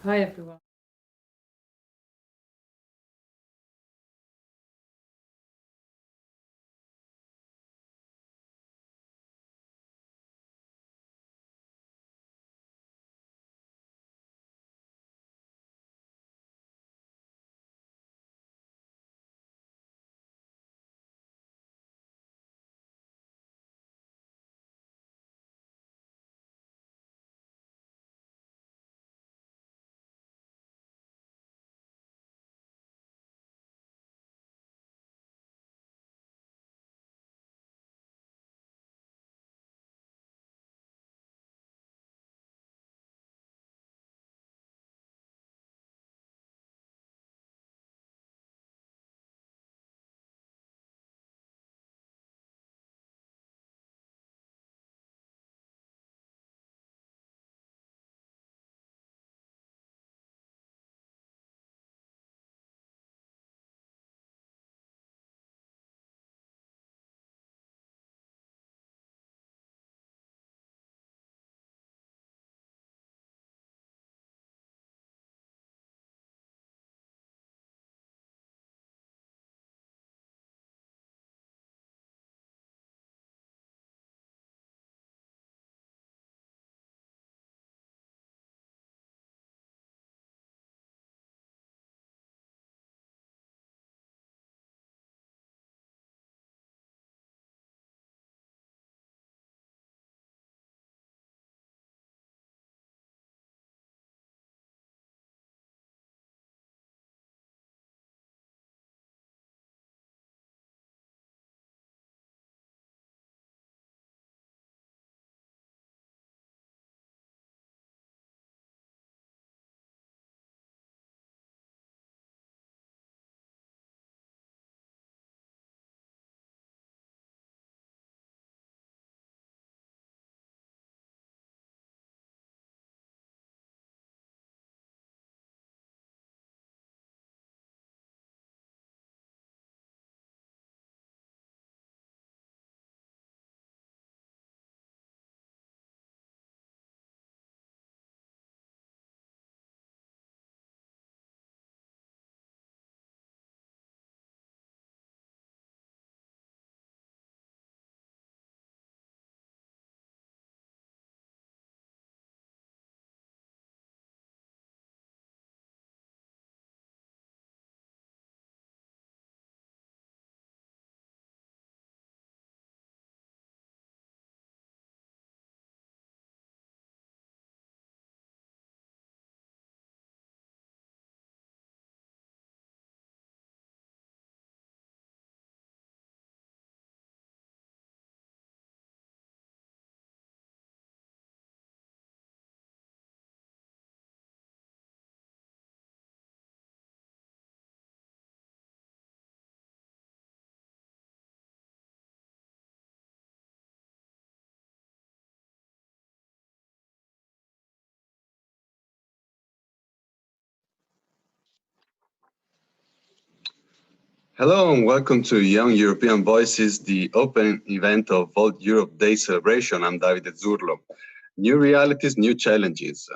Hi everyone. Hello and welcome to Young European Voices, the open event of Vault Europe Day celebration. I'm Davide Zurlo. New realities, new challenges.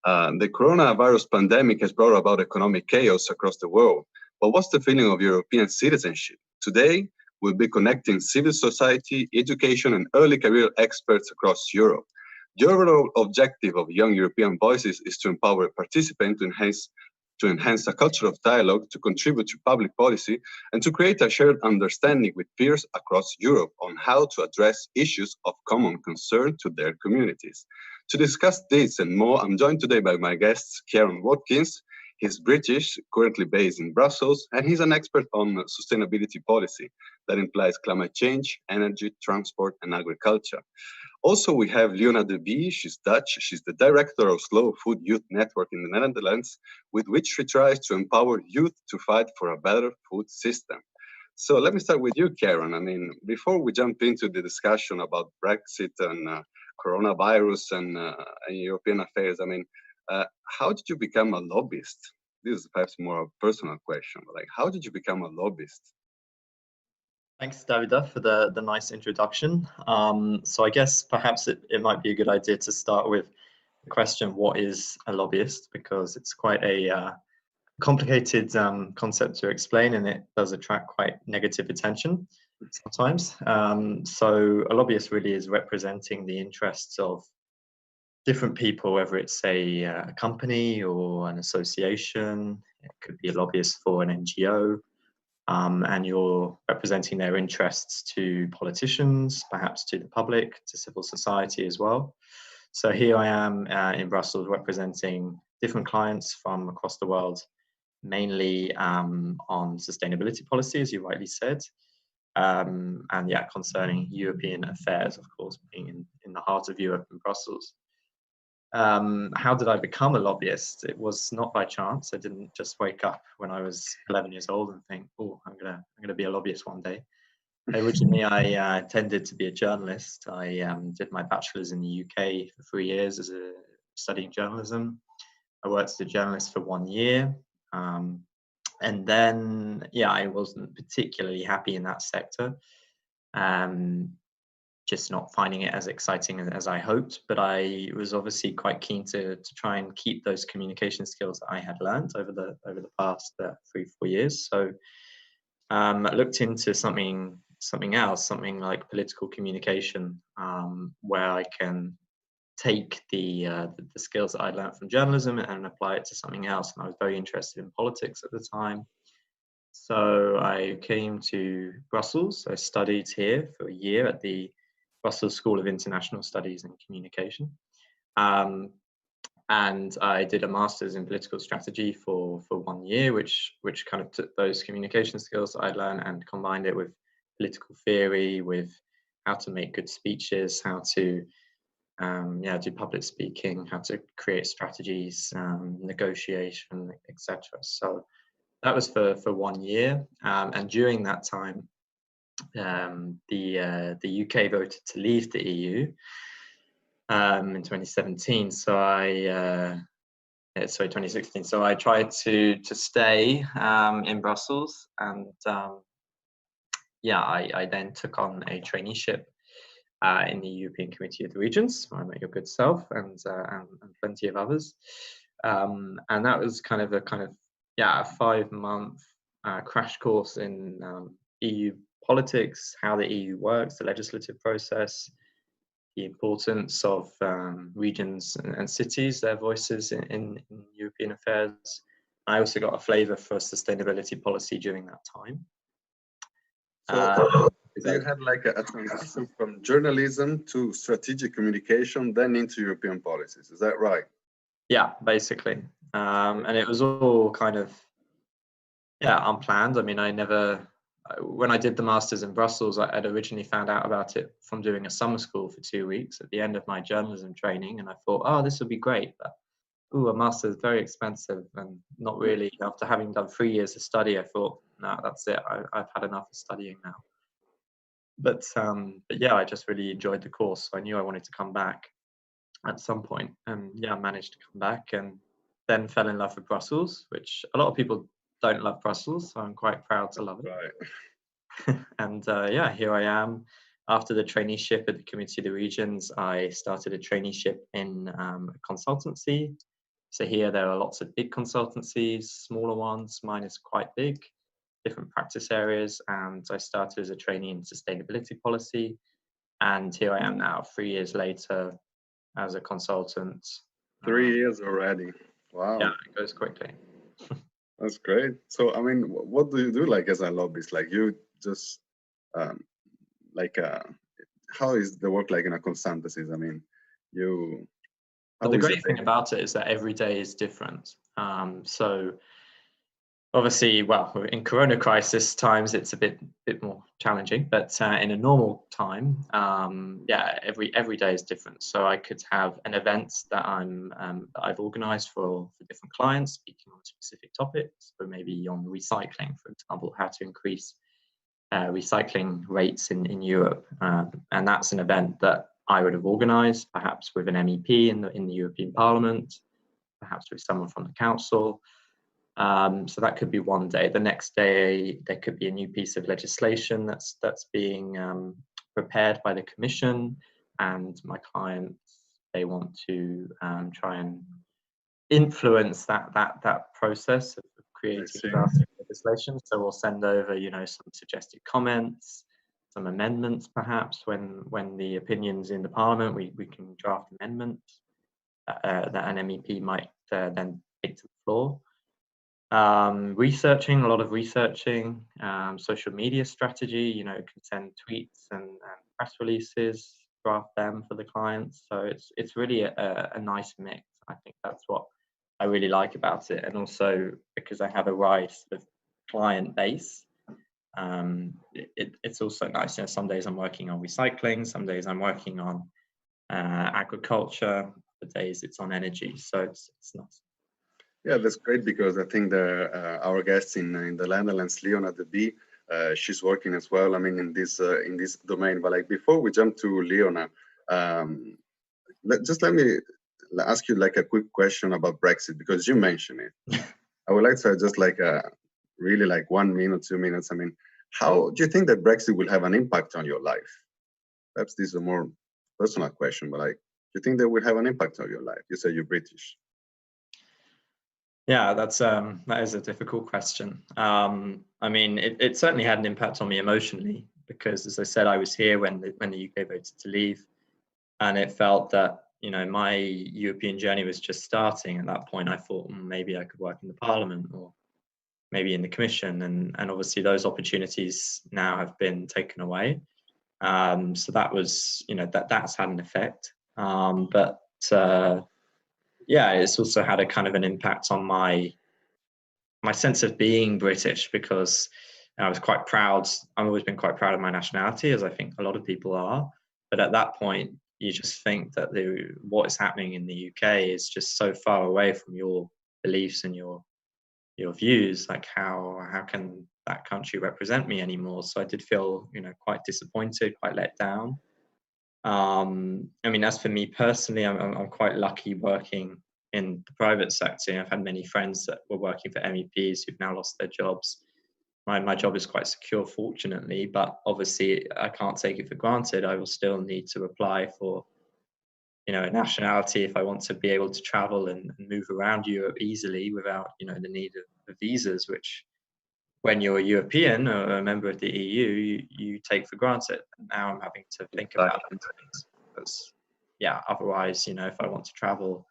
The coronavirus pandemic has brought about economic chaos across the world. But what's the feeling of European citizenship? Today, we'll be connecting civil society, education, and early career experts across Europe. The overall objective of Young European Voices is to empower participants to enhance a culture of dialogue, to contribute to public policy, and to create a shared understanding with peers across Europe on how to address issues of common concern to their communities. To discuss this and more, I'm joined today by my guest, Kieran Watkins. He's British, currently based in Brussels, and he's an expert on sustainability policy that implies climate change, energy, transport, and agriculture. Also, we have Leona de Bie. She's Dutch. She's the director of Slow Food Youth Network in the Netherlands, with which she tries to empower youth to fight for a better food system. So let me start with you, Karen. I mean, before we jump into the discussion about Brexit and coronavirus and European affairs, I mean, how did you become a lobbyist? This is perhaps more a personal question. Like, how did you become a lobbyist? Thanks, Davida, for the nice introduction. So I guess perhaps it might be a good idea to start with question, what is a lobbyist? Because it's quite a complicated concept to explain, and it does attract quite negative attention sometimes. So a lobbyist really is representing the interests of different people, whether it's a company or an association. It could be a lobbyist for an NGO, and you're representing their interests to politicians, perhaps to the public, to civil society as well. So here I am in Brussels representing different clients from across the world, mainly on sustainability policy, as you rightly said, and yeah, concerning European affairs, of course, being in the heart of Europe in Brussels. How did I become a lobbyist? It was not by chance. I didn't just wake up when I was 11 years old and think, oh, I'm gonna be a lobbyist one day. Originally, I intended to be a journalist. I did my bachelor's in the UK for 3 years studying journalism. I worked as a journalist for 1 year. And then, yeah, I wasn't particularly happy in that sector. Just not finding it as exciting as I hoped, but I was obviously quite keen to try and keep those communication skills that I had learned over the past 3-4 years. So I looked into something else, something like political communication, where I can take the skills that I learned from journalism and apply it to something else. And I was very interested in politics at the time. So I came to Brussels. I studied here for a year at the Brussels School of International Studies and Communication. And I did a master's in political strategy for 1 year, which kind of took those communication skills that I'd learned and combined it with political theory, with how to make good speeches, how to do public speaking, how to create strategies, negotiation, etc. So that was for 1 year, and during that time, the UK voted to leave the EU in 2017. So 2016. So I tried to stay in Brussels, and I then took on a traineeship in the European Committee of the Regions, where I met your good self and plenty of others. And that was kind of a 5-month crash course in EU politics, how the EU works, the legislative process, the importance of regions and cities, their voices in European affairs. I also got a flavour for sustainability policy during that time. So you had like a transition from journalism to strategic communication, then into European policies. Is that right? Yeah, basically. And it was all kind of, unplanned. I mean, when I did the master's in Brussels, I'd originally found out about it from doing a summer school for 2 weeks at the end of my journalism training. And I thought, oh, this would be great. But, a master's is very expensive and not really, after having done 3 years of study, I thought, no, that's it. I've had enough of studying now. But yeah, I just really enjoyed the course. So I knew I wanted to come back at some point. And yeah, I managed to come back and then fell in love with Brussels, which a lot of people don't love Brussels, so I'm quite proud to love it. Right. And here I am. After the traineeship at the Committee of the Regions, I started a traineeship in a consultancy. So here there are lots of big consultancies, smaller ones. Mine is quite big, different practice areas. And I started as a trainee in sustainability policy. And here I am now, 3 years later, as a consultant. 3 years already. Wow. Yeah, it goes quickly. That's great. So, I mean, what do you do like as a lobbyist? Like you just, how is the work like in a consultancy? I mean, But the great thing about it is that every day is different. So obviously, well, in Corona crisis times, it's a bit more challenging, but in a normal time, every day is different. So I could have an event that I've organised for different clients, speaking on specific topics, but maybe on recycling, for example, how to increase recycling rates in Europe, and that's an event that I would have organised, perhaps with an MEP in the European Parliament, perhaps with someone from the Council. So that could be one day. The next day, there could be a new piece of legislation that's being prepared by the Commission, and my clients they want to try and influence that process of creating drafting legislation. So we'll send over, some suggested comments, some amendments, perhaps when the opinions in the Parliament, we can draft amendments that an MEP might then take to the floor. Researching, a lot of researching, social media strategy, can send tweets and press releases, draft them for the clients. So it's really a nice mix. I think that's what I really like about it. And also because I have a wide sort of client base, it's also nice. Some days I'm working on recycling, some days I'm working on agriculture, other days it's on energy. So it's nice. Yeah, that's great, because I think our guest in the Netherlands, Leona de Bie, she's working as well. I mean, in this domain. But like before we jump to Leona, let me ask you like a quick question about Brexit, because you mentioned it. I would like to just like really like 1 minute, 2 minutes. I mean, how do you think that Brexit will have an impact on your life? Perhaps this is a more personal question, but like, do you think that will have an impact on your life? You say you're British. Yeah, that is a difficult question. I mean, it certainly had an impact on me emotionally, because, as I said, I was here when the UK voted to leave, and it felt that my European journey was just starting. At that point, I thought maybe I could work in the Parliament or maybe in the Commission, and obviously those opportunities now have been taken away. So that was that's had an effect, but. Yeah, it's also had a kind of an impact on my sense of being British, because I was quite proud. I've always been quite proud of my nationality, as I think a lot of people are. But at that point, you just think that what is happening in the UK is just so far away from your beliefs and your views. Like how can that country represent me anymore? So I did feel quite disappointed, quite let down. I mean, as for me personally, I'm quite lucky working in the private sector. I've had many friends that were working for MEPs who've now lost their jobs. My job is quite secure, fortunately, but obviously I can't take it for granted. I will still need to apply for, a nationality if I want to be able to travel and move around Europe easily without, the need of visas, which, when you're a European or a member of the EU, you take for granted. And now I'm having to think about things, because, otherwise, if I want to travel,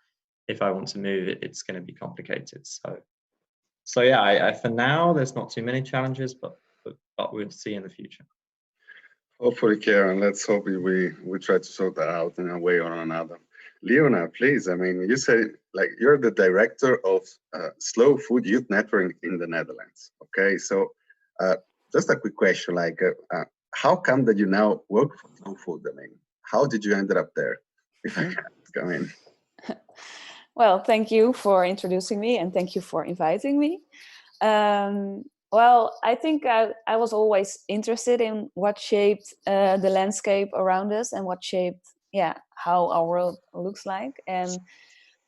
if I want to move, it's going to be complicated. So yeah, for now, there's not too many challenges, but we'll see in the future. Hopefully, Karen, let's hope we try to sort that out in a way or another. Leona, please. I mean, you said like you're the director of Slow Food Youth Network in the Netherlands. Okay, so just a quick question, like how come that you now work for Slow Food? I mean, how did you end up there? If I can come in. Well, thank you for introducing me, and thank you for inviting me. Well, I think I was always interested in what shaped the landscape around us and what shaped, how our world looks like. And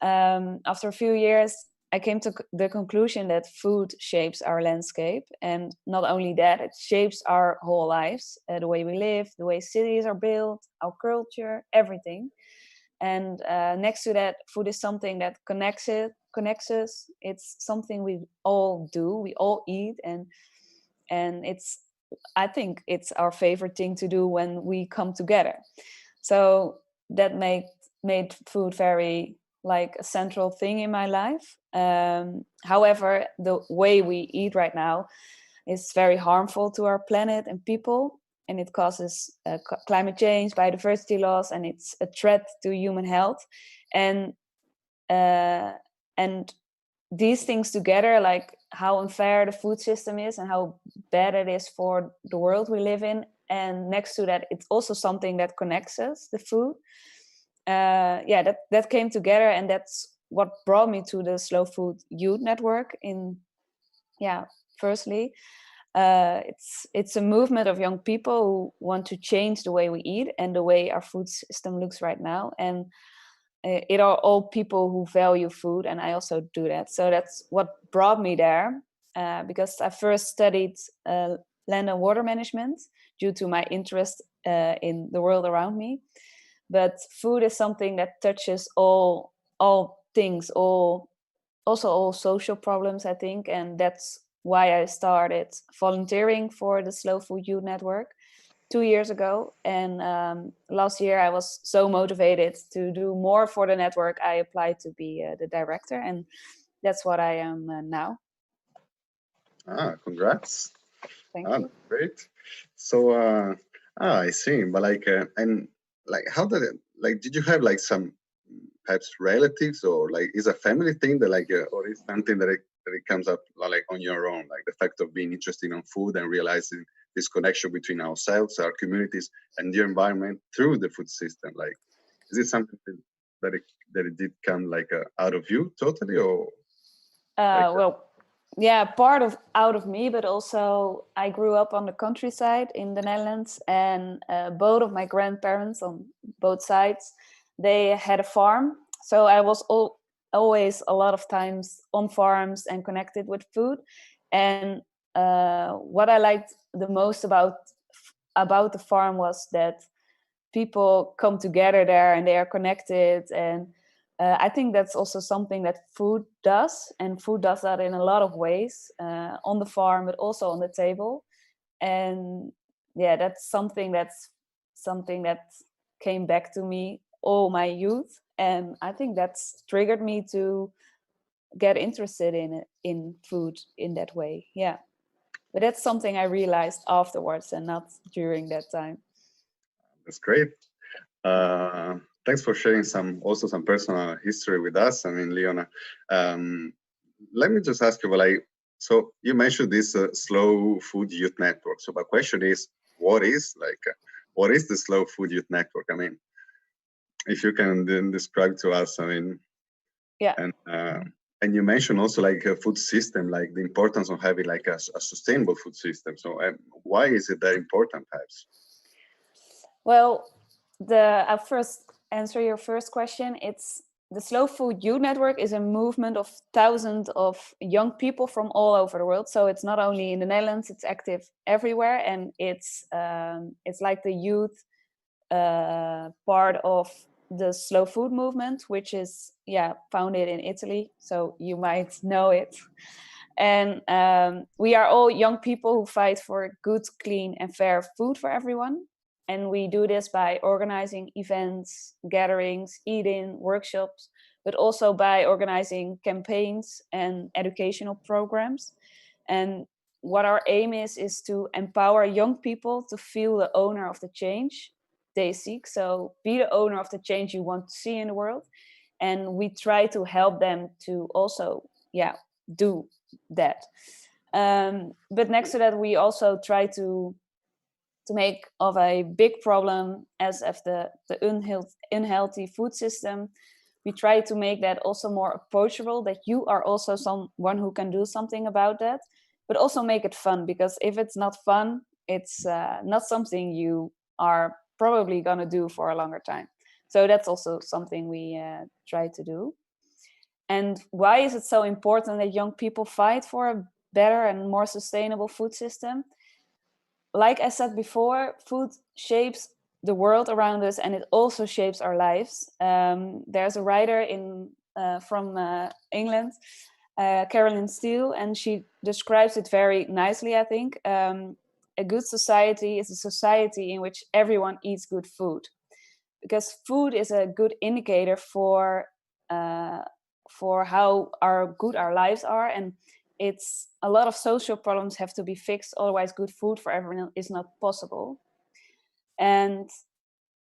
after a few years, I came to the conclusion that food shapes our landscape. And not only that, it shapes our whole lives, the way we live, the way cities are built, our culture, everything. And next to that, food is something that connects us. It's something we all do, we all eat, and I think it's our favorite thing to do when we come together. So that made food very like a central thing in my life. However, the way we eat right now is very harmful to our planet and people, and it causes climate change, biodiversity loss, and it's a threat to human health. And these things together, like how unfair the food system is and how bad it is for the world we live in, and next to that, it's also something that connects us, the food. That came together, and that's what brought me to the Slow Food Youth Network. Firstly, it's a movement of young people who want to change the way we eat and the way our food system looks right now. And it are all people who value food, and I also do that. So that's what brought me there, because I first studied land and water management due to my interest in the world around me. but food is something that touches all things, also all social problems, I think. And that's why I started volunteering for the Slow Food Youth Network 2 years ago. And last year I was so motivated to do more for the network, I applied to be the director, and that's what I am now. Congrats. Thank you. Great. So I see. But like and like how did it, like, did you have like some perhaps relatives, or like is a family thing that like or is something that it comes up like on your own, like the fact of being interested in food and realizing this connection between ourselves, our communities, and the environment through the food system? Like, is it something that it did come like out of you totally, or like, Well, yeah, part of out of me, but also I grew up on the countryside in the Netherlands, and both of my grandparents on both sides, they had a farm. So I was always a lot of times on farms and connected with food. And what I liked the most about the farm was that people come together there and they are connected. And I think that's also something that food does, and food does that in a lot of ways, on the farm, but also on the table. And yeah, that's something that came back to me all my youth, and I think that's triggered me to get interested in food in that way. Yeah, but that's something I realized afterwards and not during that time. that's great. Thanks for sharing some personal history with us. I mean, Leona, let me just ask you, well, so you mentioned this Slow Food Youth Network. So my question is, what is the Slow Food Youth Network? I mean, if you can then describe to us, I mean, yeah. And you mentioned also like a food system, like the importance of having like a sustainable food system. So why is it that important, perhaps? Well, I'll first answer your first question. It's the Slow Food Youth Network is a movement of thousands of young people from all over the world. So it's not only in the Netherlands; it's active everywhere, and it's like the youth part of the slow food movement, which is founded in Italy. So you might know it. And we are all young people who fight for good, clean, and fair food for everyone. And we do this by organizing events, gatherings, eat-in, workshops, but also by organizing campaigns and educational programs. And what our aim is to empower young people to feel the owner of the change they seek. So be the owner of the change you want to see in the world. And we try to help them to also, do that. But next to that, we also try to make of a big problem as of the unhealthy food system. We try to make that also more approachable, that you are also someone who can do something about that, but also make it fun, because if it's not fun, it's not something you are probably going to do for a longer time. So that's also something we try to do. And why is it so important that young people fight for a better and more sustainable food system? Like I said before, food shapes the world around us, and it also shapes our lives. There's a writer from England, Carolyn Steele, and she describes it very nicely, I think. A good society is a society in which everyone eats good food, because food is a good indicator for how good our lives are. And it's a lot of social problems have to be fixed, otherwise good food for everyone is not possible. And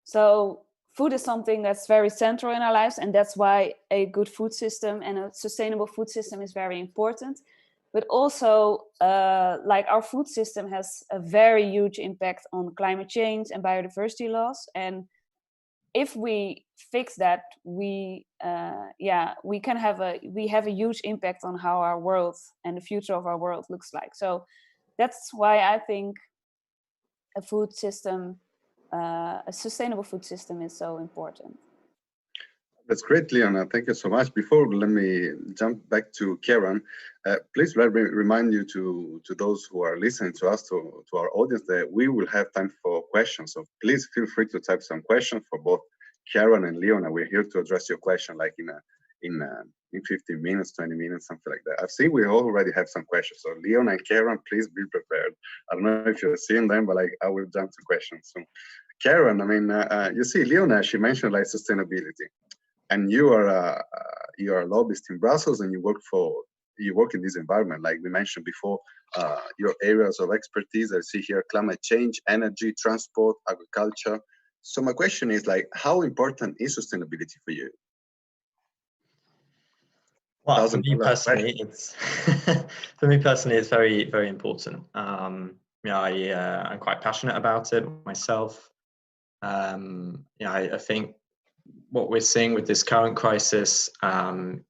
so food is something that's very central in our lives, and that's why a good food system and a sustainable food system is very important. But also, like, our food system has a very huge impact on climate change and biodiversity loss. And if we fix that, we have a huge impact on how our world and the future of our world looks like. So that's why I think a food system, a sustainable food system, is so important. That's great, Leona. Thank you so much. Before, let me jump back to Karen. Please let me remind you to those who are listening to us, to our audience, that we will have time for questions. So please feel free to type some questions for both Karen and Leona, we're here to address your question like in 15 minutes, 20 minutes, something like that. I've seen we already have some questions. So Leona and Karen, please be prepared. I don't know if you're seeing them, but like I will jump to questions. So Karen, I mean, you see, Leona, she mentioned like sustainability, and you are a lobbyist in Brussels, and you work in this environment. Like we mentioned before, your areas of expertise, I see here climate change, energy, transport, agriculture. So my question is like, how important is sustainability for you? Well, for me personally, it's very, very important. I'm quite passionate about it myself. I think what we're seeing with this current crisis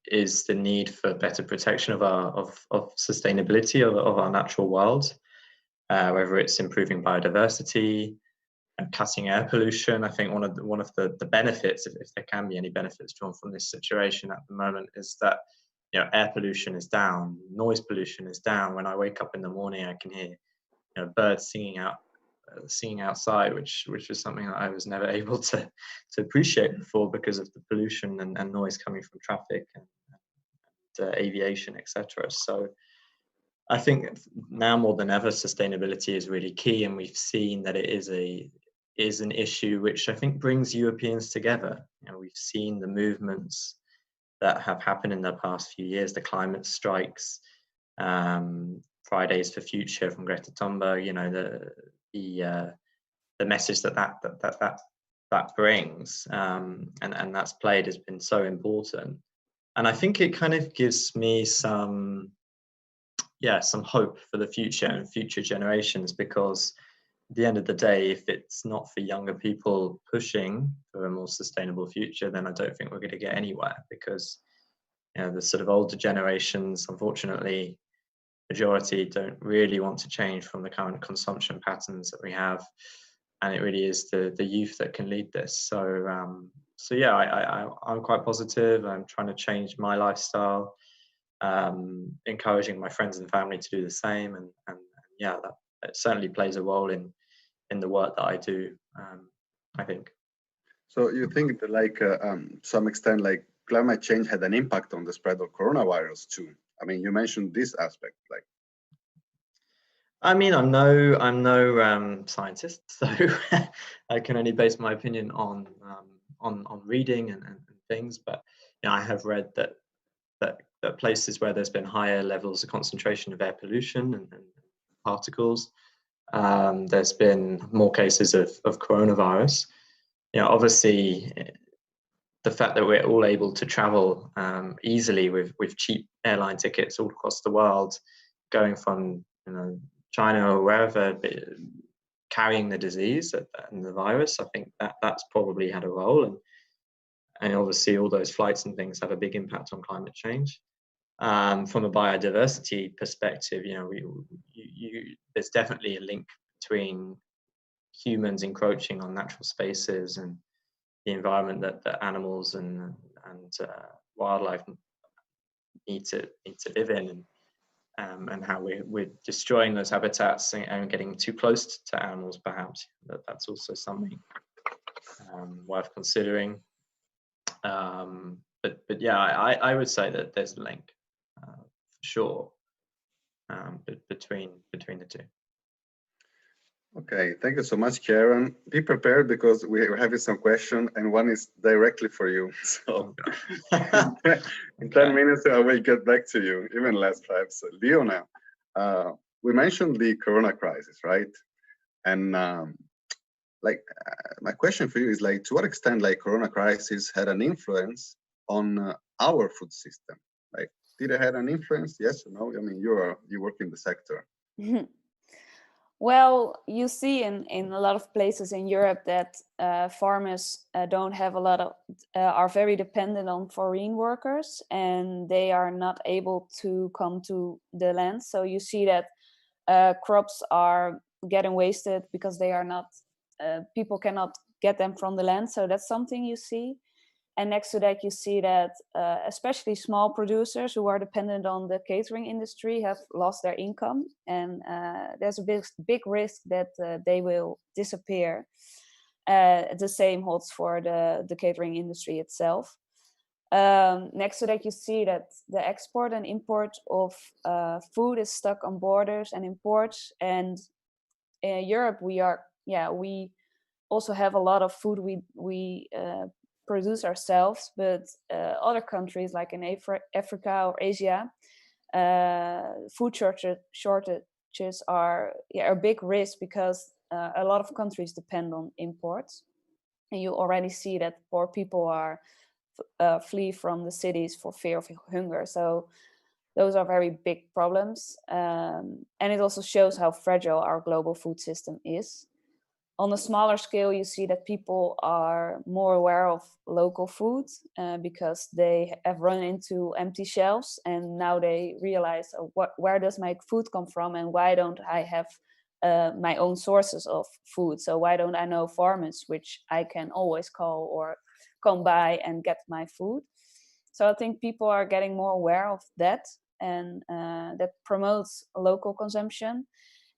is the need for better protection of sustainability of our natural world, whether it's improving biodiversity, cutting air pollution. I think one of the benefits, if there can be any benefits drawn from this situation at the moment, is that air pollution is down, noise pollution is down. When I wake up in the morning, I can hear birds singing outside, which is something that I was never able to appreciate before because of the pollution and noise coming from traffic and aviation, etc. So I think now more than ever, sustainability is really key, and we've seen that it is an issue which I think brings Europeans together. We've seen the movements that have happened in the past few years, the climate strikes, Fridays for Future from Greta Thunberg. The message that brings and that's played has been so important, and I think it kind of gives me some hope for the future and future generations, because at the end of the day, if it's not for younger people pushing for a more sustainable future, then I don't think we're going to get anywhere, because the sort of older generations, unfortunately, majority don't really want to change from the current consumption patterns that we have, and it really is the youth that can lead this. So I'm quite positive. I'm trying to change my lifestyle, encouraging my friends and family to do the same, and that it certainly plays a role in the work that I do, I think. So you think that like to some extent like climate change had an impact on the spread of coronavirus too? I mean, you mentioned this aspect, like. I mean, I'm no scientist, so I can only base my opinion on reading and things. But I have read that places where there's been higher levels of concentration of air pollution and particles, there's been more cases of coronavirus. Obviously, the fact that we're all able to travel easily with cheap airline tickets all across the world, going from China or wherever, carrying the disease and the virus, I think that's probably had a role, and obviously all those flights and things have a big impact on climate change. From a biodiversity perspective, there's definitely a link between humans encroaching on natural spaces and the environment that animals and wildlife need to live in, and how we're destroying those habitats and getting too close to animals. Perhaps that's also something worth considering. But yeah, I would say that there's a link for sure, between the two. Okay, thank you so much, Karen. Be prepared, because we're having some questions, and one is directly for you. So in 10 minutes, I will get back to you, even less 5. So Leona, we mentioned the Corona crisis, right? And my question for you is like, to what extent like Corona crisis had an influence on our food system? Like, did it have an influence? Yes or no? I mean, you work in the sector. Well, you see in a lot of places in Europe that farmers don't have a lot of, are very dependent on foreign workers, and they are not able to come to the land. So you see that crops are getting wasted because they are not, people cannot get them from the land. So that's something you see. And next to that, you see that especially small producers who are dependent on the catering industry have lost their income. And there's a big risk that they will disappear. The same holds for the catering industry itself. Next to that, you see that the export and import of food is stuck on borders and imports. And in Europe, we also have a lot of food we produce ourselves, but other countries like in Africa or Asia, food shortages are a big risk, because a lot of countries depend on imports, and you already see that poor people are flee from the cities for fear of hunger. So those are very big problems, and it also shows how fragile our global food system is. On a smaller scale, you see that people are more aware of local food because they have run into empty shelves, and now they realize where does my food come from, and why don't I have my own sources of food? So why don't I know farmers which I can always call or come by and get my food? So I think people are getting more aware of that, and that promotes local consumption.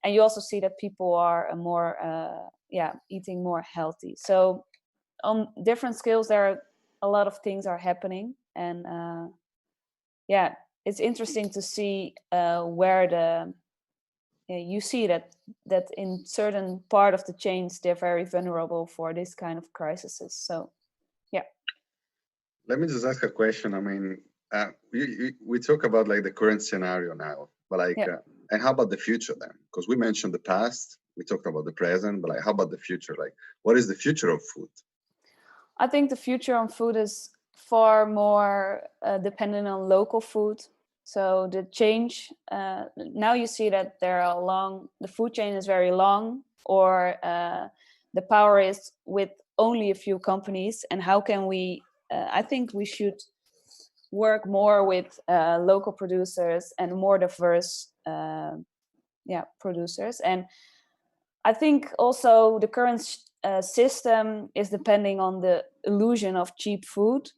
And you also see that people are more eating more healthy. So on different scales, there are a lot of things are happening, and it's interesting to see where you see that in certain part of the chains they're very vulnerable for this kind of crises. So Let me just ask a question. I mean, we talk about like the current scenario now, but like, and how about the future then? Because we mentioned the past, we talked about the present, but like, how about the future? Like, what is the future of food? I think the future on food is far more dependent on local food. So the change, now you see that the food chain is very long, or the power is with only a few companies. And how can we, I think we should work more with local producers and more diverse producers. And I think also the current system is depending on the illusion of cheap food.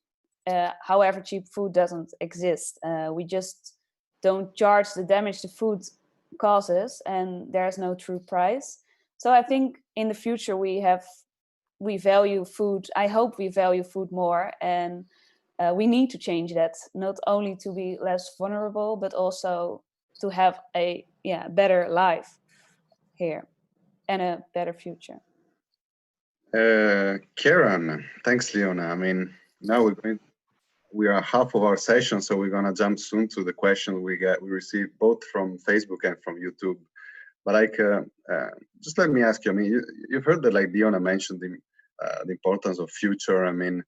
However, cheap food doesn't exist. We just don't charge the damage the food causes, and there's no true price. So I think in the future we value food. I hope we value food more, and we need to change that, not only to be less vulnerable, but also to have a better life here and a better future. Karen, thanks, Leona. I mean, now we are half of our session, so we're gonna jump soon to the question we received both from Facebook and from YouTube. But like, just let me ask you. I mean, you've heard that like Leona mentioned the importance of future. I mean,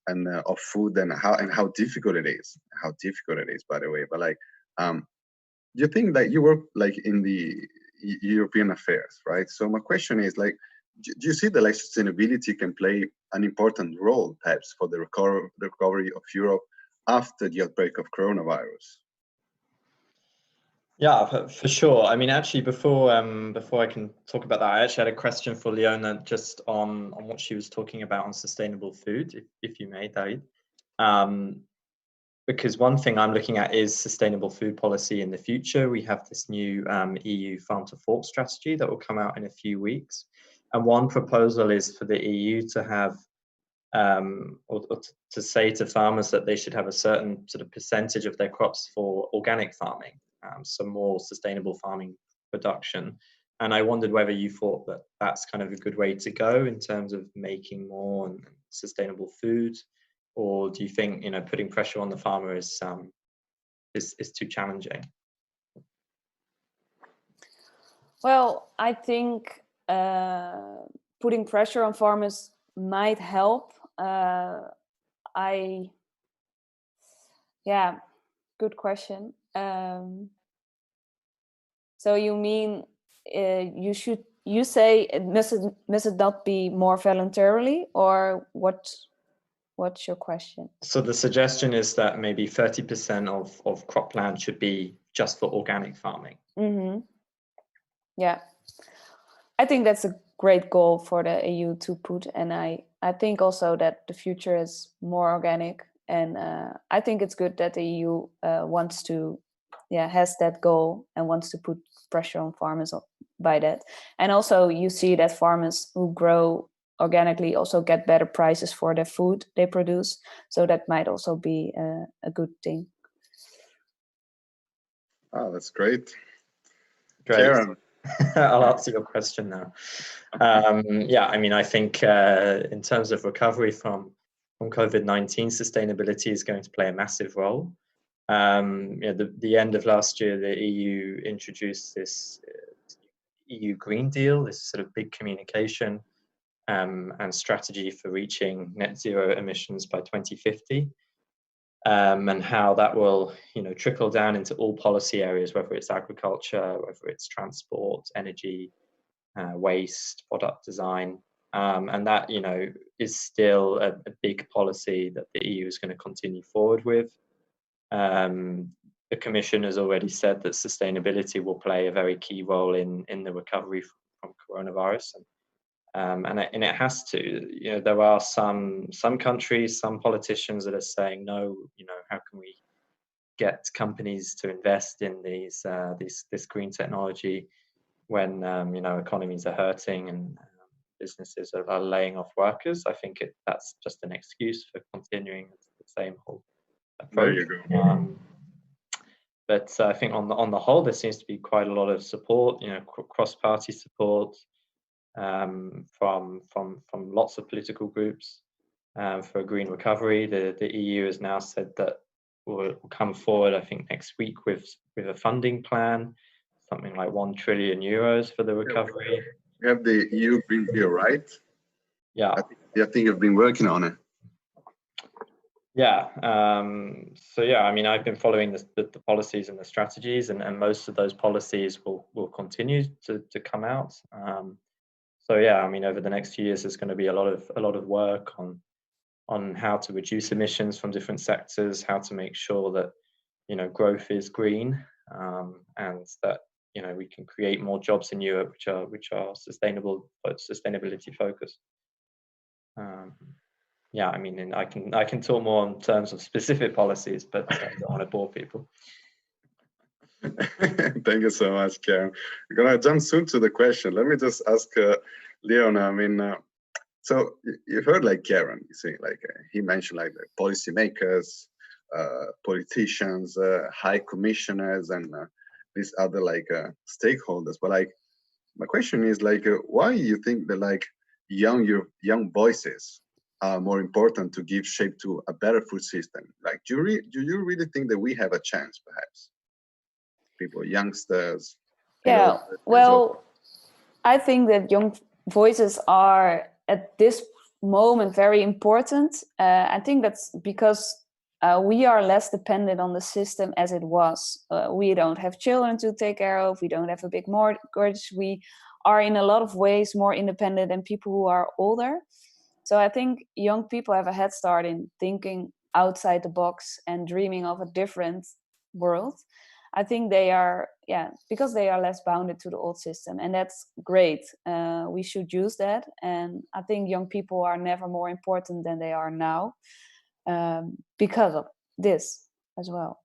and of food, and how difficult it is. How difficult it is, by the way. But like, do you think that you work like in the European affairs, right? So my question is like, do you see that like sustainability can play an important role, perhaps, for the recovery of Europe after the outbreak of coronavirus? Yeah, for sure. I mean, actually, before I can talk about that, I actually had a question for Leona just on what she was talking about on sustainable food, if you may, David. Because one thing I'm looking at is sustainable food policy in the future. We have this new EU farm to fork strategy that will come out in a few weeks. And one proposal is for the EU to have, or to say to farmers that they should have a certain sort of percentage of their crops for organic farming, some more sustainable farming production. And I wondered whether you thought that that's kind of a good way to go in terms of making more sustainable food, or do you think putting pressure on the farmer is too challenging? Well, I think putting pressure on farmers might help. Good question. So you mean you say it must it not be more voluntarily, or what's your question? So the suggestion is that maybe 30% of cropland should be just for organic farming. Mm-hmm. Yeah, I think that's a great goal for the EU to put, and I think also that the future is more organic, and I think it's good that the EU wants to, has that goal and wants to put pressure on farmers by that. And also you see that farmers who grow organically also get better prices for the food they produce. So that might also be a good thing. Oh, that's great. Great. Karen. I'll answer your question now. Yeah, I mean, I think in terms of recovery from COVID-19, sustainability is going to play a massive role. The end of last year, the EU introduced this EU Green Deal, this sort of big communication and strategy for reaching net zero emissions by 2050. And how that will, trickle down into all policy areas, whether it's agriculture, whether it's transport, energy, waste, product design, and that, is still a big policy that the EU is going to continue forward with. The Commission has already said that sustainability will play a very key role in the recovery from coronavirus, and it has to. There are some countries, some politicians that are saying no. How can we get companies to invest in this green technology when economies are hurting and businesses are laying off workers? I think that's just an excuse for continuing the same whole approach. There you go. But I think on the whole, there seems to be quite a lot of support, cross-party support from lots of political groups for a green recovery. The EU has now said that will come forward, I think, next week with a funding plan, something like €1 trillion for the recovery. We have the EU Green Deal, right? Yeah. I think you've been working on it. Yeah. So yeah, I mean, I've been following the policies and the strategies, and most of those policies will continue to come out. So yeah, I mean, over the next few years, there's going to be a lot of work on how to reduce emissions from different sectors, how to make sure that growth is green, and that we can create more jobs in Europe which are sustainable, but sustainability focused. Yeah, I mean, and I can talk more in terms of specific policies, but I don't want to bore people. Thank you so much, Karen. We're gonna jump soon to the question. Let me just ask Leon. I mean, so you heard like Karen, you see, like he mentioned like the policymakers, politicians, high commissioners, and these other like stakeholders. But like, my question is like, why you think that like young voices are more important to give shape to a better food system? Like, do you really think that we have a chance, perhaps? People, youngsters. Yeah, well, I think that young voices are at this moment very important. I think that's because we are less dependent on the system as it was. We don't have children to take care of. We don't have a big mortgage. We are in a lot of ways more independent than people who are older. So I think young people have a head start in thinking outside the box and dreaming of a different world. I think they are, because they are less bounded to the old system, and that's great. We should use that, and I think young people are never more important than they are now, because of this as well.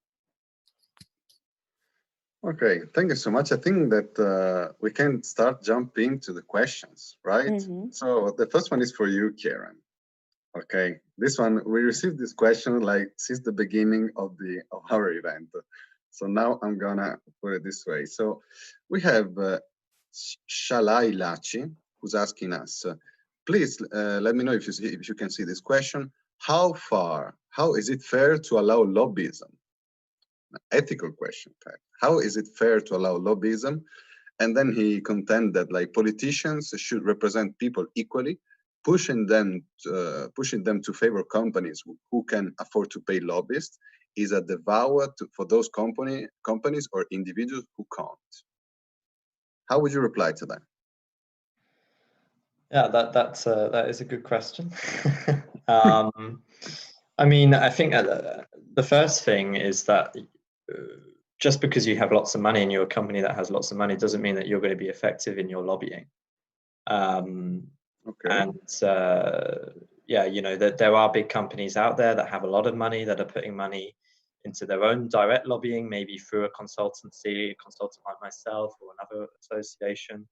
Okay, thank you so much. I think that we can start jumping to the questions, right? Mm-hmm. So the first one is for you, Karen. Okay, this one, we received this question like since the beginning of our event. So now I'm gonna put it this way. So we have Shalai Lachi, who's asking us, please let me know if you can see this question. How is it fair to allow lobbyism? An ethical question, in fact. How is it fair to allow lobbyism? And then he contended that like politicians should represent people equally, pushing them to favor companies who can afford to pay lobbyists is a devour for those companies or individuals who can't. How would you reply to that? Yeah, that is a good question. I mean, I think the first thing is that just because you have lots of money and you're a company that has lots of money doesn't mean that you're going to be effective in your lobbying. Okay. And that there are big companies out there that have a lot of money that are putting money into their own direct lobbying, maybe through a consultant like myself or another association.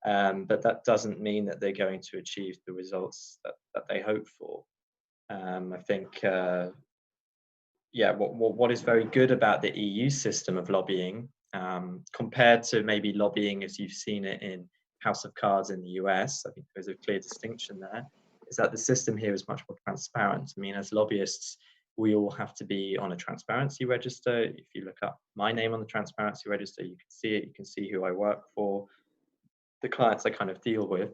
But that doesn't mean that they're going to achieve the results that they hope for. I think, what is very good about the EU system of lobbying, compared to maybe lobbying as you've seen it in House of Cards in the US, I think there's a clear distinction there, is that the system here is much more transparent. I mean, as lobbyists, we all have to be on a transparency register. If you look up my name on the transparency register, you can see it, you can see who I work for, the clients I kind of deal with.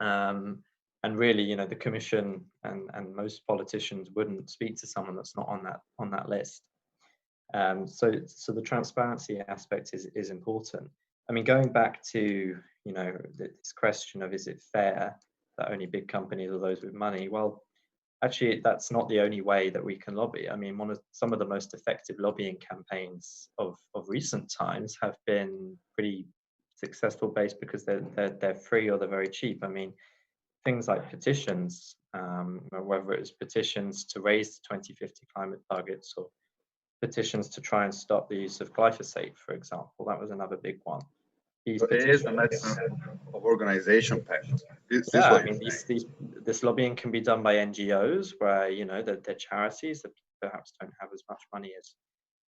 And really, the Commission and most politicians wouldn't speak to someone that's not on that list. So the transparency aspect is important. I mean, going back to this question of, is it fair that only big companies or those with money? Well, actually, that's not the only way that we can lobby. I mean, some of the most effective lobbying campaigns of recent times have been pretty successful based because they're free or they're very cheap. I mean, things like petitions, whether it was petitions to raise the 2050 climate targets or petitions to try and stop the use of glyphosate, for example, that was another big one. These petitions, it is a matter of organization, Pat. I mean, this lobbying can be done by NGOs, where they're charities that perhaps don't have as much money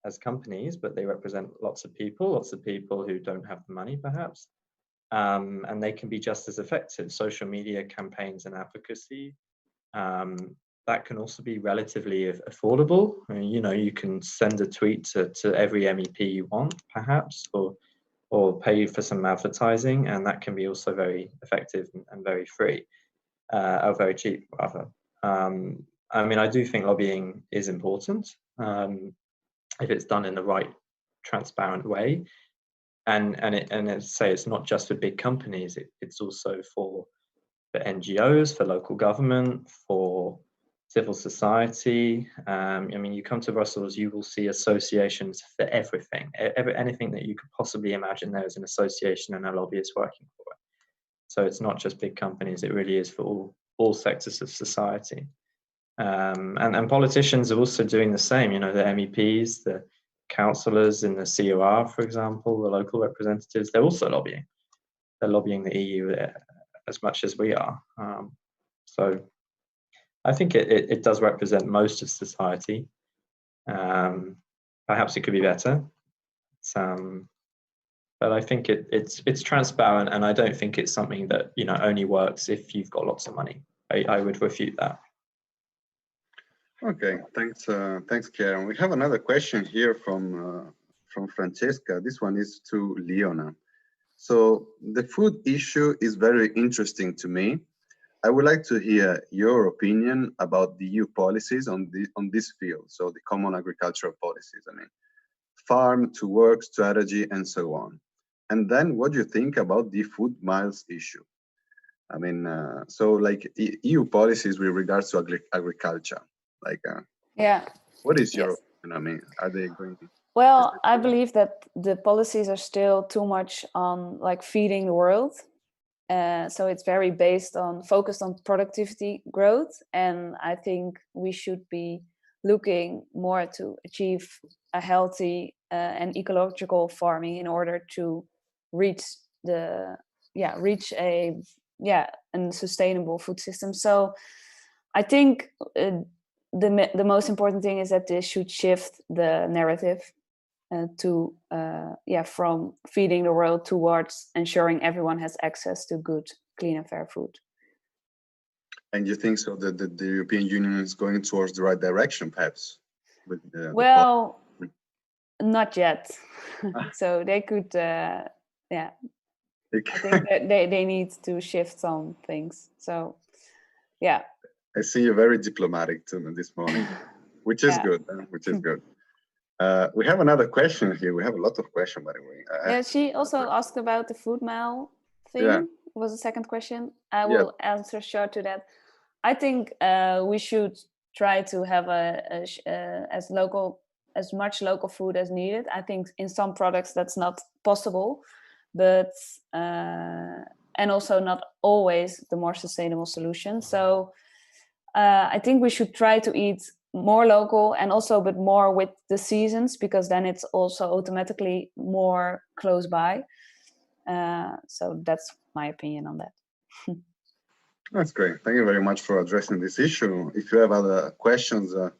as companies, but they represent lots of people who don't have the money, perhaps. And they can be just as effective. Social media campaigns and advocacy, that can also be relatively affordable. I mean, you can send a tweet to every MEP you want, perhaps, or pay for some advertising, and that can be also very effective and very free, or very cheap, rather. I mean, I do think lobbying is important if it's done in the right, transparent way. And it's not just for big companies, it's also for NGOs, for local government, for civil society. I mean, you come to Brussels, you will see associations for everything. Anything that you could possibly imagine, there is an association and a lobbyist working for it. So it's not just big companies, it really is for all sectors of society. And politicians are also doing the same, the MEPs, the councillors in the COR, for example, the local representatives, they're also lobbying. They're lobbying the EU as much as we are. So I think it does represent most of society. Perhaps it could be better. But I think it's transparent, and I don't think it's something that only works if you've got lots of money. I would refute that. Okay, thanks, Karen. We have another question here from Francesca. This one is to Leona. So the food issue is very interesting to me. I would like to hear your opinion about the EU policies on this field. So the common agricultural policies, I mean, farm to work strategy and so on. And then what do you think about the food miles issue? I mean, so like EU policies with regards to agriculture. Like, what is your opinion? I mean, are they going to? Well, I believe that the policies are still too much on like feeding the world. So it's very focused on productivity growth. And I think we should be looking more to achieve a healthy and ecological farming in order to reach a sustainable food system. So I think the most important thing is that this should shift the narrative from feeding the world towards ensuring everyone has access to good, clean and fair food. And you think so that the European Union is going towards the right direction, perhaps? Not yet. So they could, I think that they need to shift some things. So, yeah. I see you're very diplomatic this morning, which is good. Which is good. We have another question here. We have a lot of questions, by the way. She also asked about the food mile thing. Was the second question. I will answer short to that. I think we should try to have as much local food as needed. I think in some products that's not possible, but and also not always the more sustainable solution. So I think we should try to eat more local and also but more with the seasons, because then it's also automatically more close by. So that's my opinion on that. That's great. Thank you very much for addressing this issue. If you have other questions with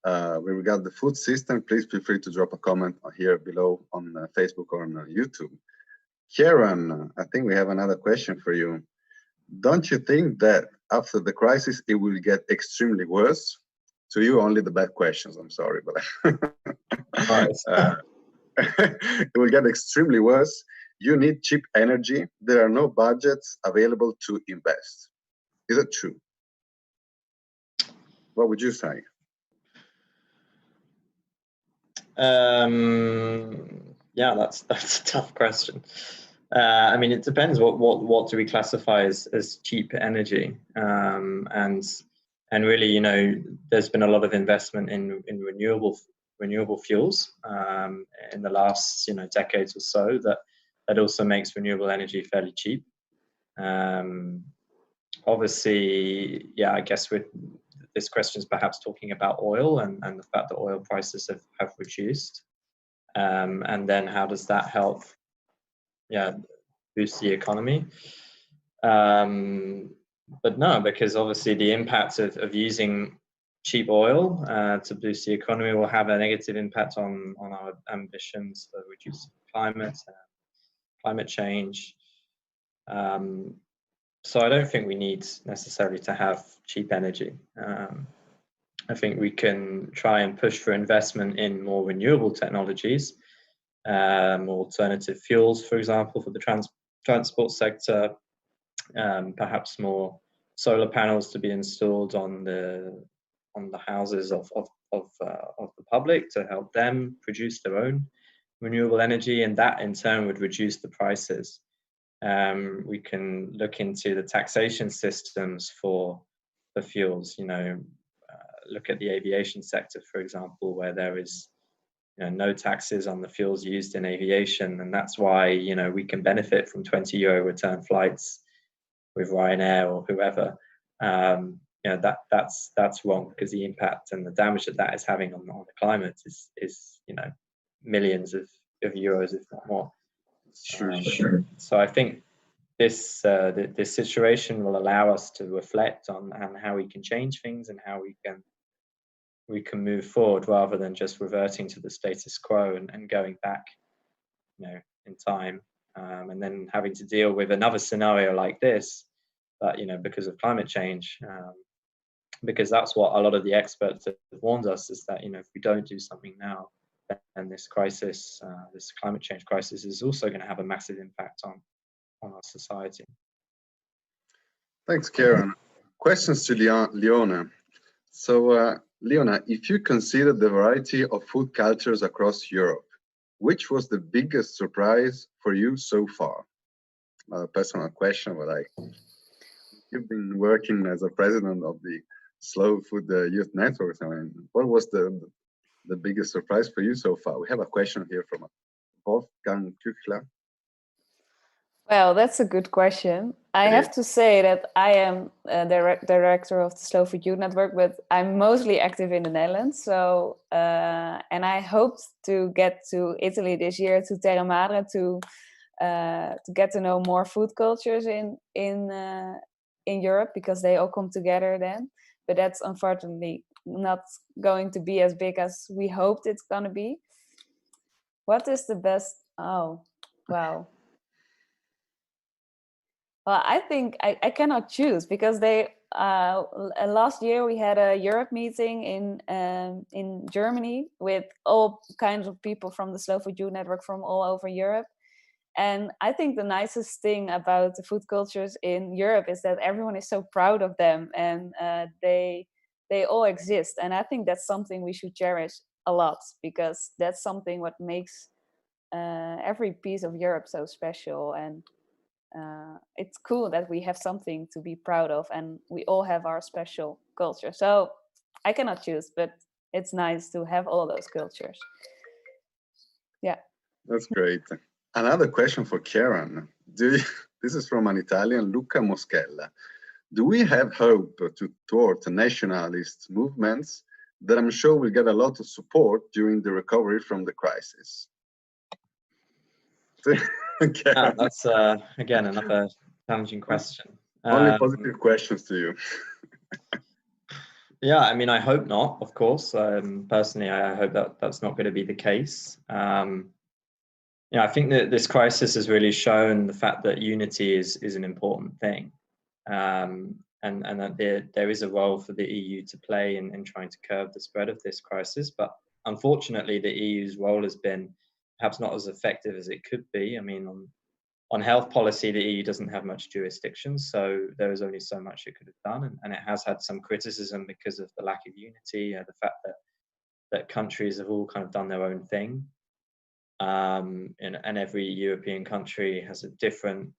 regard to the food system, please feel free to drop a comment here below on Facebook or on YouTube. Kieran, I think we have another question for you. Don't you think that after the crisis, it will get extremely worse? To you, only the bad questions, I'm sorry, but it will get extremely worse. You need cheap energy. There are no budgets available to invest. Is it true? What would you say? Yeah, that's a tough question. I mean, it depends what do we classify as cheap energy, and really, you know, there's been a lot of investment in renewable fuels in the last, you know, decades or so, that also makes renewable energy fairly cheap. Obviously, yeah, I guess this question is perhaps talking about oil and the fact that oil prices have reduced, and then how does that help, yeah, boost the economy? But no, because obviously the impact of using cheap oil to boost the economy will have a negative impact on our ambitions for reducing climate change. So I don't think we need necessarily to have cheap energy. I think we can try and push for investment in more renewable technologies, more alternative fuels, for example, for the transport sector, perhaps more solar panels to be installed on the houses of the public to help them produce their own renewable energy, and that in turn would reduce the prices. We can look into the taxation systems for the fuels, you know, look at the aviation sector, for example, where there is, you know, no taxes on the fuels used in aviation, and that's why, you know, we can benefit from 20 euro return flights with Ryanair or whoever. You know, that's wrong, because the impact and the damage that is having on the climate is you know, millions of euros, if not more. Sure. So I think this situation will allow us to reflect on how we can change things and how we can move forward, rather than just reverting to the status quo and going back, you know, in time, and then having to deal with another scenario like this, but, you know, because of climate change, because that's what a lot of the experts have warned us, is that, you know, if we don't do something now, then this crisis, this climate change crisis, is also going to have a massive impact on our society. Thanks, Kieran. Questions to Leona. So, Leona, if you consider the variety of food cultures across Europe, which was the biggest surprise for you so far? A personal question, but you've been working as a president of the Slow Food Youth Network. I mean, what was the biggest surprise for you so far? We have a question here from Wolfgang Küchler. Well, that's a good question. I have to say that I am director of the Slow Food Youth Network, but I'm mostly active in the Netherlands. So, and I hoped to get to Italy this year, to Terra Madre, to get to know more food cultures in Europe, because they all come together then. But that's unfortunately not going to be as big as we hoped it's going to be. What is the best? Oh, wow. Well, I think I cannot choose, because they last year we had a Europe meeting in Germany with all kinds of people from the Slow Food Youth Network from all over Europe. And I think the nicest thing about the food cultures in Europe is that everyone is so proud of them, and they all exist. And I think that's something we should cherish a lot, because that's something what makes every piece of Europe so special. And it's cool that we have something to be proud of, and we all have our special culture. So I cannot choose, but it's nice to have all those cultures. Yeah. That's great. Another question for Kieran. This is from an Italian, Luca Moschella. Do we have hope to thwart nationalist movements that I'm sure will get a lot of support during the recovery from the crisis? Okay. That's again another challenging question. Only positive questions to you. Yeah, I mean, I hope not, of course. Personally, I hope that that's not going to be the case. Yeah, I think that this crisis has really shown the fact that unity is an important thing, and that there is a role for the EU to play in trying to curb the spread of this crisis. But unfortunately, the EU's role has been perhaps not as effective as it could be. I mean, on health policy, the EU doesn't have much jurisdiction, so there is only so much it could have done, and it has had some criticism because of the lack of unity, the fact that countries have all kind of done their own thing. And every European country has a different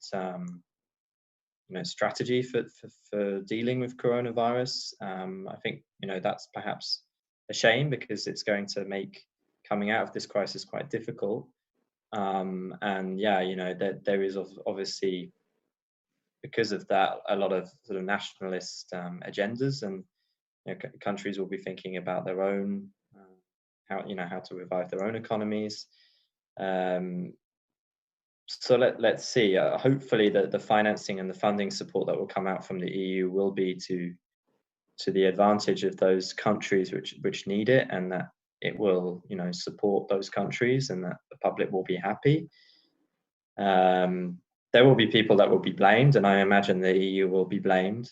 strategy for dealing with coronavirus. I think that's perhaps a shame because it's going to make coming out of this crisis quite difficult. And yeah, there is obviously, because of that, a lot of sort of nationalist agendas, and countries will be thinking about their own how to revive their own economies. So let's see. Hopefully, the financing and the funding support that will come out from the EU will be to the advantage of those countries which need it, and that it will support those countries, and that the public will be happy. There will be people that will be blamed, and I imagine the EU will be blamed.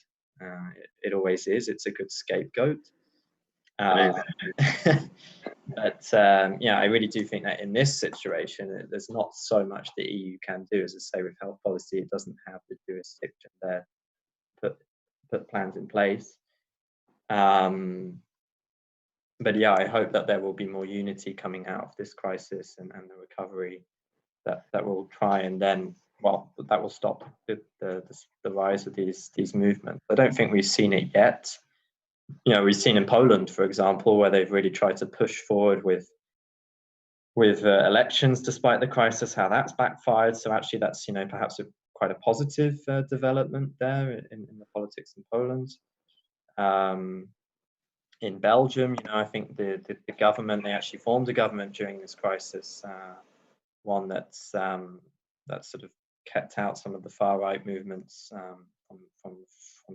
It always is. It's a good scapegoat. But yeah, I really do think that in this situation, there's not so much the EU can do. As I say, with health policy, it doesn't have the jurisdiction there to put plans in place. But yeah, I hope that there will be more unity coming out of this crisis and the recovery that will try and then, well, that will stop the rise of these movements. I don't think we've seen it yet. We've seen in Poland, for example, where they've really tried to push forward with elections despite the crisis, how that's backfired. So actually, that's perhaps quite a positive development there in the politics in Poland. In Belgium, I think the government, they actually formed a government during this crisis, one that's sort of kept out some of the far right movements from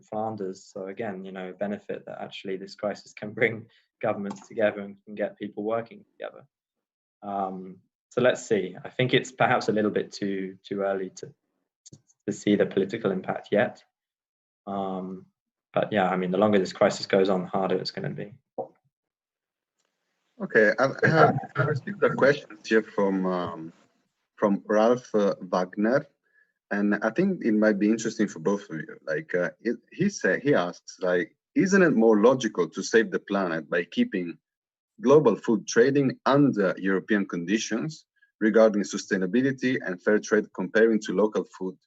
Flanders. So again, benefit that actually this crisis can bring governments together and can get people working together. So let's see. I think it's perhaps a little bit too early to see the political impact yet. But yeah, I mean, the longer this crisis goes on, the harder it's going to be. Okay, I received a question here from Ralph Wagner, and I think it might be interesting for both of you. Like he asks, like, isn't it more logical to save the planet by keeping global food trading under European conditions regarding sustainability and fair trade comparing to local food?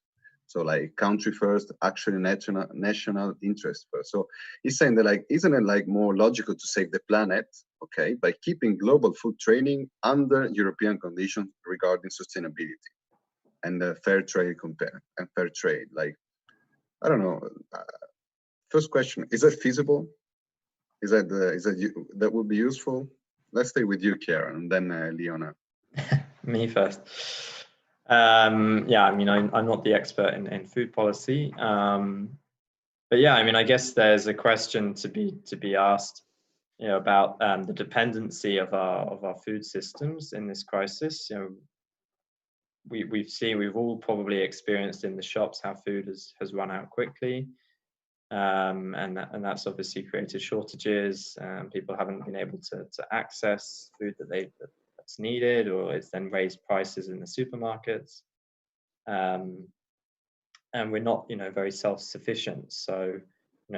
So like country first, actually national interest first. So he's saying that, like, isn't it like more logical to save the planet, okay, by keeping global food trading under European conditions regarding sustainability and fair trade fair trade? Like, I don't know. First question: is that feasible? Is that would be useful? Let's stay with you, Kieran, and then Leona. Me first. Yeah, I mean, I'm not the expert in food policy, but yeah, I mean, I guess there's a question to be asked, about the dependency of our food systems in this crisis. We've all probably experienced in the shops how food has run out quickly, and that's obviously created shortages. People haven't been able to access food that's needed, or it's then raised prices in the supermarkets. And we're not, very self-sufficient. So,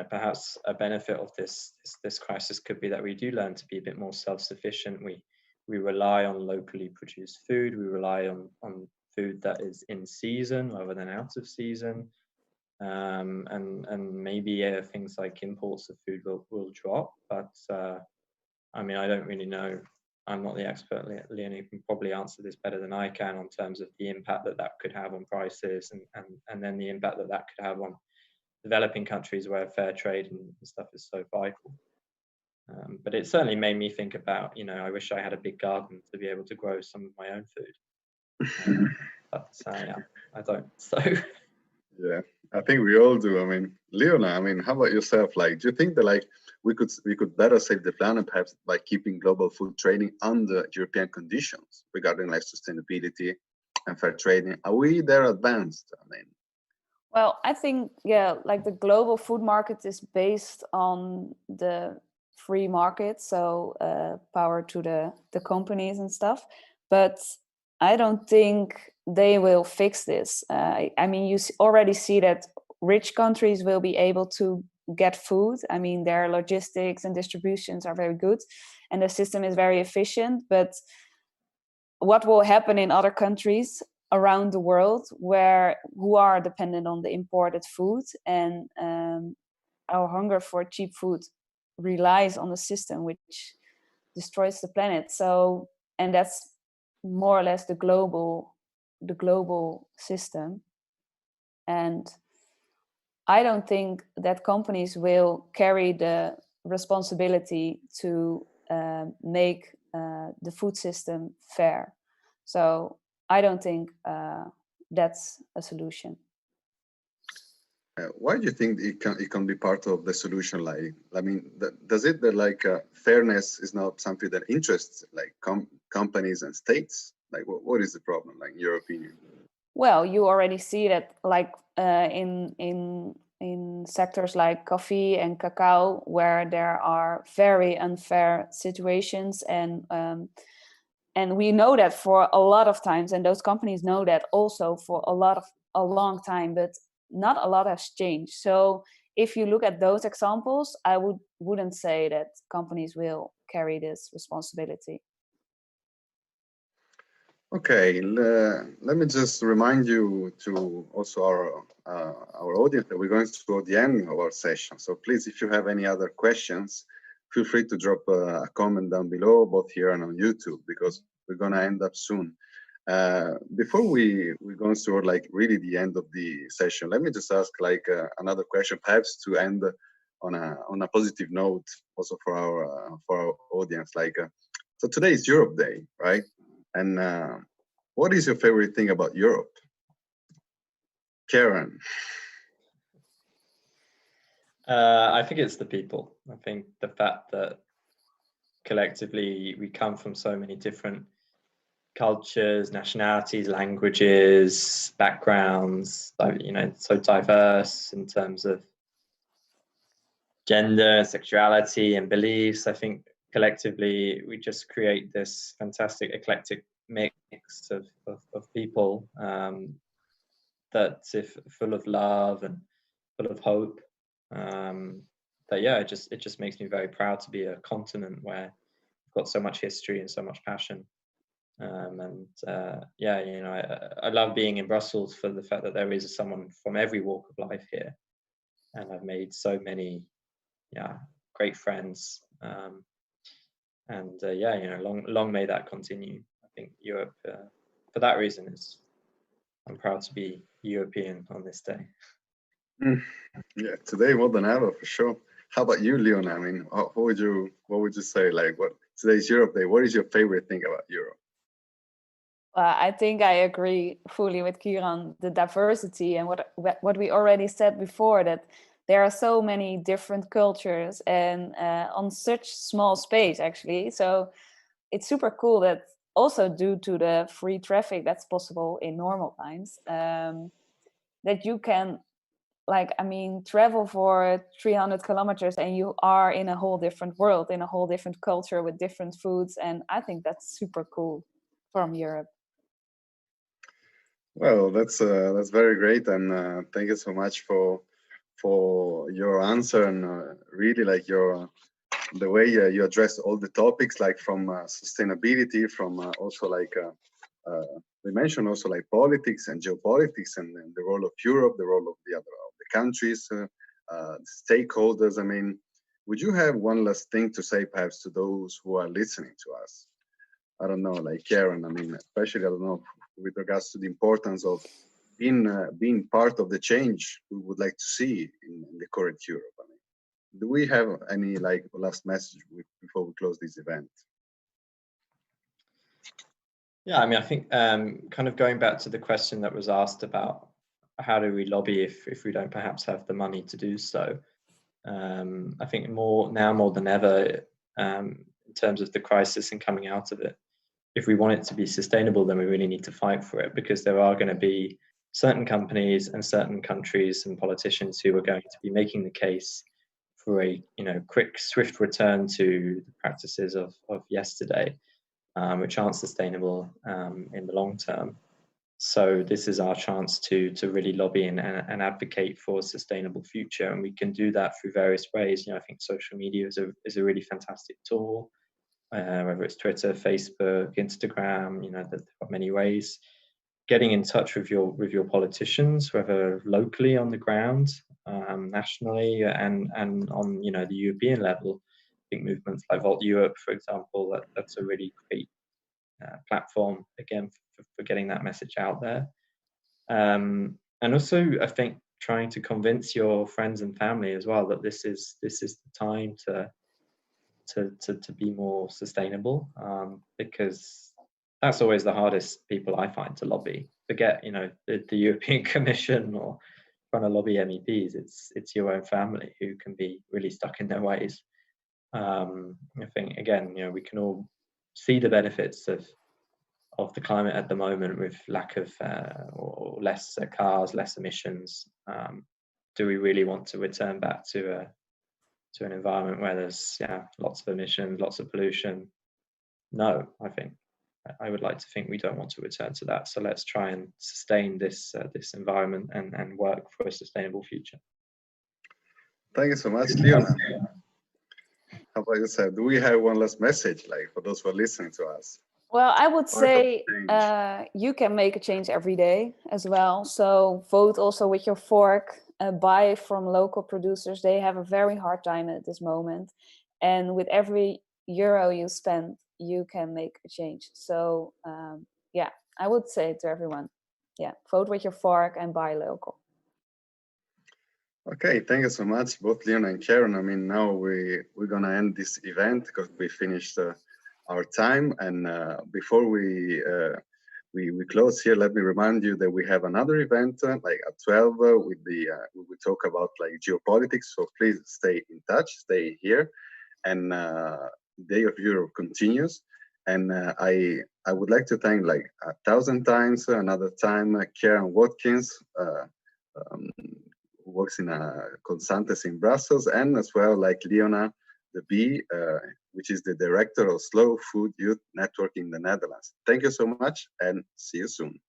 perhaps a benefit of this crisis could be that we do learn to be a bit more self-sufficient. We rely on locally produced food. We rely on food that is in season rather than out of season. And maybe things like imports of food will drop. But I mean, I don't really know. I'm not the expert. Leonie can probably answer this better than I can on terms of the impact that could have on prices, and then the impact that could have on developing countries where fair trade and stuff is so vital. But it certainly made me think about, I wish I had a big garden to be able to grow some of my own food. but yeah, I don't. So Yeah, I think we all do. I mean, Leona, I mean, how about yourself? Like, do you think that like we could better save the planet perhaps by keeping global food trading under European conditions regarding like sustainability and fair trading? Are we there advanced? I mean, Well, I think, yeah, like the global food market is based on the free market, so power to the companies and stuff. But I don't think they will fix this. I mean, you already see that rich countries will be able to get food. I mean, their logistics and distributions are very good, and the system is very efficient. But what will happen in other countries around the world who are dependent on the imported food, and our hunger for cheap food relies on the system which destroys the planet. So, and that's more or less the global system. And I don't think that companies will carry the responsibility to make the food system fair. So I don't think that's a solution. why do you think it can be part of the solution? Like, I mean, does it that like fairness is not something that interests like companies and states? Like, what is the problem? Like, in your opinion? Well, you already see that, like in sectors like coffee and cacao, where there are very unfair situations, and we know that for a lot of times, and those companies know that also for a long time, but not a lot has changed. So if you look at those examples, I wouldn't say that companies will carry this responsibility. Okay, let me just remind you to also our audience that we're going to the end of our session. So please, if you have any other questions, feel free to drop a comment down below, both here and on YouTube, because we're gonna end up soon. Before we're going to like really the end of the session, let me just ask like another question, perhaps to end on a positive note, also for our audience. Like, so today is Europe Day, right? And what is your favorite thing about Europe? Karen? I think it's the people. I think the fact that collectively we come from so many different cultures, nationalities, languages, backgrounds, you know, so diverse in terms of gender, sexuality, and beliefs. I think collectively we just create this fantastic eclectic mix of people that's full of love and full of hope. That yeah, it just makes me very proud to be a continent where we've got so much history and so much passion. Yeah, you know, I love being in Brussels for the fact that there is someone from every walk of life here, and I've made so many great friends. Yeah, you know, long may that continue. I think Europe, for that reason, I'm proud to be European on this day. Yeah, today more than ever, for sure. How about you, Leon? I mean, what would you say? Like, what today's Europe Day? What is your favorite thing about Europe? I think I agree fully with Kieran. The diversity and what we already said before, that there are so many different cultures and on such small space, actually. So it's super cool that also due to the free traffic that's possible in normal times, that you can, like, I mean, travel for 300 kilometers and you are in a whole different world, in a whole different culture with different foods. And I think that's super cool from Europe. Well, that's very great, and thank you so much for your answer, and really like the way you address all the topics, like from sustainability, from also like we mentioned also like politics and geopolitics, and the role of Europe, the role of the countries, stakeholders. I mean, would you have one last thing to say, perhaps, to those who are listening to us? I don't know, like Karen. I mean, especially I don't know with regards to the importance of being part of the change we would like to see in the current Europe. I mean, do we have any like last message before we close this event? Yeah, I mean, I think kind of going back to the question that was asked about how do we lobby if we don't perhaps have the money to do so. I think more than ever, in terms of the crisis and coming out of it, if we want it to be sustainable, then we really need to fight for it, because there are going to be certain companies and certain countries and politicians who are going to be making the case for a quick, swift return to the practices of yesterday, which aren't sustainable in the long term. So this is our chance to really lobby and advocate for a sustainable future, and we can do that through various ways. I think social media is a really fantastic tool, whether it's Twitter, Facebook, Instagram. There are many ways. Getting in touch with your politicians, whether locally on the ground, nationally, and on the European level. I think movements like Volt Europe, for example, that's a really great platform again for getting that message out there. And also, I think trying to convince your friends and family as well that this is the time to be more sustainable, because that's always the hardest people I find to lobby. Forget the European Commission or trying to lobby MEPs. It's your own family who can be really stuck in their ways. I think again, we can all see the benefits of the climate at the moment, with lack of or less cars, less emissions. Do we really want to return back to an environment where there's lots of emissions, lots of pollution? No, I would like to think we don't want to return to that. So let's try and sustain this environment and work for a sustainable future. Thank you so much, Leona. How about you, Seb? Do we have one last message, like for those who are listening to us? Well, I would say you can make a change every day as well. So vote also with your fork. Buy from local producers. They have a very hard time at this moment. And with every euro you spend, you can make a change. So yeah, I would say to everyone, vote with your fork and buy local. Okay, thank you so much, both Leona and Karen. I mean, now we're gonna end this event because we finished our time. And before we close here, let me remind you that we have another event like at 12 with the we talk about like geopolitics. So please stay in touch, stay here, and Day of Europe continues. And I would like to thank like 1,000 times another time Karen Watkins. Works in Consantes in Brussels, and as well like Leona de Bie, which is the director of Slow Food Youth Network in the Netherlands. Thank you so much, and see you soon.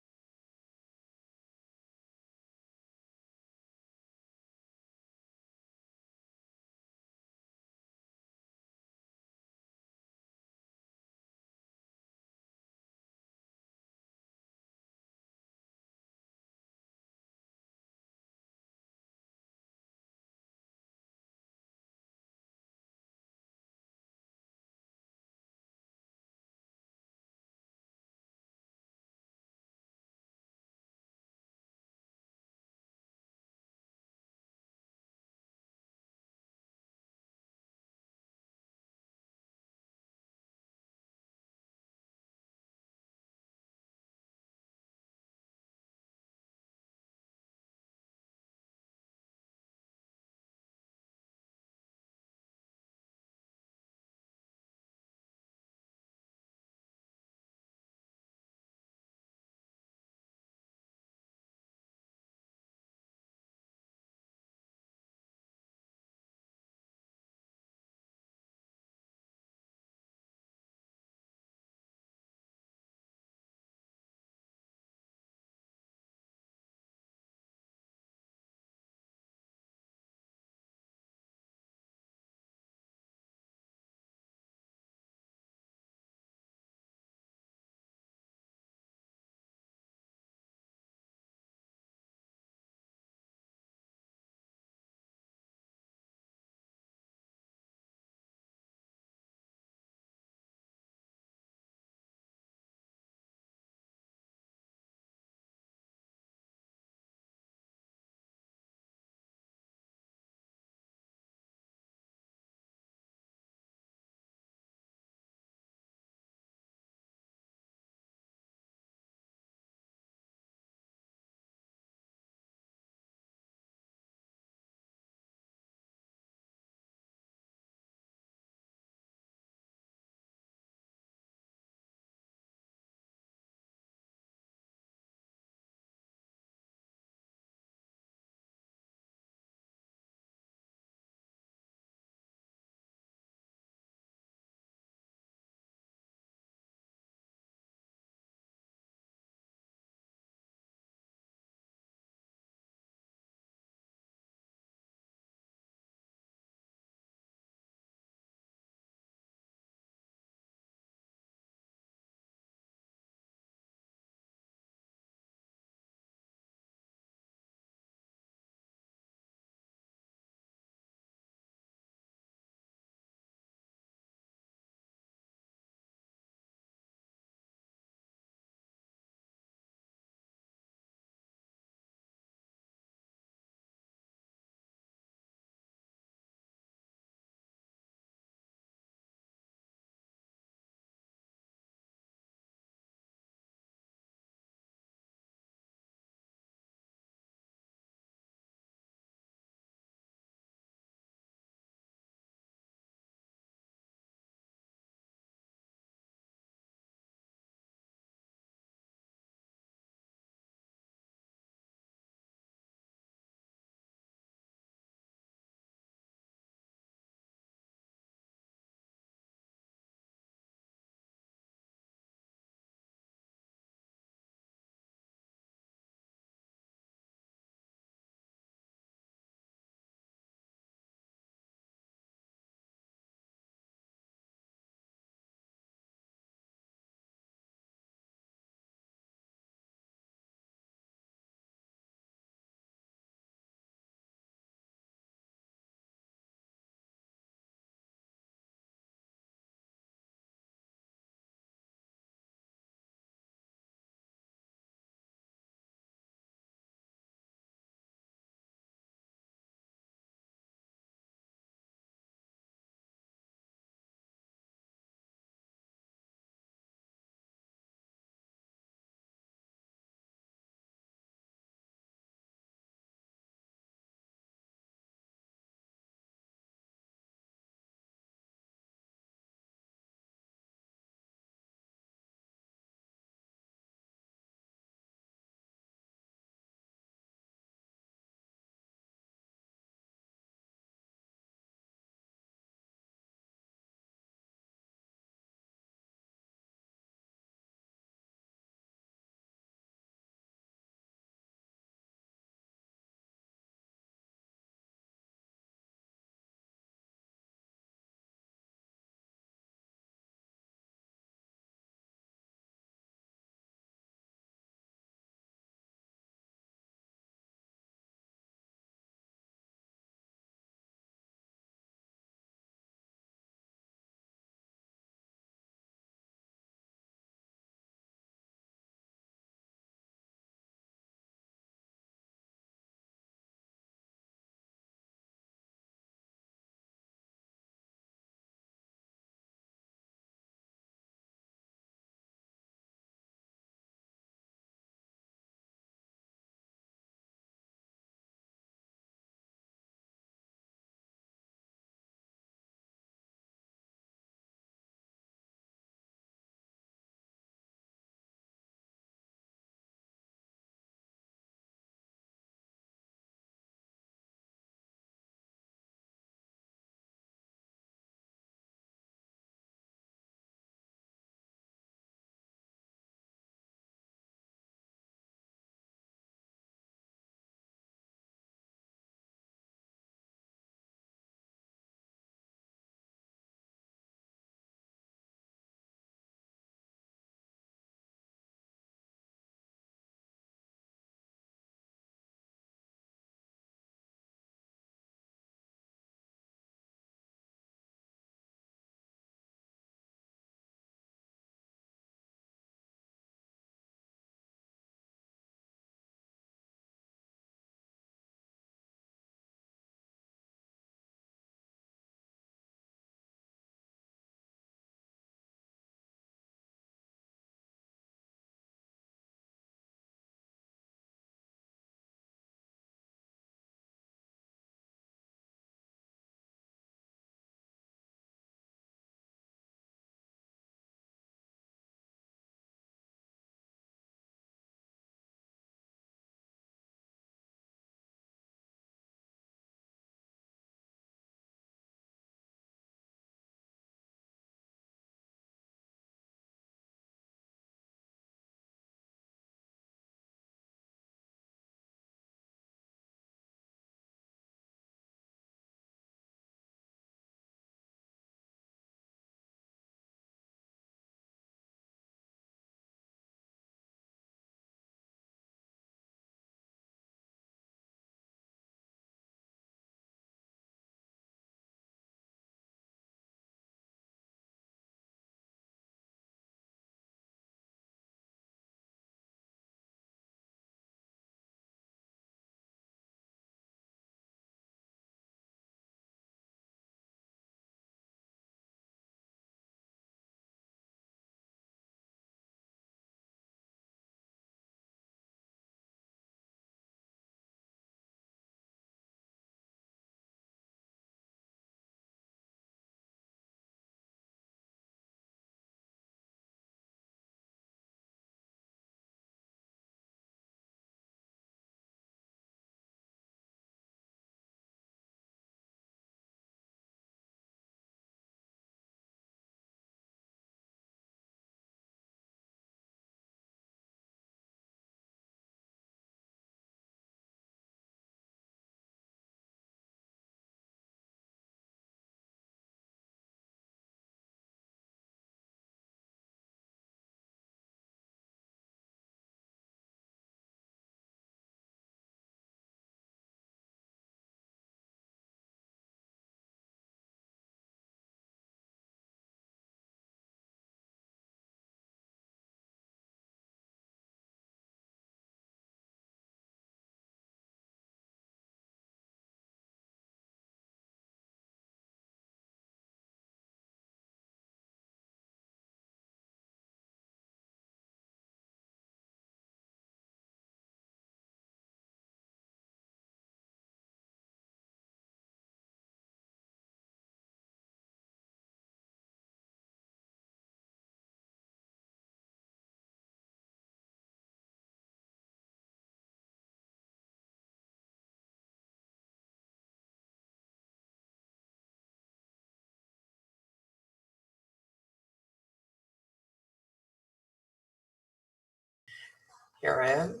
Here I am.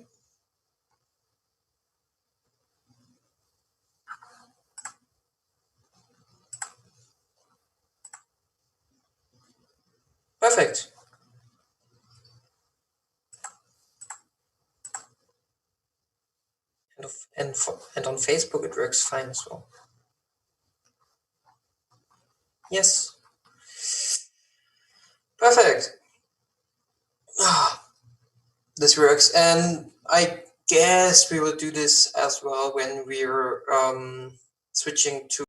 Perfect. And on Facebook it works fine as well. Yes. Perfect. This works, and I guess we will do this as well when we're switching to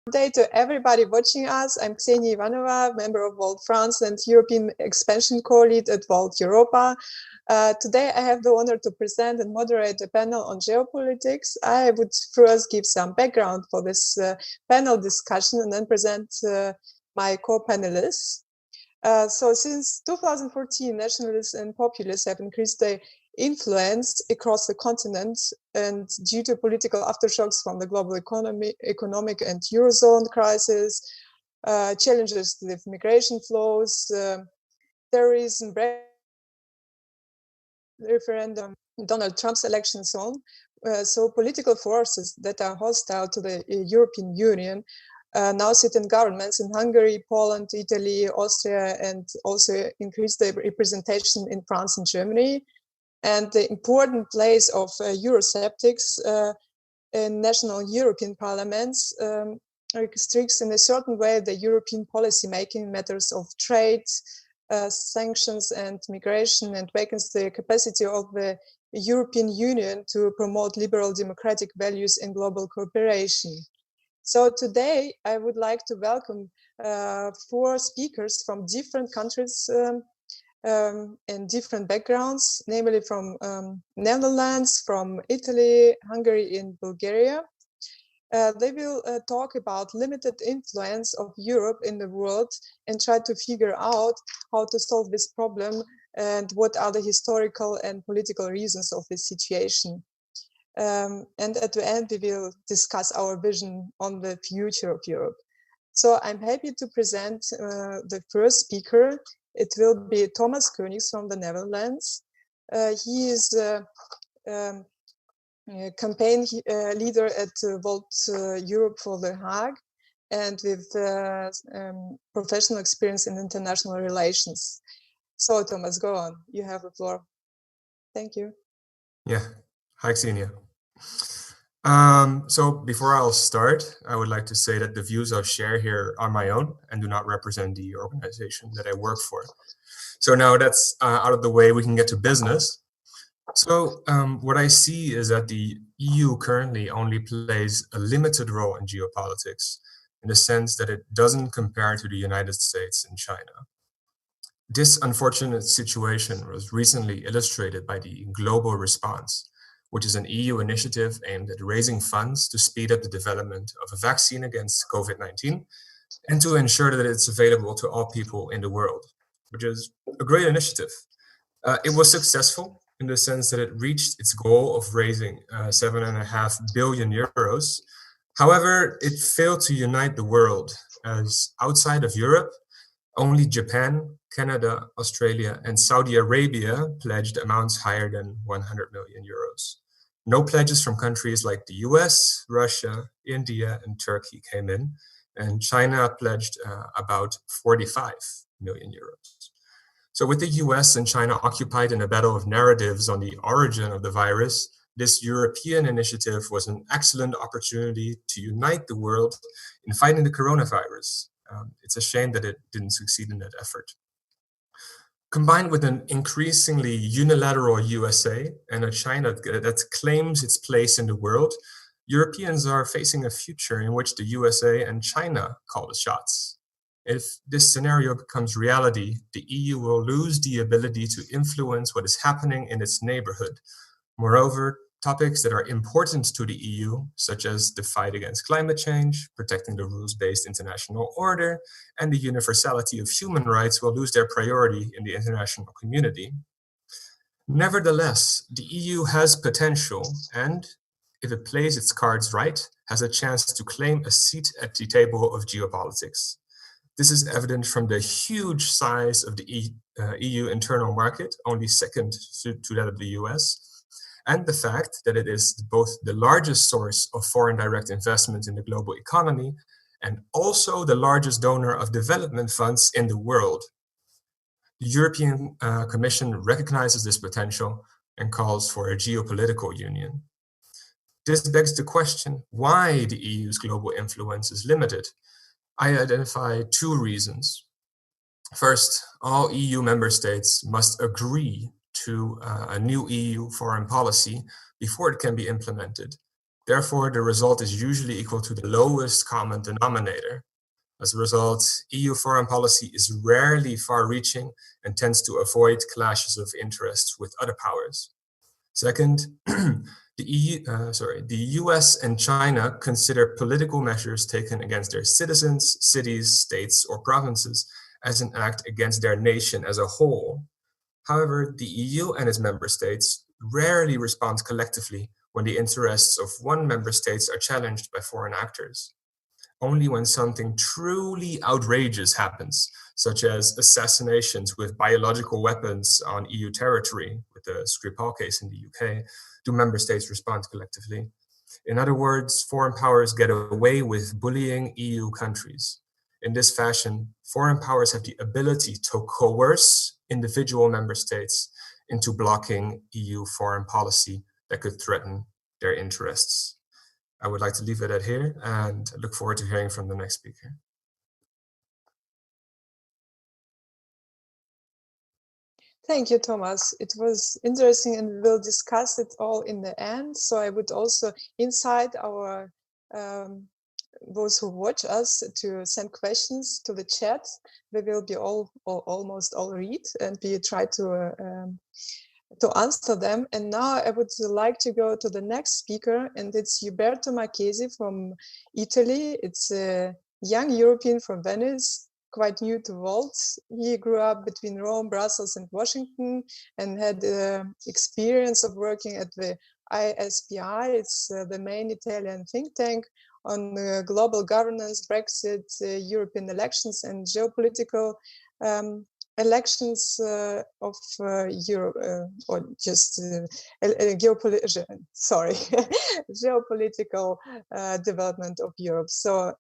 Good day to everybody watching us. I'm Ksenia Ivanova, member of Volt France and European Expansion Co-Lead at Volt Europa. Today I have the honor to present and moderate a panel on geopolitics. I would first give some background for this panel discussion and then present my co-panelists. So since 2014, nationalists and populists have increased their influence across the continent, and due to political aftershocks from the global economic and Eurozone crisis, challenges with migration flows, terrorism, referendum, Donald Trump's election, and so on. So political forces that are hostile to the European Union now sit in governments in Hungary, Poland, Italy, Austria, and also increase their representation in France and Germany. And the important place of Eurosceptics in national European parliaments restricts in a certain way the European policy making in matters of trade, sanctions and migration, and weakens the capacity of the European Union to promote liberal democratic values in global cooperation. So today I would like to welcome 4 speakers from different countries and different backgrounds, namely from Netherlands, from Italy, Hungary, and Bulgaria. They will talk about limited influence of Europe in the world and try to figure out how to solve this problem and what are the historical and political reasons of this situation. And at the end, we will discuss our vision on the future of Europe. So I'm happy to present the first speaker. It will be Thomas Koenigs from the Netherlands. He is a campaign leader at Volt Europe for The Hague, and with professional experience in international relations. So Thomas, go on. You have the floor. Thank you. Yeah. Hi, Ksenia. So before I'll start, I would like to say that the views I'll share here are my own and do not represent the organization that I work for. So now that's out of the way, we can get to business. So what I see is that the EU currently only plays a limited role in geopolitics, in the sense that it doesn't compare to the United States and China. This unfortunate situation was recently illustrated by the Global Response, which is an EU initiative aimed at raising funds to speed up the development of a vaccine against COVID-19 and to ensure that it's available to all people in the world, which is a great initiative. It was successful in the sense that it reached its goal of raising 7.5 billion euros. However, it failed to unite the world, as outside of Europe, only Japan, Canada, Australia, and Saudi Arabia pledged amounts higher than 100 million euros. No pledges from countries like the US, Russia, India, and Turkey came in, and China pledged about 45 million euros. So with the US and China occupied in a battle of narratives on the origin of the virus, this European initiative was an excellent opportunity to unite the world in fighting the coronavirus. It's a shame that it didn't succeed in that effort. Combined with an increasingly unilateral USA and a China that claims its place in the world, Europeans are facing a future in which the USA and China call the shots. If this scenario becomes reality, the EU will lose the ability to influence what is happening in its neighborhood. Moreover, topics that are important to the EU, such as the fight against climate change, protecting the rules-based international order, and the universality of human rights will lose their priority in the international community. Nevertheless, the EU has potential and, if it plays its cards right, has a chance to claim a seat at the table of geopolitics. This is evident from the huge size of the EU internal market, only second to that of the US, and the fact that it is both the largest source of foreign direct investment in the global economy and also the largest donor of development funds in the world. The European Commission recognizes this potential and calls for a geopolitical union. This begs the question why the EU's global influence is limited. I identify 2 reasons. First, all EU member states must agree to a new EU foreign policy before it can be implemented. Therefore, the result is usually equal to the lowest common denominator. As a result, EU foreign policy is rarely far-reaching and tends to avoid clashes of interests with other powers. Second, the US and China consider political measures taken against their citizens, cities, states, or provinces as an act against their nation as a whole. However, the EU and its member states rarely respond collectively when the interests of one member state are challenged by foreign actors. Only when something truly outrageous happens, such as assassinations with biological weapons on EU territory, with the Skripal case in the UK, do member states respond collectively. In other words, foreign powers get away with bullying EU countries. In this fashion, foreign powers have the ability to coerce individual member states into blocking EU foreign policy that could threaten their interests. I would like to leave it at here and look forward to hearing from the next speaker. Thank you, Thomas. It was interesting, and we'll discuss it all in the end. So I would also incite our those who watch us to send questions to the chat. We will be almost all read, and we try to answer them. And now I would like to go to the next speaker, and it's Uberto Marchesi from Italy. It's a young European from Venice, quite new to Waltz. He grew up between Rome, Brussels, and Washington, and had experience of working at the ISPI. It's the main Italian think tank on global governance, Brexit, European elections, and geopolitical elections of Europe, or just geopolitical development of Europe. So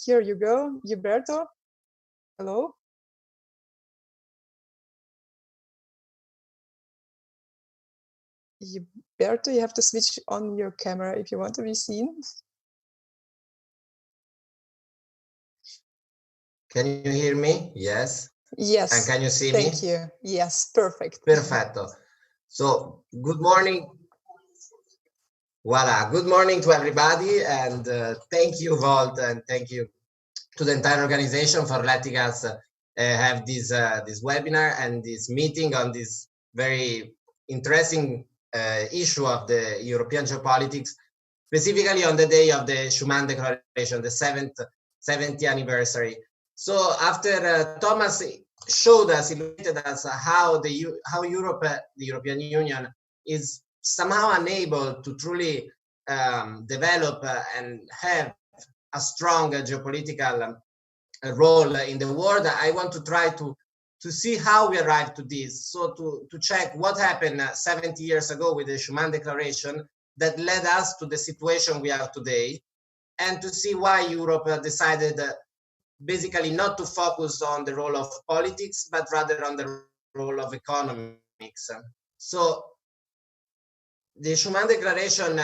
here you go, Uberto. Hello. Uberto, you have to switch on your camera if you want to be seen. Can you hear me? Yes. Yes. And can you see me? Thank you. Yes, perfect. Perfetto. So, good morning. Voila. Good morning to everybody, and thank you, Volt, and thank you to the entire organization for letting us have this webinar and this meeting on this very interesting issue of the European geopolitics, specifically on the day of the Schuman Declaration, the 70th anniversary. So after Thomas showed us, illustrated us how Europe, the European Union, is somehow unable to truly develop and have a strong geopolitical role in the world, I want to try to see how we arrived to this. So to check what happened 70 years ago with the Schuman Declaration that led us to the situation we are today, and to see why Europe decided basically not to focus on the role of politics, but rather on the role of economics. So the Schuman Declaration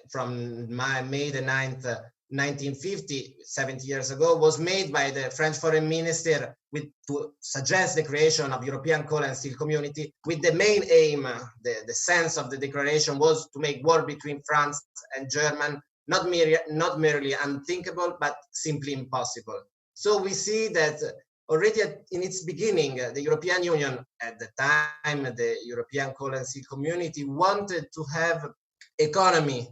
from May the 9th, 1950, 70 years ago, was made by the French foreign minister to suggest the creation of European Coal and Steel Community, with the main aim, the sense of the declaration was to make war between France and Germany not merely unthinkable, but simply impossible. So we see that already in its beginning, the European Union, at the time, the European Coal and Steel Community, wanted to have economy.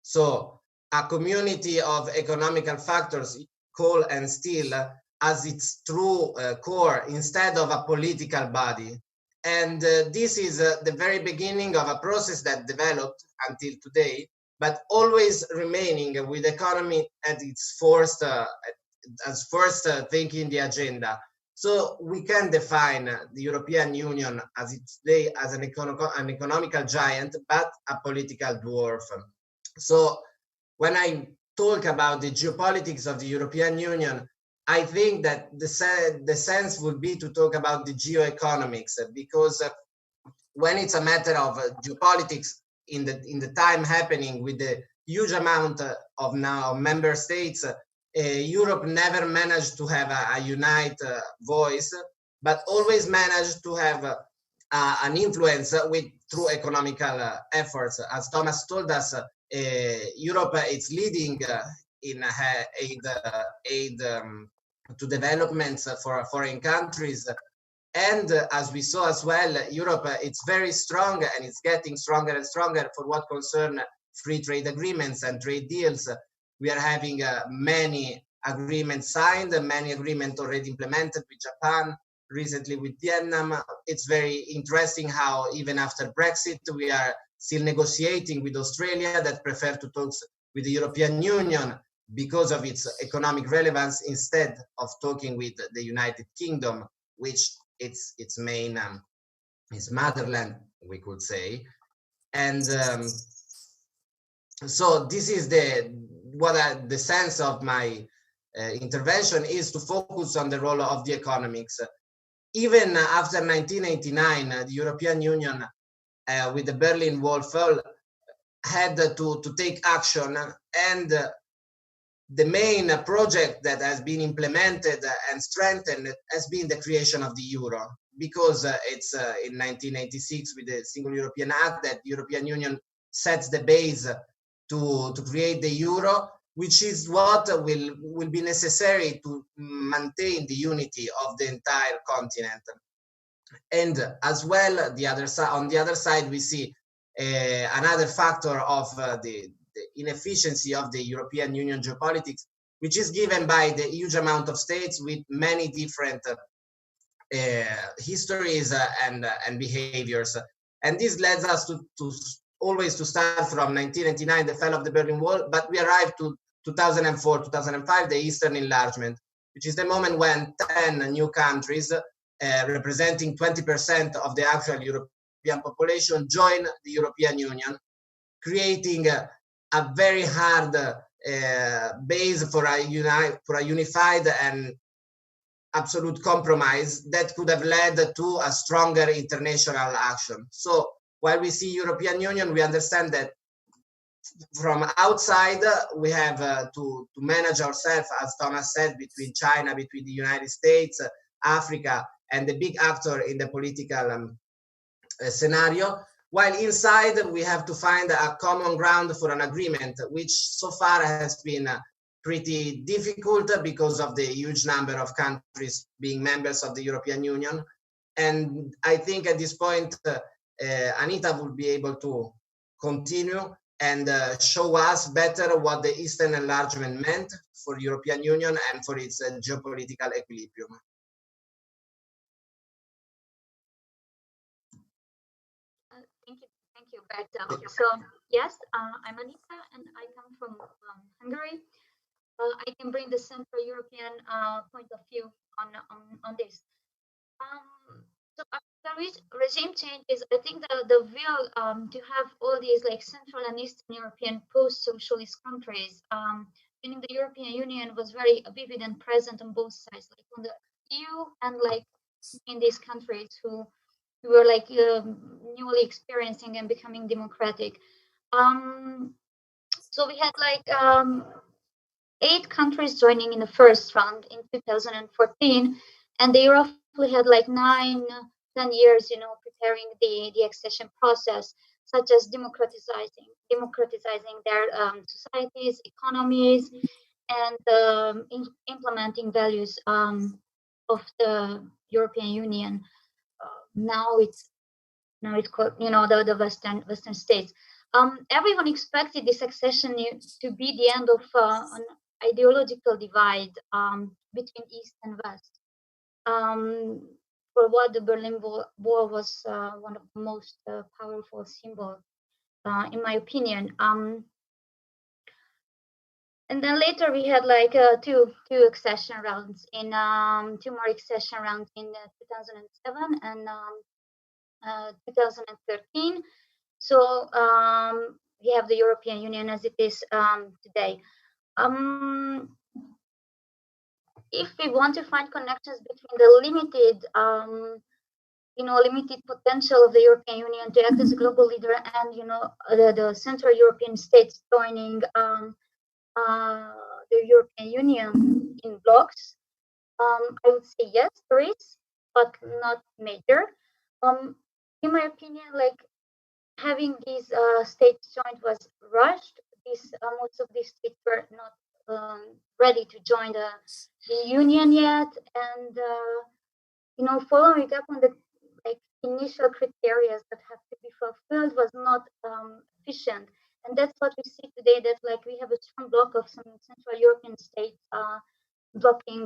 So a community of economical factors, coal and steel, as its true core, instead of a political body. And this is the very beginning of a process that developed until today, but always remaining with economy at its first thing in the agenda. So we can define the European Union as it's today as an economical giant, but a political dwarf. So when I talk about the geopolitics of the European Union, I think that the sense would be to talk about the geoeconomics, because when it's a matter of geopolitics in the time happening with the huge amount of now member states, Europe never managed to have a united voice, but always managed to have an influence through economical efforts. As Thomas told us, Europe is leading in aid to developments for foreign countries. And as we saw as well, Europe, it's very strong and it's getting stronger and stronger for what concern free trade agreements and trade deals. We are having many agreements signed, many agreements already implemented with Japan, recently with Vietnam. It's very interesting how even after Brexit, we are still negotiating with Australia that prefer to talk with the European Union because of its economic relevance instead of talking with the United Kingdom, which its main its motherland, we could say. And so this is the sense of my intervention is to focus on the role of the economics. Even after 1989, the European Union with the Berlin Wall fall had to take action, and the main project that has been implemented and strengthened has been the creation of the euro, because it's in 1986 with the Single European Act that the European Union sets the base to create the euro, which is what will be necessary to maintain the unity of the entire continent. And as well, on the other side, we see another factor of the inefficiency of the European Union geopolitics, which is given by the huge amount of states with many different histories and behaviors. And this leads us to always to start from 1999, the fall of the Berlin Wall, but we arrived to 2004, 2005, the Eastern Enlargement, which is the moment when 10 new countries representing 20% of the actual European population join the European Union, creating a very hard base for a unified and absolute compromise that could have led to a stronger international action. So while we see European Union, we understand that from outside we have to manage ourselves, as Thomas said, between China, between the United States, Africa, and the big actor in the political scenario. While inside, we have to find a common ground for an agreement, which so far has been pretty difficult because of the huge number of countries being members of the European Union. And I think at this point, Anita will be able to continue and show us better what the Eastern Enlargement meant for the European Union and for its geopolitical equilibrium. Thank you, Berta. So yes, I'm Anita, and I come from Hungary. I can bring the Central European point of view on this. So after regime changes, I think the will to have all these like Central and Eastern European post-socialist countries joining the European Union was very vivid and present on both sides, like on the EU and like in these countries who were like newly experiencing and becoming democratic. So we had like 8 countries joining in the first round in 2014, and they roughly had like 9-10 years, preparing the accession process, such as democratizing their societies, economies, and implementing values of the European Union. Now it's called, the Western states. Everyone expected this accession to be the end of an ideological divide between East and West. For what the Berlin Wall was one of the most powerful symbols, in my opinion. And then later we had like two accession rounds in 2 more accession rounds in 2007 and 2013. So we have the European Union as it is today. If we want to find connections between the limited, limited potential of the European Union to act as a global leader and, the Central European states joining the European Union in blocks, I would say yes, there is, but not major. In my opinion, like having these states joined was rushed. Most of these states were not ready to join the union yet, and following up on the initial criteria that have to be fulfilled was not efficient, and that's what we see today. That we have a strong block of some Central European states blocking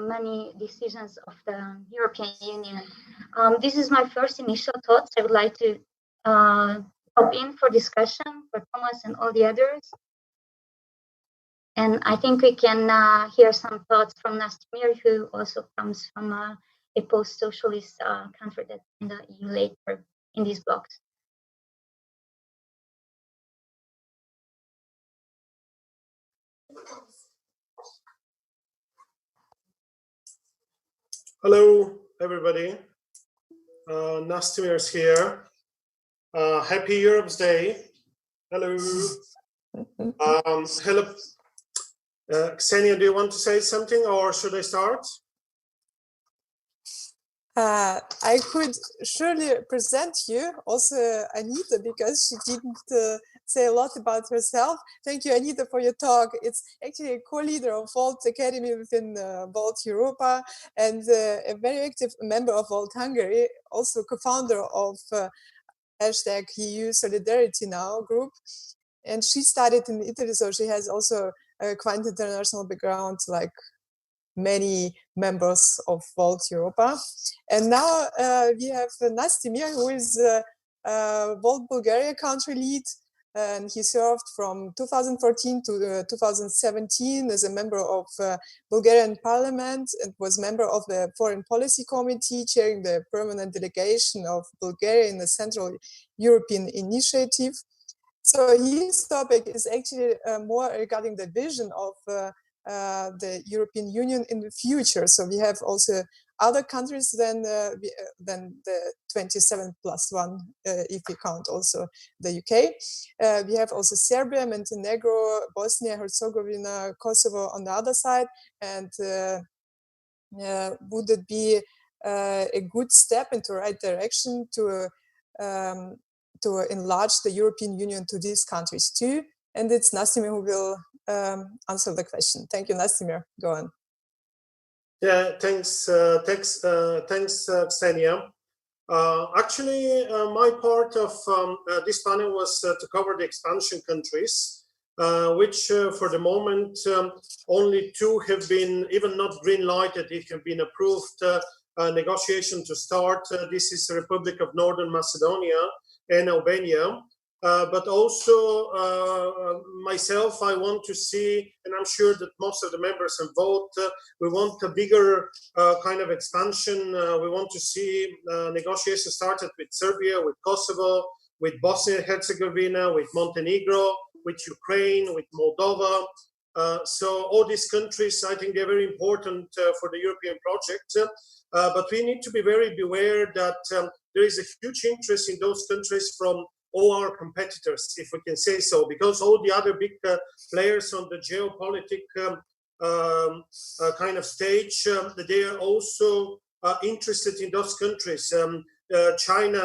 many decisions of the European Union. This is my first initial thoughts. I would like to hop in for discussion for Thomas and all the others. And I think we can hear some thoughts from Nastimir, who also comes from a post-socialist country that's in the EU later in these blocks. Hello, everybody. Nastimir is here. Happy Europe's Day. Hello. Hello. Ksenia, do you want to say something, or should I start? I could surely present you also Anita, because she didn't say a lot about herself. Thank you, Anita, for your talk. It's actually a co-leader of Volt Academy within Volt Europa, and a very active member of Volt Hungary, also co-founder of #EU Solidarity Now group. And she studied in Italy, so she has also a quite international background, like many members of Volt Europa. And now we have Nastimir, who is Volt Bulgaria country lead, and he served from 2014 to 2017 as a member of Bulgarian parliament, and was member of the Foreign Policy Committee, chairing the permanent delegation of Bulgaria in the Central European Initiative. So his topic is actually more regarding the vision of the European Union in the future. So we have also other countries than the 27 plus one, if we count also the UK. We have also Serbia, Montenegro, Bosnia, Herzegovina, Kosovo on the other side. And would it be a good step into the right direction to enlarge the European Union to these countries too? And it's Nastimir who will answer the question. Thank you, Nastimir. Go on. Yeah, thanks, Ksenia. Actually, my part of this panel was to cover the expansion countries, which for the moment only 2 have been even not green lighted. It have been approved negotiation to start. This is the Republic of Northern Macedonia and Albania. But also myself, I want to see, and I'm sure that most of the members in Volt, we want a bigger kind of expansion. We want to see negotiations started with Serbia, with Kosovo, with Bosnia and Herzegovina, with Montenegro, with Ukraine, with Moldova. So all these countries, I think they're very important for the European project. But we need to be very beware that there is a huge interest in those countries from all our competitors, if we can say so, because all the other big players on the geopolitical kind of stage, they are also interested in those countries. China,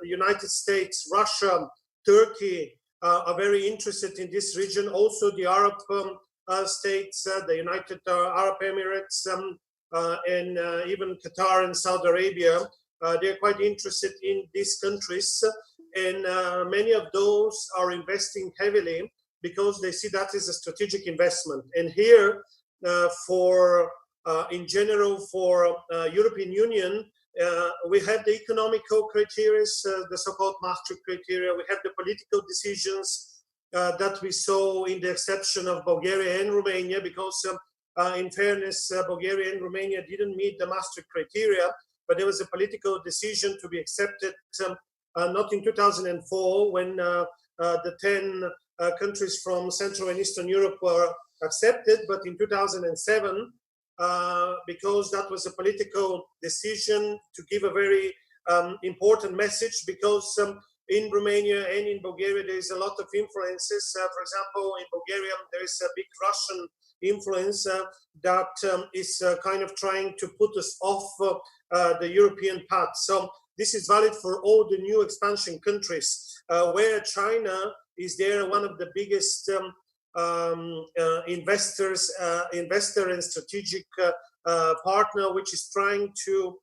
United States, Russia, Turkey are very interested in this region. Also the Arab states, the United Arab Emirates, and even Qatar and Saudi Arabia, they're quite interested in these countries. And many of those are investing heavily because they see that as a strategic investment. And here, in general, for European Union, we have the economical criteria, the so-called Maastricht criteria. We have the political decisions that we saw in the exception of Bulgaria and Romania, because in fairness, Bulgaria and Romania didn't meet the Maastricht criteria, but there was a political decision to be accepted. Not in 2004, when the 10 countries from Central and Eastern Europe were accepted, but in 2007, because that was a political decision to give a very important message, because in Romania and in Bulgaria, there is a lot of influences. For example, in Bulgaria, there is a big Russian influence that is kind of trying to put us off the European path. So this is valid for all the new expansion countries, where China is there one of the biggest investor and strategic partner, which is trying to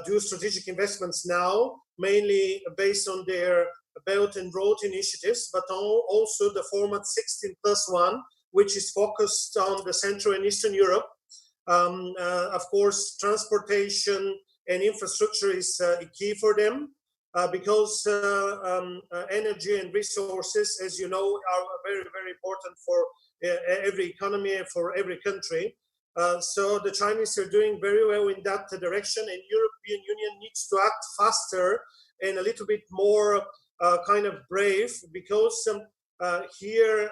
do strategic investments now, mainly based on their Belt and Road initiatives, but also the format 16+1, which is focused on the Central and Eastern Europe. Of course, transportation and infrastructure is key for them, because energy and resources, as you know, are very, very important for every economy and for every country. So the Chinese are doing very well in that direction, and European Union needs to act faster and a little bit more kind of brave, because here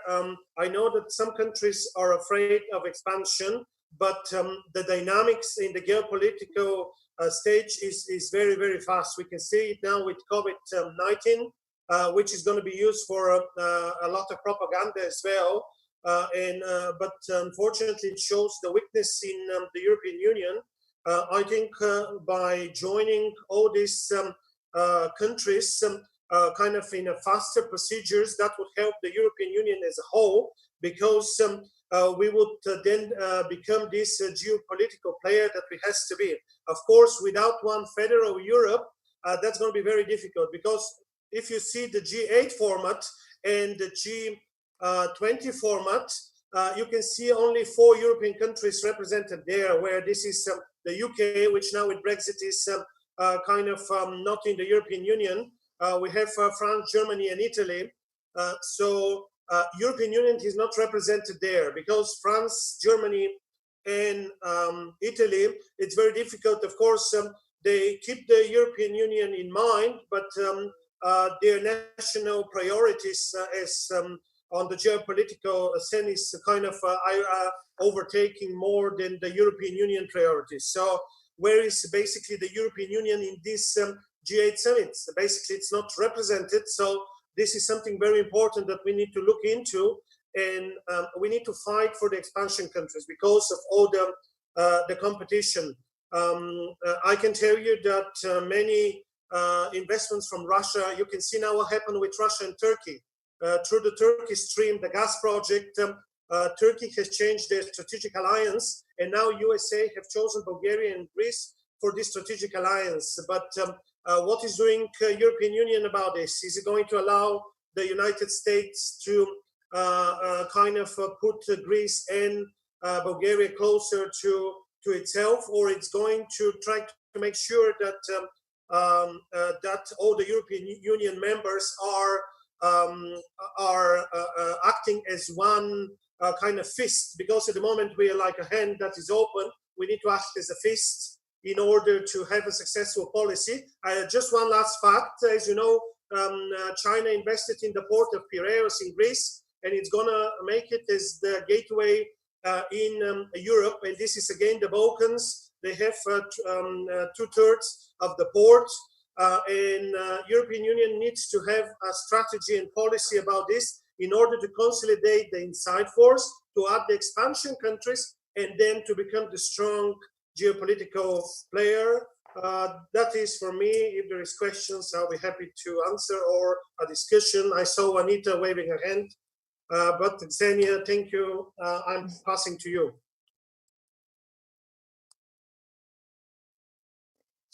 I know that some countries are afraid of expansion, but the dynamics in the geopolitical stage is very, very fast. We can see it now with COVID-19, which is going to be used for a lot of propaganda as well. But unfortunately, it shows the weakness in the European Union. I think by joining all these countries kind of in a faster procedures, that would help the European Union as a whole, because we would then become this geopolitical player that we has to be. Of course, without one federal Europe, that's going to be very difficult, because if you see the G8 format and the G20 format, you can see only 4 European countries represented there, where this is the UK, which now with Brexit is kind of not in the European Union. We have France, Germany, and Italy. So European Union is not represented there, because France, Germany, and Italy, it's very difficult. Of course, they keep the European Union in mind, but their national priorities as on the geopolitical scene is kind of overtaking more than the European Union priorities. So where is basically the European Union in this G8 summits? Basically, it's not represented. So this is something very important that we need to look into, and we need to fight for the expansion countries because of all the competition. I can tell you that many investments from Russia, you can see now what happened with Russia and Turkey. Through the Turkish Stream, the gas project, Turkey has changed their strategic alliance, and now USA have chosen Bulgaria and Greece for this strategic alliance. But what is doing European Union about this? Is it going to allow the United States to kind of put Greece and Bulgaria closer to itself, or it's going to try to make sure that that all the European Union members are acting as one kind of fist? Because at the moment we are like a hand that is open. We need to act as a fist in order to have a successful policy. Just one last fact, as you know, China invested in the port of Piraeus in Greece, and it's gonna make it as the gateway in Europe. And this is again the Balkans. They have 2/3 of the port, and European Union needs to have a strategy and policy about this in order to consolidate the inside force, to add the expansion countries, and then to become the strong geopolitical player. That is for me. If there is questions, I'll be happy to answer, or a discussion. I saw Anita waving her hand, but Xenia, thank you. I'm passing to you.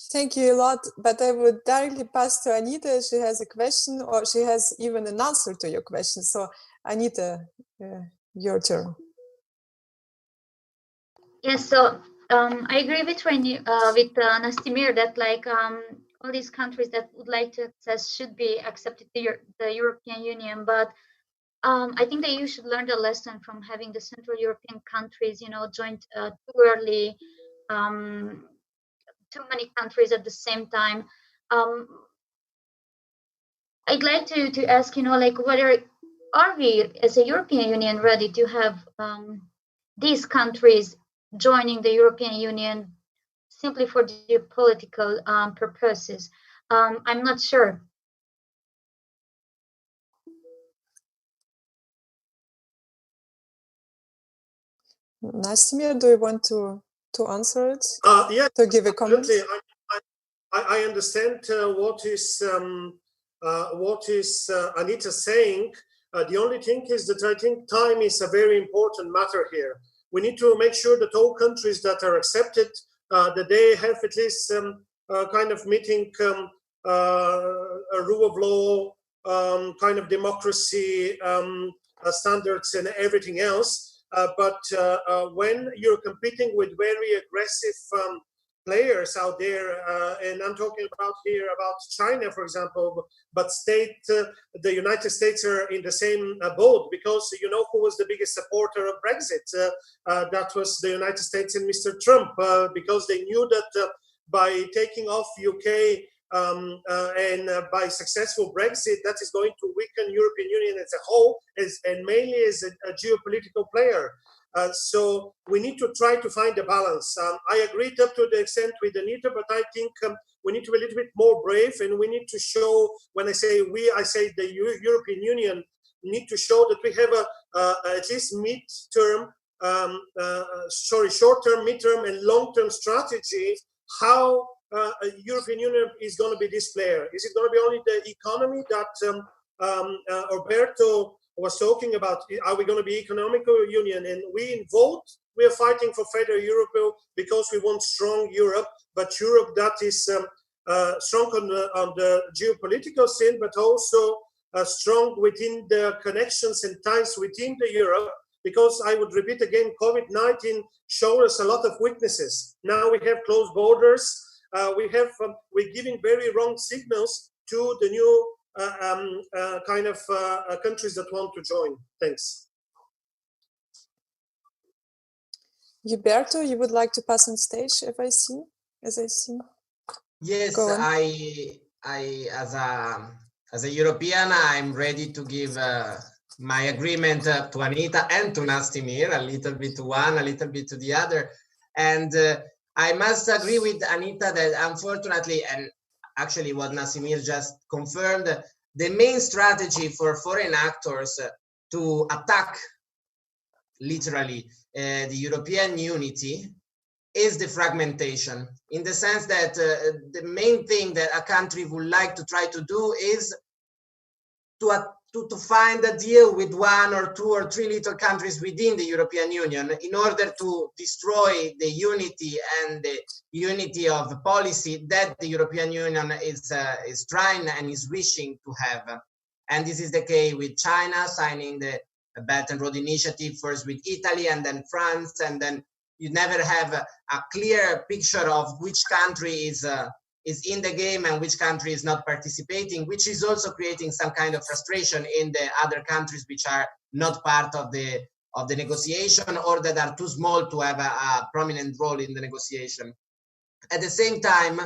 Thank you a lot, but I would directly pass to Anita. She has a question, or she has even an answer to your question. So Anita, your turn. Yes, so I agree with Nastimir that like all these countries that would like to access should be accepted to the European Union, but I think that you should learn the lesson from having the Central European countries, you know, joined too early, too many countries at the same time. I'd like to ask, you know, like whether are we as a European Union ready to have these countries joining the European Union simply for geopolitical purposes? I'm not sure. Nastimir, do you want to answer it? Yes, to give a comment? I understand what is Anita saying. The only thing is that I think time is a very important matter here. We need to make sure that all countries that are accepted, that they have at least kind of meeting a rule of law, kind of democracy standards and everything else. But when you're competing with very aggressive players out there, and I'm talking about here about China, for example, but the United States are in the same boat, because you know who was the biggest supporter of Brexit? That was the United States and Mr. Trump, because they knew that by taking off UK and by successful Brexit, that is going to weaken European Union as a whole, and mainly as a geopolitical player. So we need to try to find a balance. I agreed up to the extent with Anita, but I think we need to be a little bit more brave, and we need to show, when I say we, I say the European Union need to show that we have at least short-term, mid-term, and long-term strategy, how European Union is going to be this player. Is it going to be only the economy that Roberto was talking about? Are we going to be economical union? And we in Volt, we are fighting for federal Europe because we want strong Europe, but Europe that is strong on the geopolitical scene, but also strong within the connections and ties within the Europe. Because I would repeat again, COVID-19 showed us a lot of weaknesses. Now we have closed borders. We're giving very wrong signals to the new countries that want to join. Thanks. Gilberto, you would like to pass on stage, as I see. Yes, I as a European, I'm ready to give my agreement to Anita and to Nastimir, a little bit to one, a little bit to the other. And I must agree with Anita that unfortunately, and actually what Nastimir just confirmed, the main strategy for foreign actors to attack literally the European unity is the fragmentation, in the sense that the main thing that a country would like to try to do is to find a deal with one or two or three little countries within the European Union in order to destroy the unity and the unity of policy that the European Union is trying and is wishing to have. And this is the case with China signing the Belt and Road Initiative, first with Italy and then France, and then you never have a clear picture of which country is in the game and which country is not participating, which is also creating some kind of frustration in the other countries which are not part of the negotiation, or that are too small to have a prominent role in the negotiation. At the same time,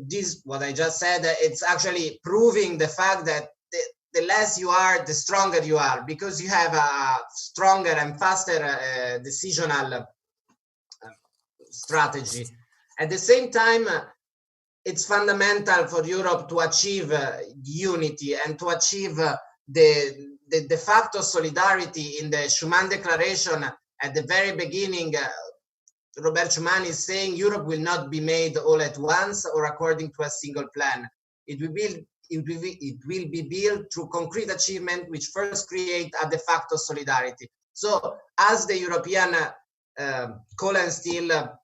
this, what I just said, it's actually proving the fact that the less you are, the stronger you are, because you have a stronger and faster decisional strategy. At the same time, it's fundamental for Europe to achieve unity and to achieve the de facto solidarity. In the Schuman Declaration, at the very beginning, Robert Schuman is saying Europe will not be made all at once or according to a single plan. It will be built through concrete achievement, which first create a de facto solidarity. So as the European coal and steel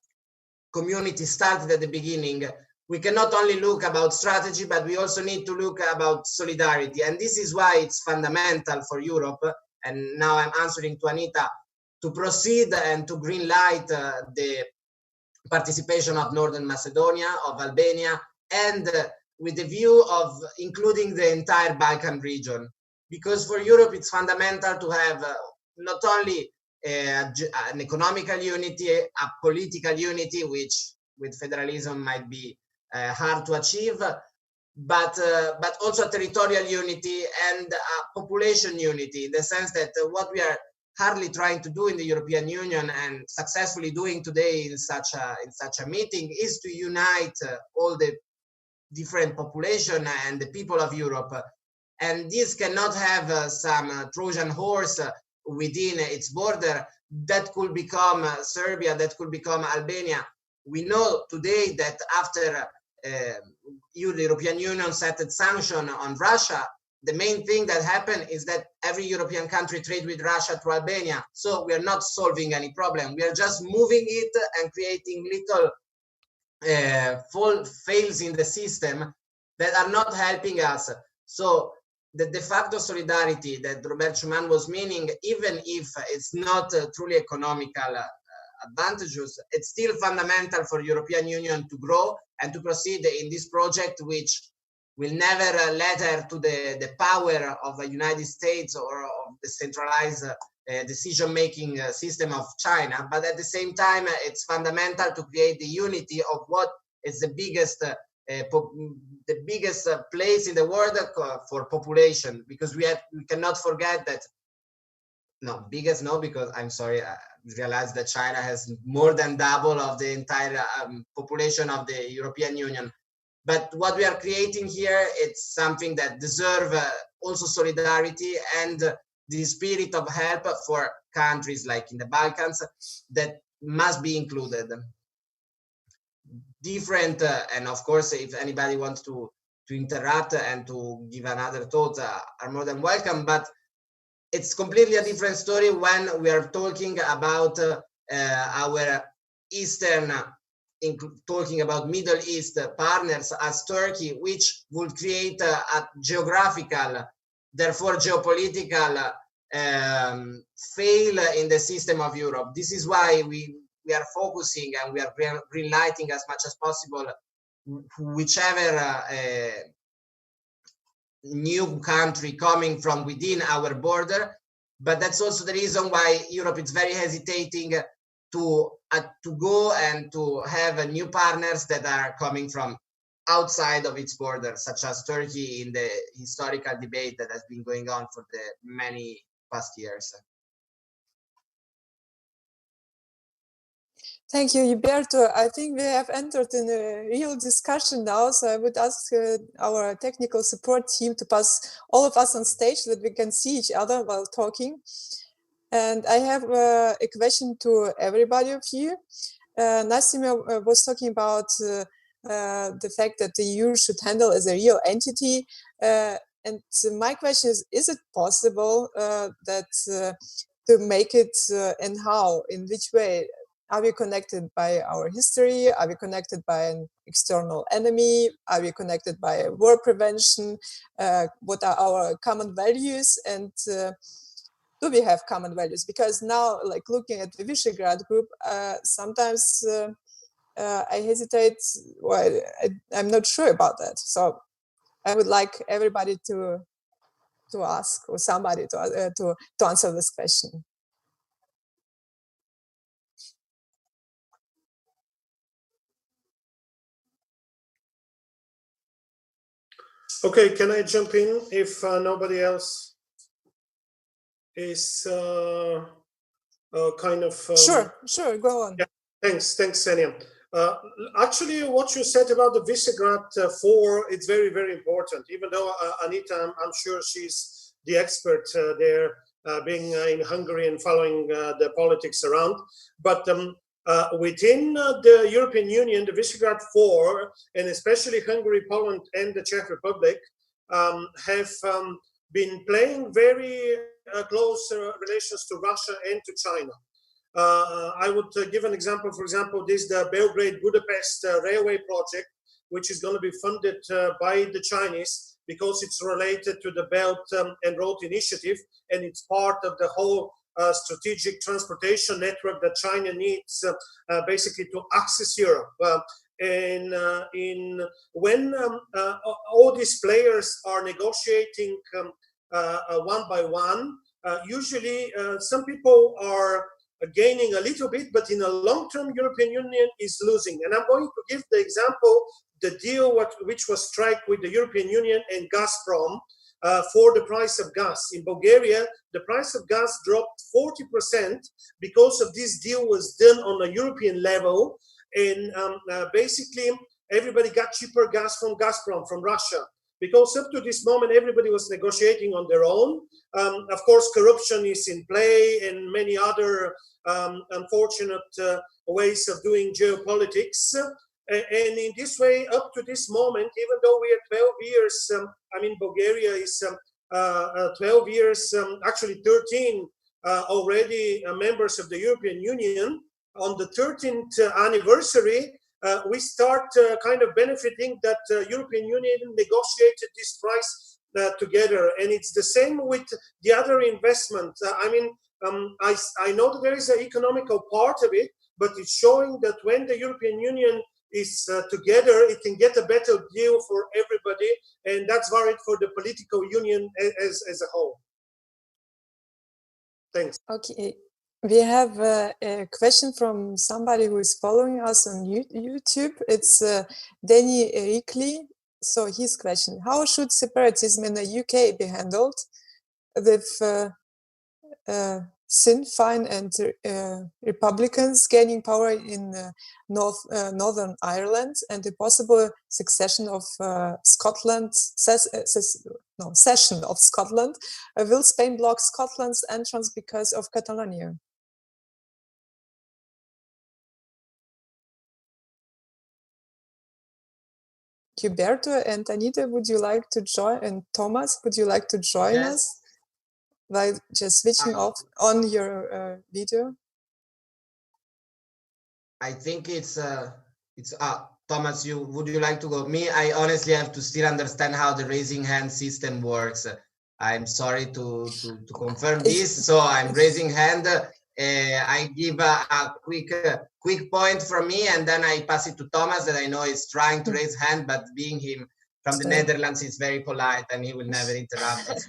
community started at the beginning, we cannot only look about strategy, but we also need to look about solidarity. And this is why it's fundamental for Europe, and now I'm answering to Anita, to proceed and to green light the participation of Northern Macedonia, of Albania, and with the view of including the entire Balkan region. Because for Europe, it's fundamental to have not only an economical unity, a political unity, which with federalism might be hard to achieve, but also a territorial unity and a population unity, in the sense that what we are hardly trying to do in the European Union and successfully doing today in such a meeting is to unite all the different population and the people of Europe. And this cannot have some Trojan horse within its border that could become Serbia, that could become Albania. we know today that after the European Union set a sanction on Russia, the main thing that happened is that every European country trade with Russia through Albania. So we are not solving any problem. We are just moving it and creating little fails in the system that are not helping us. So the de facto solidarity that Robert Schuman was meaning, even if it's not truly economical advantages, it's still fundamental for European Union to grow and to proceed in this project, which will never letter to the power of the United States or of the centralized decision-making system of China. But at the same time, it's fundamental to create the unity of what is the biggest place in the world for population, because we cannot forget that. No, biggest no, because I'm sorry, I realized that China has more than double of the entire population of the European Union. But what we are creating here, it's something that deserves also solidarity and the spirit of help for countries like in the Balkans that must be included. Different, and of course, if anybody wants to interrupt and to give another thought, are more than welcome. But it's completely a different story when we are talking about our Eastern, talking about Middle East partners as Turkey, which would create a geographical, therefore geopolitical fail in the system of Europe. This is why we are focusing and we are greenlighting as much as possible whichever new country coming from within our border. But that's also the reason why Europe is very hesitating to go and to have new partners that are coming from outside of its borders, such as Turkey in the historical debate that has been going on for the many past years. Thank you, Gilberto. I think we have entered in a real discussion now, so I would ask our technical support team to pass all of us on stage so that we can see each other while talking. And I have a question to everybody of you. Nassima was talking about the fact that the EU should handle as a real entity. And my question is it possible that to make it and how, in which way? Are we connected by our history? Are we connected by an external enemy? Are we connected by war prevention? What are our common values? And do we have common values? Because now, like looking at the Visegrad group, sometimes I hesitate. Well, I'm not sure about that. So I would like everybody to ask, or somebody to answer this question. Okay, can I jump in if nobody else is kind of... Sure, go on. Yeah, thanks, Xenia. Actually, what you said about the Visegrad 4, it's very, very important, even though Anita, I'm sure she's the expert there, being in Hungary and following the politics around. But within the European Union, the Visegrad 4, and especially Hungary, Poland, and the Czech Republic, have been playing very close relations to Russia and to China. I would give an example. For example, this the Belgrade-Budapest railway project, which is going to be funded by the Chinese because it's related to the Belt and Road Initiative, and it's part of the whole strategic transportation network that China needs basically to access Europe. When all these players are negotiating one by one, usually some people are gaining a little bit, but in a long-term, European Union is losing. And I'm going to give the example, the deal which was struck with the European Union and Gazprom for the price of gas. In Bulgaria, the price of gas dropped 40% because of this deal was done on a European level. And basically, everybody got cheaper gas from Gazprom, from Russia. because up to this moment, everybody was negotiating on their own. Of course, corruption is in play and many other unfortunate ways of doing geopolitics. And in this way, up to this moment, even though we are 12 years, I mean, Bulgaria is 12 years, actually 13 already members of the European Union. On the 13th anniversary, we start kind of benefiting that European Union negotiated this price together. And it's the same with the other investment. I know that there is an economical part of it, but it's showing that when the European Union is together, it can get a better deal for everybody. And that's valid for the political union as a whole. Thanks. Okay. We have a question from somebody who is following us on YouTube. It's Danny Erikli. So his question: how should separatism in the UK be handled with Sinn Féin and Republicans gaining power in Northern Ireland, and the possible succession of Scotland? Cession of Scotland. Will Spain block Scotland's entrance because of Catalonia? Gilberto and Anita, would you like to join? And Thomas, would you like to join us by just switching off on your video? I think it's Thomas. Would you like to go? Me, I honestly have to still understand how the raising hand system works. I'm sorry to confirm this, so I'm raising hand. I give a quick point from me, and then I pass it to Thomas, that I know is trying to raise hand, but being him from the Netherlands, he's very polite and he will never interrupt us.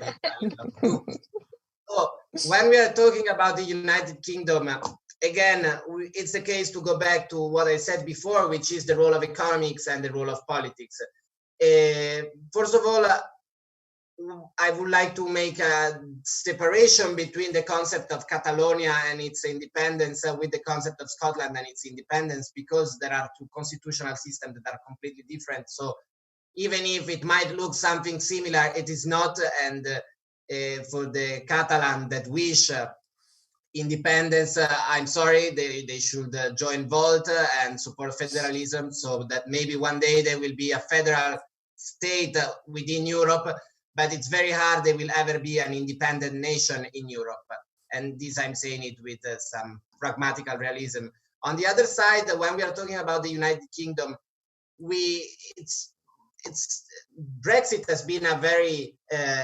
So when we are talking about the United Kingdom, again, it's the case to go back to what I said before, which is the role of economics and the role of politics. First of all, I would like to make a separation between the concept of Catalonia and its independence with the concept of Scotland and its independence, because there are two constitutional systems that are completely different. So even if it might look something similar, it is not. And for the Catalan that wish independence, I'm sorry, they should join Volt and support federalism, so that maybe one day there will be a federal state within Europe. But it's very hard they will ever be an independent nation in Europe. And this, I'm saying it with some pragmatical realism. On the other side, when we are talking about the United Kingdom, Brexit has been a very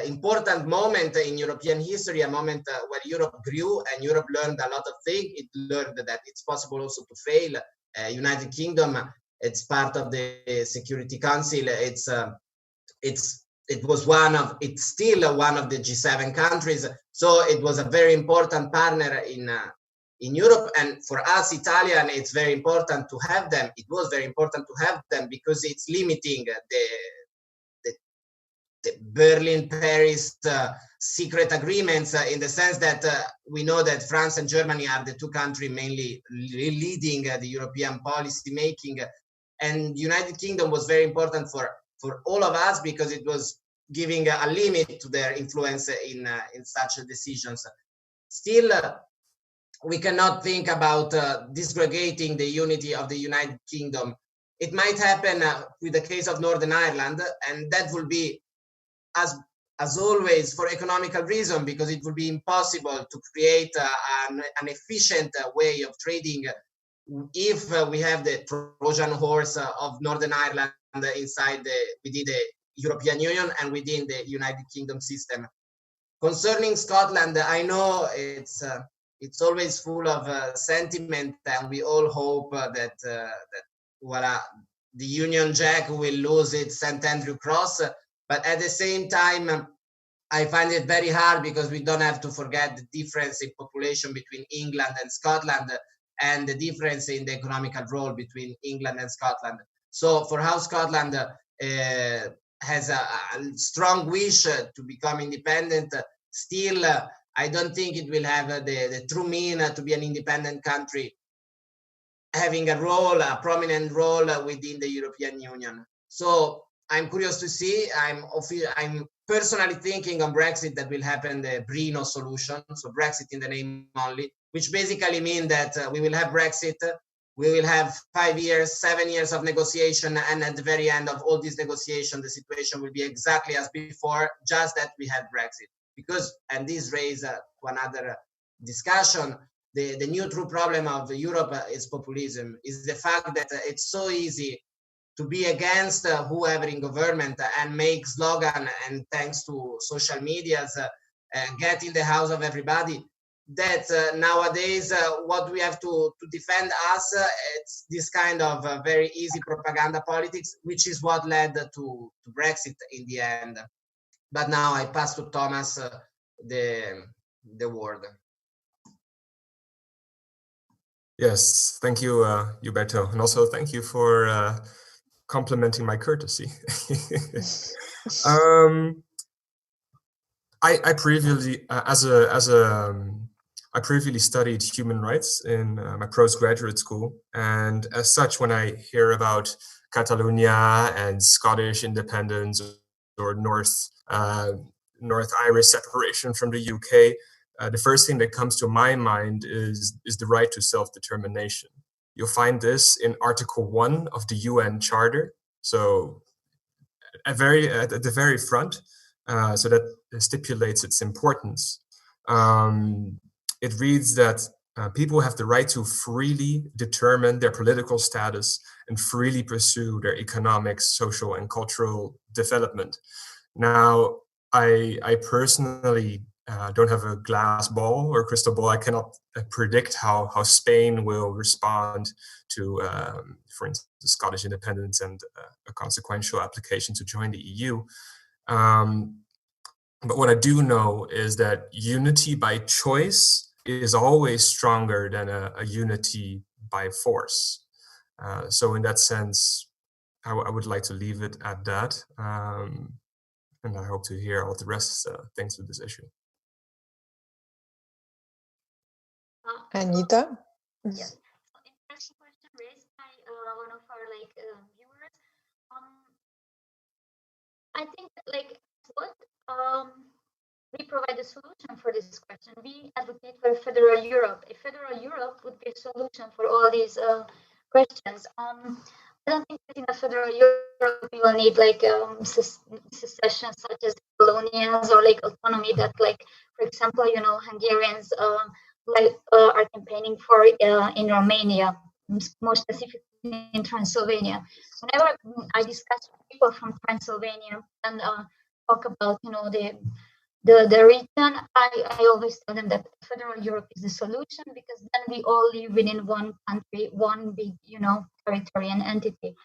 important moment in European history, a moment where Europe grew and Europe learned a lot of things. It learned that it's possible also to fail. United Kingdom, it's part of the Security Council. It's still one of the G7 countries. So it was a very important partner in Europe. And for us, Italian, it's very important to have them. It was very important to have them because it's limiting the Berlin-Paris secret agreements in the sense that we know that France and Germany are the two countries mainly leading the European policy making. And United Kingdom was very important for all of us because it was giving a limit to their influence in such decisions. Still, we cannot think about disgregating the unity of the United Kingdom. It might happen with the case of Northern Ireland, and that will be, as always, for economical reason, because it will be impossible to create an efficient way of trading if we have the Trojan horse of Northern Ireland within the European Union and within the United Kingdom system. Concerning Scotland, I know it's always full of sentiment, and we all hope that the Union Jack will lose its St. Andrew Cross. But at the same time, I find it very hard because we don't have to forget the difference in population between England and Scotland and the difference in the economical role between England and Scotland. So for how Scotland has a strong wish to become independent, still, I don't think it will have the true mean to be an independent country, having a prominent role within the European Union. So I'm curious to see. I'm personally thinking on Brexit that will happen the Brino solution, so Brexit in the name only, which basically means that we will have Brexit, we will have 5 years, 7 years of negotiation, and at the very end of all these negotiations, the situation will be exactly as before, just that we had Brexit. Because, and this raises another discussion, the new true problem of Europe is populism, is the fact that it's so easy to be against whoever in government and make slogan, and thanks to social medias, get in the house of everybody, that nowadays what we have to defend us, it's this kind of very easy propaganda politics, which is what led to Brexit in the end. But now I pass to Thomas the word. Yes, thank you, Huberto, and also thank you for complimenting my courtesy. I previously, I previously studied human rights in my postgraduate school, and as such, when I hear about Catalonia and Scottish independence or North Irish separation from the UK, the first thing that comes to my mind is the right to self-determination. You'll find this in Article 1 of the UN Charter, so at the very front, so that stipulates its importance. It reads that people have the right to freely determine their political status and freely pursue their economic, social, and cultural development. Now, I personally don't have a glass ball or crystal ball. I cannot predict how Spain will respond to, for instance, the Scottish independence and a consequential application to join the EU. But what I do know is that unity by choice is always stronger than a unity by force. So in that sense, I would like to leave it at that. And I hope to hear all the rest things with this issue. Anita? Yeah. So interesting question raised by one of our viewers. I think what we provide a solution for this question. We advocate for a federal Europe. A federal Europe would be a solution for all these questions. I don't think that in a federal Europe we will need secession such as colonials or autonomy that for example, Hungarians are campaigning for in Romania, more specifically in Transylvania. Whenever I discuss with people from Transylvania and talk about the region, I always tell them that federal Europe is the solution, because then we all live within one country, one big territory and entity.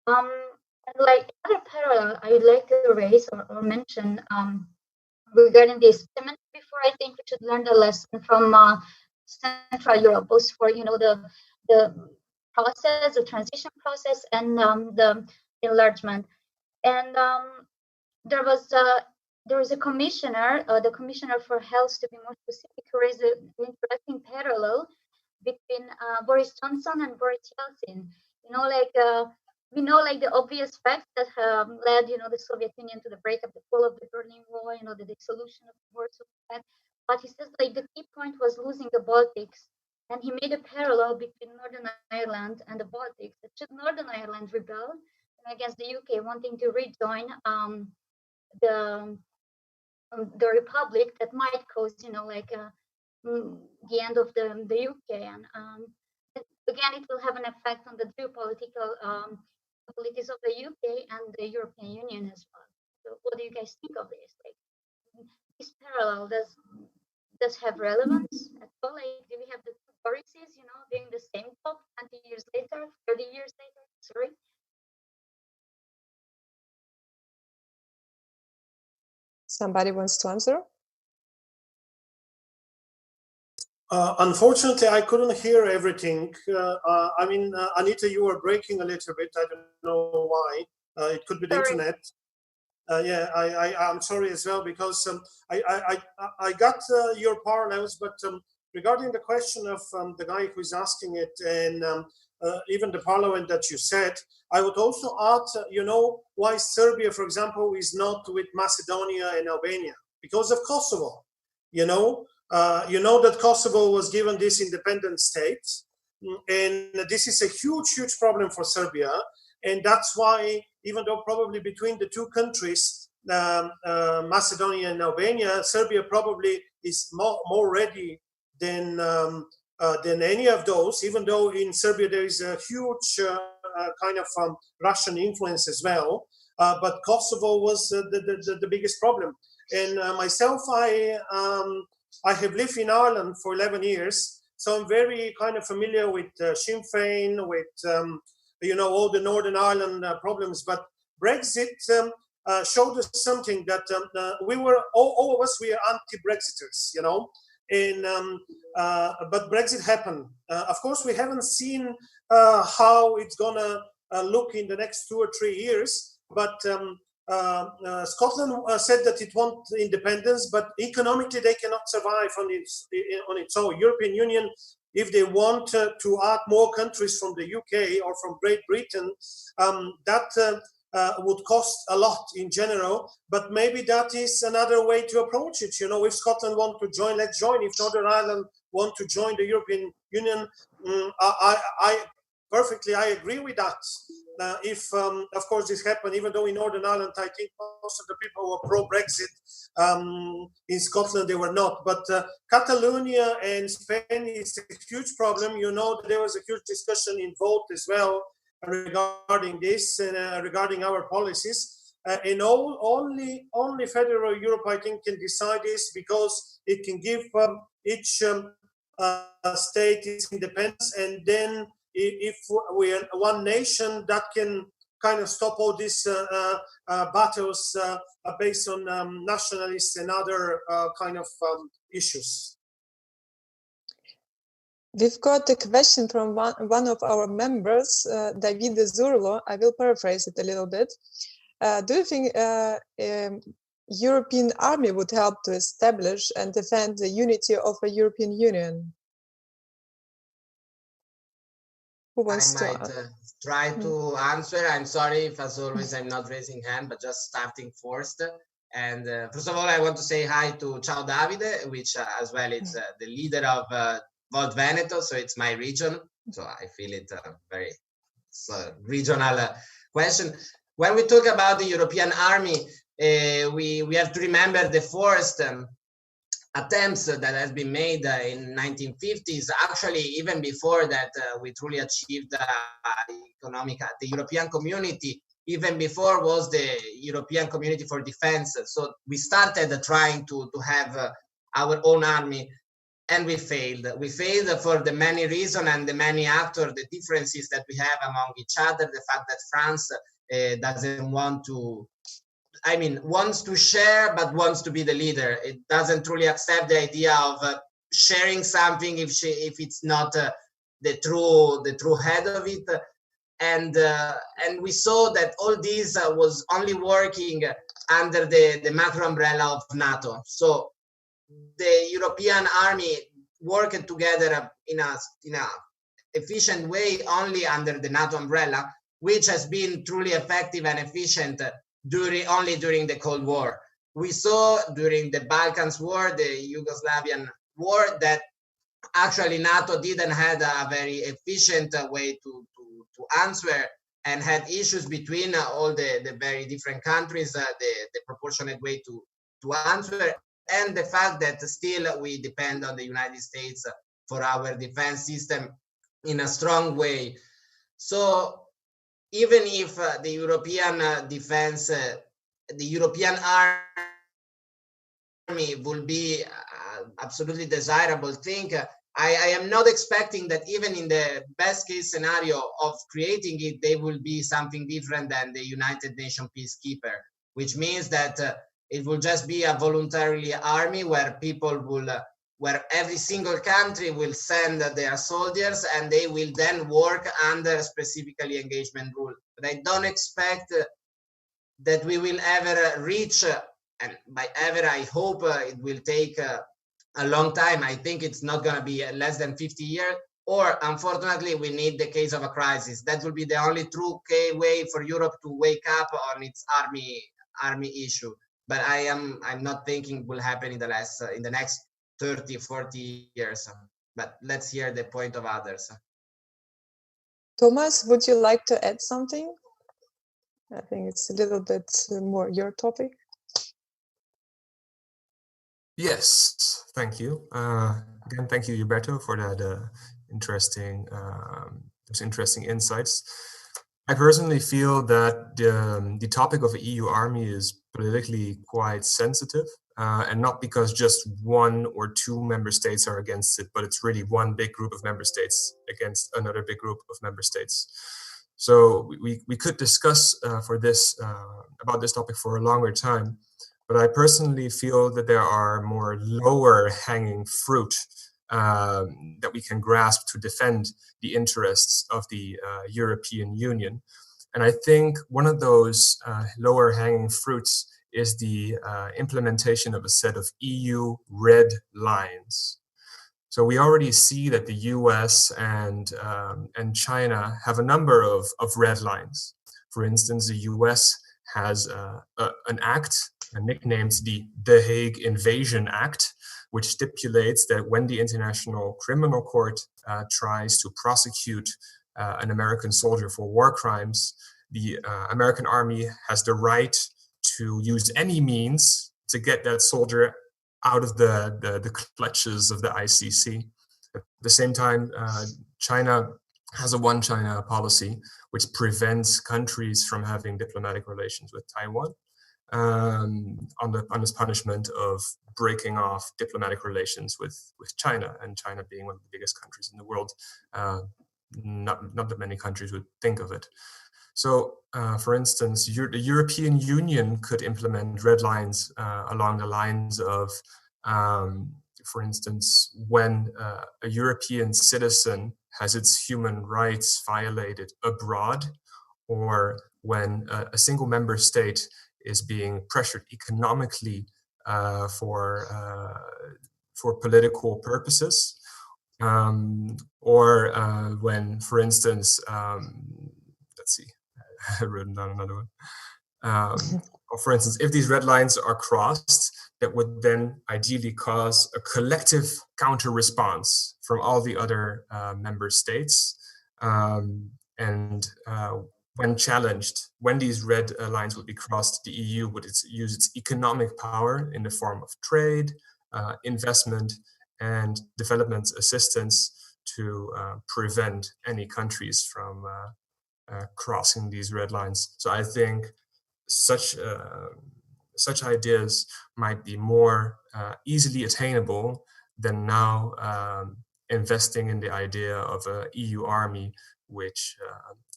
Another parallel I would like to raise or mention regarding this. I mentioned before, I think we should learn the lesson from Central Europe, both for the process, the transition process, and the enlargement. And there was a commissioner, the commissioner for health, to be more specific, who raised an interesting parallel between Boris Johnson and Boris Yeltsin. We know the obvious facts that led the Soviet Union to the breakup, the fall of the Berlin Wall, the dissolution of the Warsaw Pact. But he says the key point was losing the Baltics, and he made a parallel between Northern Ireland and the Baltics. That should Northern Ireland rebel against the UK, wanting to rejoin the Republic, that might cause the end of the UK, and again it will have an effect on the geopolitical politics of the UK and the European Union as well. So what do you guys think of this? This parallel does have relevance at all? Do we have the two Borises, doing the same job 20 years later, 30 years later? Sorry. Somebody wants to answer? Unfortunately, I couldn't hear everything. Anita, you were breaking a little bit. I don't know why. It could be the internet. I'm sorry as well, because I got your parallels, but regarding the question of the guy who's asking it, and even the parliament that you said. I would also add, why Serbia, for example, is not with Macedonia and Albania, because of Kosovo. You know that Kosovo was given this independent state, and this is a huge, huge problem for Serbia. And that's why, even though probably between the two countries, Macedonia and Albania, Serbia probably is more ready than any of those, even though in Serbia there is a huge kind of Russian influence as well. But Kosovo was the biggest problem. And myself, I have lived in Ireland for 11 years, so I'm very kind of familiar with Sinn Féin, with all the Northern Ireland problems. But Brexit showed us something that we were all of us, we are anti-Brexiters, and but Brexit happened. Of course, we haven't seen how it's gonna look in the next 2 or 3 years, but Scotland said that it wants independence, but economically they cannot survive on its own. European Union, if they want to add more countries from the UK or from Great Britain, that would cost a lot in general, but maybe that is another way to approach it. If Scotland want to join, let's join. If Northern Ireland want to join the European Union, I perfectly, I agree with that. If, of course, this happened, even though in Northern Ireland, I think most of the people were pro-Brexit, in Scotland, they were not. But Catalonia and Spain is a huge problem. There was a huge discussion in Vote as well regarding this and regarding our policies. And only Federal Europe, I think, can decide this, because it can give each state its independence, and then if we are one nation, that can kind of stop all these battles based on nationalists and other kind of issues. We've got a question from one of our members, Davide Zurlo. I will paraphrase it a little bit. Do you think European army would help to establish and defend the unity of a European Union? Who wants I might try to answer. I'm sorry if, as always, I'm not raising hand, but just starting first. And first of all, I want to say hi to Ciao Davide, which as well is the leader of Volt Veneto, so it's my region. So I feel it very regional question. When we talk about the European army, we have to remember the first attempts that has been made in 1950s. Actually, even before that, we truly achieved the European community. Even before was the European Community for Defense. So we started trying to have our own army, and we failed. We failed for the many reasons and the many actors, the differences that we have among each other, the fact that France doesn't want to, wants to share, but wants to be the leader. It doesn't truly accept the idea of sharing something if it's not the true head of it. And we saw that all this was only working under the macro umbrella of NATO. So the European army worked together in a efficient way only under the NATO umbrella, which has been truly effective and efficient only during the Cold War. We saw during the Balkans War, the Yugoslavian War, that actually NATO didn't have a very efficient way to answer, and had issues between all the very different countries, the proportionate way to answer, and the fact that still we depend on the United States for our defense system in a strong way. So even if the European defense, the European army will be absolutely desirable thing, I am not expecting that even in the best case scenario of creating it, they will be something different than the United Nations peacekeeper, which means that it will just be a voluntarily army where people will, where every single country will send their soldiers, and they will then work under specifically engagement rule. But I don't expect that we will ever reach, and by ever I hope it will take a long time. I think it's not going to be less than 50 years or unfortunately, we need the case of a crisis. That will be the only true way for Europe to wake up on its army issue. But I'm not thinking will happen in the next 30, 40 years. But let's hear the point of others. Thomas, would you like to add something? I think it's a little bit more your topic. Yes, thank you. Again, thank you, Huberto, for that those interesting insights. I personally feel that the topic of the EU army is politically quite sensitive, and not because just one or two member states are against it, but it's really one big group of member states against another big group of member states. So we could discuss about this topic for a longer time. But I personally feel that there are more lower hanging fruit that we can grasp to defend the interests of the European Union. And I think one of those lower hanging fruits is the implementation of a set of EU red lines. So we already see that the US and China have a number of red lines. For instance, the US has an act nicknamed the Hague Invasion Act, which stipulates that when the International Criminal Court tries to prosecute an American soldier for war crimes, the American army has the right to use any means to get that soldier out of the clutches of the ICC. At the same time, China has a one China policy, which prevents countries from having diplomatic relations with Taiwan on this punishment of breaking off diplomatic relations with China, and China being one of the biggest countries in the world. Not that many countries would think of it. So, for instance, the European Union could implement red lines along the lines of, for instance, when a European citizen has its human rights violated abroad, or when a single member state is being pressured economically for political purposes, or when, for instance, let's see, I wrote down another one. Or for instance, if these red lines are crossed, that would then ideally cause a collective counter response from all the other member states. When challenged, when these red lines would be crossed, the EU would use its economic power in the form of trade, investment, and development assistance to prevent any countries from crossing these red lines. So I think such ideas might be more easily attainable than now investing in the idea of an EU army, which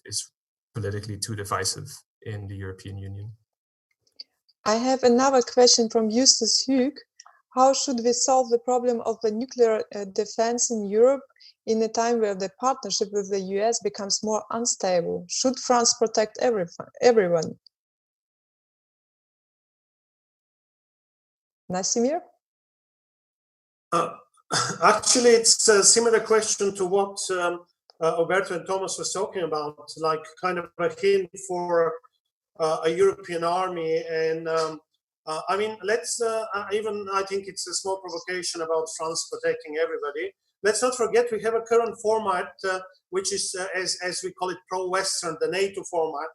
is politically too divisive in the European Union. I have another question from Justus Hug. How should we solve the problem of the nuclear defense in Europe in a time where the partnership with the US becomes more unstable? Should France protect everyone? Nasimir? Actually, it's a similar question to what Huberto and Thomas was talking about, like kind of a hint for a European army. And I mean, let's I think it's a small provocation about France protecting everybody. Let's not forget we have a current format, which is, as we call it, pro-Western, the NATO format,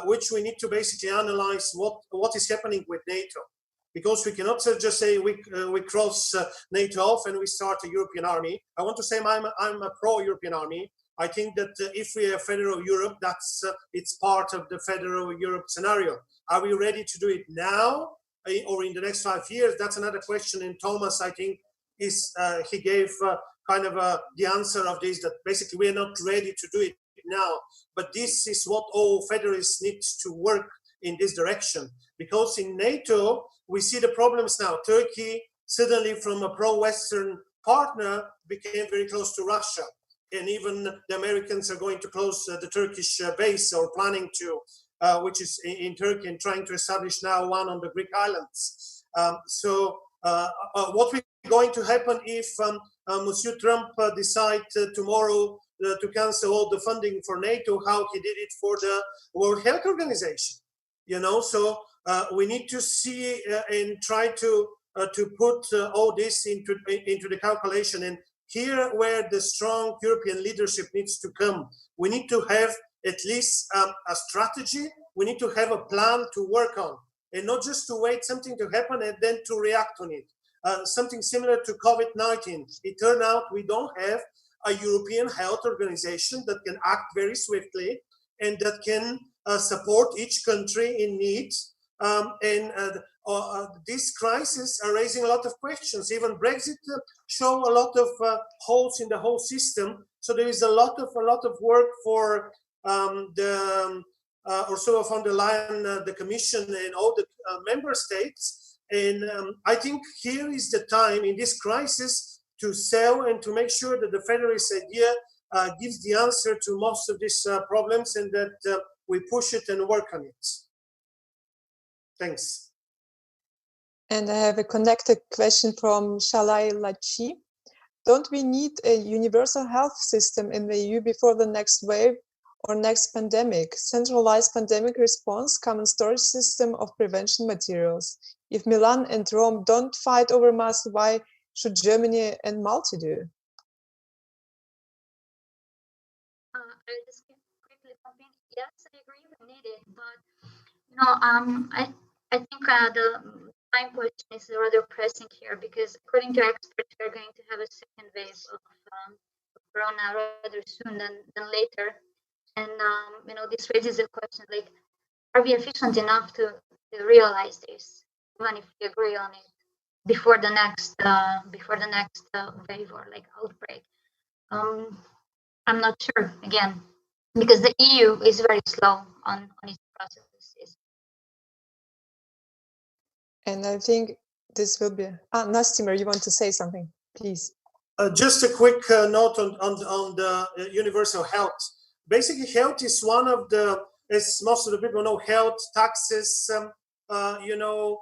which we need to basically analyze what is happening with NATO. Because we cannot just say we cross NATO off and we start a European army. I want to say I'm a pro-European army. I think that if we have federal Europe, it's part of the federal Europe scenario. Are we ready to do it now or in the next 5 years? That's another question. And Thomas, I think, he gave kind of the answer of this, that basically we are not ready to do it now. But this is what all federalists need to work in this direction. Because in NATO, we see the problems now. Turkey, suddenly from a pro-Western partner, became very close to Russia. And even the Americans are going to close the Turkish base, or planning to, which is in Turkey, and trying to establish now one on the Greek islands. So what we're going to happen if Monsieur Trump decides tomorrow to cancel all the funding for NATO, how he did it for the World Health Organization. You know, so we need to see and try to put all this into the calculation. And here, where the strong European leadership needs to come, we need to have at least a strategy. We need to have a plan to work on, and not just to wait something to happen and then to react on it. Something similar to COVID-19. It turned out we don't have a European health organization that can act very swiftly and that can support each country in need. These crises are raising a lot of questions. Even Brexit show a lot of holes in the whole system. So there is a lot of work for Ursula von der Leyen, the Commission, and all the member states. And I think here is the time in this crisis to sell and to make sure that the federalist idea gives the answer to most of these problems, and that we push it and work on it. Thanks. And I have a connected question from Shalai Lachi. Don't we need a universal health system in the EU before the next wave or next pandemic? Centralized pandemic response, common storage system of prevention materials. If Milan and Rome don't fight over masks, why should Germany and Malta do? I'll just quickly jump in. Yes, I agree, we need it, but you know, I think the time question is rather pressing here, because according to experts, we're going to have a second wave of corona rather soon than later. And you know, this raises a question like, are we efficient enough to realize this, even if we agree on it before the next wave or like outbreak? I'm not sure, again, because the EU is very slow on its processes. And I think this will be Nastimir, you want to say something, please? Just a quick note on the universal health. Basically, health is one of the, as most of the people know, health, taxes, you know,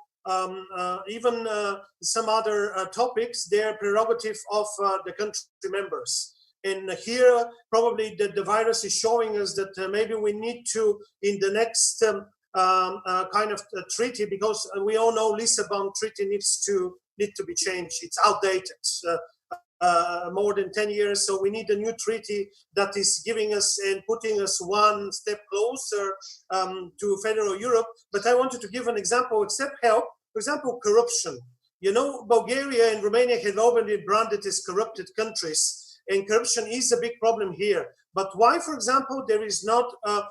even some other topics, they're prerogative of the country members. And here, probably the virus is showing us that maybe we need to, in the next kind of treaty, because we all know Lisbon Treaty needs to be changed. It's outdated. More than 10 years, so we need a new treaty that is giving us and putting us one step closer to federal Europe. But I wanted to give an example, except health, for example, corruption. You know, Bulgaria and Romania have all been branded as corrupted countries, and corruption is a big problem here. But why, for example, there is not a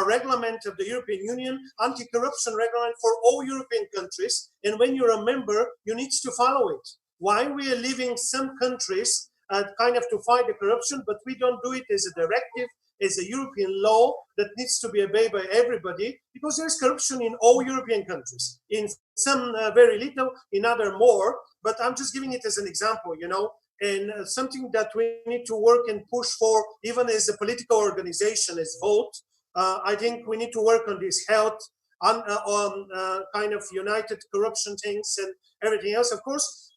reglement of the European Union, anti-corruption reglement for all European countries, and when you're a member, you need to follow it? Why we are leaving some countries kind of to fight the corruption, but we don't do it as a directive, as a European law that needs to be obeyed by everybody, because there's corruption in all European countries. In some very little, in other more, but I'm just giving it as an example, you know, and something that we need to work and push for, even as a political organization, as Volt. I think we need to work on this health, on kind of united corruption things and everything else. Of course,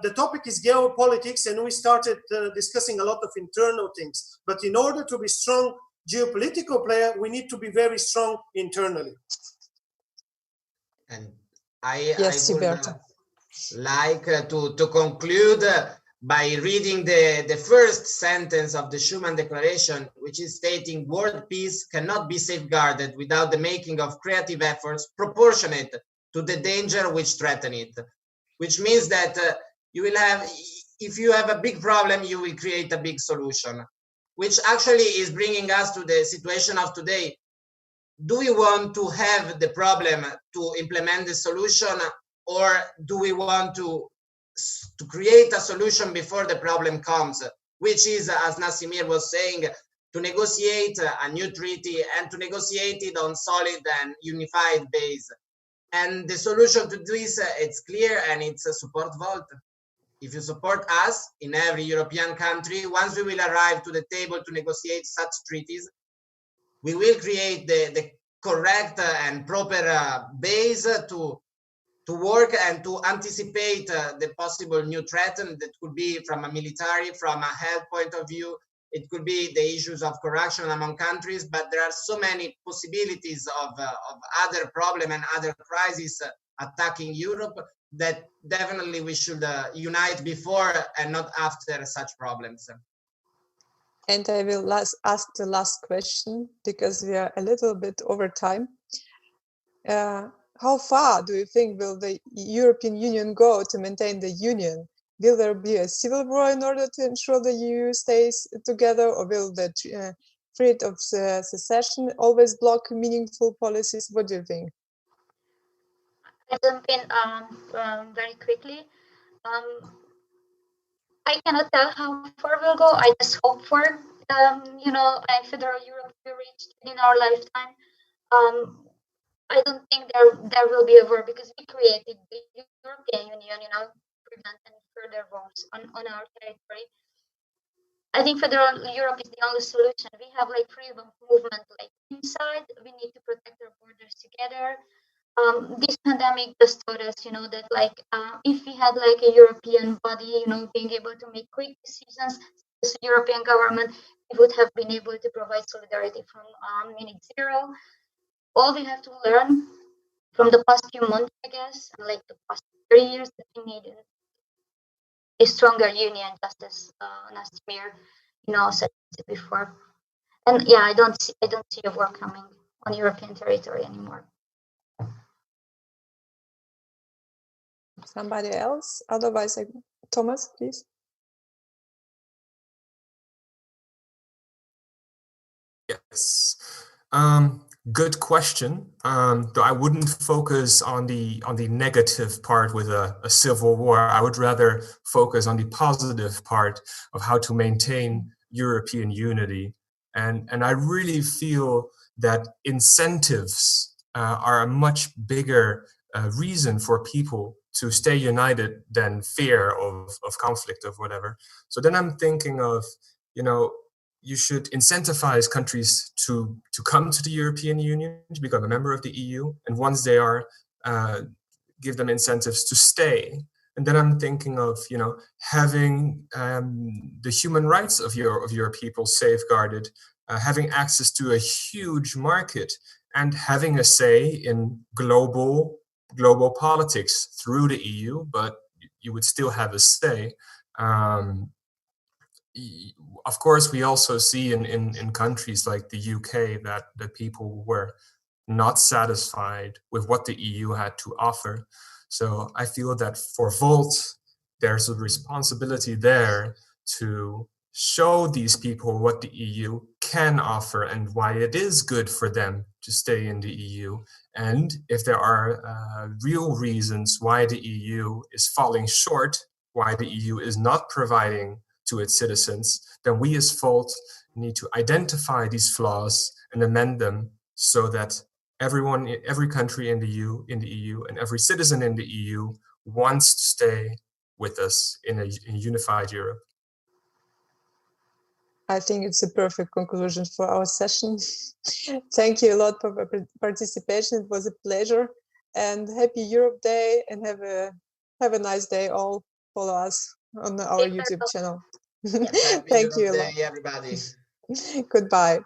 the topic is geopolitics, and we started discussing a lot of internal things. But in order to be strong geopolitical player, we need to be very strong internally. And I would like to conclude by reading the first sentence of the Schuman Declaration, which is stating world peace cannot be safeguarded without the making of creative efforts proportionate to the danger which threaten it. Which means that you will have, if you have a big problem, you will create a big solution, which actually is bringing us to the situation of today. Do we want to have the problem to implement the solution, or do we want to create a solution before the problem comes, which is, as Nastimir was saying, to negotiate a new treaty and to negotiate it on solid and unified base. And the solution to this, it's clear, and it's a support Volt. If you support us in every European country, once we will arrive to the table to negotiate such treaties, we will create the correct and proper base to to work and to anticipate the possible new threat, and that could be from a military, from a health point of view. It could be the issues of corruption among countries, but there are so many possibilities of other problems and other crises attacking Europe that definitely we should unite before and not after such problems. And I will ask the last question because we are a little bit over time. How far do you think will the European Union go to maintain the union? Will there be a civil war in order to ensure the EU stays together, or will the threat of secession always block meaningful policies? What do you think? I jump in very quickly. I cannot tell how far we'll go. I just hope for a federal Europe to be reached in our lifetime. I don't think there will be a war because we created the European Union, prevent any further wars on our territory. I think federal Europe is the only solution. We have freedom of movement inside. We need to protect our borders together. This pandemic just taught us, that if we had a European body, being able to make quick decisions, as a European government, we would have been able to provide solidarity from minute zero. All we have to learn from the past few months, I guess, and the past 30 years, that we need a stronger union, just as Nastimir, said before. And yeah, I don't see a war coming on European territory anymore. Somebody else? Otherwise, Thomas, please. Yes. Good question. Though I wouldn't focus on the negative part with a civil war. I would rather focus on the positive part of how to maintain European unity. And I really feel that incentives are a much bigger reason for people to stay united than fear of conflict of whatever. So then I'm thinking of, you should incentivize countries to come to the European Union, to become a member of the EU, and once they are, give them incentives to stay. And then I'm thinking of, having the human rights of your people safeguarded, having access to a huge market, and having a say in global politics through the EU, but you would still have a say. Of course, we also see in countries like the UK that people were not satisfied with what the EU had to offer. So I feel that for Volt, there's a responsibility there to show these people what the EU can offer and why it is good for them to stay in the EU. And if there are real reasons why the EU is falling short, why the EU is not providing to its citizens, then we as Volt need to identify these flaws and amend them so that every country in the EU, and every citizen in the EU wants to stay with us in a unified Europe. I think it's a perfect conclusion for our session. Thank you a lot for participation. It was a pleasure, and happy Europe Day, and have a nice day. All follow us on our YouTube channel. Thank you a lot. Day, everybody. Goodbye.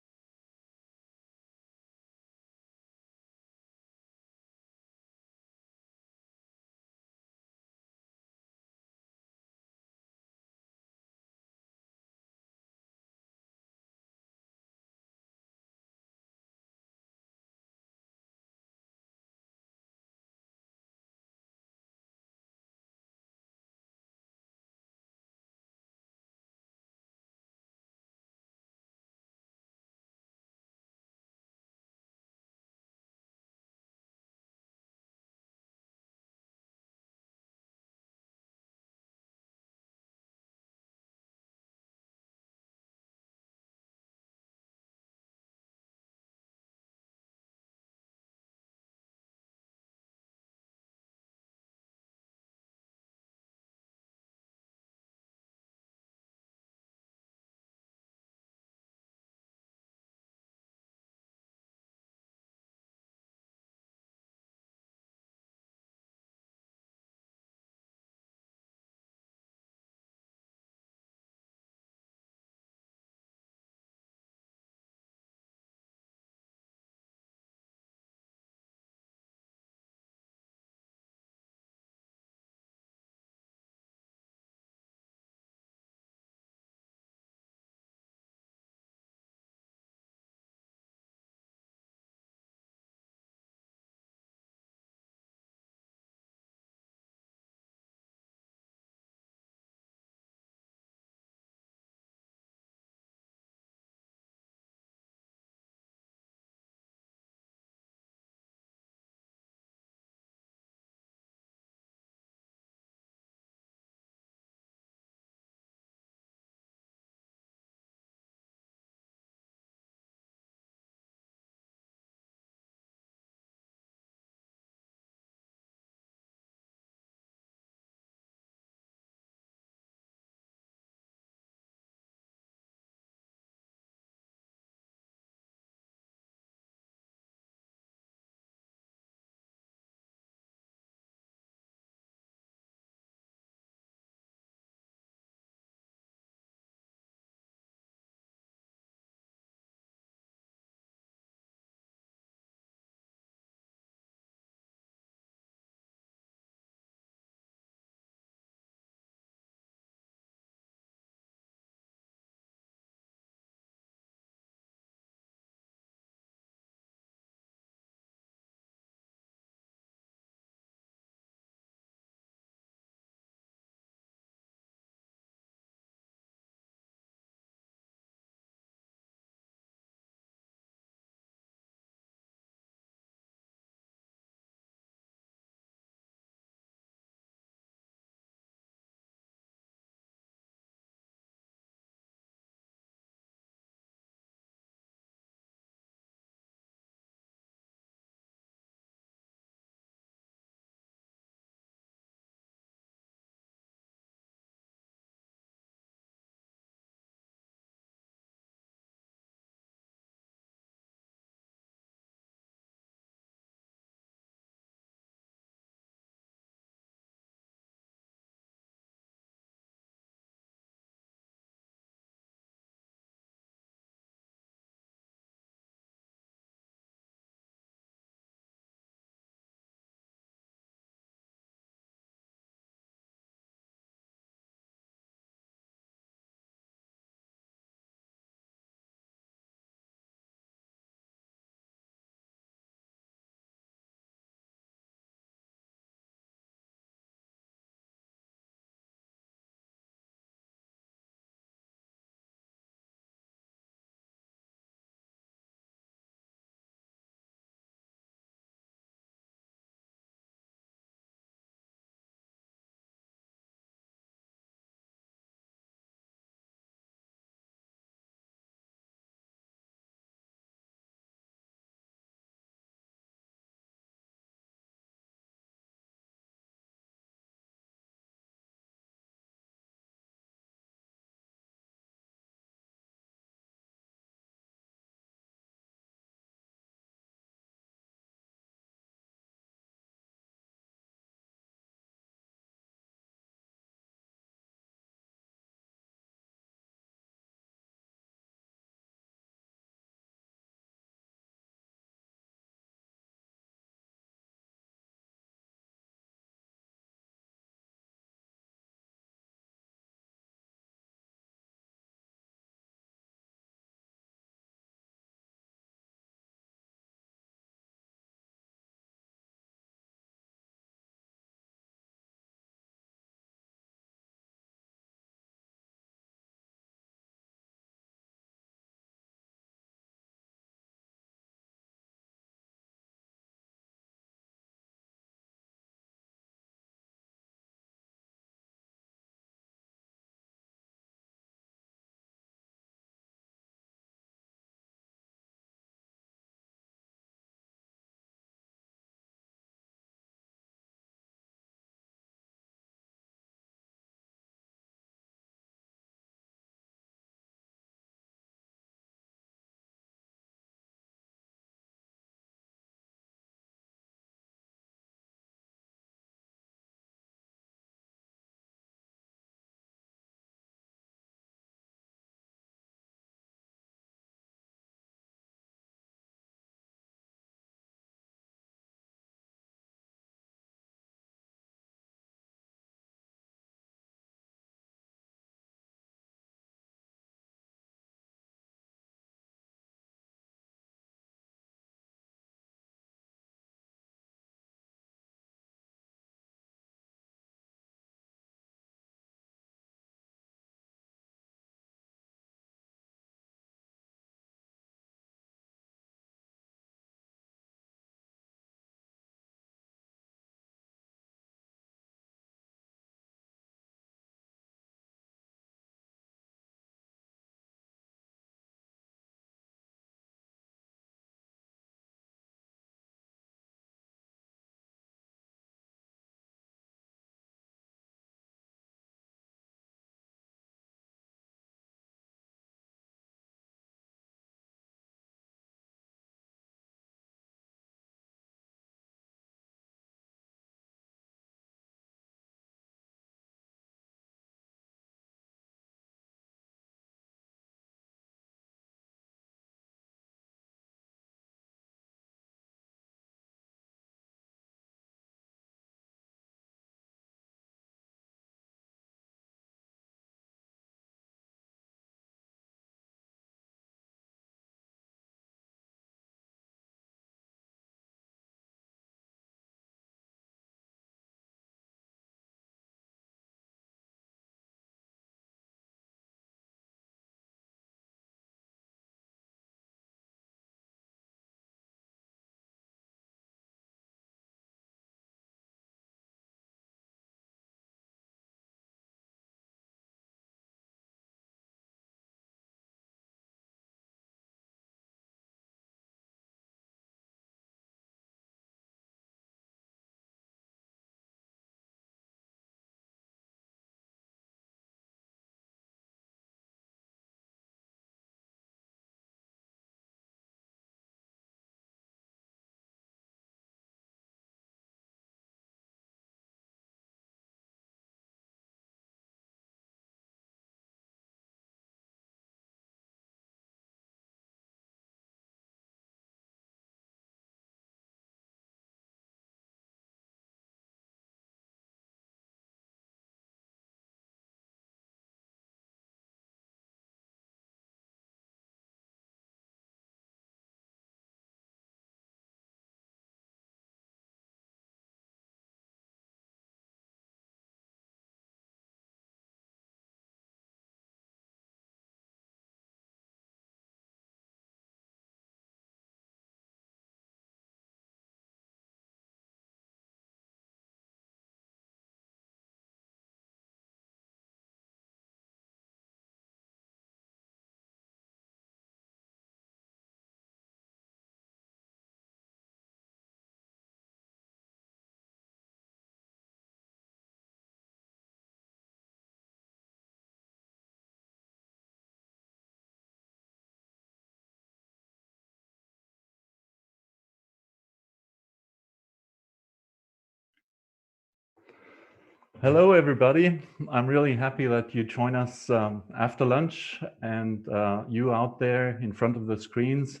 Hello, everybody. I'm really happy that you join us after lunch, and you out there in front of the screens.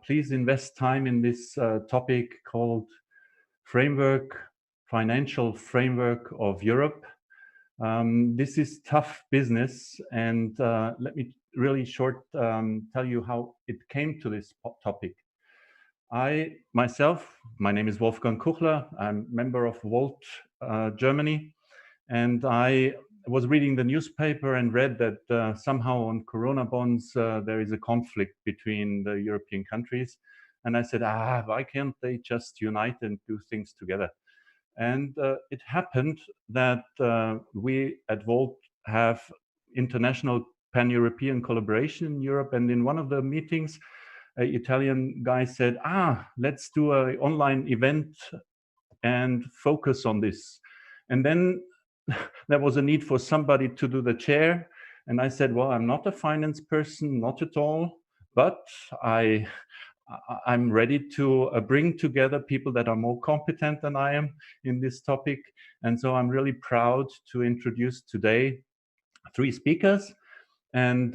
Please invest time in this topic called Financial Framework of Europe. This is tough business, and let me really short tell you how it came to this topic. I myself, my name is Wolfgang Kuchler. I'm member of Volt Germany, and I was reading the newspaper and read that somehow on Corona bonds there is a conflict between the European countries. And I said, why can't they just unite and do things together? And it happened that we at Volt have international pan-European collaboration in Europe. And in one of the meetings, an Italian guy said, let's do an online event and focus on this. And then there was a need for somebody to do the chair. And I said, well, I'm not a finance person, not at all, but I'm ready to bring together people that are more competent than I am in this topic. And so I'm really proud to introduce today 3 speakers. And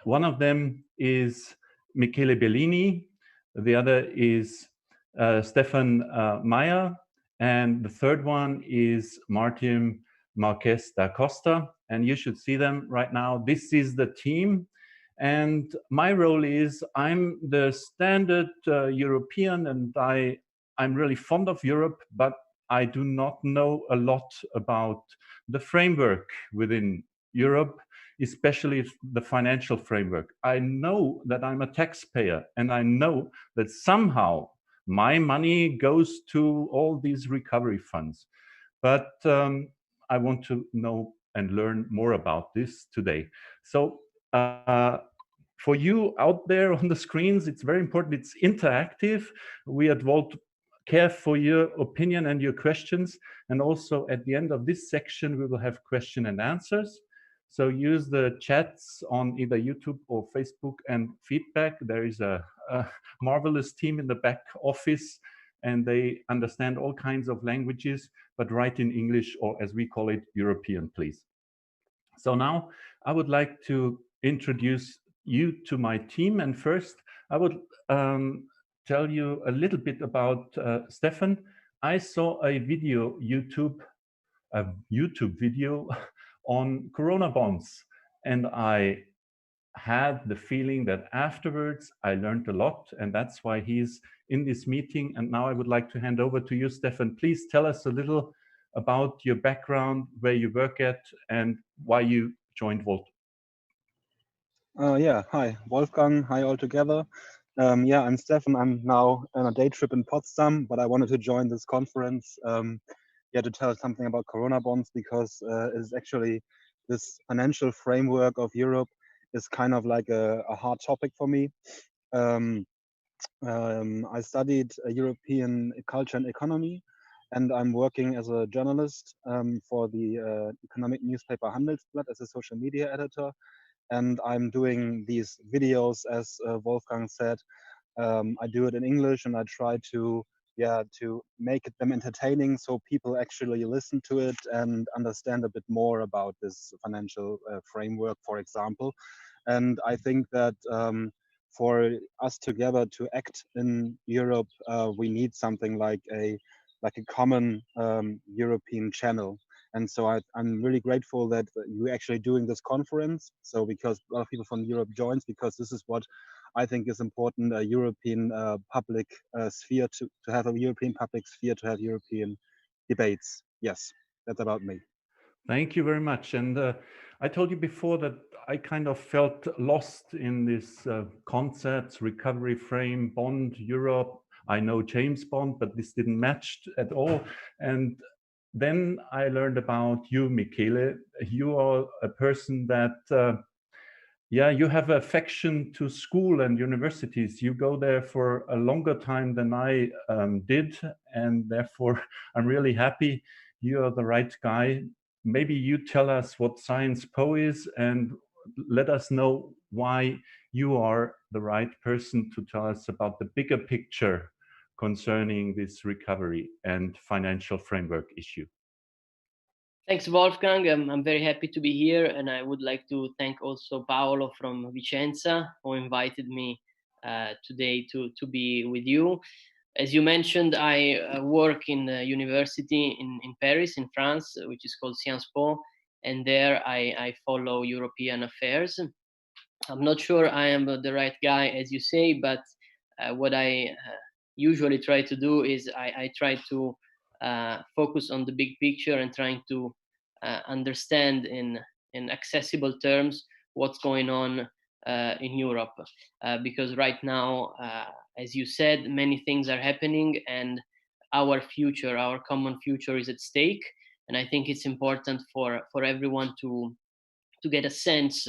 one of them is Michele Bellini. The other is Stefan Meyer. And the third one is Martin Marques da Costa. And you should see them right now. This is the team. And my role is I'm the standard European, and I'm really fond of Europe, but I do not know a lot about the framework within Europe, especially the financial framework. I know that I'm a taxpayer, and I know that somehow my money goes to all these recovery funds. But I want to know and learn more about this today. So for you out there on the screens, it's very important. It's interactive. We at Volt care for your opinion and your questions. And also at the end of this section, we will have question and answers. So use the chats on either YouTube or Facebook and feedback. There is a marvelous team in the back office, and they understand all kinds of languages, but write in English, or as we call it, European, please. So now I would like to introduce you to my team. And first, I would tell you a little bit about Stefan. I saw a YouTube video on Corona bonds, and I had the feeling that afterwards I learned a lot, and that's why he's in this meeting. And now I would like to hand over to you, Stefan. Please tell us a little about your background, where you work at, and why you joined Volt. Yeah, hi, Wolfgang. Hi, all together. Yeah, I'm Stefan. I'm now on a day trip in Potsdam, but I wanted to join this conference to tell something about Corona bonds, because it's actually this financial framework of Europe is kind of like a hard topic for me. I studied European culture and economy, and I'm working as a journalist for the economic newspaper Handelsblatt as a social media editor. And I'm doing these videos, as Wolfgang said. I do it in English, and I try to make them entertaining, so people actually listen to it and understand a bit more about this financial framework, for example. And I think that for us together to act in Europe, we need something like a common European channel. And so I'm really grateful that you're actually doing this conference. So because a lot of people from Europe joins, because this is what I think is important, a European public sphere to have a European public sphere, to have European debates. Yes, that's about me. Thank you very much. And I told you before that I kind of felt lost in this concepts, recovery frame, bond, Europe. I know James Bond, but this didn't match at all. And then I learned about you, Michele. You are a person that, you have affection to school and universities. You go there for a longer time than I did. And therefore, I'm really happy you are the right guy. Maybe you tell us what Science Po is, and let us know why you are the right person to tell us about the bigger picture concerning this recovery and financial framework issue. Thanks, Wolfgang. I'm very happy to be here, and I would like to thank also Paolo from Vicenza, who invited me today to be with you. As you mentioned, I work in a university in Paris, in France, which is called Sciences Po, and there I follow European affairs. I'm not sure I am the right guy, as you say, but what I usually try to do is I try to focus on the big picture and trying to understand in accessible terms what's going on in Europe. Because right now, as you said, many things are happening, and our future, our common future, is at stake. And I think it's important for everyone to get a sense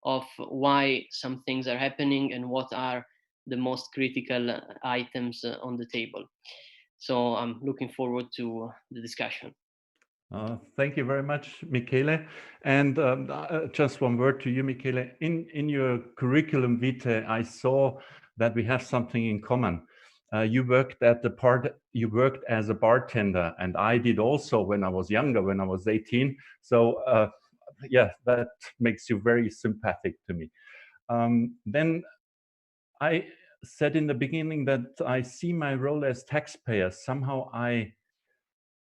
of why some things are happening and what are the most critical items on the table. So I'm looking forward to the discussion. Thank you very much, Michele. And just one word to you, Michele. In your curriculum vitae, I saw that we have something in common. You worked as a bartender, and I did also when I was younger, when I was 18. So yeah, that makes you very sympathetic to me. Then I said in the beginning that I see my role as taxpayer. Somehow I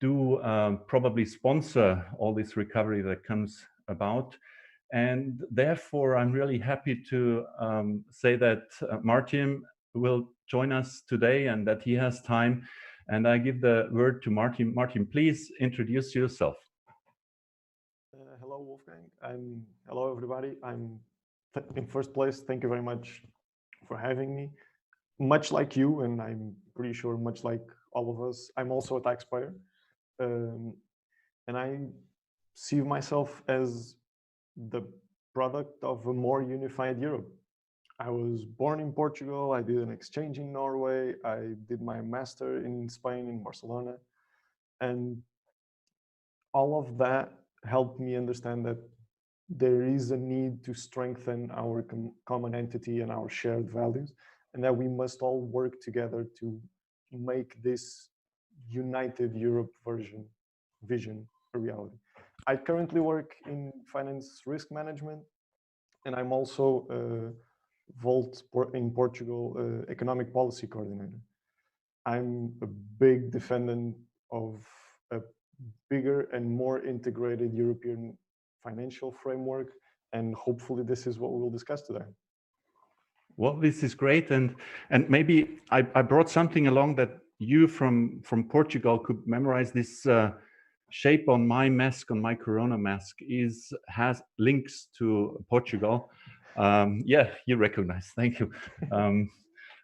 do probably sponsor all this recovery that comes about. And therefore, I'm really happy to say that Martin will join us today and that he has time. And I give the word to Martin. Martin, please introduce yourself. Hello, Wolfgang. Hello, everybody. In first place, thank you very much for having me. Much like you, and I'm pretty sure much like all of us, I'm also a taxpayer. And I see myself as the product of a more unified Europe. I was born in Portugal. I did an exchange in Norway. I did my master in Spain, in Barcelona. And all of that helped me understand that there is a need to strengthen our common entity and our shared values, and that we must all work together to make this united Europe vision a reality. I currently work in finance risk management, and I'm also Volt in Portugal economic policy coordinator. I'm a big defendant of a bigger and more integrated European financial framework, and hopefully this is what we will discuss today. Well, this is great, and maybe I brought something along that you from Portugal could memorize. This shape on my mask, on my Corona mask, has links to Portugal. Yeah, you recognize. Thank you.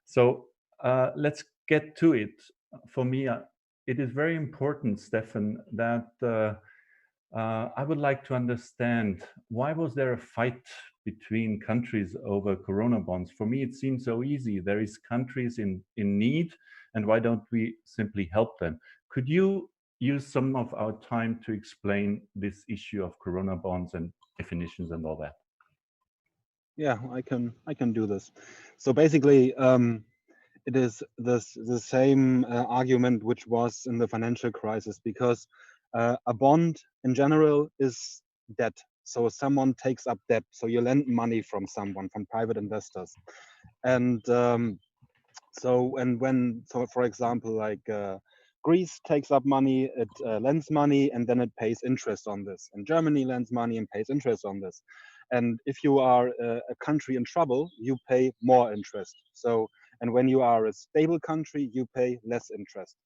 So let's get to it. For me, it is very important, Stefan, that I would like to understand, why was there a fight between countries over Corona bonds? For me, it seems so easy. There is countries in need, and why don't we simply help them? Could you use some of our time to explain this issue of Corona bonds and definitions and all that? Yeah, I can do this. So basically, it is the same argument which was in the financial crisis, because a bond in general is debt. So someone takes up debt. So you lend money from someone, from private investors, and for example, like Greece takes up money, it lends money, and then it pays interest on this. And Germany lends money and pays interest on this. And if you are a country in trouble, you pay more interest. So, and when you are a stable country, you pay less interest.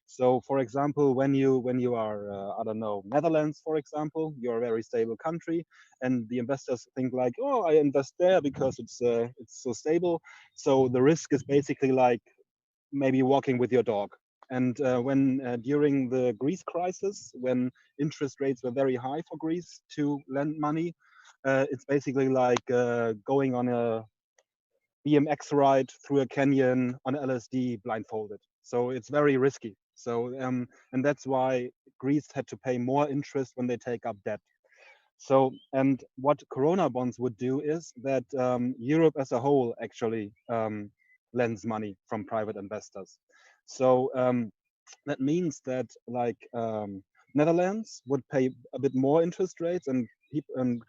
So, for example, when you are I don't know, Netherlands, for example, you're a very stable country, and the investors think like, oh, I invest there because it's so stable. So the risk is basically like maybe walking with your dog. And when during the Greece crisis, when interest rates were very high for Greece to lend money, it's basically like going on a BMX ride through a canyon on LSD blindfolded. So it's very risky. So and that's why Greece had to pay more interest when they take up debt. So, and what Corona bonds would do is that Europe as a whole actually lends money from private investors. So that means that like Netherlands would pay a bit more interest rates, and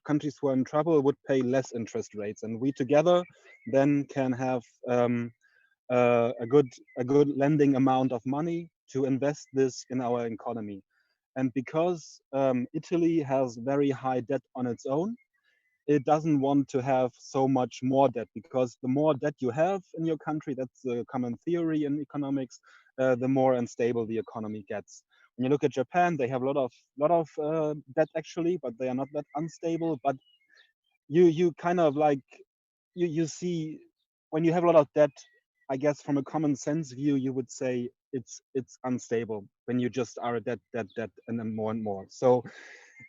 countries who are in trouble would pay less interest rates. And we together then can have a good lending amount of money to invest this in our economy. And because Italy has very high debt on its own, it doesn't want to have so much more debt, because the more debt you have in your country, that's a common theory in economics, the more unstable the economy gets. When you look at Japan, they have a lot of debt actually, but they are not that unstable. But you kind of like you see, when you have a lot of debt, I guess from a common sense view, you would say it's unstable when you just are a debt, and then more and more. So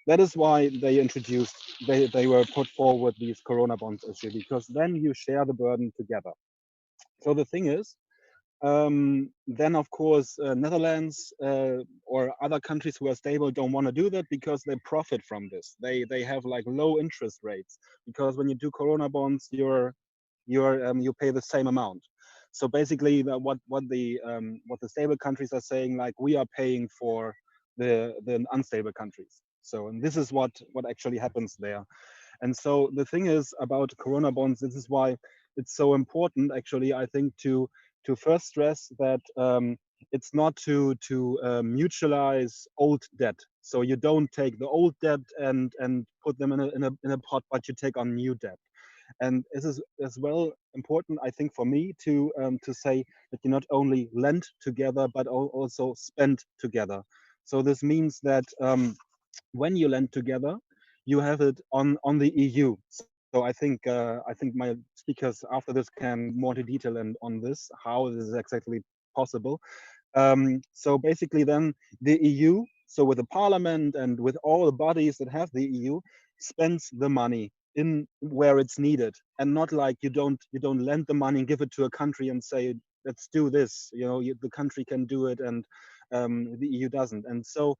that is why they were put forward these Corona bonds issue, because then you share the burden together. So the thing is, then of course Netherlands or other countries who are stable don't want to do that, because they profit from this. They have like low interest rates, because when you do Corona bonds, you pay the same amount. So basically, what the stable countries are saying, like, we are paying for the unstable countries. So, and this is what actually happens there. And so the thing is about Corona bonds, this is why it's so important, actually, I think, to first stress that it's not to mutualize old debt. So you don't take the old debt and put them in a pot, but you take on new debt. And this is as well important, I think, for me to say that you not only lend together, but also spend together. So this means that when you lend together, you have it on the EU. So I think my speakers after this can more into detail and on this, how this is exactly possible. So basically then the EU, so with the parliament and with all the bodies that have the EU, spends the money in where it's needed, and not like you don't lend the money and give it to a country and say, let's do this, the country can do it, and the EU doesn't. And so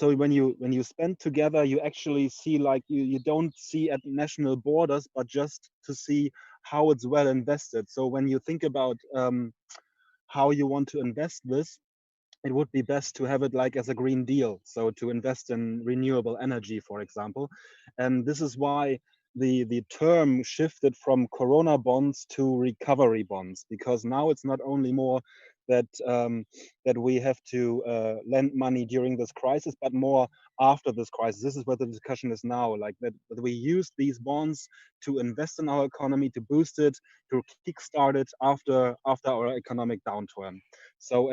when you spend together, you actually see, like, you don't see at national borders, but just to see how it's well invested. So when you think about how you want to invest this, it would be best to have it like as a Green Deal. So to invest in renewable energy, for example. And this is why the term shifted from Corona bonds to recovery bonds, because now it's not only more that that we have to lend money during this crisis, but more after this crisis. This is what the discussion is now, like that we use these bonds to invest in our economy, to boost it, to kickstart it after our economic downturn. So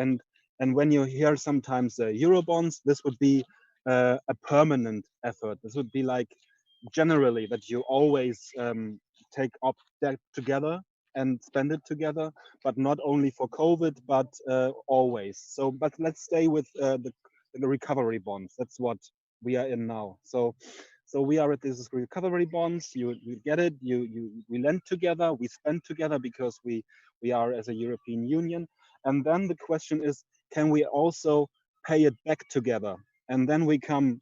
and when you hear sometimes Eurobonds, this would be a permanent effort. This would be like generally that you always take up debt together and spend it together, but not only for COVID, but always. So, but let's stay with the recovery bonds. That's what we are in now. So we are at this recovery bonds. You get it. We lend together, we spend together, because we are as a European Union. And then the question is, can we also pay it back together? And then we come,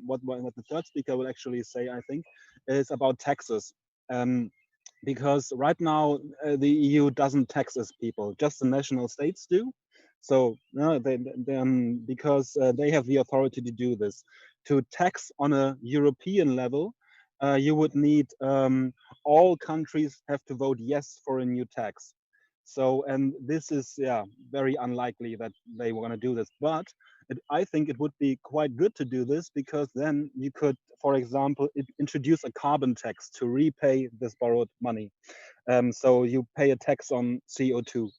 what the third speaker will actually say, I think, is about taxes. Because right now the EU doesn't tax its people, just the national states do. So because they have the authority to do this. To tax on a European level, you would need all countries have to vote yes for a new tax. So, and this is very unlikely that they want to do this, but I think it would be quite good to do this, because then you could, for example, introduce a carbon tax to repay this borrowed money. So you pay a tax on CO2.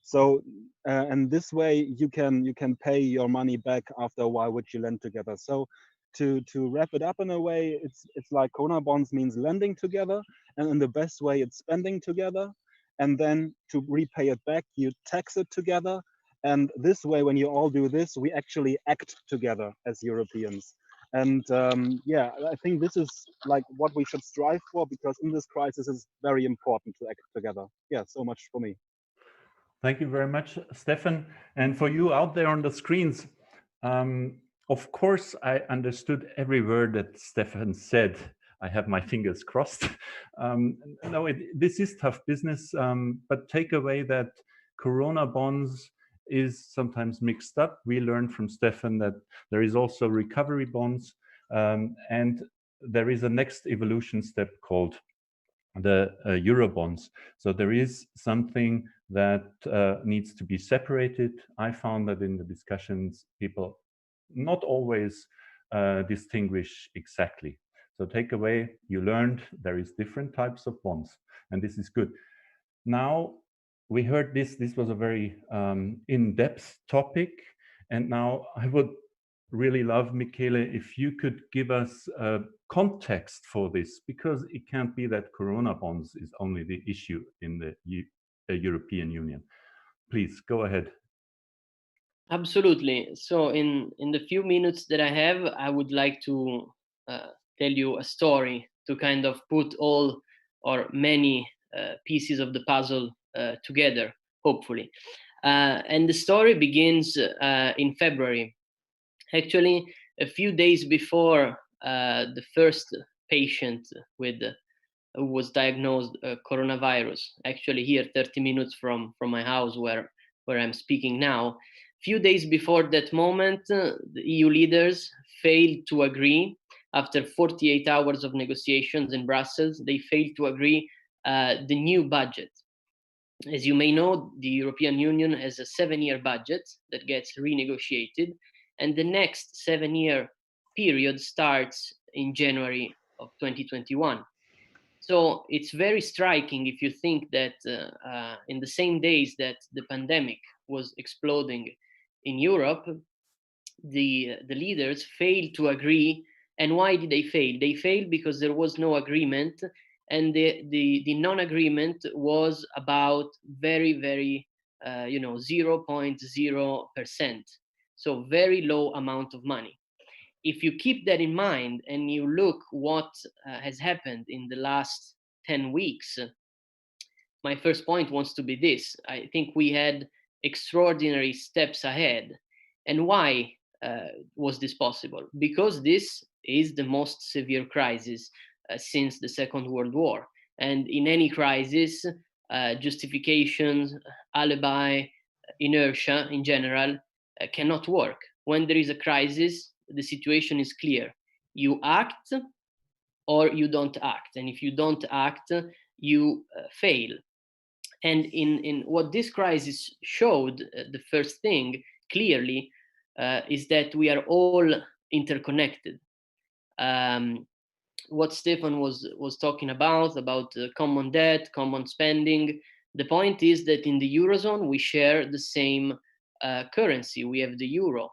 So and this way you can pay your money back after a while, which you lend together. So to wrap it up in a way, it's like Corona bonds means lending together, and in the best way it's spending together. And then to repay it back, you tax it together. And this way, when you all do this, we actually act together as Europeans. And I think this is like what we should strive for, because in this crisis it's very important to act together. Yeah, so much for me. Thank you very much, Stefan. And for you out there on the screens, of course, I understood every word that Stefan said. I have my fingers crossed. No, this is tough business, but take away that Corona bonds is sometimes mixed up. We learned from Stefan that there is also recovery bonds, and there is a next evolution step called the Eurobonds. So there is something that needs to be separated. I found that in the discussions, people not always distinguish exactly. So take away, you learned there is different types of bonds, and this is good. Now, we heard this was a very in-depth topic, and now I would really love, Michele, if you could give us context for this, because it can't be that Corona bonds is only the issue in the European Union. Please go ahead. Absolutely. So in the few minutes that I have, I would like to tell you a story to kind of put all or many pieces of the puzzle together, hopefully. And the story begins in February. Actually, a few days before the first patient who was diagnosed coronavirus, actually here 30 minutes from my house where I'm speaking now, few days before that moment, the EU leaders failed to agree. After 48 hours of negotiations in Brussels, they failed to agree the new budget. As you may know, the European Union has a 7-year budget that gets renegotiated, and the next 7-year period starts in January of 2021. So it's very striking if you think that in the same days that the pandemic was exploding in Europe, the leaders failed to agree. And why did they fail? They failed because there was no agreement, and the non-agreement was about very, very 0.0%, so very low amount of money. If you keep that in mind and you look what has happened in the last 10 weeks, my first point wants to be this. I think we had extraordinary steps ahead. And why was this possible? Because this is the most severe crisis since the Second World War. And in any crisis, justifications, alibi, inertia in general cannot work. When there is a crisis, the situation is clear. You act or you don't act. And if you don't act, you fail. And in what this crisis showed, the first thing clearly is that we are all interconnected. What Stefan was talking about common debt, common spending. The point is that in the Eurozone, we share the same currency. We have the euro,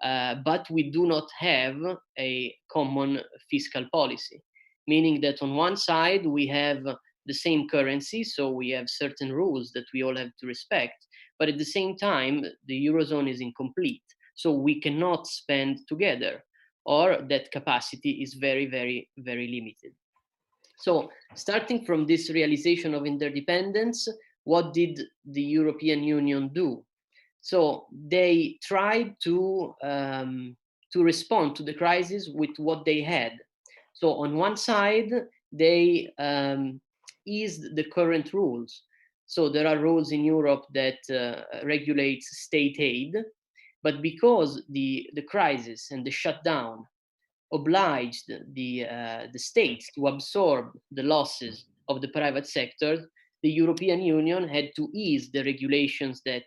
but we do not have a common fiscal policy, meaning that on one side, we have the same currency, so we have certain rules that we all have to respect, but at the same time, the Eurozone is incomplete, so we cannot spend together, or that capacity is very, very, very limited. So starting from this realization of interdependence, what did the European Union do? So they tried to respond to the crisis with what they had. So on one side, they eased the current rules. So there are rules in Europe that regulate state aid, but because the crisis and the shutdown obliged the states to absorb the losses of the private sector, the European Union had to ease the regulations that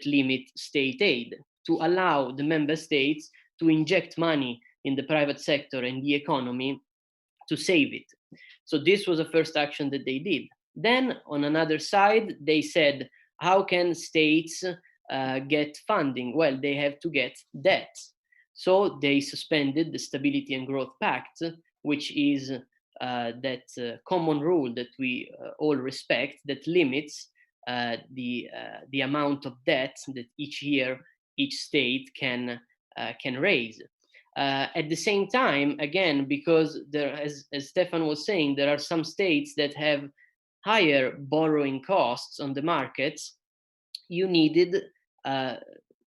limit state aid to allow the member states to inject money in the private sector and the economy to save it. So this was the first action that they did. Then on another side, they said, how can states get funding? Well, they have to get debt. So they suspended the Stability and Growth Pact, which is that common rule that we all respect that limits the amount of debt that each year each state can raise. At the same time, again, because there, as Stefan was saying, there are some states that have higher borrowing costs on the markets. You needed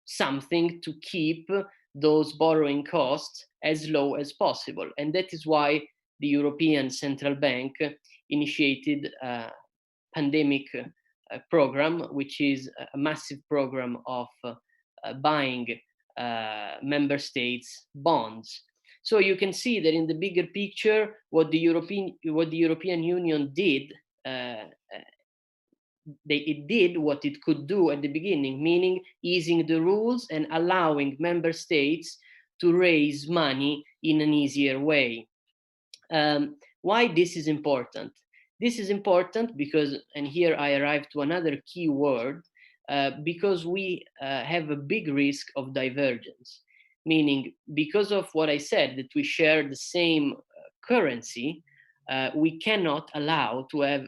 something to keep those borrowing costs as low as possible. And that is why the European Central Bank initiated pandemic program, which is a massive program of buying member states' bonds. So you can see that in the bigger picture, what the European Union did, it did what it could do at the beginning, meaning easing the rules and allowing member states to raise money in an easier way. Why this is important? This is important because, and here I arrive to another key word, because we have a big risk of divergence, meaning because of what I said, that we share the same currency, we cannot allow to have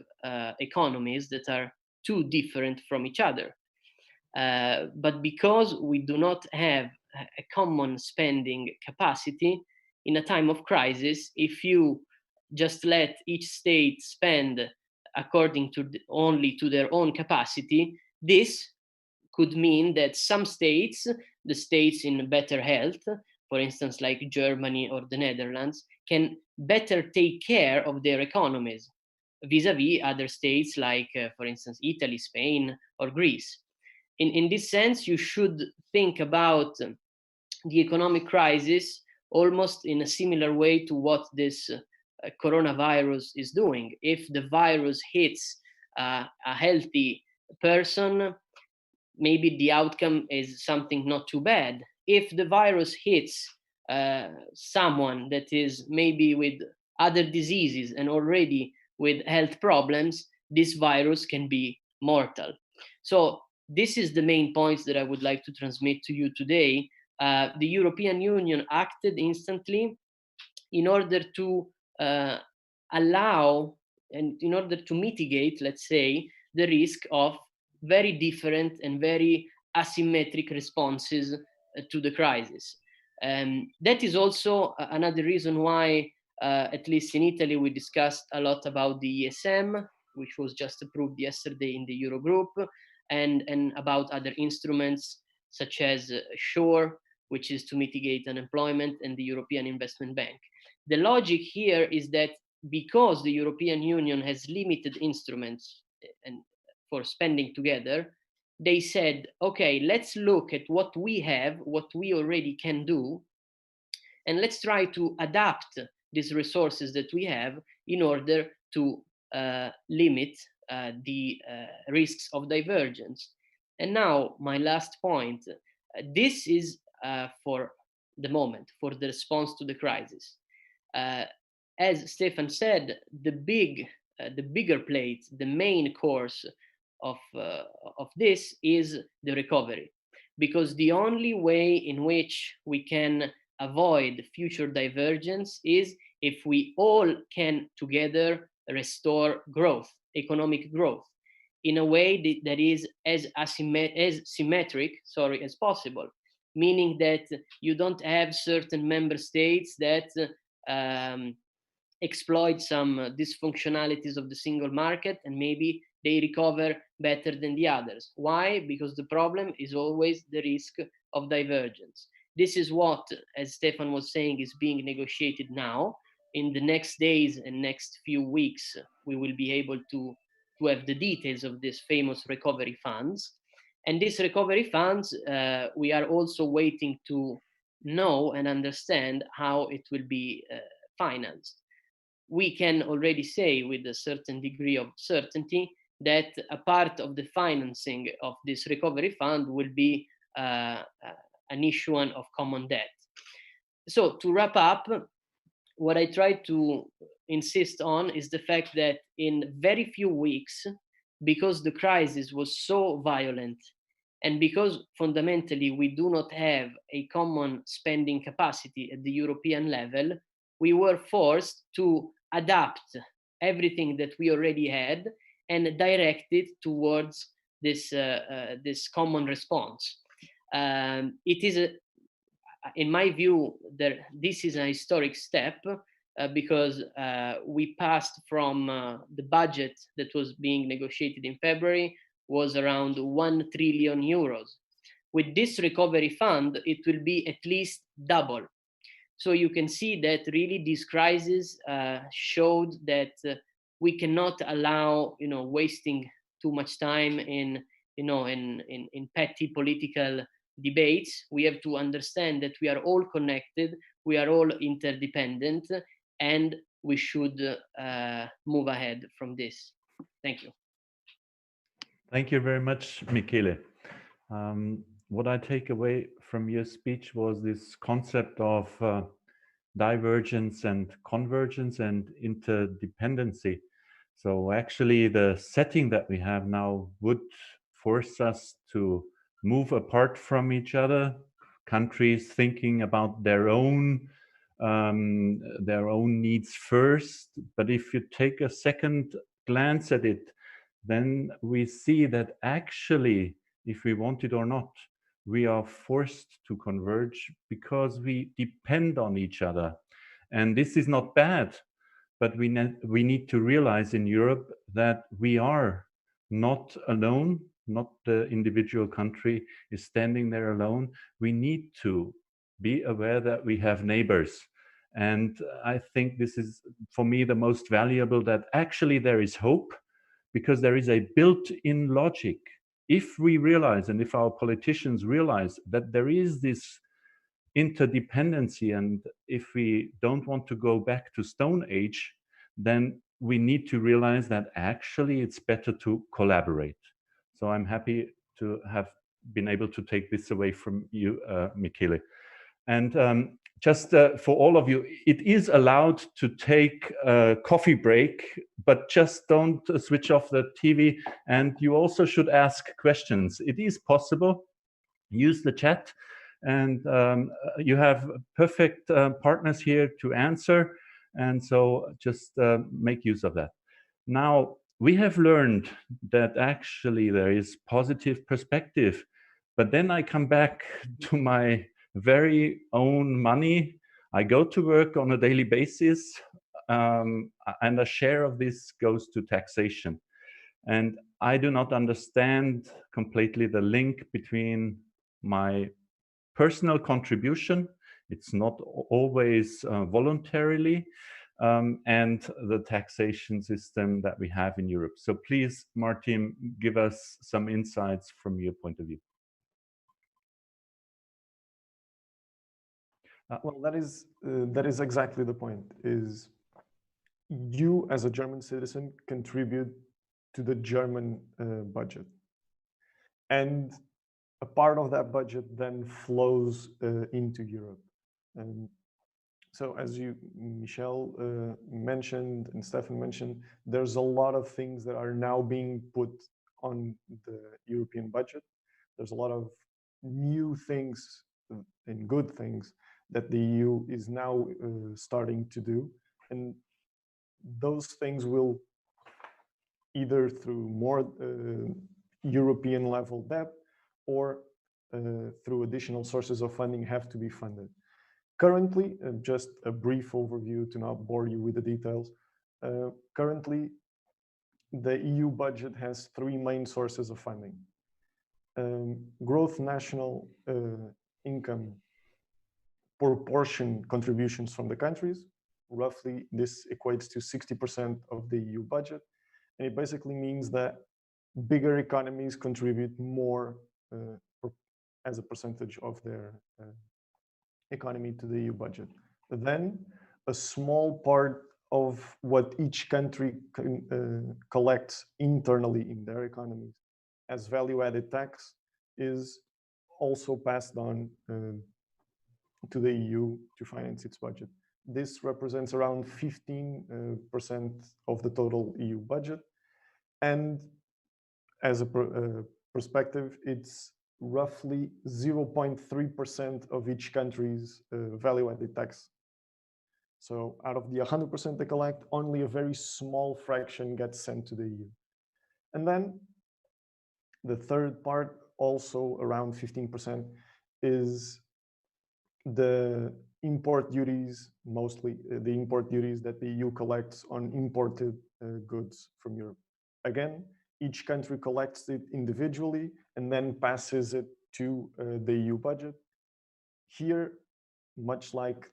economies that are too different from each other. But because we do not have a common spending capacity, in a time of crisis, if you just let each state spend according to only to their own capacity, this could mean that some states, the states in better health, for instance, like Germany or the Netherlands, can better take care of their economies vis-a-vis other states like, for instance, Italy, Spain, or Greece. In this sense, you should think about the economic crisis almost in a similar way to what this coronavirus is doing. If the virus hits a healthy person, maybe the outcome is something not too bad. If the virus hits someone that is maybe with other diseases and already with health problems, this virus can be mortal. So this is the main points that I would like to transmit to you today. The European Union acted instantly in order to allow and in order to mitigate, let's say, the risk of very different and very asymmetric responses to the crisis. That is also another reason why, at least in Italy, we discussed a lot about the ESM, which was just approved yesterday in the Eurogroup, and about other instruments such as SURE, which is to mitigate unemployment, and the European Investment Bank. The logic here is that because the European Union has limited instruments and for spending together, they said, okay, let's look at what we have, what we already can do, and let's try to adapt these resources that we have in order to limit the risks of divergence. And now, my last point, this is for the moment, for the response to the crisis. As Stefan said, the bigger plate, the main course of this is the recovery, because the only way in which we can avoid future divergence is if we all can together restore growth, economic growth, in a way that is as symmetric as possible, meaning that you don't have certain member states that exploit some dysfunctionalities of the single market and maybe they recover better than the others. Why? Because the problem is always the risk of divergence. This is what, as Stefan was saying, is being negotiated now. In the next days and next few weeks, we will be able to have the details of these famous recovery funds. And these recovery funds, we are also waiting to know and understand how it will be financed. We can already say with a certain degree of certainty that a part of the financing of this recovery fund will be an issuance of common debt. So to wrap up, what I try to insist on is the fact that in very few weeks, because the crisis was so violent and because fundamentally we do not have a common spending capacity at the European level, we were forced to adapt everything that we already had and direct it towards this common response. It is, in my view, this is a historic step because we passed from the budget that was being negotiated in February was around 1 trillion euros. With this recovery fund, it will be at least double. So you can see that really this crisis showed that we cannot allow wasting too much time in, in petty political debates. We have to understand that we are all connected, we are all interdependent, and we should move ahead from this. Thank you. Thank you very much, Michele. What I take away from your speech was this concept of divergence and convergence and interdependency. So actually the setting that we have now would force us to move apart from each other, countries thinking about their own needs first. But if you take a second glance at it, then we see that actually, if we want it or not, we are forced to converge because we depend on each other. And this is not bad, but we need to realize in Europe that we are not alone, not the individual country is standing there alone. We need to be aware that we have neighbors. And I think this is, for me, the most valuable, that actually there is hope, because there is a built-in logic. If we realize, and if our politicians realize, that there is this interdependency, and if we don't want to go back to Stone Age, then we need to realize that actually it's better to collaborate. So I'm happy to have been able to take this away from you, Michele. And just for all of you, it is allowed to take a coffee break, but just don't switch off the TV. And you also should ask questions. It is possible. Use the chat, and you have perfect partners here to answer. And so just make use of that. Now, we have learned that actually there is positive perspective, but then I come back to my very own money. I go to work on a daily basis, and a share of this goes to taxation. And I do not understand completely the link between my personal contribution, it's not always voluntarily, and the taxation system that we have in Europe. So please, Martin, give us some insights from your point of view. Well, that is exactly the point. Is you as a German citizen contribute to the German budget, and a part of that budget then flows into Europe. And so, as you, Michelle, mentioned and Stefan mentioned, there's a lot of things that are now being put on the European budget. There's a lot of new things and good things that the EU is now starting to do. And those things will, either through more European level debt or through additional sources of funding, have to be funded. Currently, just a brief overview to not bore you with the details. Currently, the EU budget has three main sources of funding. Growth national income proportion contributions from the countries. Roughly, this equates to 60% of the EU budget. And it basically means that bigger economies contribute more as a percentage of their economy to the EU budget. Then a small part of what each country collects internally in their economies as value-added tax is also passed on to the EU to finance its budget. This represents around 15% of the total EU budget. And as a perspective, it's roughly 0.3% of each country's value-added tax. So out of the 100% they collect, only a very small fraction gets sent to the EU. And then the third part, also around 15%, is the import duties, mostly the import duties that the EU collects on imported goods from Europe. Again, each country collects it individually and then passes it to the EU budget. Here, much like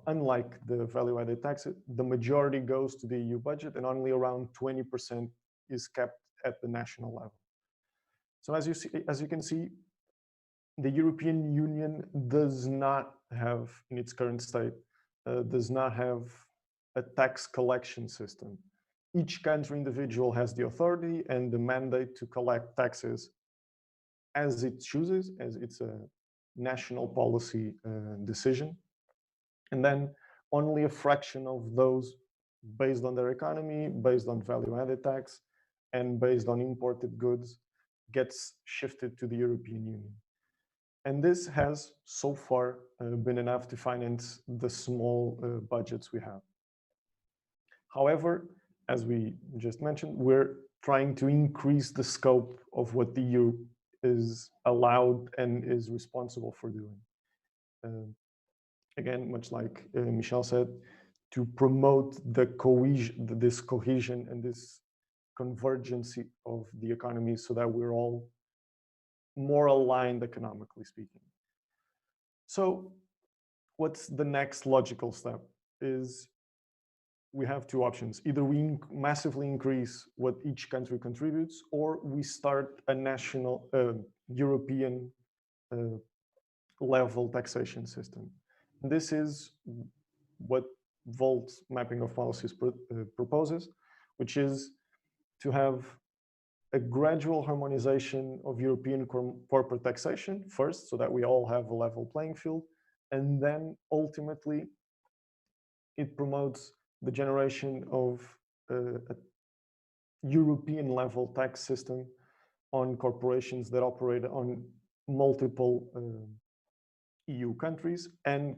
unlike the value-added tax, the majority goes to the EU budget and only around 20% is kept at the national level. So as you can see, the European Union does not have, in its current state, does not have a tax collection system. Each country individual has the authority and the mandate to collect taxes as it chooses, as it's a national policy decision. And then only a fraction of those, based on their economy, based on value-added tax, and based on imported goods, gets shifted to the European Union. And this has so far been enough to finance the small budgets we have. However, as we just mentioned, we're trying to increase the scope of what the EU is allowed and is responsible for doing. Again, much like Michel said, to promote the cohesion, this cohesion and this convergence of the economy so that we're all more aligned economically speaking. So what's the next logical step is we have two options. Either we massively increase what each country contributes, or we start a national European level taxation system. And this is what Volt's mapping of policies proposes, which is to have a gradual harmonization of European corporate taxation first, so that we all have a level playing field, and then ultimately it promotes the generation of a European level tax system on corporations that operate on multiple EU countries and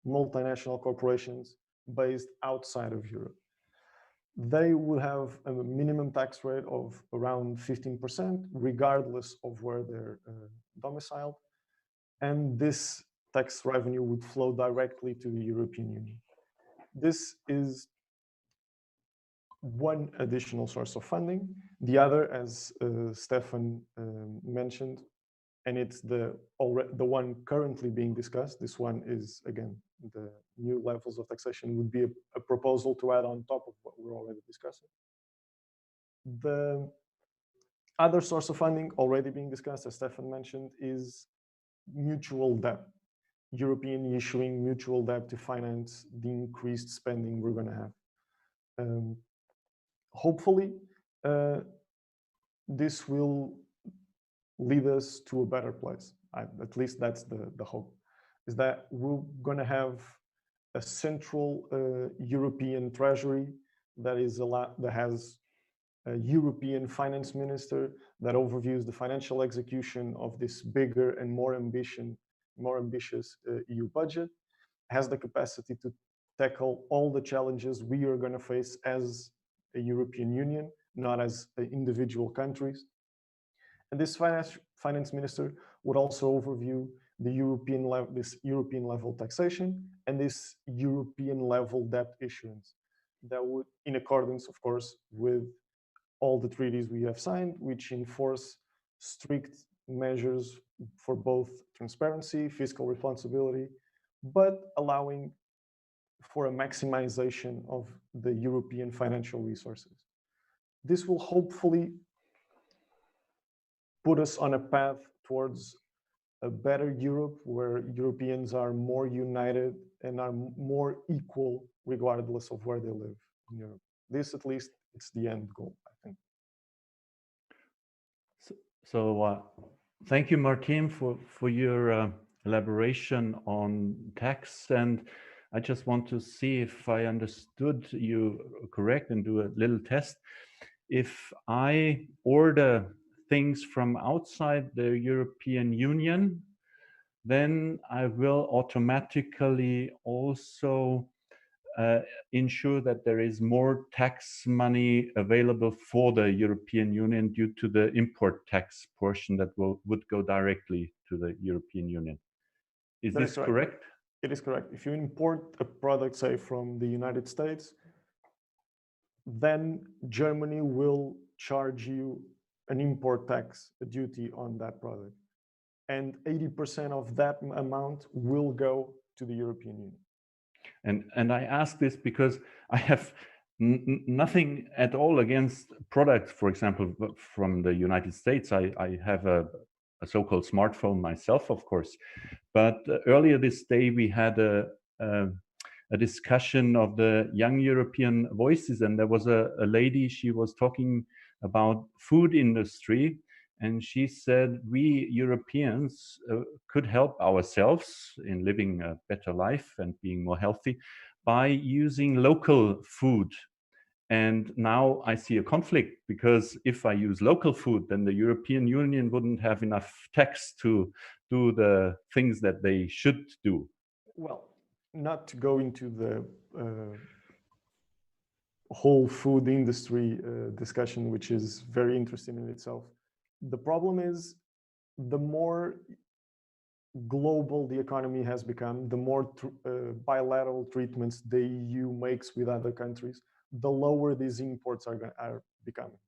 multinational corporations based outside of Europe. They will have a minimum tax rate of around 15%, regardless of where they're domiciled. And this tax revenue would flow directly to the European Union. This is one additional source of funding. The other, as Stefan mentioned, and it's the one currently being discussed. This one is, again, the new levels of taxation would be a proposal to add on top of what we're already discussing. The other source of funding already being discussed, as Stefan mentioned, is mutual debt. European issuing mutual debt to finance the increased spending we're going to have. Hopefully, this will lead us to a better place. At least that's the hope, is that we're going to have a central European treasury that has a European finance minister that overviews the financial execution of this bigger and more ambitious EU budget, has the capacity to tackle all the challenges we are going to face as a European Union, not as individual countries. And this finance minister would also overview the this European level taxation and this European level debt issuance that would, in accordance, of course, with all the treaties we have signed, which enforce strict measures for both transparency, fiscal responsibility, but allowing for a maximization of the European financial resources. This will hopefully put us on a path towards a better Europe where Europeans are more united and are more equal regardless of where they live in Europe. This, at least, it's the end goal, I think. So thank you, Martin, for your elaboration on tax. And I just want to see if I understood you correct and do a little test. If I order things from outside the European Union, then I will automatically also ensure that there is more tax money available for the European Union due to the import tax portion that would go directly to the European Union. Is this correct? It is correct. If you import a product, say, from the United States, then Germany will charge you an import tax, a duty on that product. And 80% of that amount will go to the European Union. And I ask this because I have nothing at all against products, for example, from the United States. I have a so-called smartphone myself, of course. But earlier this day, we had a discussion of the young European voices, and there was a lady, she was talking about food industry, and she said we Europeans could help ourselves in living a better life and being more healthy by using local food. And now I see a conflict, because if I use local food, then the European Union wouldn't have enough tax to do the things that they should do. Well, not to go into the whole food industry discussion, which is very interesting in itself. The problem is, the more global the economy has become, the more bilateral treatments the EU makes with other countries, the lower these imports are becoming.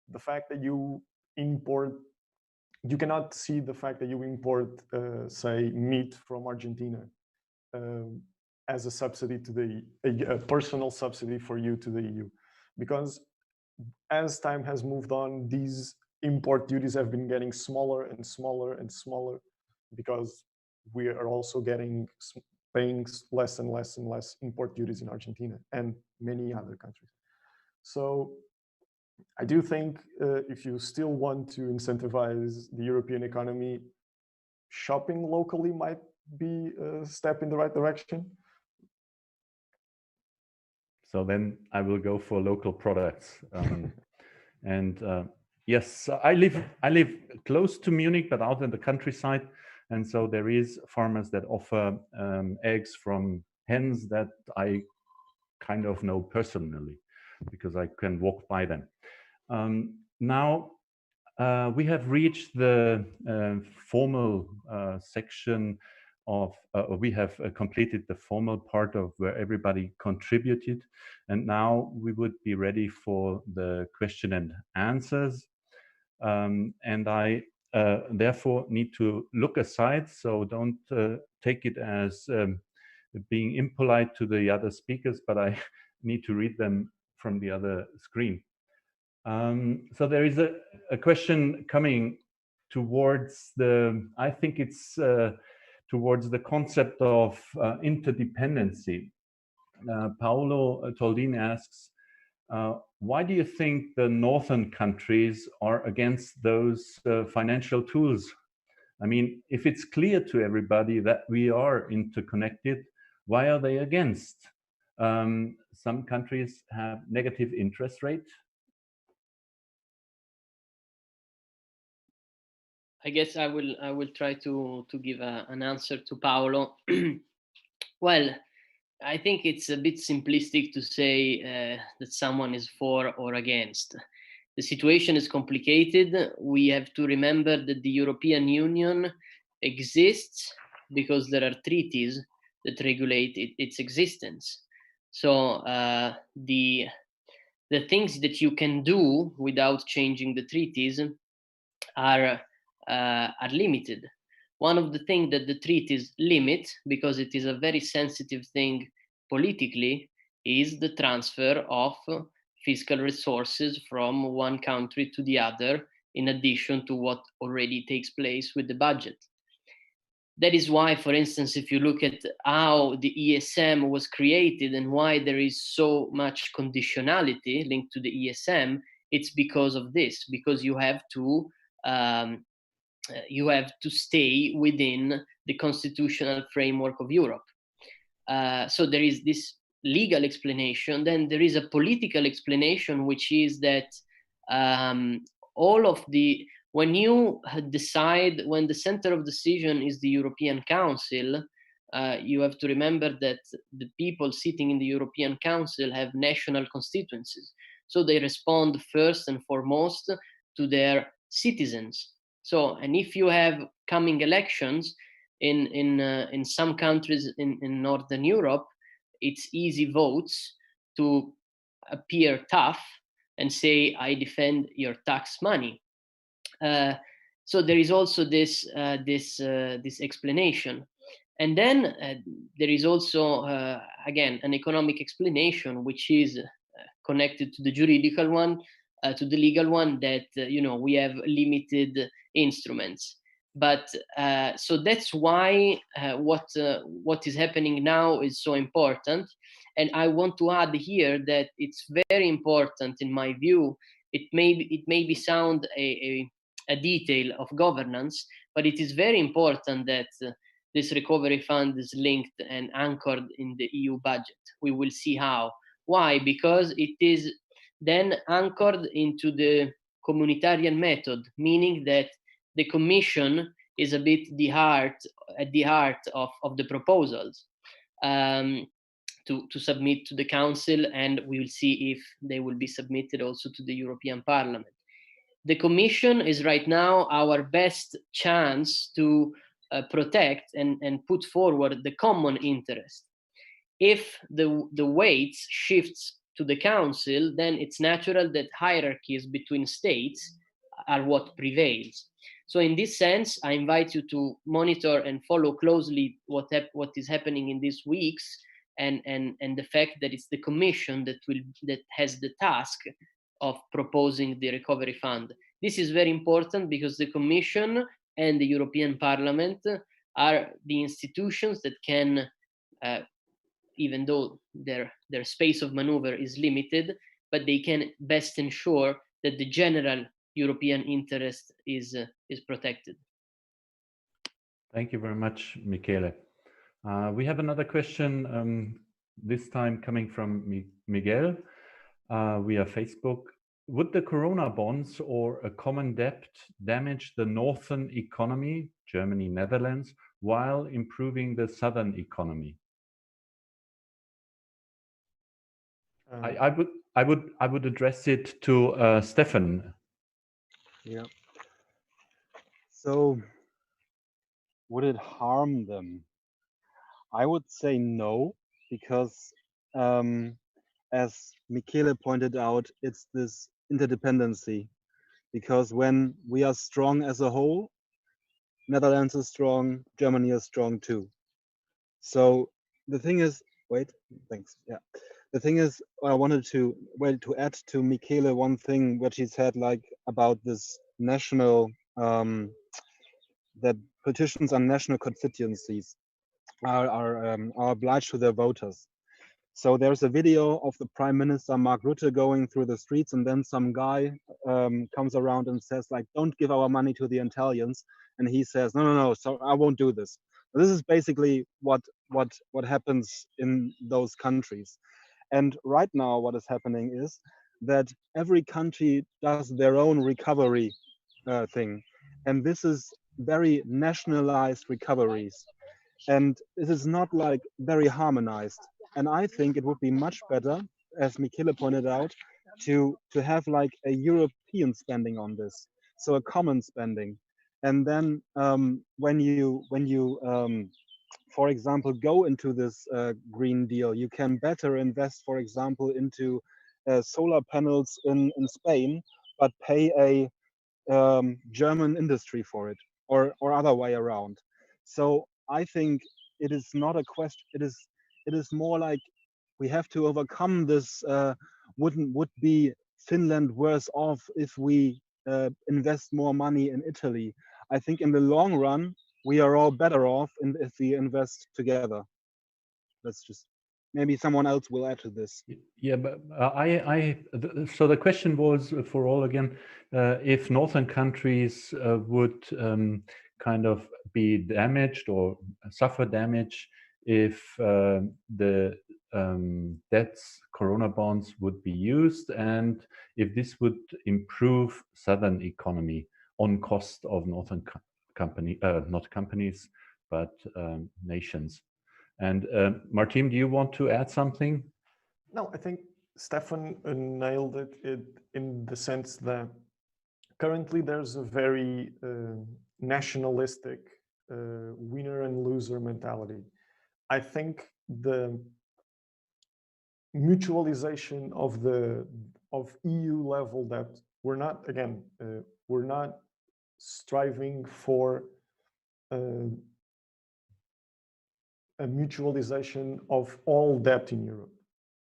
The fact that you cannot see the fact that you import, say, meat from Argentina as a subsidy to a personal subsidy for you to the EU, because as time has moved on, these import duties have been getting smaller and smaller and smaller, because we are also paying less and less and less import duties in Argentina and many other countries. So I do think if you still want to incentivize the European economy, shopping locally might be a step in the right direction. So then I will go for local products. And yes, I live close to Munich, but out in the countryside. And so there is farmers that offer eggs from hens that I kind of know personally, because I can walk by them. Now we have reached the formal section of, we have completed the formal part of where everybody contributed. And now we would be ready for the question and answers. And I therefore need to look aside, so don't take it as being impolite to the other speakers, but I need to read them from the other screen. So there is a question coming towards I think it's towards the concept of interdependency. Paolo Toldin asks, why do you think the northern countries are against those financial tools? I mean, if it's clear to everybody that we are interconnected, why are they against? Some countries have negative interest rate. I guess I will try to give an answer to Paolo. Well, I think it's a bit simplistic to say that someone is for or against. The situation is complicated. We have to remember that the European Union exists because there are treaties that regulate its existence. So the things that you can do without changing the treaties are limited. One of the things that the treaties limit, because it is a very sensitive thing politically, is the transfer of fiscal resources from one country to the other, in addition to what already takes place with the budget. That is why, for instance, if you look at how the ESM was created and why there is so much conditionality linked to the ESM, it's because of this, because you have to stay within the constitutional framework of Europe. So there is this legal explanation. Then there is a political explanation, which is that when you decide, when the center of decision is the European Council, you have to remember that the people sitting in the European Council have national constituencies. So they respond first and foremost to their citizens. So, and if you have coming elections in some countries in Northern Europe, it's easy votes to appear tough and say, I defend your tax money. So there is also this explanation. And then there is also, again, an economic explanation, which is connected to the juridical one, to the legal one, that we have limited instruments. But so that's why what is happening now is so important. And I want to add here that it's very important, in my view. It may sound a detail of governance, but it is very important that this recovery fund is linked and anchored in the EU budget. We will see how. Why? Because it is then anchored into the communitarian method, meaning that the Commission is a bit at the heart of the proposals to submit to the Council, and we will see if they will be submitted also to the European Parliament. The Commission is right now our best chance to protect and put forward the common interest. If the weight shifts to the Council, then it's natural that hierarchies between states are what prevails. So in this sense, I invite you to monitor and follow closely what is happening in these weeks, and the fact that it's the Commission that has the task of proposing the recovery fund. This is very important because the Commission and the European Parliament are the institutions that can, even though their space of maneuver is limited, but they can best ensure that the general European interest is protected. Thank you very much, Michele. We have another question, this time coming from Miguel via Facebook. Would the Corona bonds or a common debt damage the northern economy, Germany, Netherlands, while improving the southern economy? I would address it to Stefan. Yeah. So, would it harm them? I would say no, because as Michele pointed out, it's this interdependency. Because when we are strong as a whole, Netherlands is strong, Germany is strong too. So the thing is, the thing is, I wanted to add to Michele one thing what she said, like about this national that politicians on national constituencies are obliged to their voters. So there's a video of the Prime Minister Mark Rutte going through the streets, and then some guy comes around and says, like, don't give our money to the Italians. And he says, no, so I won't do this. This is basically what happens in those countries. And right now what is happening is that every country does their own recovery thing. And this is very nationalized recoveries. And it is not like very harmonized. And I think it would be much better, as Michele pointed out, to have like a European spending on this, so a common spending. And then when you for example, go into this Green Deal, you can better invest, for example, into solar panels in Spain, but pay a German industry for it, or other way around. So I think it is not a question. It is more like we have to overcome this. Would be Finland worse off if we invest more money in Italy? I think in the long run we are all better off if we invest together. That's just, maybe someone else will add to this. Yeah, but so the question was for all again, if northern countries would kind of be damaged or suffer damage if the debts, Corona bonds would be used, and if this would improve southern economy on cost of northern not companies, but nations. And Martin, do you want to add something? No, I think Stefan nailed it in the sense that currently there's a very nationalistic winner and loser mentality. I think the mutualization of EU level debt, we're not striving for a mutualization of all debt in Europe.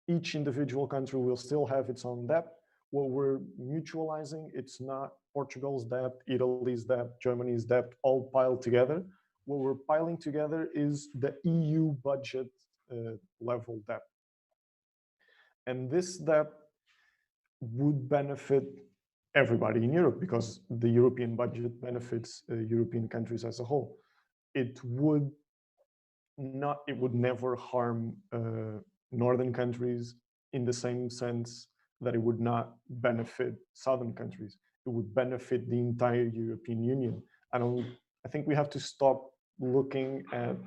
each individual country will still have its own debt. What we're mutualizing, it's not Portugal's debt, Italy's debt, Germany's debt, all piled together. What we're piling together is the EU budget level debt. And this debt would benefit everybody in Europe because the European budget benefits European countries as a whole. It would never harm northern countries in the same sense that it would not benefit southern countries. It would benefit the entire European Union. I think we have to stop looking at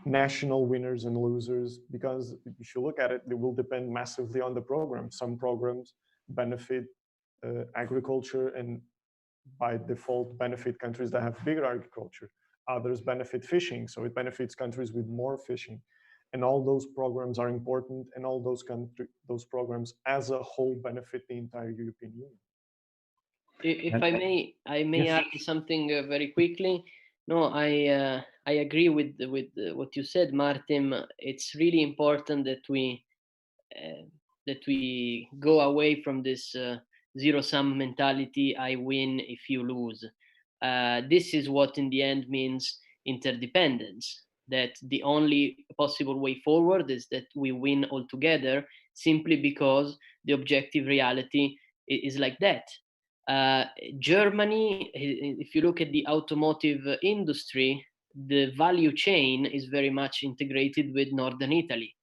national winners and losers, because if you look at it, they will depend massively on the program. Some programs benefit agriculture and by default benefit countries that have bigger agriculture. Others benefit fishing, so it benefits countries with more fishing. And all those programs are important, and all those programs as a whole benefit the entire European Union. If I may Yes. add something very quickly. No, I agree with what you said, Martin. It's really important that we go away from this zero-sum mentality. I win if you lose. This is what in the end means interdependence. That the only possible way forward is that we win all together, simply because the objective reality is like that. Germany, if you look at the automotive industry, the value chain is very much integrated with Northern Italy.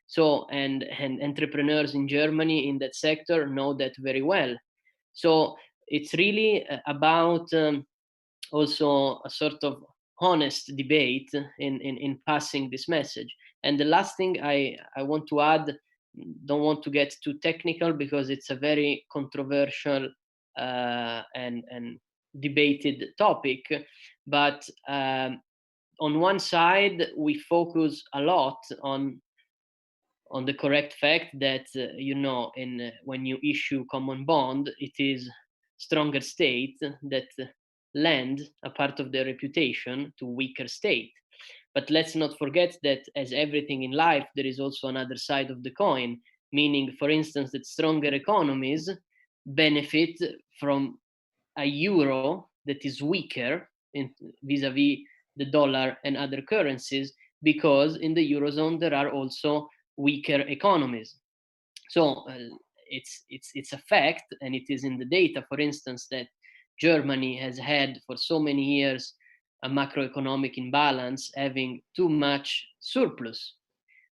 So, and entrepreneurs in Germany in that sector know that very well. So it's really about also a sort of honest debate in passing this message. And the last thing I want to add, don't want to get too technical because it's a very controversial and debated topic, but on one side we focus a lot on the correct fact that when you issue common bond, it is stronger state that lend a part of their reputation to weaker state. But let's not forget that, as everything in life, there is also another side of the coin, meaning, for instance, that stronger economies benefit from a euro that is weaker vis-a-vis the dollar and other currencies, because in the Eurozone there are also weaker economies. So it's a fact, and it is in the data, for instance, that Germany has had for so many years a macroeconomic imbalance, having too much surplus.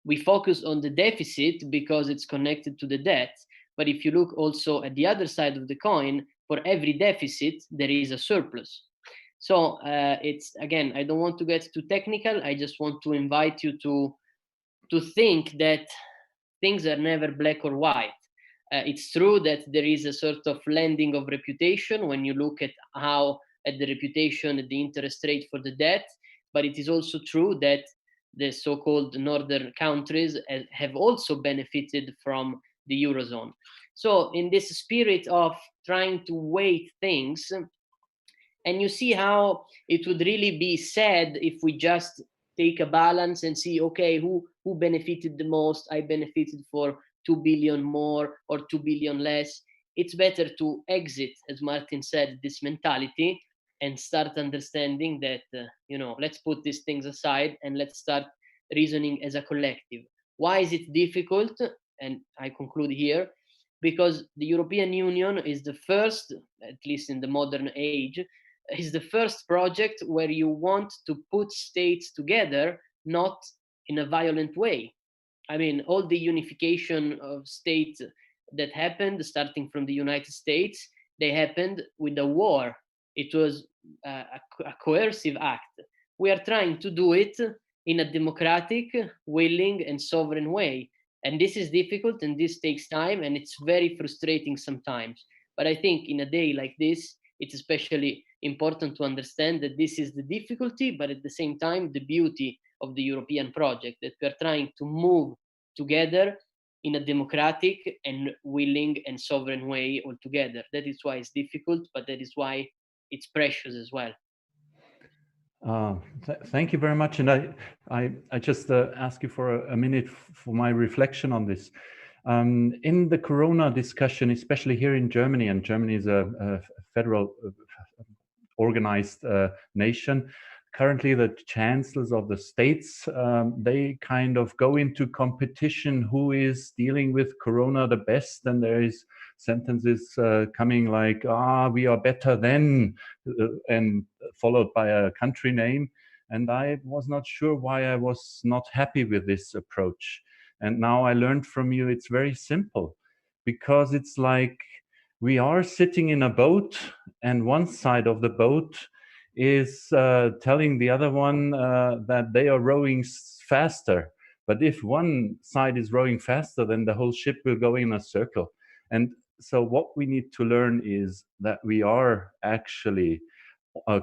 We focus on the deficit because it's connected to the debt, but if you look also at the other side of the coin, for every deficit there is a surplus. So it's, again, I don't want to get too technical. I just want to invite you to think that things are never black or white. It's true that there is a sort of lending of reputation when you look at the reputation, at the interest rate for the debt, but it is also true that the so-called northern countries have also benefited from the Eurozone. So in this spirit of trying to weigh things, and you see how it would really be sad if we just take a balance and see, okay, who benefited the most? I benefited for 2 billion more or 2 billion less. It's better to exit, as Martin said, this mentality and start understanding that, let's put these things aside and let's start reasoning as a collective. Why is it difficult? And I conclude here, because the European Union is the first, at least in the modern age, is the first project where you want to put states together, not in a violent way. I mean, all the unification of states that happened, starting from the United States, they happened with a war. It was a coercive act. We are trying to do it in a democratic, willing, and sovereign way. And this is difficult, and this takes time, and it's very frustrating sometimes. But I think in a day like this, it's especially important to understand that this is the difficulty, but at the same time, the beauty of the European project, that we're trying to move together in a democratic and willing and sovereign way altogether. That is why it's difficult, but that is why it's precious as well. Thank you very much. And I just ask you for a minute for my reflection on this. In the Corona discussion, especially here in Germany, and Germany is a federal organized nation, currently the chancellors of the states, they kind of go into competition who is dealing with Corona the best, and there is sentences coming like, we are better than, and followed by a country name. And I was not sure why I was not happy with this approach. And now I learned from you, it's very simple, because it's like we are sitting in a boat, and one side of the boat is telling the other one that they are rowing faster. But if one side is rowing faster, then the whole ship will go in a circle. And so what we need to learn is that we are actually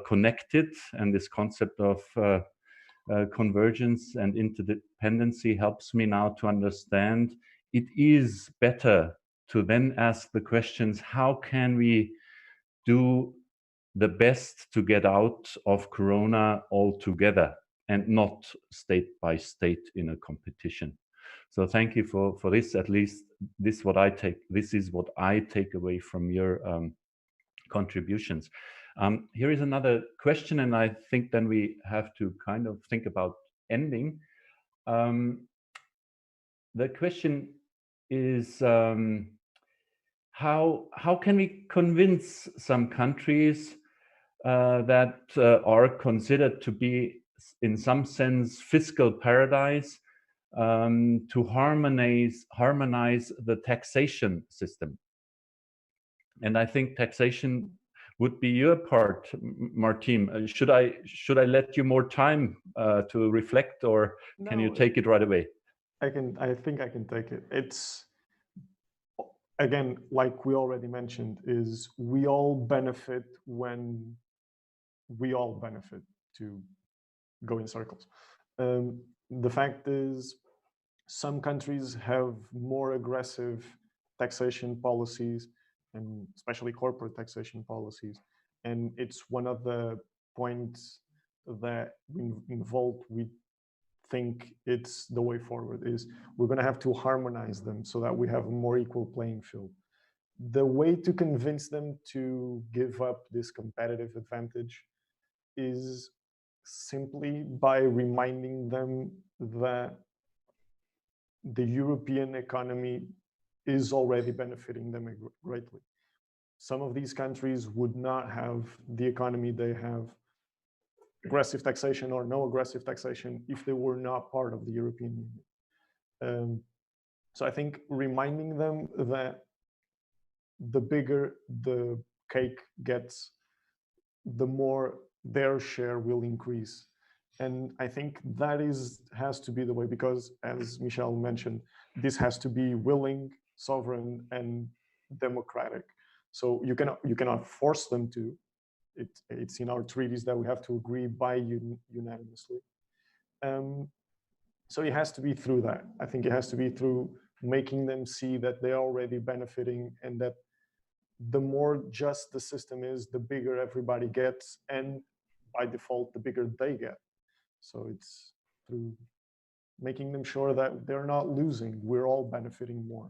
connected, and this concept of convergence and interdependency helps me now to understand it is better to then ask the questions, how can we do the best to get out of Corona altogether, and not state by state in a competition. So thank you for this. At least this is what I take away from your contributions. Here is another question, and I think then we have to kind of think about ending. The question is, how can we convince some countries that are considered to be, in some sense, fiscal paradise, to harmonize the taxation system? And I think taxation would be your part, Martin. Should I let you more time to reflect, or can you take it right away? I think I can take it. It's, again, like we already mentioned, is we all benefit when we all benefit, to go in circles. The fact is, some countries have more aggressive taxation policies, and especially corporate taxation policies. And it's one of the points that we think it's the way forward, is we're going to have to harmonize them so that we have a more equal playing field. The way to convince them to give up this competitive advantage is simply by reminding them that the European economy is already benefiting them greatly. Some of these countries would not have the economy they have, aggressive taxation or no aggressive taxation, if they were not part of the European Union. So I think reminding them that the bigger the cake gets, the more their share will increase. And I think that has to be the way, because as Michel mentioned, this has to be willing, sovereign, and democratic. So you cannot force them to. It's in our treaties that we have to agree by unanimously. So it has to be through that. I think it has to be through making them see that they're already benefiting, and that the more just the system is, the bigger everybody gets, and by default, the bigger they get. So it's through making them sure that they're not losing, we're all benefiting more.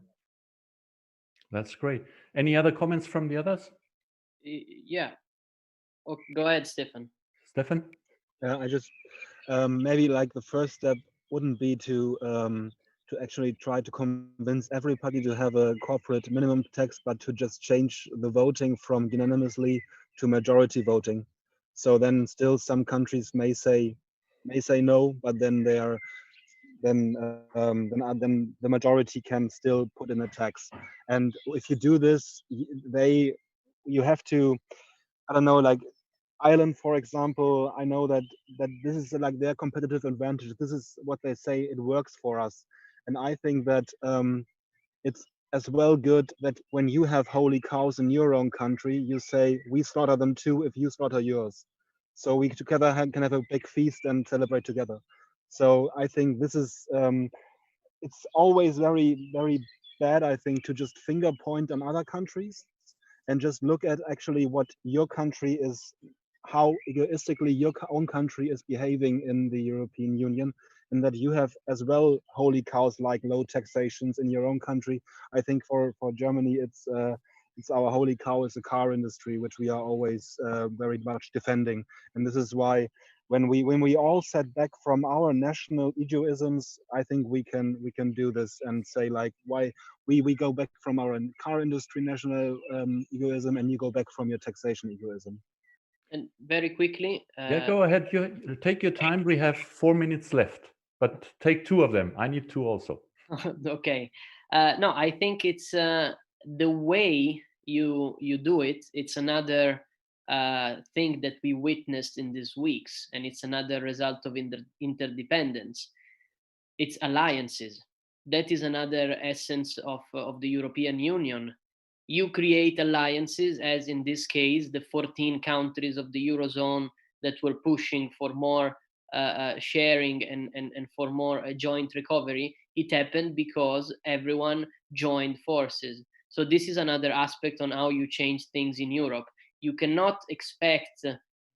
That's great. Any other comments from the others? Yeah. Okay, go ahead, Stefan. Stefan? I just maybe like the first step wouldn't be to actually try to convince everybody to have a corporate minimum tax, but to just change the voting from unanimously to majority voting. So then still some countries may say no, but then then the majority can still put in a tax. And if you do this, you have to, I don't know, like Ireland, for example, I know that this is like their competitive advantage. This is what they say, it works for us. And I think that it's as well good that when you have holy cows in your own country, you say, we slaughter them too if you slaughter yours. So we together can have a big feast and celebrate together. So I think this is, it's always very, very bad, I think, to just finger point on other countries and just look at actually what your country is, how egoistically your own country is behaving in the European Union, and that you have as well holy cows like low taxations in your own country. I think for Germany, it's our holy cow is the car industry, which we are always very much defending. And this is why when we all set back from our national egoisms, I think we can do this and say, like, why we go back from our car industry national egoism, and you go back from your taxation egoism. And very quickly, yeah, go ahead. You take your time. We have 4 minutes left, but take 2 of them. I need 2 also. Okay. No, I think it's the way you do it. It's another thing that we witnessed in these weeks, and it's another result of interdependence. It's alliances. That is another essence of the European Union. You create alliances, as in this case, the 14 countries of the Eurozone that were pushing for more sharing and for more joint recovery. It happened because everyone joined forces. So this is another aspect on how you change things in Europe. You cannot expect,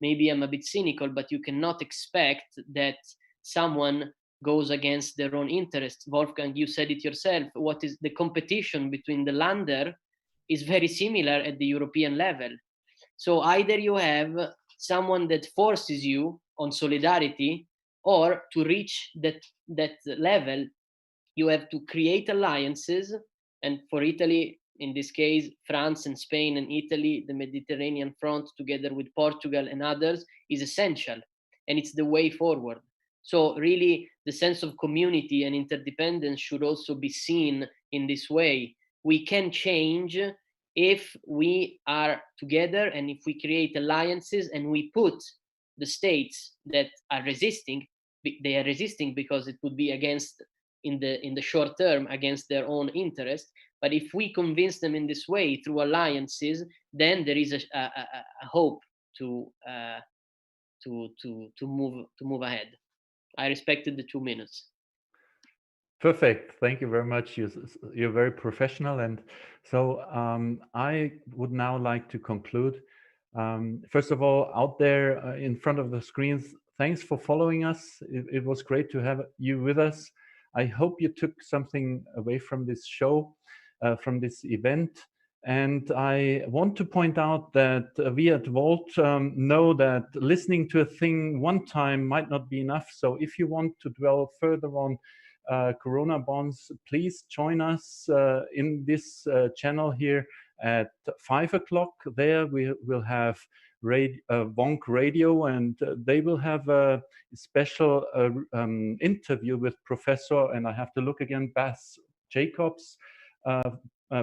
maybe I'm a bit cynical, but you cannot expect that someone goes against their own interests. Wolfgang, you said it yourself. What is the competition between the Länder is very similar at the European level. So either you have someone that forces you on solidarity, or to reach that level, you have to create alliances. And for Italy, in this case, France and Spain and Italy, the Mediterranean front together with Portugal and others is essential, and it's the way forward. So really, the sense of community and interdependence should also be seen in this way. We can change if we are together, and if we create alliances, and we put the states that are resisting, they are resisting because it would be against, in the short term, against their own interest. But if we convince them in this way through alliances, then there is a hope to move ahead. I respected the 2 minutes. Perfect. Thank you very much. You're very professional. And so I would now like to conclude. First of all, out there in front of the screens, thanks for following us. It was great to have you with us. I hope you took something away from this show, from this event. And I want to point out that we at Volt know that listening to a thing one time might not be enough. So if you want to dwell further on Corona bonds, please join us in this channel here at 5 o'clock. There we will have Vonk Radio, and they will have a special interview with Professor, and I have to look again, Bas Jacobs,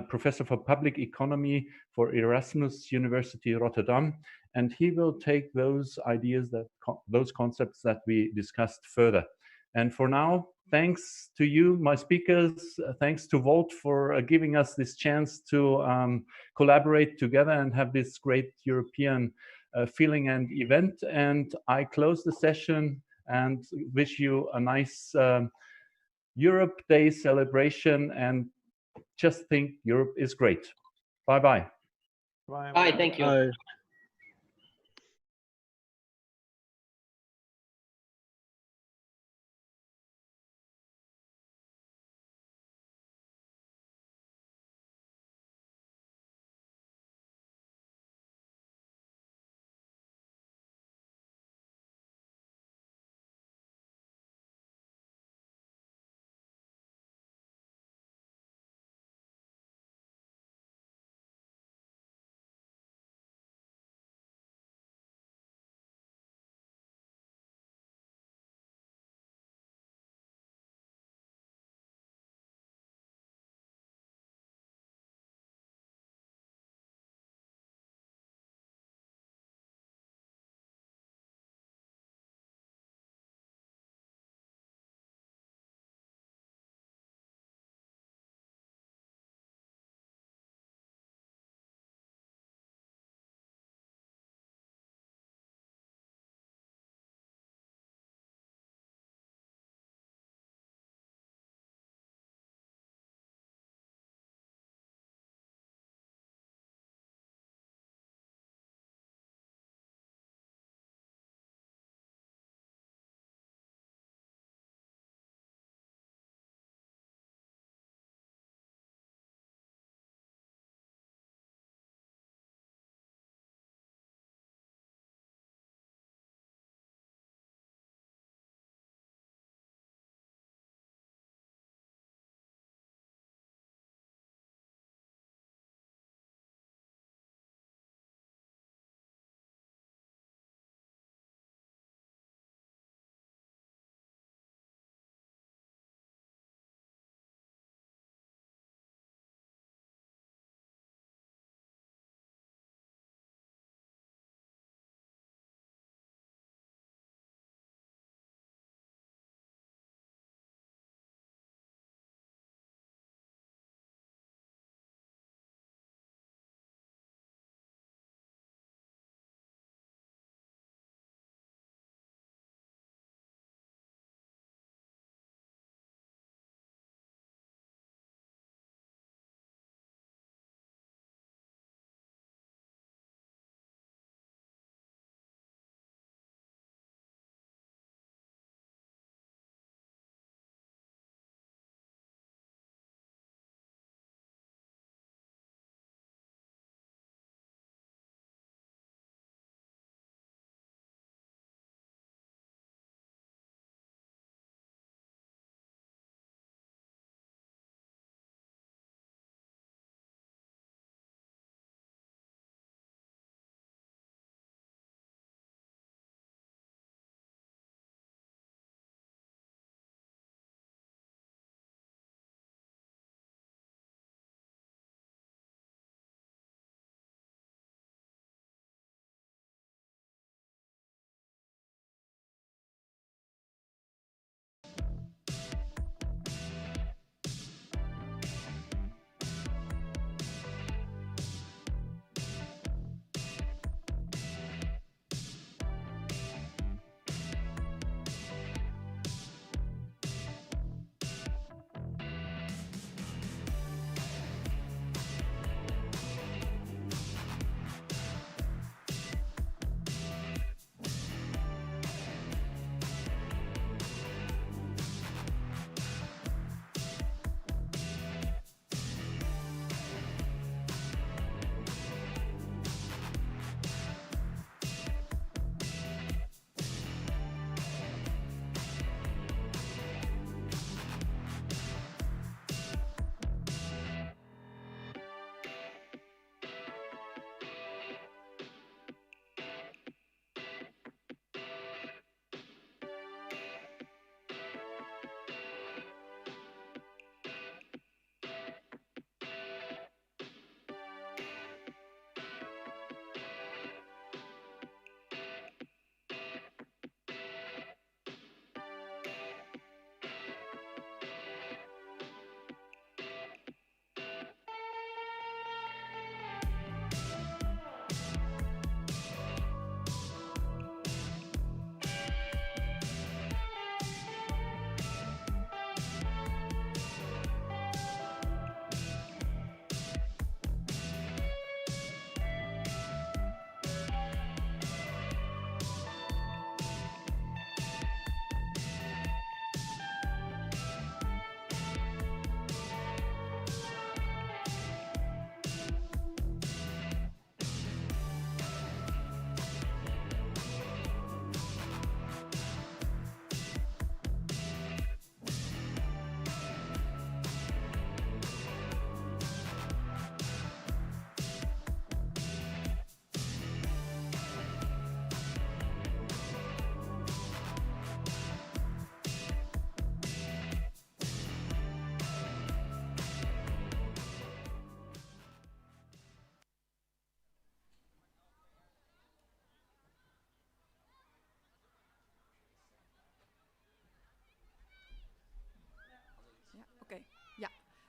Professor for Public Economy for Erasmus University Rotterdam, and he will take those ideas, those concepts that we discussed further. And for now, thanks to you, my speakers. Thanks to Volt for giving us this chance to collaborate together and have this great European feeling and event. And I close the session and wish you a nice Europe Day celebration. And just think Europe is great. Bye-bye. Bye, thank you. Bye.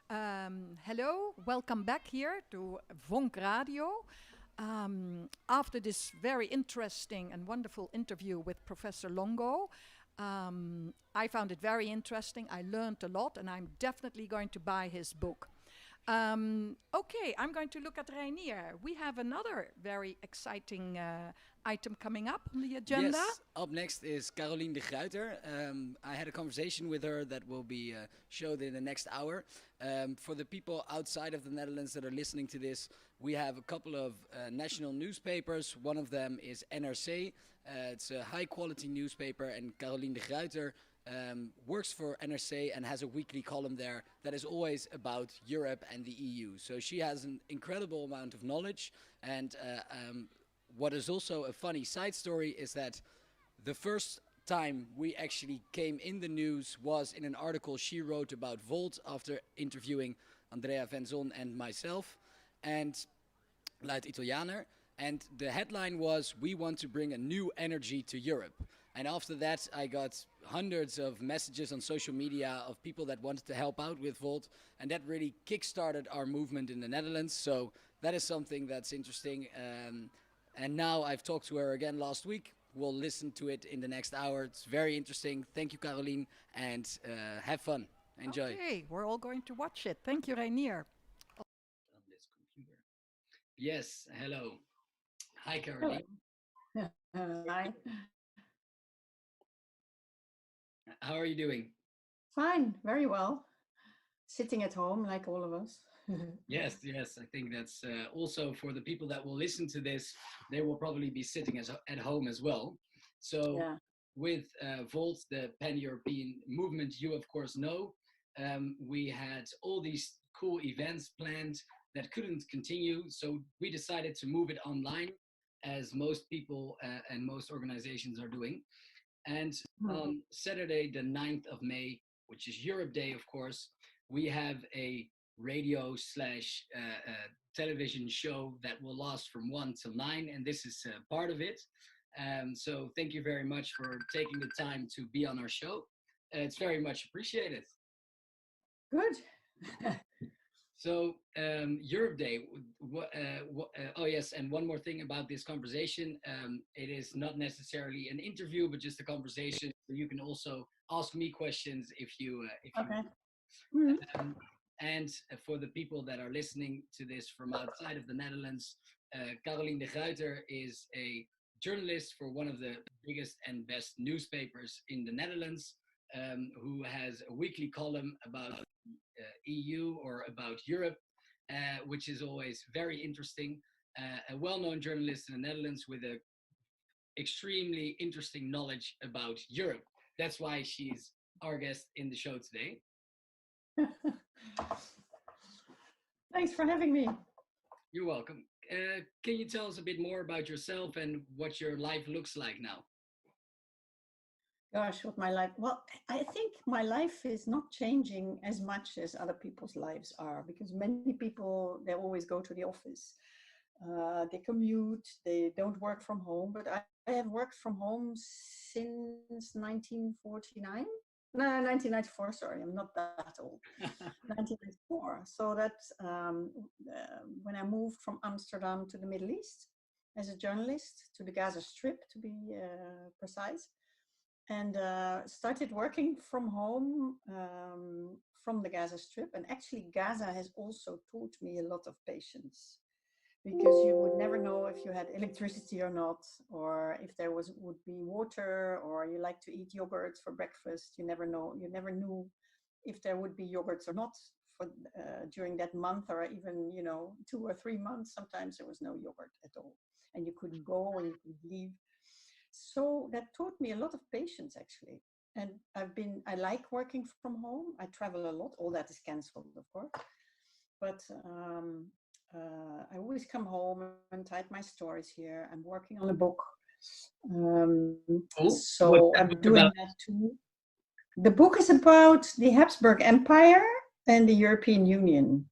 Hello, welcome back here to Vonk Radio. After this very interesting and wonderful interview with Professor Longo, I found it very interesting. I learned a lot, and I'm definitely going to buy his book. Okay, I'm going to look at Reinier. We have another very exciting item coming up on the agenda. Yes, up next is Caroline de Gruyter. I had a conversation with her that will be showed in the next hour. For the people outside of the Netherlands that are listening to this, we have a couple of national newspapers. One of them is NRC. It's a high quality newspaper, and Caroline de Gruyter works for NRC and has a weekly column there that is always about Europe and the EU. So she has an incredible amount of knowledge. And what is also a funny side story is that the first time we actually came in the news was in an article she wrote about Volt after interviewing Andrea Venzon and myself and Luid Italianer. And the headline was, "We want to bring a new energy to Europe." And after that, I got hundreds of messages on social media of people that wanted to help out with Volt. And that really kickstarted our movement in the Netherlands. So that is something that's interesting. And now I've talked to her again last week. We'll listen to it in the next hour. It's very interesting. Thank you, Caroline, and have fun. Enjoy. Okay, we're all going to watch it. Thank you, Reinier. On this computer. Yes, hello. Hi, Caroline. Hi. How are you doing? Fine, very well. Sitting at home like all of us. Yes, I think that's also for the people that will listen to this, they will probably be sitting at home as well. So Yeah. with Volt, the pan-European movement, you of course know, we had all these cool events planned that couldn't continue. So we decided to move it online, as most people and most organizations are doing. And on Saturday, the 9th of May, which is Europe Day, of course, we have a radio/television show that will last from 1 till 9, and this is part of it. So thank you very much for taking the time to be on our show. It's very much appreciated. Good. So Europe Day, oh yes, and one more thing about this conversation. It is not necessarily an interview, but just a conversation. So you can also ask me questions if you Okay. and for the people that are listening to this from outside of the Netherlands, Caroline de Gruyter is a journalist for one of the biggest and best newspapers in the Netherlands, who has a weekly column about EU or about Europe, which is always very interesting. A well-known journalist in the Netherlands with a extremely interesting knowledge about Europe. That's why she's our guest in the show today. Thanks for having me. You're welcome. Can you tell us a bit more about yourself and what your life looks like now? Gosh, what my life, well, I think my life is not changing as much as other people's lives are, because many people, they always go to the office. They commute, they don't work from home, but I have worked from home since 1949. No, 1994, sorry, I'm not that old. 1994. So that's when I moved from Amsterdam to the Middle East as a journalist, to the Gaza Strip to be precise, and started working from home from the Gaza Strip. And actually Gaza has also taught me a lot of patience, because you would never know if you had electricity or not, or if there would be water, or you like to eat yogurt for breakfast. You never know. You never knew if there would be yogurts or not for during that month, or even 2 or 3 months. Sometimes there was no yogurt at all, and you couldn't go and you could leave. So that taught me a lot of patience, actually. And I like working from home. I travel a lot. All that is cancelled, of course, but. I always come home and type my stories here. I'm working on a book. So I'm doing that too. The book is about the Habsburg Empire and the European Union.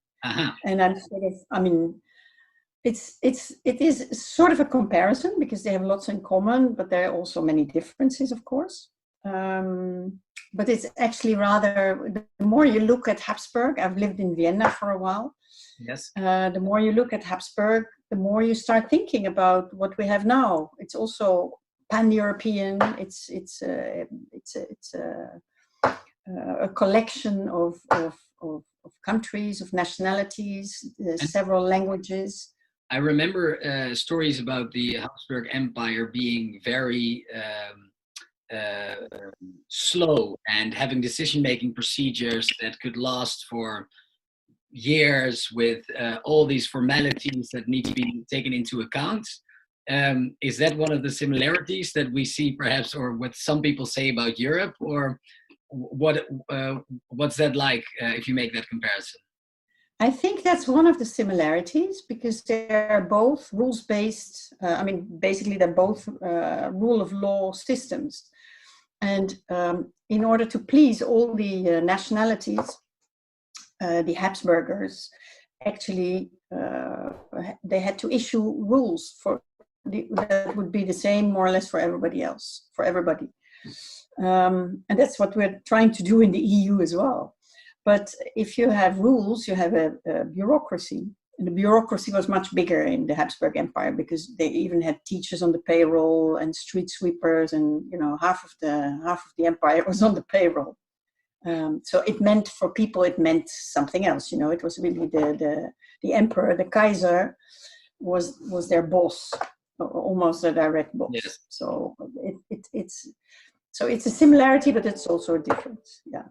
And I'm it is sort of a comparison, because they have lots in common, but there are also many differences, of course. but it's actually rather, the more you look at Habsburg, I've lived in Vienna for a while. Yes. The more you look at Habsburg, the more you start thinking about what we have now. It's also pan-European. It's a collection of countries, of nationalities, several languages. I remember stories about the Habsburg Empire being very slow and having decision-making procedures that could last for years with all these formalities that need to be taken into account. Is that one of the similarities that we see perhaps, or what some people say about Europe, or what's that like if you make that comparison? I think that's one of the similarities, because they're both rules-based. Basically they're both rule of law systems. And in order to please all the nationalities, the Habsburgers actually, they had to issue rules that would be the same more or less for everybody else, for everybody. And that's what we're trying to do in the EU as well. But if you have rules, you have a bureaucracy. And the bureaucracy was much bigger in the Habsburg Empire, because they even had teachers on the payroll and street sweepers, and half of the empire was on the payroll. So it meant, for people, it meant something else. It was really the emperor, the Kaiser, was their boss, almost a direct boss. Yes. So it's a similarity, but it's also a difference. Yeah.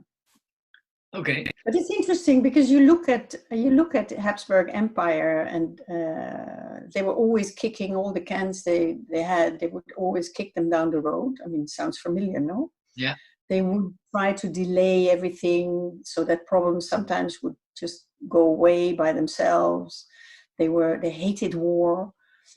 Okay. But it's interesting, because you look at Habsburg Empire, and they were always kicking all the cans they had. They would always kick them down the road. I mean, it sounds familiar, no? Yeah. They would try to delay everything so that problems sometimes would just go away by themselves. They hated war,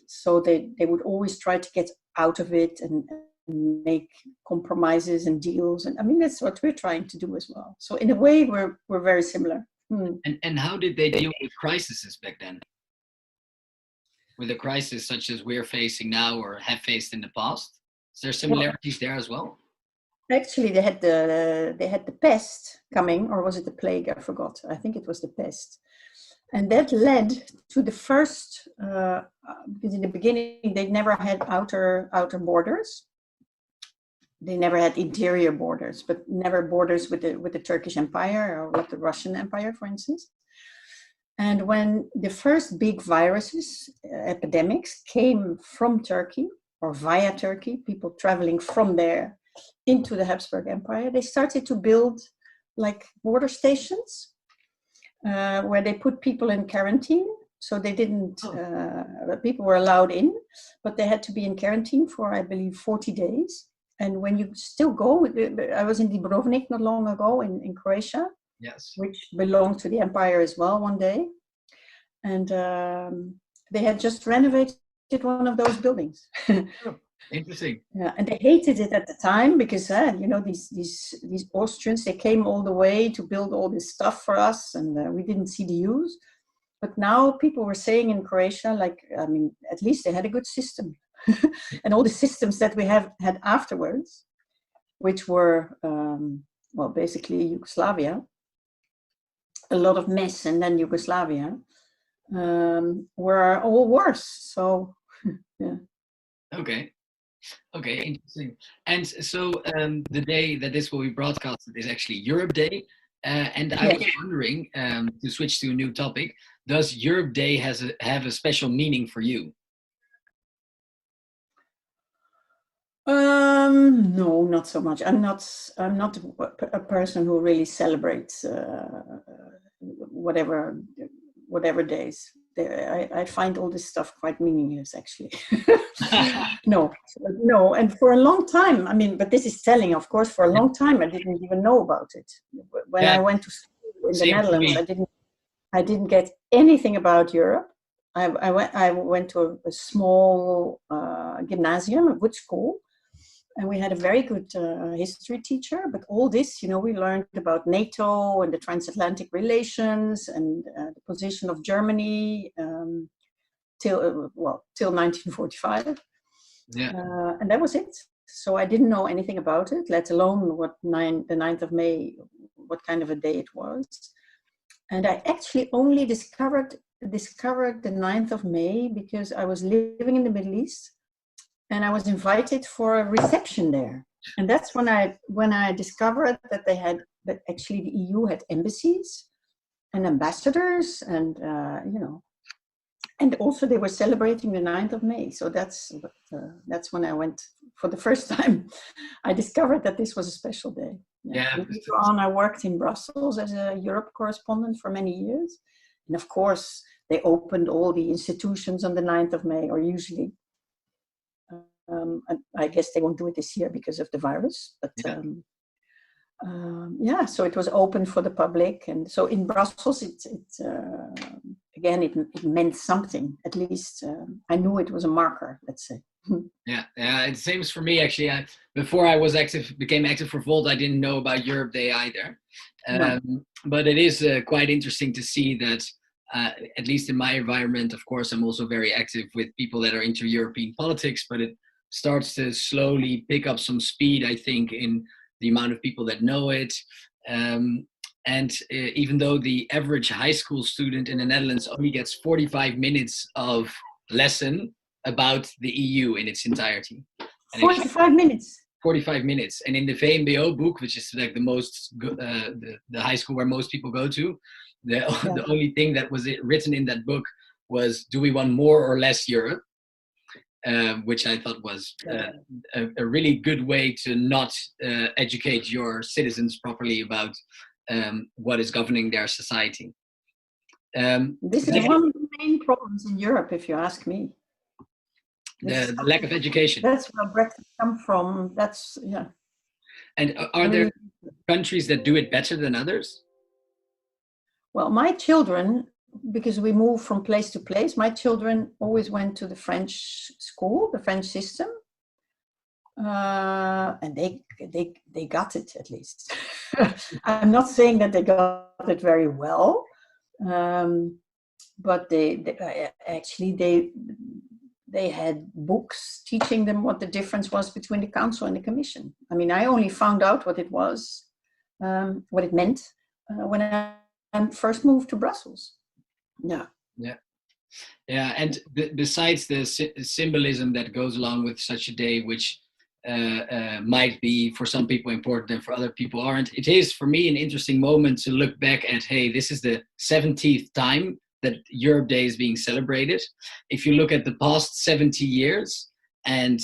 so they would always try to get out of it and make compromises and deals. And I mean, that's what we're trying to do as well. So in a way, we're very similar. And how did they deal with crises back then? With a crisis such as we're facing now or have faced in the past? Is there similarities there as well? Actually, they had the pest coming, or was it the plague? I forgot. I think it was the pest. And that led to the first, because in the beginning, they never had outer borders. They never had interior borders, but never borders with the Turkish Empire or with the Russian Empire, for instance. And when the first big viruses, epidemics, came from Turkey or via Turkey, people traveling from there into the Habsburg Empire, they started to build like border stations where they put people in quarantine. So they didn't, people were allowed in, but they had to be in quarantine for, I believe, 40 days. And when you still go, I was in Dubrovnik not long ago in Croatia, yes, which belonged to the empire as well one day. And they had just renovated one of those buildings. Interesting. Yeah, and they hated it at the time because, these Austrians, they came all the way to build all this stuff for us, and we didn't see the use. But now people were saying in Croatia, at least they had a good system. And all the systems that we had afterwards, which were, basically Yugoslavia, a lot of mess, and then Yugoslavia, were all worse. So, yeah. Okay, interesting. And so the day that this will be broadcasted is actually Europe Day. And I was wondering, to switch to a new topic, does Europe Day have a special meaning for you? No, not so much. I'm not a person who really celebrates whatever days. I find all this stuff quite meaningless, actually. No. And for a long time, but this is telling, of course, for a long time, I didn't even know about it. When I went to school in the Netherlands, I didn't get anything about Europe. I went to a small gymnasium, a good school, and we had a very good history teacher. But all this, we learned about NATO and the transatlantic relations and the position of Germany till 1945. Yeah. And that was it. So I didn't know anything about it, let alone what the 9th of May, what kind of a day it was. And I actually only discovered the 9th of May because I was living in the Middle East and I was invited for a reception there. And that's when I discovered that that actually the EU had embassies and ambassadors, and and also they were celebrating the 9th of May. So that's when I went for the first time. I discovered that this was a special day. Yeah. And later on, I worked in Brussels as a Europe correspondent for many years, and of course they opened all the institutions on the 9th of May, or usually. I guess they won't do it this year because of the virus, but so it was open for the public. And so in Brussels, it meant something. At least I knew it was a marker, let's say. Yeah, it seems for me actually. Before I became active for Volt, I didn't know about Europe Day either. No. But it is quite interesting to see that, at least in my environment, of course, I'm also very active with people that are into European politics, but it starts to slowly pick up some speed, I think, in the amount of people that know it. And even though the average high school student in the Netherlands only gets 45 minutes of lesson about the EU in its entirety. And 45 minutes? 45 minutes. And in the VMBO book, which is like the most, the high school where most people go to, the only thing that was written in that book was, do we want more or less Europe? Which I thought was a really good way to not educate your citizens properly about what is governing their society. This is one of the main problems in Europe, if you ask me. The lack of education. That's where Brexit comes from. And are there countries that do it better than others? Well, my children, because we move from place to place, my children always went to the French school, the French system, and they got it at least. I'm not saying that they got it very well, but they had books teaching them what the difference was between the council and the commission. I mean, I only found out what it was, what it meant when I first moved to Brussels. Yeah. And besides the symbolism that goes along with such a day, which might be for some people important and for other people aren't, it is for me an interesting moment to look back at, hey, this is the 17th time that Europe Day is being celebrated. If you look at the past 70 years and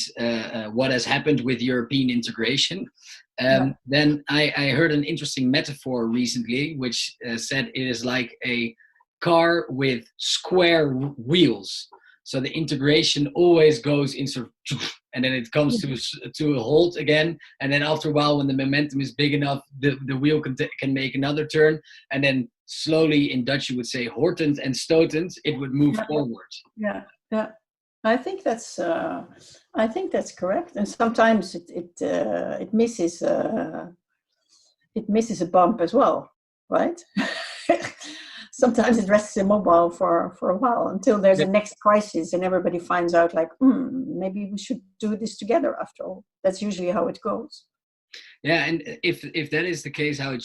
what has happened with European integration, then I heard an interesting metaphor recently, which said it is like a car with square wheels. So the integration always goes in sort of, and then it comes to a halt again. And then after a while, when the momentum is big enough, the wheel can make another turn. And then slowly, in Dutch, you would say hortend and stotend, it would move forward. Yeah. I think that's correct. And sometimes it misses a bump as well, right? Sometimes it rests immobile for a while until there's a next crisis and everybody finds out like, maybe we should do this together after all. That's usually how it goes. Yeah, and if that is the case, how it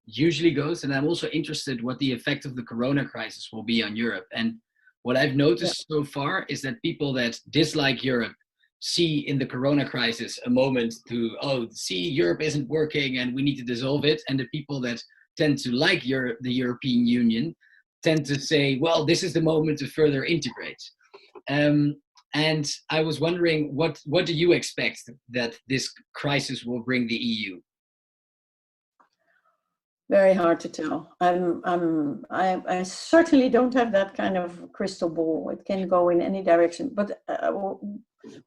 usually goes, and I'm also interested what the effect of the Corona crisis will be on Europe. And what I've noticed so far is that people that dislike Europe see in the Corona crisis a moment to, Europe isn't working and we need to dissolve it. And the people that tend to like the European Union tend to say, well, this is the moment to further integrate. And I was wondering, what do you expect that this crisis will bring the EU? Very hard to tell. I certainly don't have that kind of crystal ball. It can go in any direction. But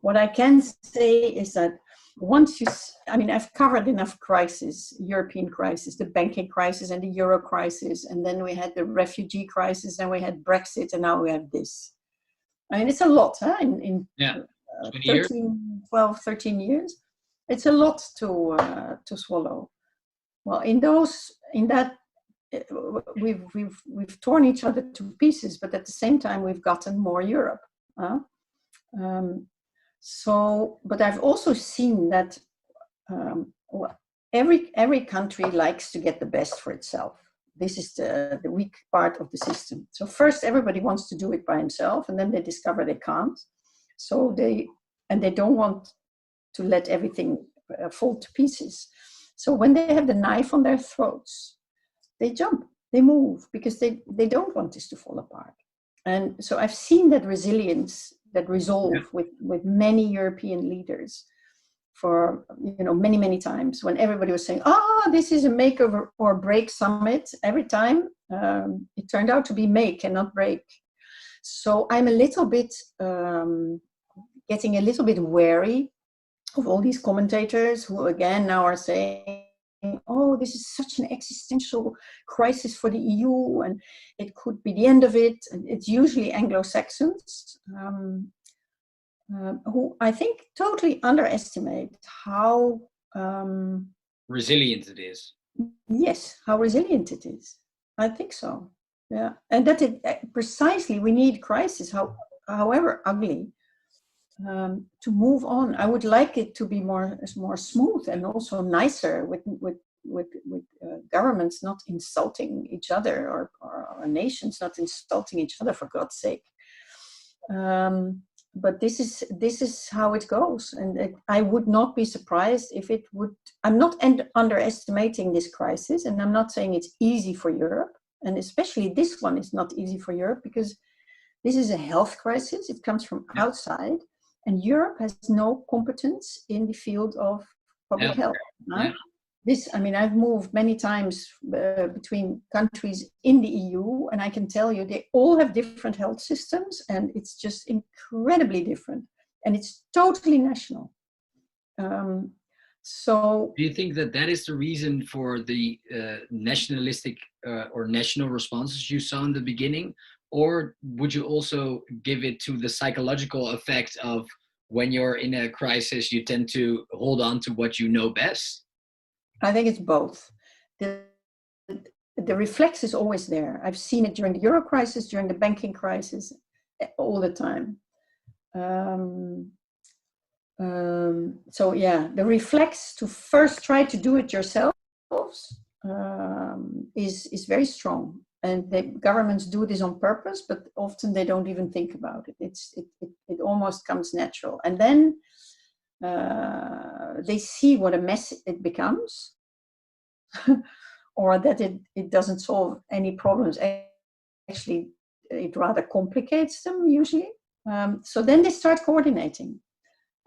what I can say is that I've covered enough crises, European crisis, the banking crisis and the euro crisis, and then we had the refugee crisis, and we had Brexit, and now we have this. I mean, it's a lot, huh? In 13 years. It's a lot to swallow. Well, we've torn each other to pieces, but at the same time, we've gotten more Europe. So, but I've also seen that every country likes to get the best for itself. This is the weak part of the system. So first, everybody wants to do it by himself, and then they discover they can't. So they don't want to let everything fall to pieces. So when they have the knife on their throats, they jump, they move, because they don't want this to fall apart. And so I've seen that resilience, that resolve with many European leaders for many, many times, when everybody was saying, this is a make or break summit. Every time it turned out to be make and not break. So I'm a little bit getting a little bit wary of all these commentators who again now are saying, this is such an existential crisis for the EU and it could be the end of it. And it's usually Anglo-Saxons who I think totally underestimate how resilient it is. Yes, how resilient it is. I think so. Yeah, and that precisely we need crisis, however ugly, to move on. I would like it to be more smooth and also nicer with governments not insulting each other or nations not insulting each other, for God's sake. But this is how it goes, and I would not be surprised if it would. I'm not underestimating this crisis, and I'm not saying it's easy for Europe, and especially this one is not easy for Europe because this is a health crisis. It comes from outside, and Europe has no competence in the field of public health. Right? I've moved many times between countries in the EU, and I can tell you they all have different health systems, and it's just incredibly different, and it's totally national. So, do you think that is the reason for the nationalistic or national responses you saw in the beginning, or would you also give it to the psychological effect of when you're in a crisis, you tend to hold on to what you know best? I think it's both. The reflex is always there. I've seen it during the Euro crisis, during the banking crisis, all the time. So yeah, the reflex to first try to do it yourselves is very strong. And the governments do this on purpose, but often they don't even think about it. It almost comes natural. And then they see what a mess it becomes, or that it doesn't solve any problems. Actually, it rather complicates them usually. So then they start coordinating.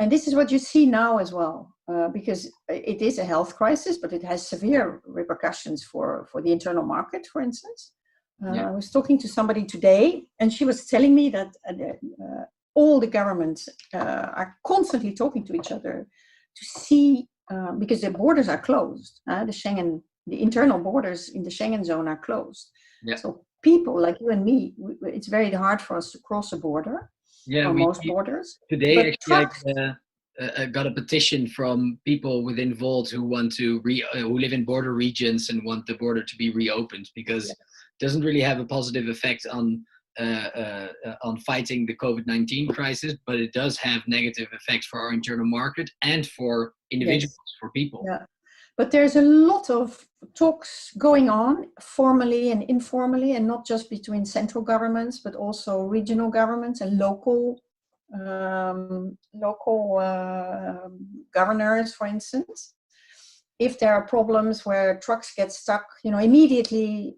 And this is what you see now as well, because it is a health crisis, but it has severe repercussions for the internal market, for instance. I was talking to somebody today, and she was telling me that all the governments are constantly talking to each other to see, because the borders are closed. The internal borders in the Schengen zone are closed. Yeah. So people like you and me, it's very hard for us to cross a border. Yeah, most borders. Today, actually, I got a petition from people within Volt who want to who live in border regions and want the border to be reopened because it doesn't really have a positive effect on fighting the COVID-19 crisis, but it does have negative effects for our internal market and for individuals, for people. Yeah. But there's a lot of talks going on, formally and informally, and not just between central governments, but also regional governments and local governors, for instance. If there are problems where trucks get stuck, immediately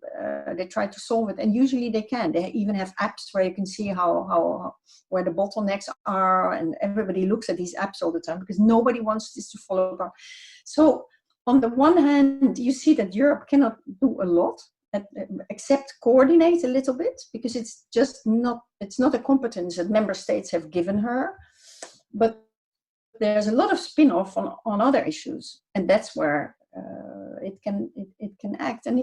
they try to solve it, and usually they can. They even have apps where you can see how where the bottlenecks are, and everybody looks at these apps all the time because nobody wants this to fall apart. So on the one hand, you see that Europe cannot do a lot except coordinate a little bit because it's not a competence that member states have given her, but there's a lot of spin-off on other issues, and that's where it can act, and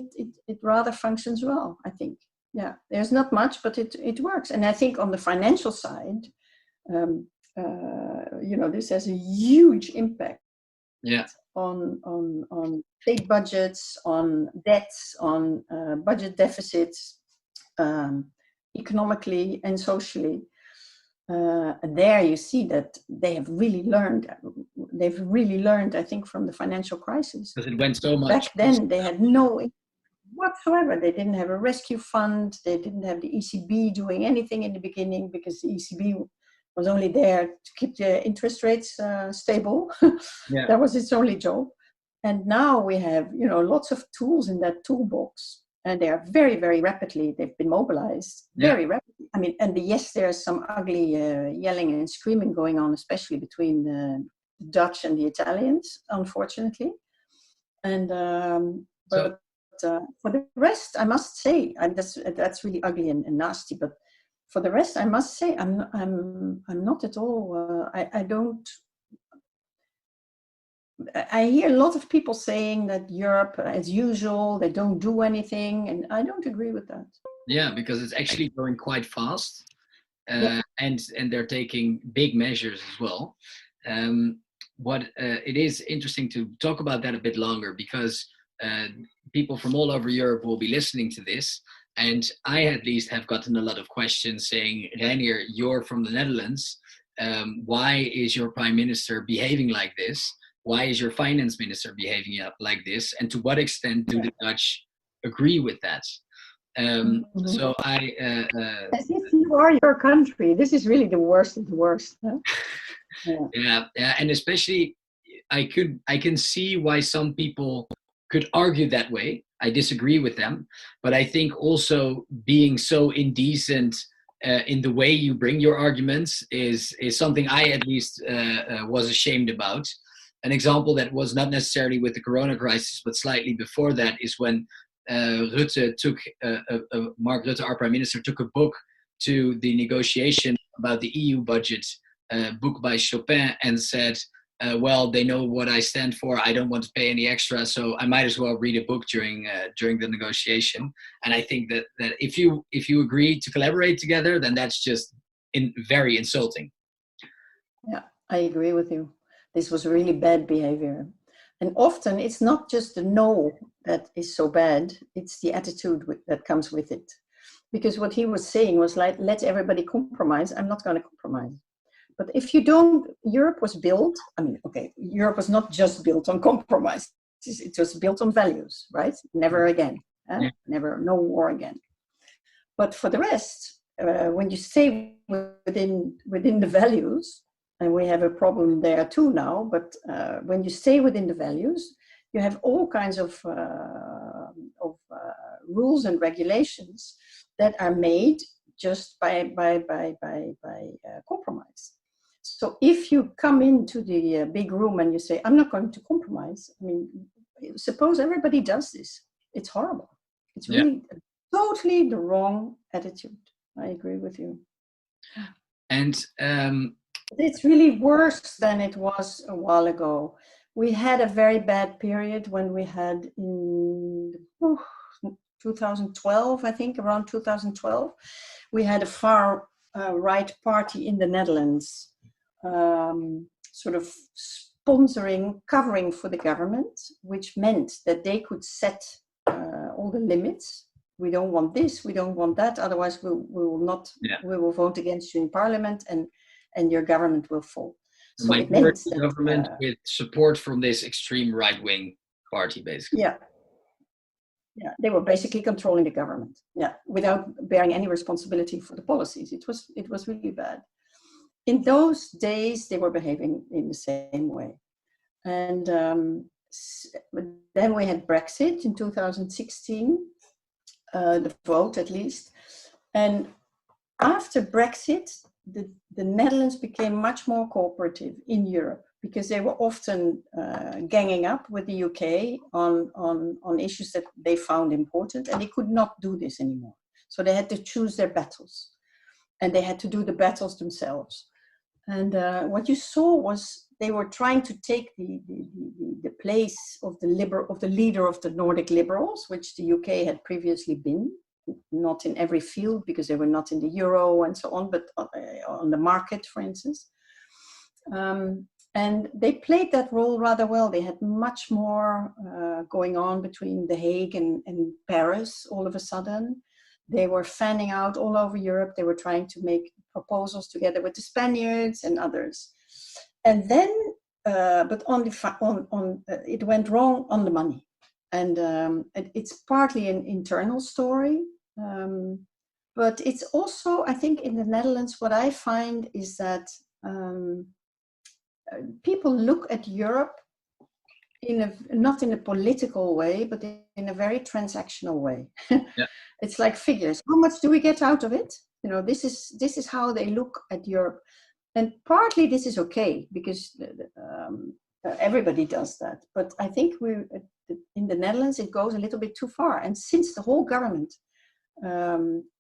it rather functions well, I think. Yeah, there's not much, but it works, and I think on the financial side, this has a huge impact. Yeah. On state budgets, on debts, on budget deficits, economically and socially. there you see that they have really learned. They've really learned, I think, from the financial crisis. Because it went so much. Back then, they had no whatsoever. They didn't have a rescue fund. They didn't have the ECB doing anything in the beginning, because the ECB was only there to keep the interest rates stable. Yeah. That was its only job. And now we have, lots of tools in that toolbox, and they are very, very rapidly. They've been mobilized very rapidly. I mean, and yes, there's some ugly yelling and screaming going on, especially between the Dutch and the Italians, unfortunately. And for the rest, I must say, and that's really ugly and nasty. But for the rest, I must say, I'm not at all. I don't. I hear a lot of people saying that Europe, as usual, they don't do anything, and I don't agree with that. Yeah, because it's actually going quite fast, and they're taking big measures as well. It is interesting to talk about that a bit longer, because people from all over Europe will be listening to this, and I at least have gotten a lot of questions saying, Reinier, you're from the Netherlands. Why is your prime minister behaving like this? Why is your finance minister behaving like this? And to what extent do the Dutch agree with that? So as if you are your country. This is really the worst of the worst. Huh? Yeah, and especially I can see why some people could argue that way. I disagree with them, but I think also being so indecent in the way you bring your arguments is something I at least was ashamed about. An example that was not necessarily with the corona crisis, but slightly before that, is when Mark Rutte, our prime minister, took a book to the negotiation about the EU budget, book by Chopin, and said, well, they know what I stand for. I don't want to pay any extra, so I might as well read a book during the negotiation. And I think that if you agree to collaborate together, then that's just very insulting. Yeah, I agree with you. This was really bad behavior. And often it's not just the no that is so bad, it's the attitude that comes with it. Because what he was saying was like, let everybody compromise. I'm not going to compromise. But if you don't, Europe was built, Europe was not just built on compromise. It was built on values, right? Never again. Never, no war again. But for the rest, when you stay within the values, and we have a problem there too now, but when you stay within the values, you have all kinds of rules and regulations that are made just by compromise. So if you come into the big room and you say, I'm not going to compromise, suppose everybody does this. It's horrible. It's really totally the wrong attitude. I agree with you. And it's really worse than it was a while ago. We had a very bad period when we had in 2012, I think, around 2012, we had a far right party in the Netherlands, sort of covering for the government, which meant that they could set all the limits. We don't want this, we don't want that, otherwise we will vote against you in parliament, and your government will fall. So it meant that, government with support from this extreme right-wing party, basically. Yeah, they were basically controlling the government. Yeah, without bearing any responsibility for the policies. It was really bad. In those days, they were behaving in the same way. And then we had Brexit in 2016, the vote at least. And after Brexit, the Netherlands became much more cooperative in Europe, because they were often ganging up with the UK on issues that they found important, and they could not do this anymore. So they had to choose their battles, and they had to do the battles themselves. And what you saw was they were trying to take the place of the leader of the Nordic liberals, which the UK had previously been. Not in every field, because they were not in the euro and so on, but on the market, for instance. And they played that role rather well. They had much more going on between The Hague and Paris all of a sudden. They were fanning out all over Europe. They were trying to make proposals together with the Spaniards and others. And then, but it went wrong on the money. And it's partly an internal story. But it's also, I think, in the Netherlands, what I find is that people look at Europe not in a political way, but in a very transactional way. Yeah. It's like figures. How much do we get out of it? You know, this is how they look at Europe. And partly this is okay, because everybody does that. But I think in the Netherlands, it goes a little bit too far. And since the whole government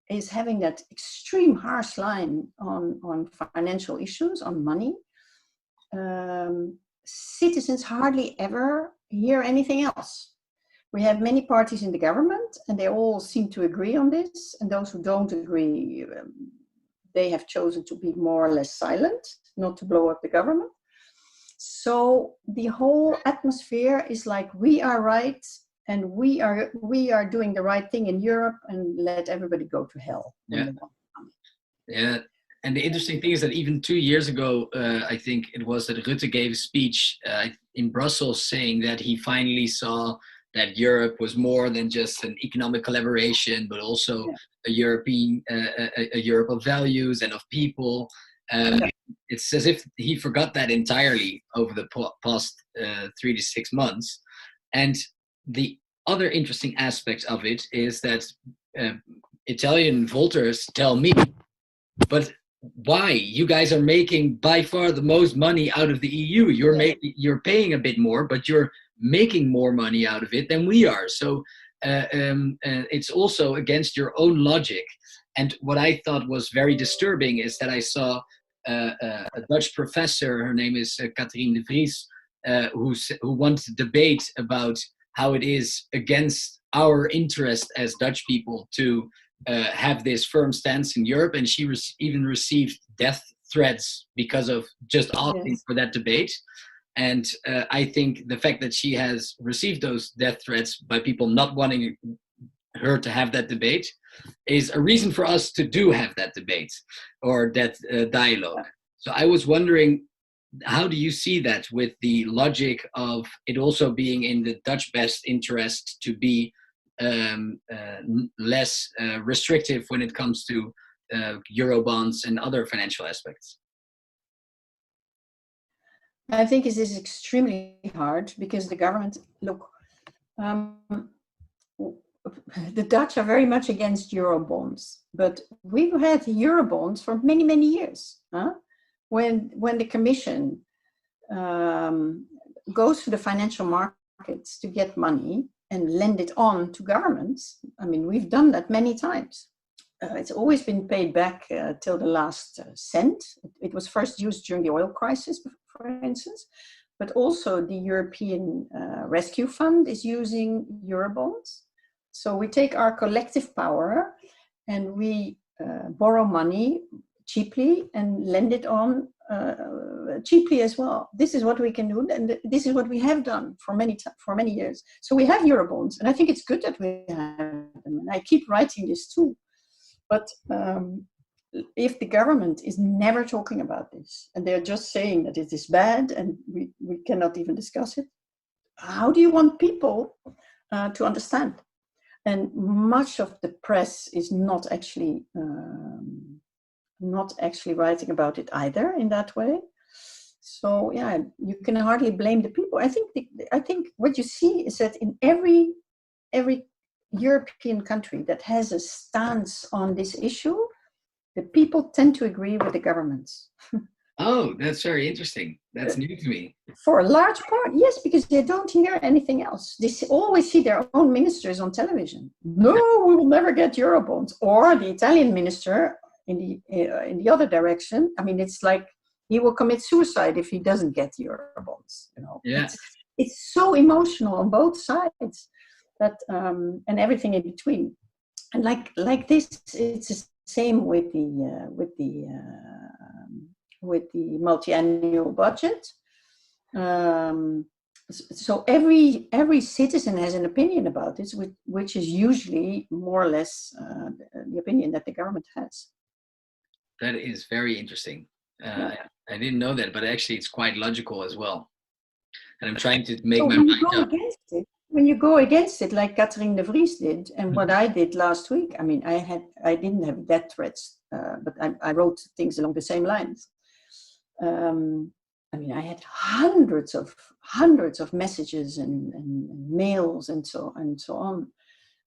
is having that extreme harsh line on financial issues, on money, citizens hardly ever hear anything else. We have many parties in the government, and they all seem to agree on this. And those who don't agree, they have chosen to be more or less silent, not to blow up the government. So the whole atmosphere is like, we are right, and we are doing the right thing in Europe, and let everybody go to hell. Yeah. Yeah. And the interesting thing is that even 2 years ago, I think it was that Rutte gave a speech in Brussels saying that he finally saw that Europe was more than just an economic collaboration, but also a European, a Europe of values and of people. It's as if he forgot that entirely over the past 3 to 6 months. And the other interesting aspect of it is that Italian voters tell me, but why? You guys are making by far the most money out of the EU. You're paying a bit more, but you're making more money out of it than we are. So it's also against your own logic. And what I thought was very disturbing is that I saw a Dutch professor, her name is Catherine de Vries, who wants to debate about how it is against our interest as Dutch people to have this firm stance in Europe, and she even received death threats because of just asking for that debate. And I think the fact that she has received those death threats by people not wanting her to have that debate is a reason for us to have that debate or that dialogue. So I was wondering, how do you see that with the logic of it also being in the Dutch best interest to be less restrictive when it comes to Eurobonds and other financial aspects? I think it is extremely hard because the government, look, the Dutch are very much against Eurobonds, but we've had Eurobonds for many, many years. When the Commission goes to the financial markets to get money and lend it on to governments, I mean, we've done that many times. It's always been paid back till the last cent. It was first used during the oil crisis, for instance, but also the European Rescue Fund is using Eurobonds. So we take our collective power and we borrow money cheaply and lend it on cheaply as well. This is what we can do, and this is what we have done for many years. So we have Eurobonds, and I think it's good that we have them. And I keep writing this too. But if the government is never talking about this, and they're just saying that it is bad and we cannot even discuss it, how do you want people to understand? And much of the press is not actually writing about it either in that way. So yeah, you can hardly blame the people. I think what you see is that in every European country that has a stance on this issue, the people tend to agree with the governments. Oh, that's very interesting. That's new to me. For a large part, yes, because they don't hear anything else. They always see their own ministers on television. No, we will never get Eurobonds. Or the Italian minister in the other direction. I mean, it's like he will commit suicide if he doesn't get Eurobonds. You know, yeah. It's so emotional on both sides that and everything in between. And like this, it's the same with the multi-annual budget. so every citizen has an opinion about this, which is usually more or less the opinion that the government has. That is very interesting. Yeah. I didn't know that, but actually it's quite logical as well. And I'm trying to make So my when mind you go up. against it, when you go against it, like Catherine de Vries did, and what I did last week, I mean, I didn't have death threats, but I wrote things along the same lines. I mean, I had hundreds of messages and mails and so on.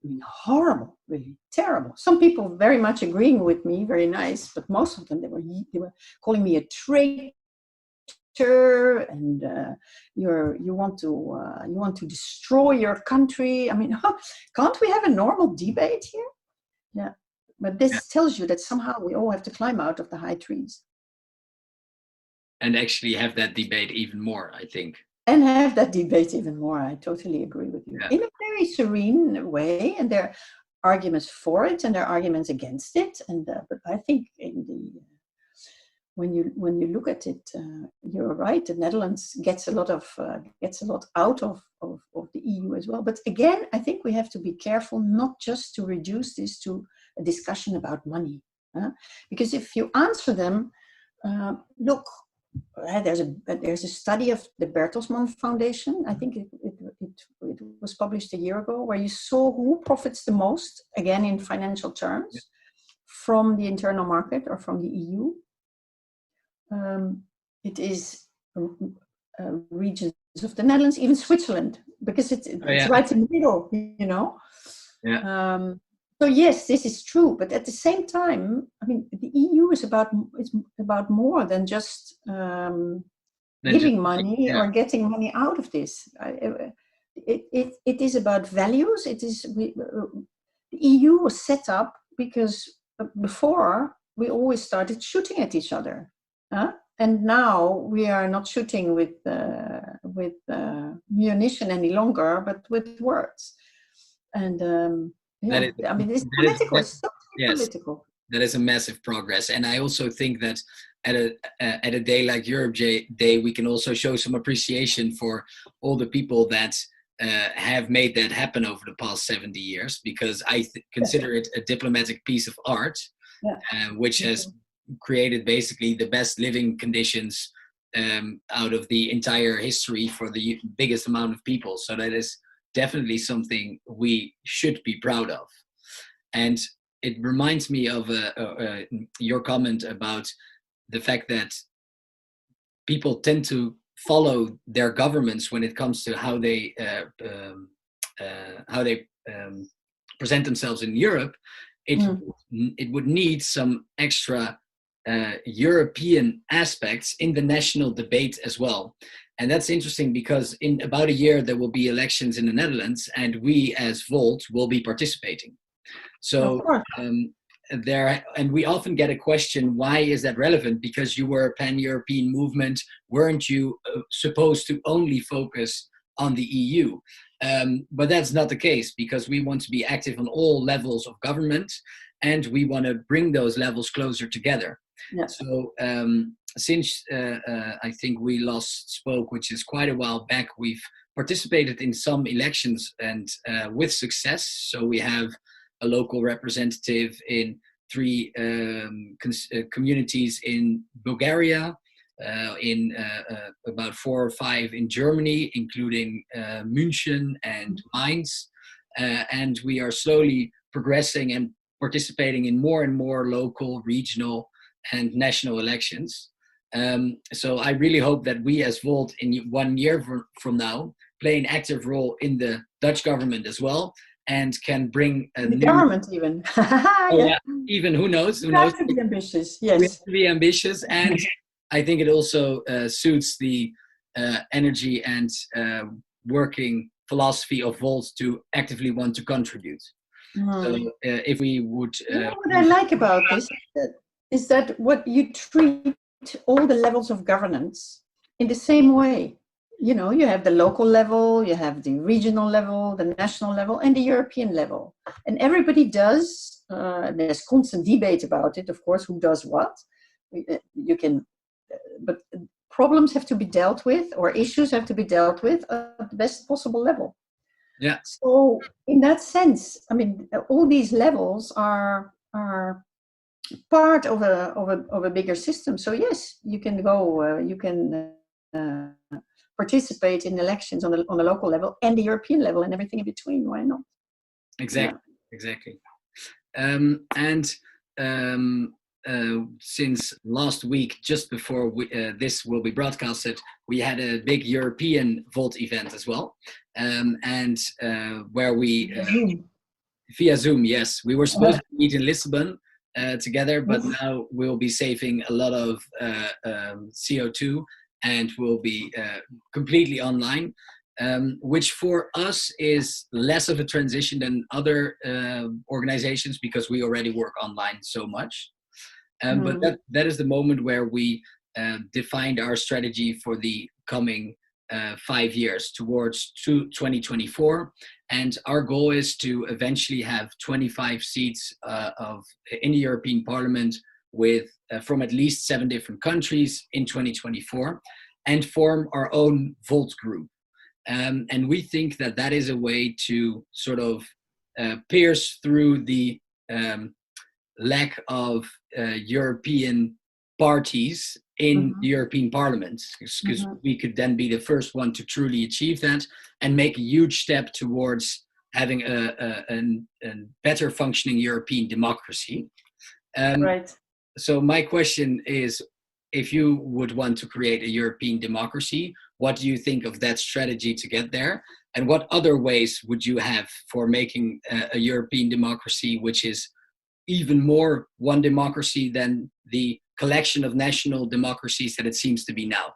I mean, horrible, really terrible. Some people very much agreeing with me, very nice, but most of them they were calling me a traitor, and you want to destroy your country. I mean, can't we have a normal debate here? Yeah, but this tells you that somehow we all have to climb out of the high trees And actually have that debate even more, I think. and have that debate even more. I totally agree with you. Yeah. In a very serene way, and there are arguments for it and there are arguments against it. And but I think when you look at it, you're right. The Netherlands gets a lot out of the EU as well. But again, I think we have to be careful not just to reduce this to a discussion about money, because if you answer them, look. There's a study of the Bertelsmann Foundation. I think it was published a year ago, where you saw who profits the most, again in financial terms, from the internal market or from the EU. It is regions of the Netherlands, even Switzerland, because it's right in the middle, you know. Yeah. So yes, this is true, but at the same time, I mean, the EU is about more than just giving money or getting money out of this. It is about values. It is the EU was set up because before we always started shooting at each other, and now we are not shooting with munition any longer, but with words. And yeah, I mean, it's political. It's totally political. That is a massive progress, and I also think that at a day like Europe Day, we can also show some appreciation for all the people that have made that happen over the past 70 years, because I consider it a diplomatic piece of art, which has created basically the best living conditions out of the entire history for the biggest amount of people. So that is definitely something we should be proud of. And it reminds me of your comment about the fact that people tend to follow their governments when it comes to how they present themselves in Europe. It would need some extra European aspects in the national debate as well. And that's interesting because in about a year, there will be elections in the Netherlands, and we as Volt will be participating. So and we often get a question, why is that relevant? Because you were a pan-European movement. Weren't you supposed to only focus on the EU? But that's not the case, because we want to be active on all levels of government, and we want to bring those levels closer together. Yeah. So since I think we last spoke, which is quite a while back, we've participated in some elections and with success. So we have a local representative in 3 communities in Bulgaria, in about 4 or 5 in Germany, including München and Mainz. And we are slowly progressing and participating in more and more local, regional, and national elections. So I really hope that we as Volt in 1 year from now play an active role in the Dutch government as well, and can bring a new government even. Even who knows? We have to be ambitious. Yes, we have to be ambitious, and I think it also suits the energy and working philosophy of Volt to actively want to contribute. So if we would, what I like about this is that what you treat all the levels of governance in the same way. You know, you have the local level, you have the regional level, the national level, and the European level. And everybody does, there's constant debate about it, of course, who does what. You can, but problems have to be dealt with, or issues have to be dealt with at the best possible level. Yeah. So in that sense, I mean, all these levels are part of a bigger system. So yes, you can go, you can participate in elections on the local level and the European level and everything in between. Why not? Exactly. Yeah. Exactly. Since last week, just before this will be broadcasted, we had a big European Volt event as well, where we via Zoom. Yes, we were supposed to meet in Lisbon together, but now we'll be saving a lot of CO2 and we'll be completely online. Which for us is less of a transition than other organizations because we already work online so much. But that is the moment where we defined our strategy for the coming 5 years towards 2024. And our goal is to eventually have 25 seats in the European Parliament with from at least 7 different countries in 2024 and form our own Volt group. And we think that that is a way to sort of pierce through the lack of European parties in the European Parliament, because we could then be the first one to truly achieve that and make a huge step towards having a better functioning European democracy. Right. So my question is, if you would want to create a European democracy, what do you think of that strategy to get there? And what other ways would you have for making a European democracy which is even more one democracy than the collection of national democracies that it seems to be now?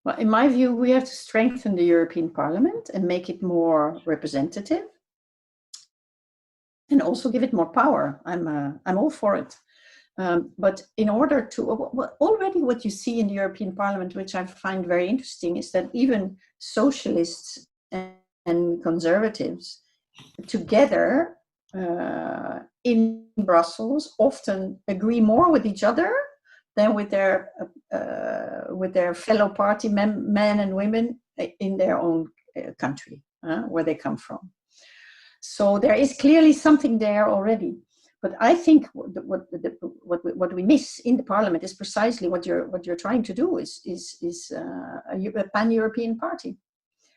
Well, in my view, we have to strengthen the European Parliament and make it more representative and also give it more power. I'm all for it. But in order to, already what you see in the European Parliament, which I find very interesting, is that even socialists and conservatives together in Brussels often agree more with each other than with their fellow party men and women in their own country, where they come from. So there is clearly something there already. But I think what we miss in the Parliament is precisely what you're trying to do is a pan-European party.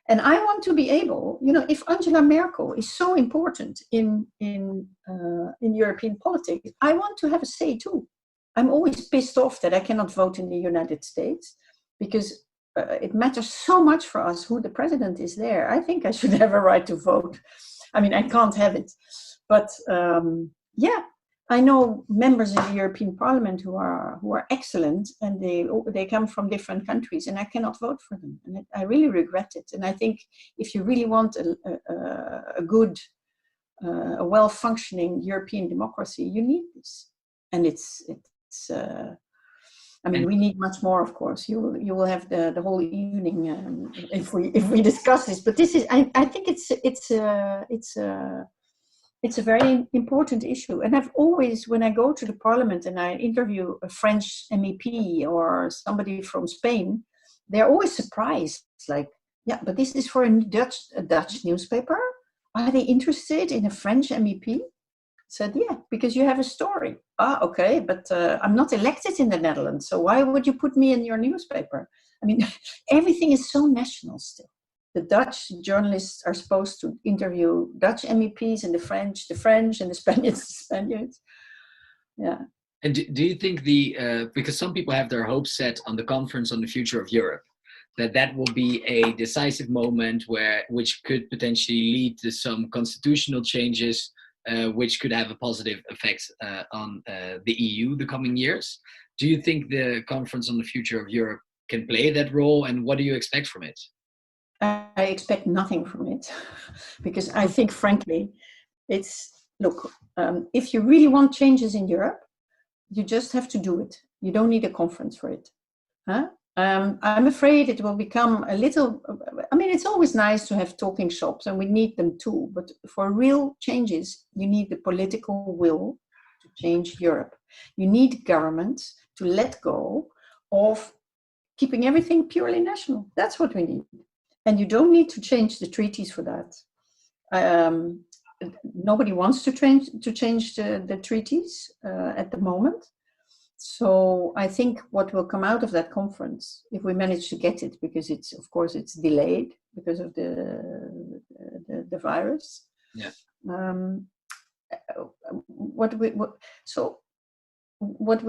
And I want to be able, if Angela Merkel is so important in European politics, I want to have a say too. I'm always pissed off that I cannot vote in the United States because it matters so much for us who the president is there. I think I should have a right to vote. I mean, I can't have it, but yeah, I know members in the European Parliament who are excellent, and they come from different countries, and I cannot vote for them, and I really regret it. And I think if you really want a good, a well-functioning European democracy, you need this, and I mean, we need much more, of course. You will have the whole evening if we discuss this. But this is, I think it's a very important issue. And I've always, when I go to the Parliament and I interview a French MEP or somebody from Spain, they're always surprised. It's like, yeah, but this is for a Dutch newspaper. Are they interested in a French MEP? I said, yeah, because you have a story. Okay, but I'm not elected in the Netherlands, so why would you put me in your newspaper? I mean, everything is so national still. The Dutch journalists are supposed to interview Dutch MEPs and the French, and the Spaniards, Yeah. And do you think because some people have their hopes set on the Conference on the Future of Europe, that will be a decisive moment which could potentially lead to some constitutional changes, which could have a positive effect on the EU the coming years. Do you think the Conference on the Future of Europe can play that role, and what do you expect from it? I expect nothing from it, because I think, frankly, if you really want changes in Europe, you just have to do it. You don't need a conference for it. I'm afraid it will become a little, I mean, it's always nice to have talking shops, and we need them too, but for real changes, you need the political will to change Europe. You need governments to let go of keeping everything purely national. That's what we need. And you don't need to change the treaties for that. Nobody wants to change the treaties at the moment. So I think what will come out of that conference, if we manage to get it, because it's, of course, it's delayed because of the virus. Yeah. What we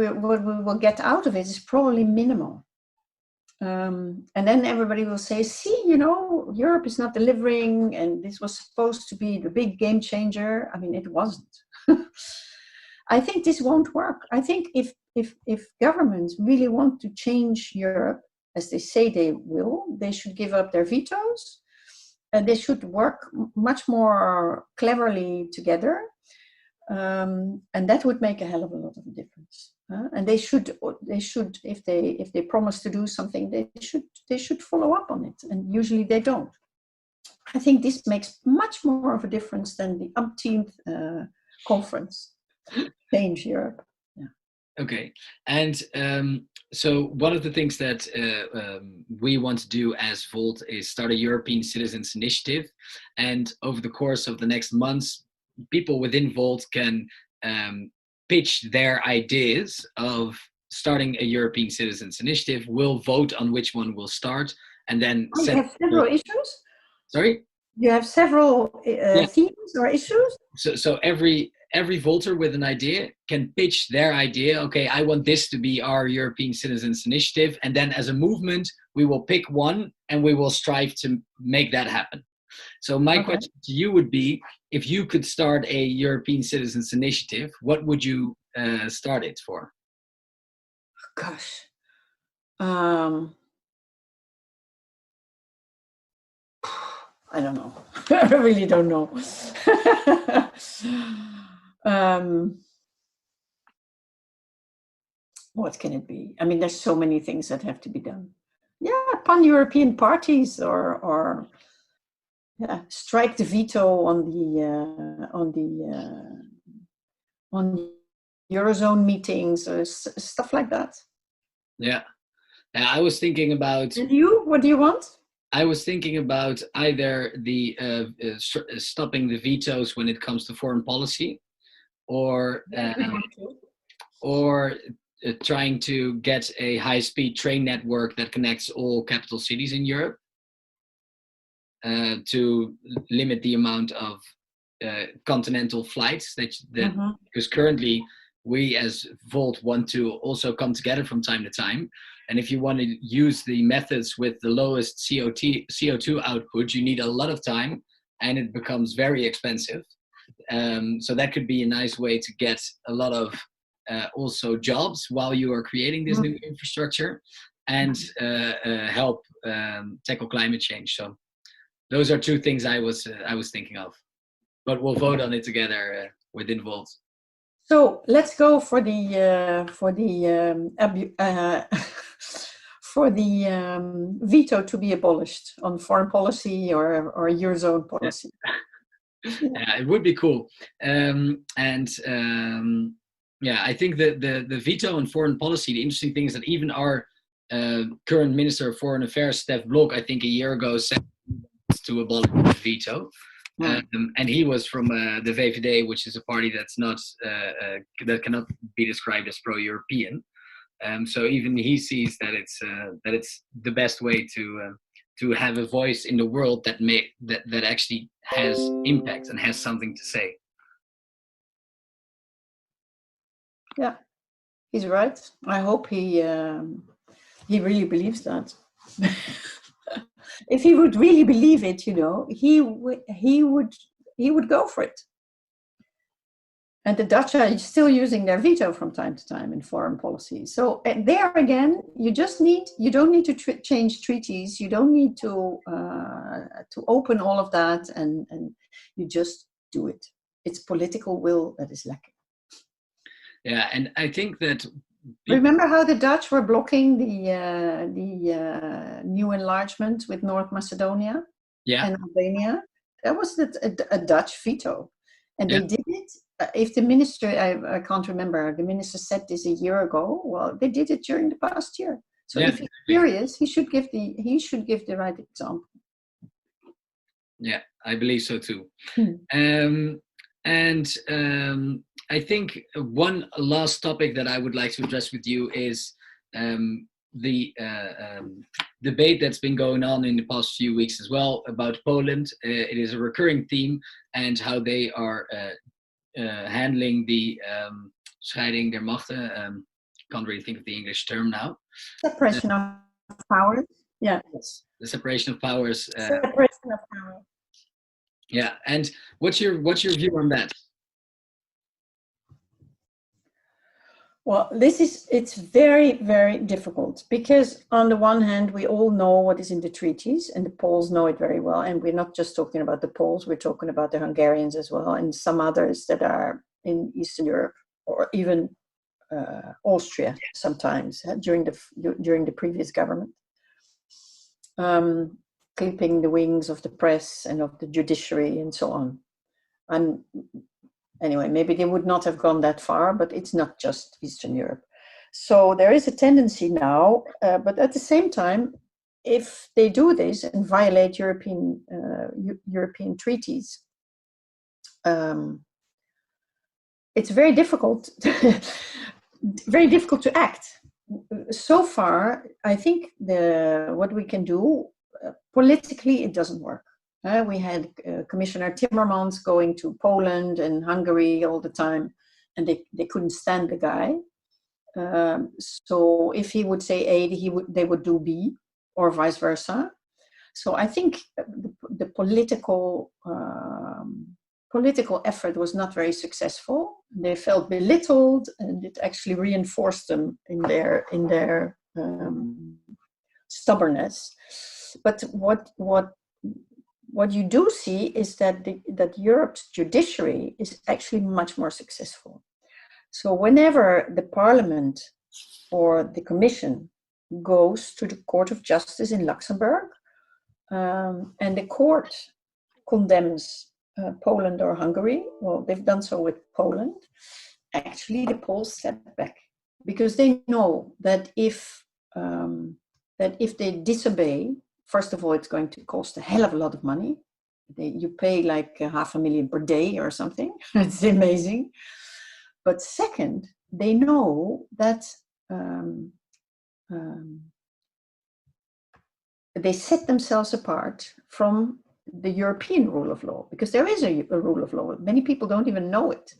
will get out of it is probably minimal. And then everybody will say, see, you know, Europe is not delivering, and this was supposed to be the big game changer. I mean, it wasn't. I think this won't work. I think if governments really want to change Europe, as they say they will, they should give up their vetoes, and they should work much more cleverly together. And that would make a hell of a lot of a difference. And they should, if they promise to do something, they should follow up on it. And usually they don't. I think this makes much more of a difference than the umpteenth conference. Change Europe. Yeah. Okay, and so one of the things that we want to do as Volt is start a European Citizens Initiative, and over the course of the next months, people within Volt can pitch their ideas of starting a European Citizens Initiative. We'll vote on which one will start, and then you have several issues. Sorry, you have several themes or issues. So every Volter with an idea can pitch their idea. Okay, I want this to be our European Citizens Initiative, and then as a movement, we will pick one and we will strive to make that happen. So my question to you would be, if you could start a European Citizens Initiative, what would you start it for? Gosh. I don't know. I really don't know. What can it be? I mean, there's so many things that have to be done. Yeah, pan-European parties, or strike the veto on Eurozone meetings, or stuff like that. Yeah, I was thinking about. And you? What do you want? I was thinking about either the stopping the vetoes when it comes to foreign policy, or trying to get a high-speed train network that connects all capital cities in Europe, to limit the amount of continental flights because currently we as Volt want to also come together from time to time. And if you want to use the methods with the lowest CO2 output, you need a lot of time and it becomes very expensive. So that could be a nice way to get a lot of also jobs while you are creating this new infrastructure, and help tackle climate change. So those are two things I was thinking of, but we'll vote on it together within Volt. So let's go for the veto to be abolished on foreign policy or Eurozone policy. Yeah, it would be cool. I think that the veto on foreign policy, the interesting thing is that even our current Minister of Foreign Affairs, Stef Blok, I think a year ago said to abolish the veto. And he was from the VVD, which is a party that's not that cannot be described as pro-European. So even he sees that it's the best way to have a voice in the world that actually has impact and has something to say. Yeah, he's right. I hope he really believes that. If he would really believe it, you know, he would go for it. And the Dutch are still using their veto from time to time in foreign policy. So there again, you don't need to change treaties. You don't need to open all of that, and you just do it. It's political will that is lacking. Yeah, and I think that. Remember how the Dutch were blocking the new enlargement with North Macedonia and Albania? That was a Dutch veto. And they did it. If the minister, I can't remember, the minister said this a year ago, well, they did it during the past year. So Yeah. if he's serious, he should give the right example. Yeah, I believe so too. Hmm. I think one last topic that I would like to address with you is the debate that's been going on in the past few weeks as well about Poland. It is a recurring theme, and how they are handling the scheiding der Machten. Can't really think of the English term now. Separation of powers. Yeah. Yes, the separation of powers. Separation of powers. Yeah, and what's your view on that? Well, it's very, very difficult, because on the one hand, we all know what is in the treaties, and the Poles know it very well. And we're not just talking about the Poles, we're talking about the Hungarians as well, and some others that are in Eastern Europe, or even Austria sometimes during the previous government. Clipping the wings of the press and of the judiciary and so on. And anyway, maybe they would not have gone that far, but it's not just Eastern Europe. So there is a tendency now, but at the same time, if they do this and violate European treaties, it's very difficult, very difficult to act. So far, I think what we can do politically, it doesn't work. We had Commissioner Timmermans going to Poland and Hungary all the time, and they couldn't stand the guy. So if he would say A, they would do B, or vice versa. So I think the political effort was not very successful. They felt belittled, and it actually reinforced them in their stubbornness. But what you do see is that that Europe's judiciary is actually much more successful. So whenever the Parliament or the Commission goes to the Court of Justice in Luxembourg, and the court condemns Poland or Hungary, well, they've done so with Poland, actually the Poles step back, because they know that if they disobey, first of all, it's going to cost a hell of a lot of money. You pay like $500,000 per day or something. It's amazing. But second, they know that they set themselves apart from the European rule of law, because there is a rule of law. Many people don't even know it.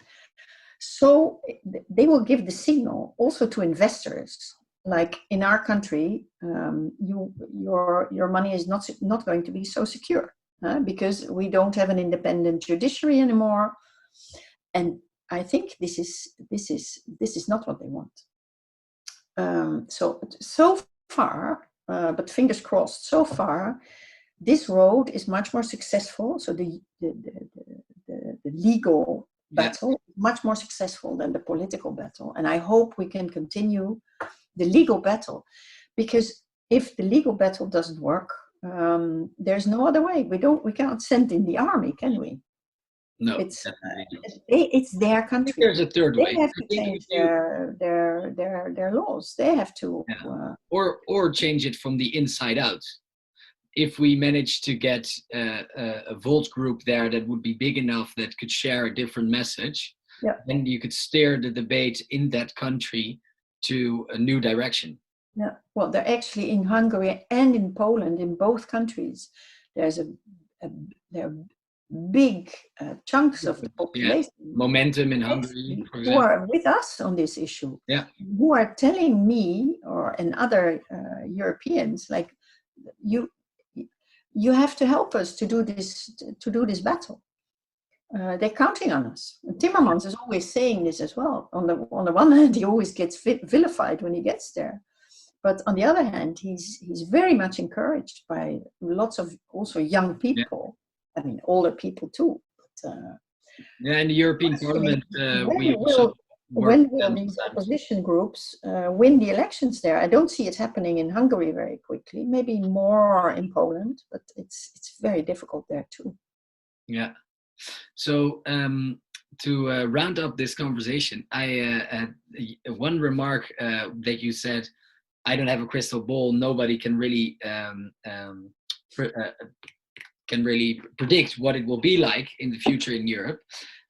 So they will give the signal also to investors. Like in our country, your money is not going to be so secure because we don't have an independent judiciary anymore, and I think this is not what they want. So far, but fingers crossed. So far, this road is much more successful. So the legal battle is much more successful than the political battle, and I hope we can continue the legal battle, because if the legal battle doesn't work, there's no other way. We cannot send in the army, can we? No, it's their country. There's a third way. They have to change their laws. They have to, or change it from the inside out. If we manage to get a Volt group there that would be big enough that could share a different message, then you could steer the debate in that country to a new direction. Yeah, well, they're actually in Hungary and in Poland, in both countries, there are big chunks of the population. Momentum in Hungary, for who example. are with us on this issue. Yeah. Who are telling me and other Europeans, like, you have to help us to do this battle. They're counting on us. Timmermans is always saying this as well. On the one hand, he always gets vilified when he gets there, but on the other hand, he's very much encouraged by lots of also young people. I mean, older people too. But, in the European Parliament, when will these opposition groups win the elections there? I don't see it happening in Hungary very quickly. Maybe more in Poland, but it's very difficult there too. Yeah. So to round up this conversation, I one remark that you said I don't have a crystal ball. Nobody can really predict what it will be like in the future in Europe,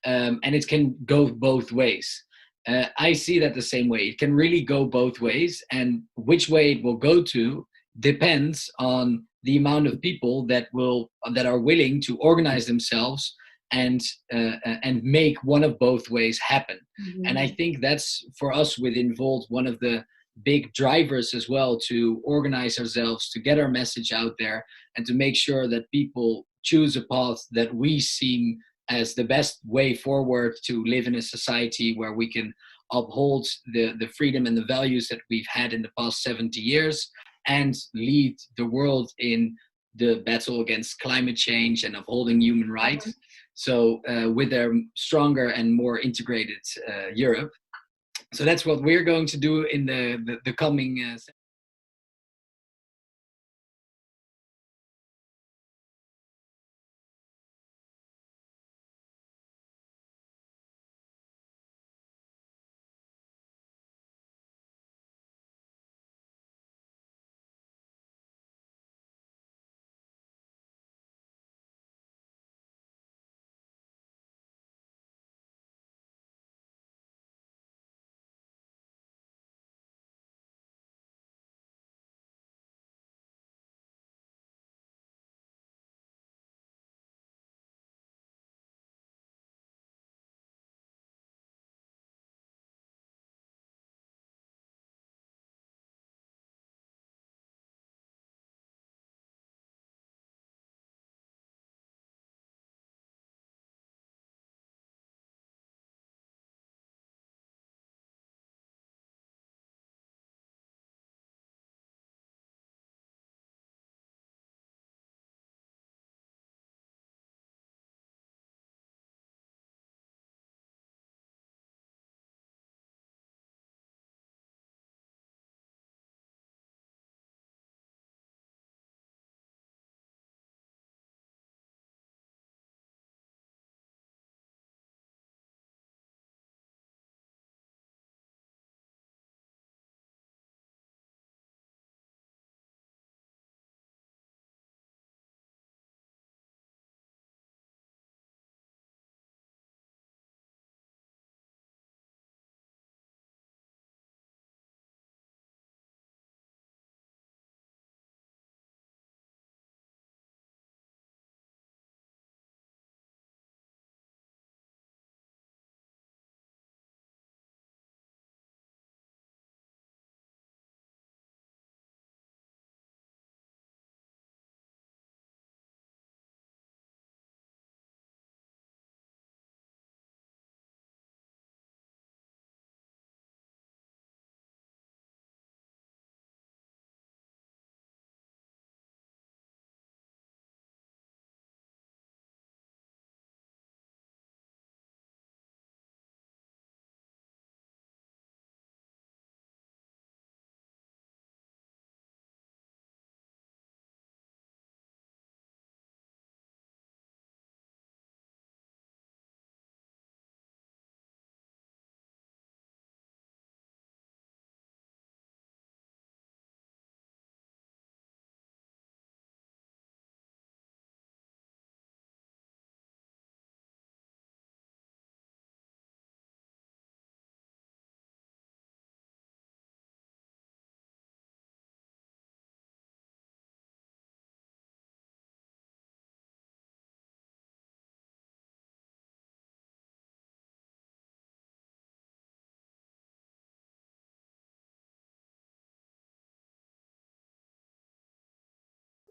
and it can go both ways. I see that the same way. It can really go both ways, and which way it will go to depends on the amount of people that are willing to organize themselves and make one of both ways happen. Mm-hmm. And I think that's, for us within Volt, one of the big drivers as well, to organize ourselves, to get our message out there, and to make sure that people choose a path that we see as the best way forward to live in a society where we can uphold the freedom and the values that we've had in the past 70 years and lead the world in the battle against climate change and upholding human rights. So with a stronger and more integrated Europe. So that's what we're going to do in the coming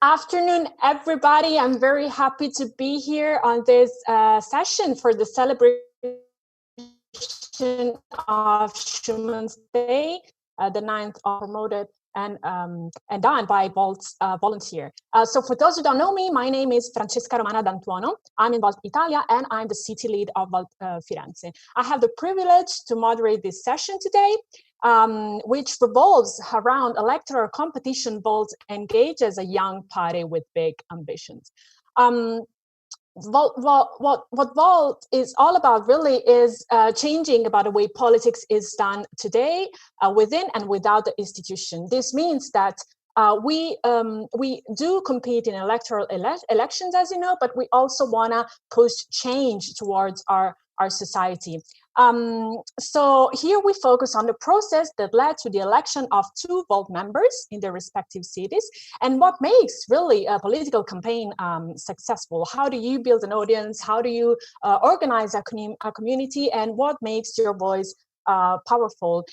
Afternoon, everybody. I'm very happy to be here on this session for the celebration of Schumann's Day, the 9th of promoted and done by Volt's volunteer. So for those who don't know me, my name is Francesca Romana D'Antuono. I'm in Volt Italia, and I'm the city lead of Volt Firenze. I have the privilege to moderate this session today, which revolves around electoral competition. Volt engages a young party with big ambitions. what Volt is all about really is changing about the way politics is done today within and without the institution. This means that we do compete in electoral elections, as you know, but we also want to push change towards our society. So here we focus on the process that led to the election of 2 Volt members in their respective cities, and what makes really a political campaign successful. How do you build an audience? How do you organize a community? And what makes your voice powerful?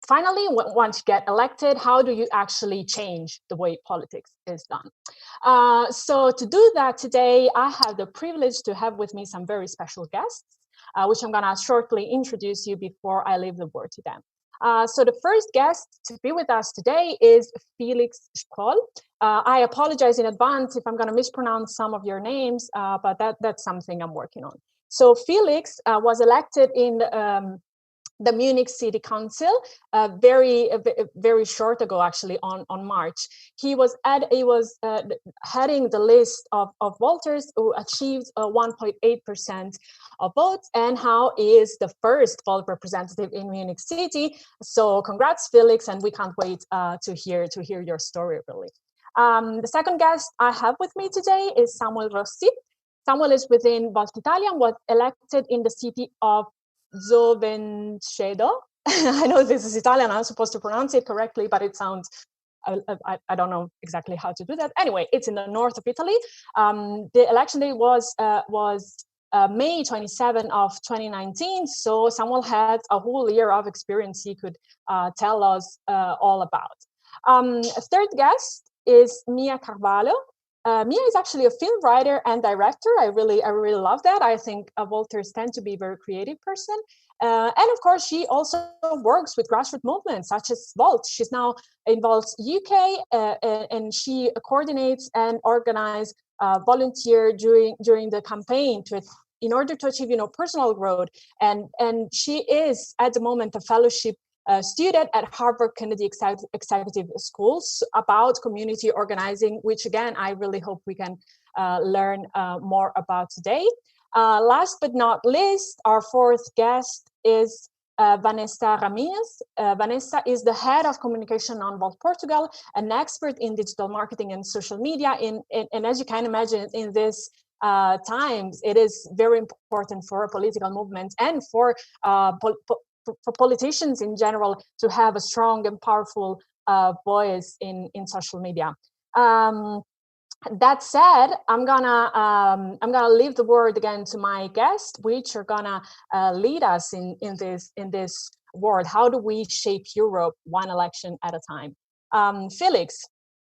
Finally, once you get elected, how do you actually change the way politics is done? So to do that today, I have the privilege to have with me some very special guests, which I'm gonna shortly introduce you before I leave the word to them. So the first guest to be with us today is Felix Schroll. I apologize in advance if I'm gonna mispronounce some of your names, but that's something I'm working on. So Felix was elected in the Munich City Council very short ago, actually on March. He was heading the list of voters who achieved 1.8% of votes, and how is the first Volt representative in Munich City. So congrats, Felix, and we can't wait to hear your story, really. The second guest I have with me today is Samuel Rossi. Samuel is within Volt Italia and was elected in the city of Zovencedo. I know this is Italian, I'm supposed to pronounce it correctly, but it sounds, I don't know exactly how to do that. Anyway, it's in the north of Italy. The election day was May 27 of 2019, so Samuel had a whole year of experience he could tell us all about. A third guest is Mia Carvalho. Mia is actually a film writer and director. I really love that. I think Volters tend to be a very creative person. And of course, she also works with grassroots movements such as Volt. She's now in Volt UK, and she coordinates and organizes volunteer during the campaign in order to achieve, personal growth. And she is at the moment a fellowship student at Harvard Kennedy Executive Schools about community organizing, which again, I really hope we can learn more about today. Last but not least, our fourth guest is Vanessa Ramirez. Vanessa is the head of communication on Volt Portugal, an expert in digital marketing and social media. And as you can imagine, in this times, it is very important for political movements and for politicians in general to have a strong and powerful voice in social media. That said, I'm gonna leave the word again to my guest, which are gonna lead us in this world. How do we shape Europe one election at a time? Felix,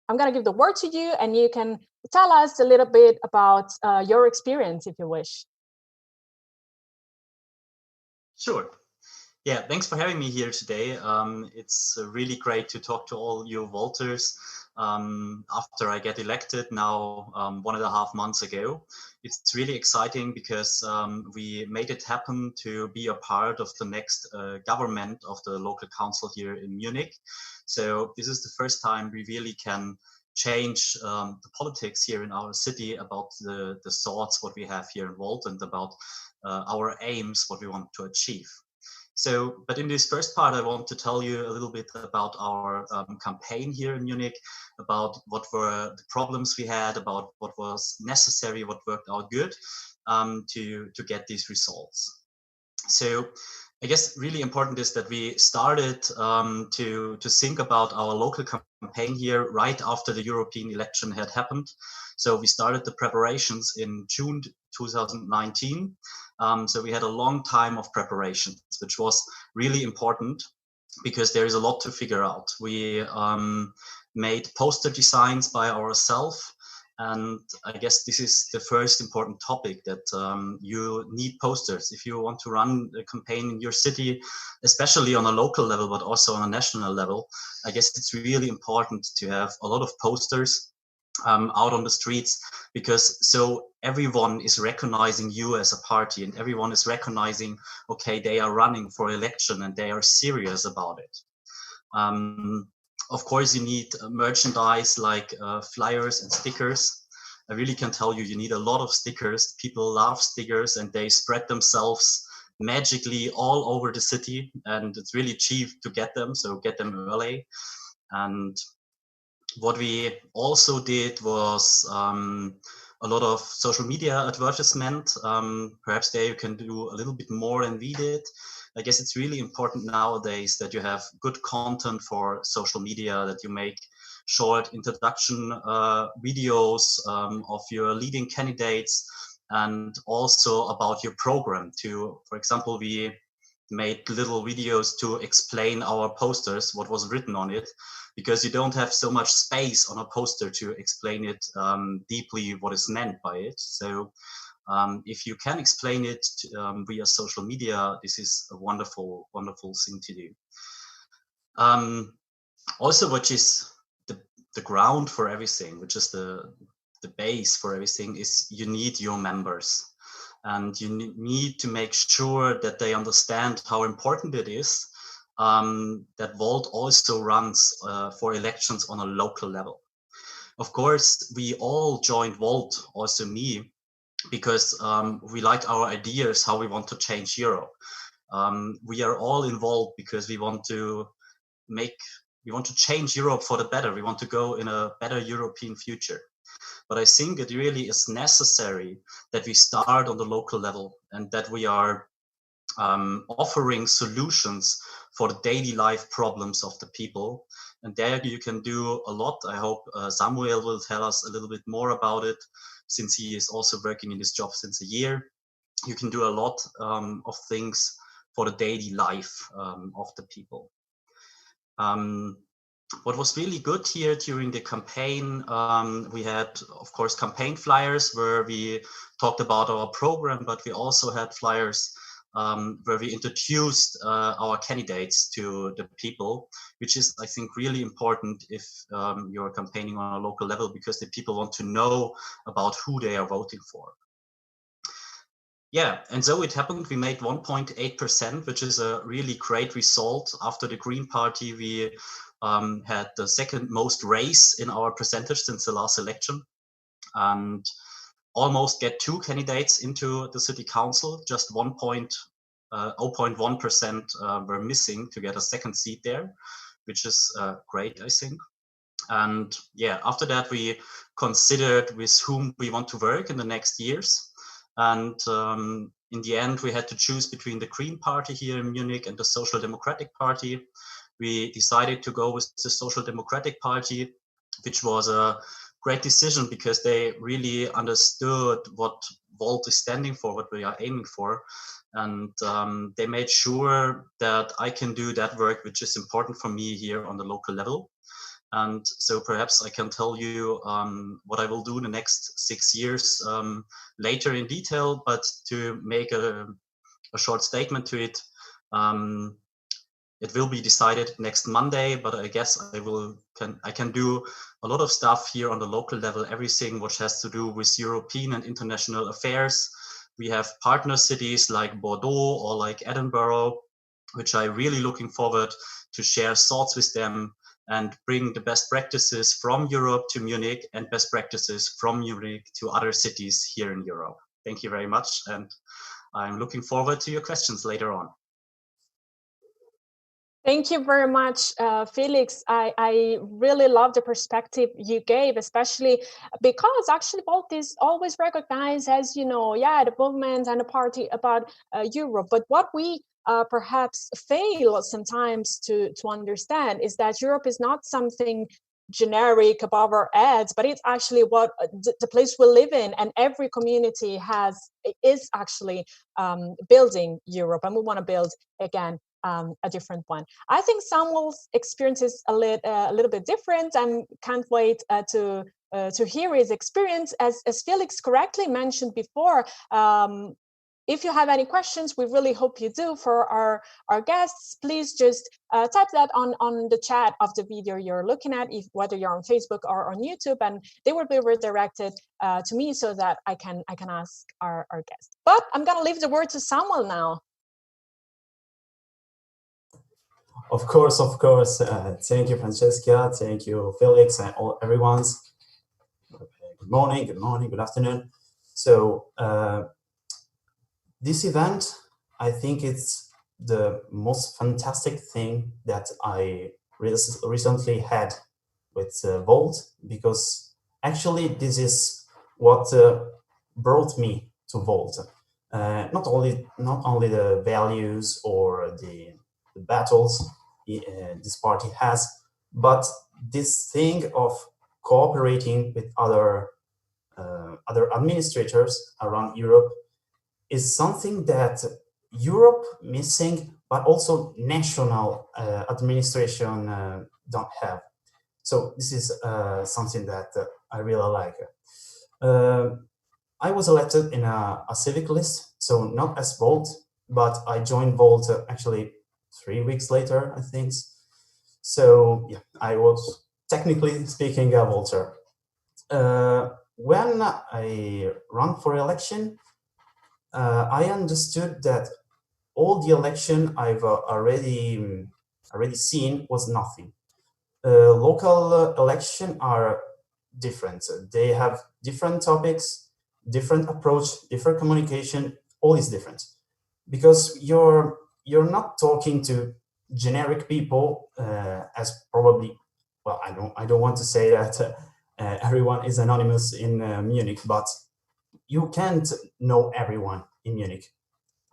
I'm gonna give the word to you, and you can tell us a little bit about your experience, if you wish. Sure. Yeah, thanks for having me here today. It's really great to talk to all you Volters after I get elected now 1.5 months ago. It's really exciting because we made it happen to be a part of the next government of the local council here in Munich. So this is the first time we really can change the politics here in our city about the thoughts what we have here in Volt and about our aims, what we want to achieve. So, but in this first part, I want to tell you a little bit about our campaign here in Munich, about what were the problems we had, about what was necessary, what worked out good to get these results. So I guess really important is that we started to think about our local campaign here right after the European election had happened. So we started the preparations in June 2019. So we had a long time of preparations, which was really important because there is a lot to figure out. We made poster designs by ourselves. And I guess this is the first important topic, that you need posters. If you want to run a campaign in your city, especially on a local level, but also on a national level, I guess it's really important to have a lot of posters out on the streets, because so everyone is recognizing you as a party and everyone is recognizing, okay, they are running for election and they are serious about it. Of course, you need merchandise like flyers and stickers. I really can tell you, you need a lot of stickers. People love stickers and they spread themselves magically all over the city, and it's really cheap to get them, so get them early. And what we also did was a lot of social media advertisement. Perhaps there you can do a little bit more than we did. I guess it's really important nowadays that you have good content for social media, that you make short introduction videos of your leading candidates, and also about your program. For example, we made little videos to explain our posters, what was written on it, because you don't have so much space on a poster to explain it deeply what is meant by it. So if you can explain it via social media, this is a wonderful, wonderful thing to do. Also, which is the ground for everything, which is the base for everything, is you need your members. And you need to make sure that they understand how important it is that Volt also runs for elections on a local level. Of course, we all joined Volt, also me, because we like our ideas, how we want to change Europe. We are all involved because we want to change Europe for the better. We want to go in a better European future. But I think it really is necessary that we start on the local level and that we are offering solutions for the daily life problems of the people. And there you can do a lot. I hope Samuel will tell us a little bit more about it, since he is also working in this job since a year. You can do a lot of things for the daily life of the people. What was really good here during the campaign, we had, of course, campaign flyers where we talked about our program, but we also had flyers where we introduced our candidates to the people, which is, I think, really important if you're campaigning on a local level, because the people want to know about who they are voting for. Yeah, and so it happened. We made 1.8%, which is a really great result. After the Green Party, we had the second most raise in our percentage since the last election, and almost get 2 candidates into the city council. Just 0.1% were missing to get a second seat there, which is great, I think. And yeah, after that, we considered with whom we want to work in the next years. And in the end, we had to choose between the Green Party here in Munich and the Social Democratic Party. We decided to go with the Social Democratic Party, which was a great decision because they really understood what Volt is standing for, what we are aiming for. And they made sure that I can do that work, which is important for me here on the local level. And so perhaps I can tell you what I will do in the next 6 years later in detail, but to make a short statement to it, it will be decided next Monday, but I guess I can do a lot of stuff here on the local level, everything which has to do with European and international affairs. We have partner cities like Bordeaux or like Edinburgh, which I'm really looking forward to share thoughts with them and bring the best practices from Europe to Munich and best practices from Munich to other cities here in Europe. Thank you very much, and I'm looking forward to your questions later on. Thank you very much, Felix. I really love the perspective you gave, especially because actually Volt is always recognized as, you know, yeah, the movement and the party about Europe. But what we perhaps fail sometimes to understand is that Europe is not something generic above our heads, but it's actually what the place we live in, and every community is actually building Europe, and we want to build again a different one. I think Samuel's experience is a little bit different, and can't wait to hear his experience. As Felix correctly mentioned before, if you have any questions, we really hope you do for our guests. Please just type that on the chat of the video you're looking at, whether you're on Facebook or on YouTube, and they will be redirected to me so that I can ask our guests. But I'm gonna leave the word to Samuel now. Of course. Thank you, Francesca. Thank you, Felix, and everyone. good morning, good afternoon. So this event, I think it's the most fantastic thing that I recently had with Volt, because actually this is what brought me to Volt. Not only the values or the battles this party has, but this thing of cooperating with other administrators around Europe is something that Europe missing, but also national administration don't have. So this is something that I really like. I was elected in a civic list, so not as Volt, but I joined Volt actually 3 weeks later, I think. So yeah, I was technically speaking a Volter. When I ran for election, I understood that all the election I've already seen was nothing. Local election are different. They have different topics, different approach, different communication. All is different because you're not talking to generic people as probably. Well, I don't want to say that everyone is anonymous in Munich, but you can't know everyone in Munich.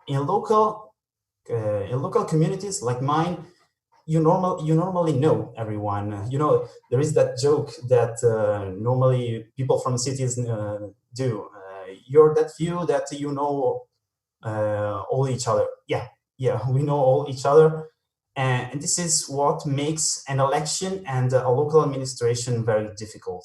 In local communities like mine, you normally know everyone. You know, there is that joke that normally people from cities do. You're that few that you know all each other. Yeah, we know all each other. And this is what makes an election and a local administration very difficult,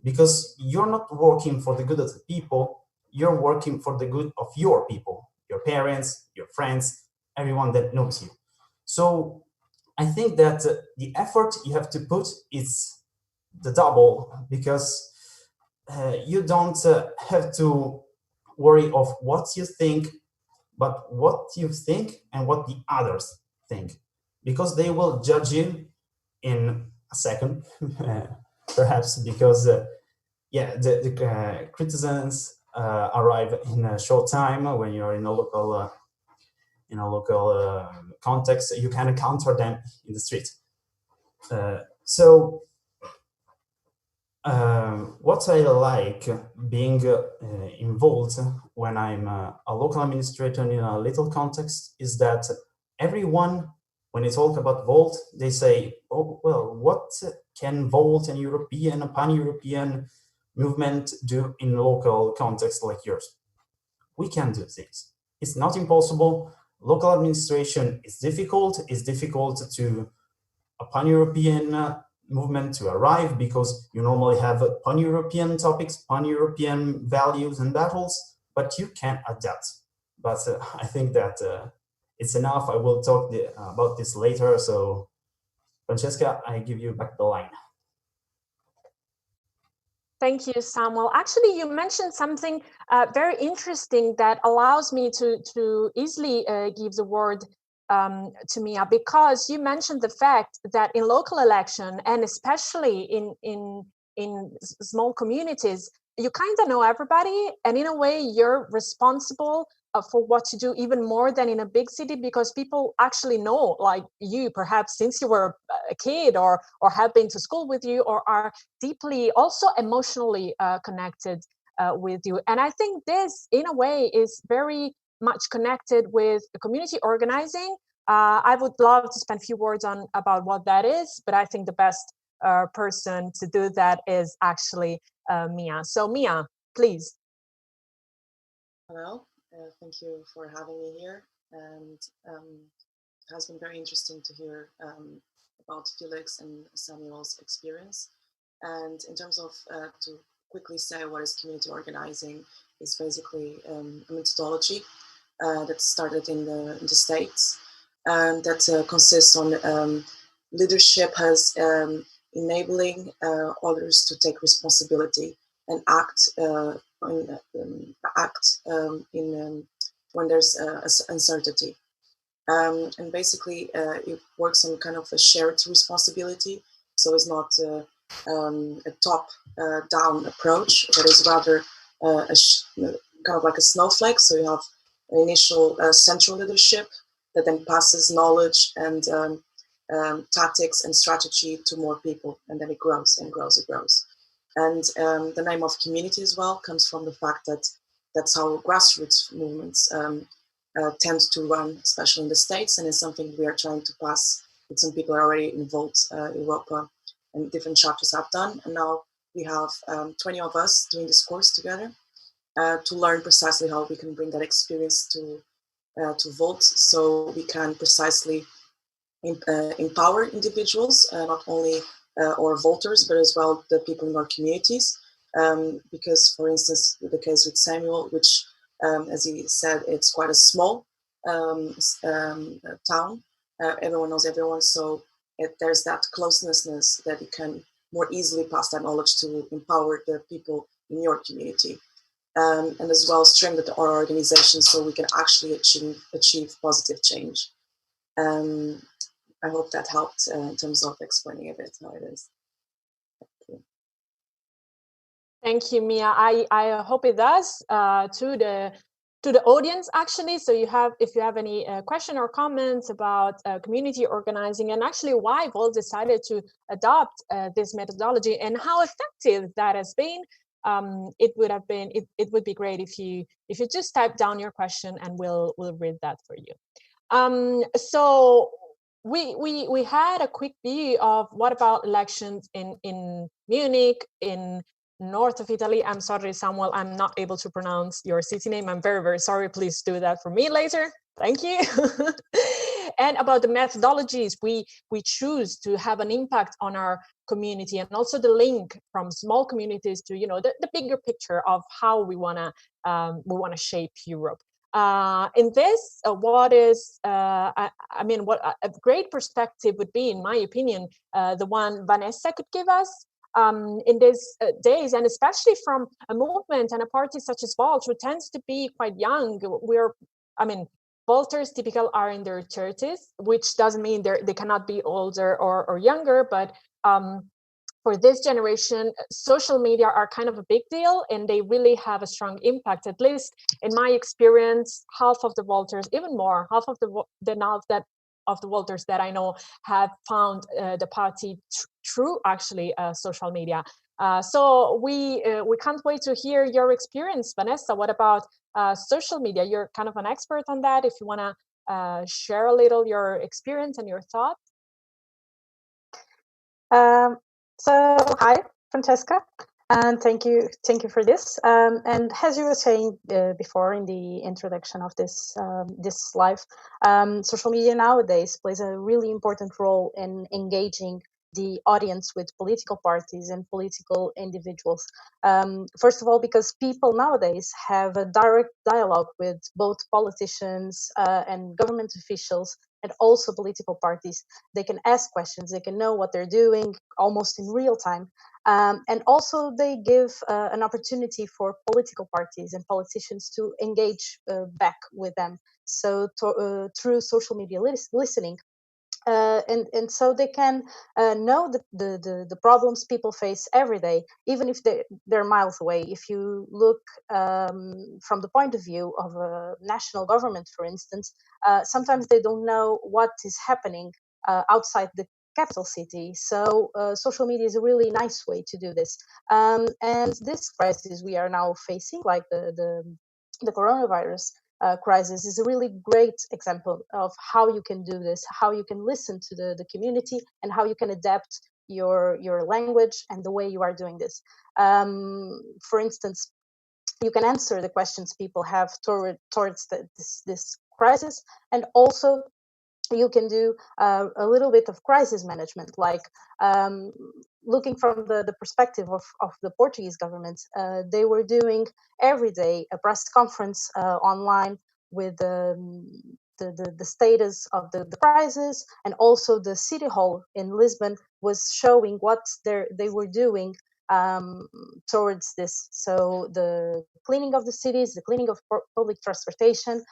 because you're not working for the good of the people, you're working for the good of your people, your parents, your friends, everyone that knows you. So I think that the effort you have to put is the double, because you don't have to worry of what you think, but what you think and what the others think, because they will judge you in a second, perhaps, because the criticisms arrive in a short time when you're in a local context. You can encounter them in the street. So what I like being involved when I'm a local administrator in a little context is that everyone, when they talk about Volt, they say, oh, well, what can Volt and European, a pan-European movement do in local context like yours? We can do things. It's not impossible. Local administration is difficult. It's difficult to a pan-European movement to arrive, because you normally have pan-European topics, pan-European values and battles, but you can adapt. But I think that it's enough. I will talk about this later. So Francesca, I give you back the line. Thank you, Samuel. Actually, you mentioned something very interesting that allows me to easily give the word to Mia, because you mentioned the fact that in local election, and especially in small communities, you kind of know everybody, and in a way you're responsible for what you do even more than in a big city, because people actually know, like you, perhaps since you were a kid, or have been to school with you, or are deeply also emotionally connected with you. And I think this, in a way, is very much connected with community organizing. I would love to spend a few words on about what that is, but I think the best person to do that is actually Mia. So Mia, please. Hello, thank you for having me here. And it has been very interesting to hear about Felix and Samuel's experience. And in terms of, to quickly say what is community organizing, is basically a methodology that started in the States, and that consists on leadership as enabling others to take responsibility and act when there's uncertainty. And basically, it works on kind of a shared responsibility. So it's not a top-down approach that is rather kind of like a snowflake. So you have an initial central leadership that then passes knowledge and tactics and strategy to more people, and then it grows and grows and grows. And the name of community as well comes from the fact that that's how grassroots movements tend to run, especially in the States, and it's something we are trying to pass with some people are already involved, Europa and different chapters have done. And now we have 20 of us doing this course together to learn precisely how we can bring that experience to Volt, so we can precisely empower individuals, not only or Volters, but as well the people in our communities. Because, for instance, the case with Samuel, which, as he said, it's quite a small town. Everyone knows everyone, so there's that closeness that you can more easily pass that knowledge to empower the people in your community. And as well strengthen our organization so we can actually achieve positive change. I hope that helped in terms of explaining a bit how it is. Thank you, Mia. I hope it does to the audience actually. So if you have any question or comments about community organizing and actually why Volt decided to adopt this methodology and how effective that has been, it would be great if you just type down your question and we'll read that for you. So we had a quick view of what about elections in Munich, in north of Italy. I'm sorry, Samuel, I'm not able to pronounce your city name. I'm very, very sorry. Please do that for me later. Thank you. And about the methodologies we choose to have an impact on our community, and also the link from small communities to the bigger picture of how we wanna shape Europe. In this, what a great perspective would be, in my opinion, the one Vanessa could give us. In these days, and especially from a movement and a party such as Volt, who tends to be quite young. Volters typically are in their 30s, which doesn't mean they cannot be older or younger, but for this generation, social media are kind of a big deal, and they really have a strong impact. At least in my experience, half of the Volters, even more, half of the Volters that I know have found the party through actually social media. So we can't wait to hear your experience, Vanessa. What about social media? You're kind of an expert on that. If you want to share a little your experience and your thoughts. So hi, Francesca, and thank you for this. And as you were saying before in the introduction of this live, social media nowadays plays a really important role in engaging the audience with political parties and political individuals. First of all, because people nowadays have a direct dialogue with both politicians and government officials, and also political parties. They can ask questions, they can know what they're doing almost in real time. And also they give an opportunity for political parties and politicians to engage back with them. So through social media listening. And so they can know the problems people face every day, even if they're miles away. If you look from the point of view of a national government, for instance, sometimes they don't know what is happening outside the capital city. So social media is a really nice way to do this. And this crisis we are now facing, like the coronavirus crisis, is a really great example of how you can do this, how you can listen to the community, and how you can adapt your language and the way you are doing this. For instance, you can answer the questions people have towards this crisis, and also you can do a little bit of crisis management, like looking from the perspective of the Portuguese government. They were doing every day a press conference online with the status of the crisis, and also the city hall in Lisbon was showing what they were doing towards this. So the cleaning of the cities, the cleaning of public transportation,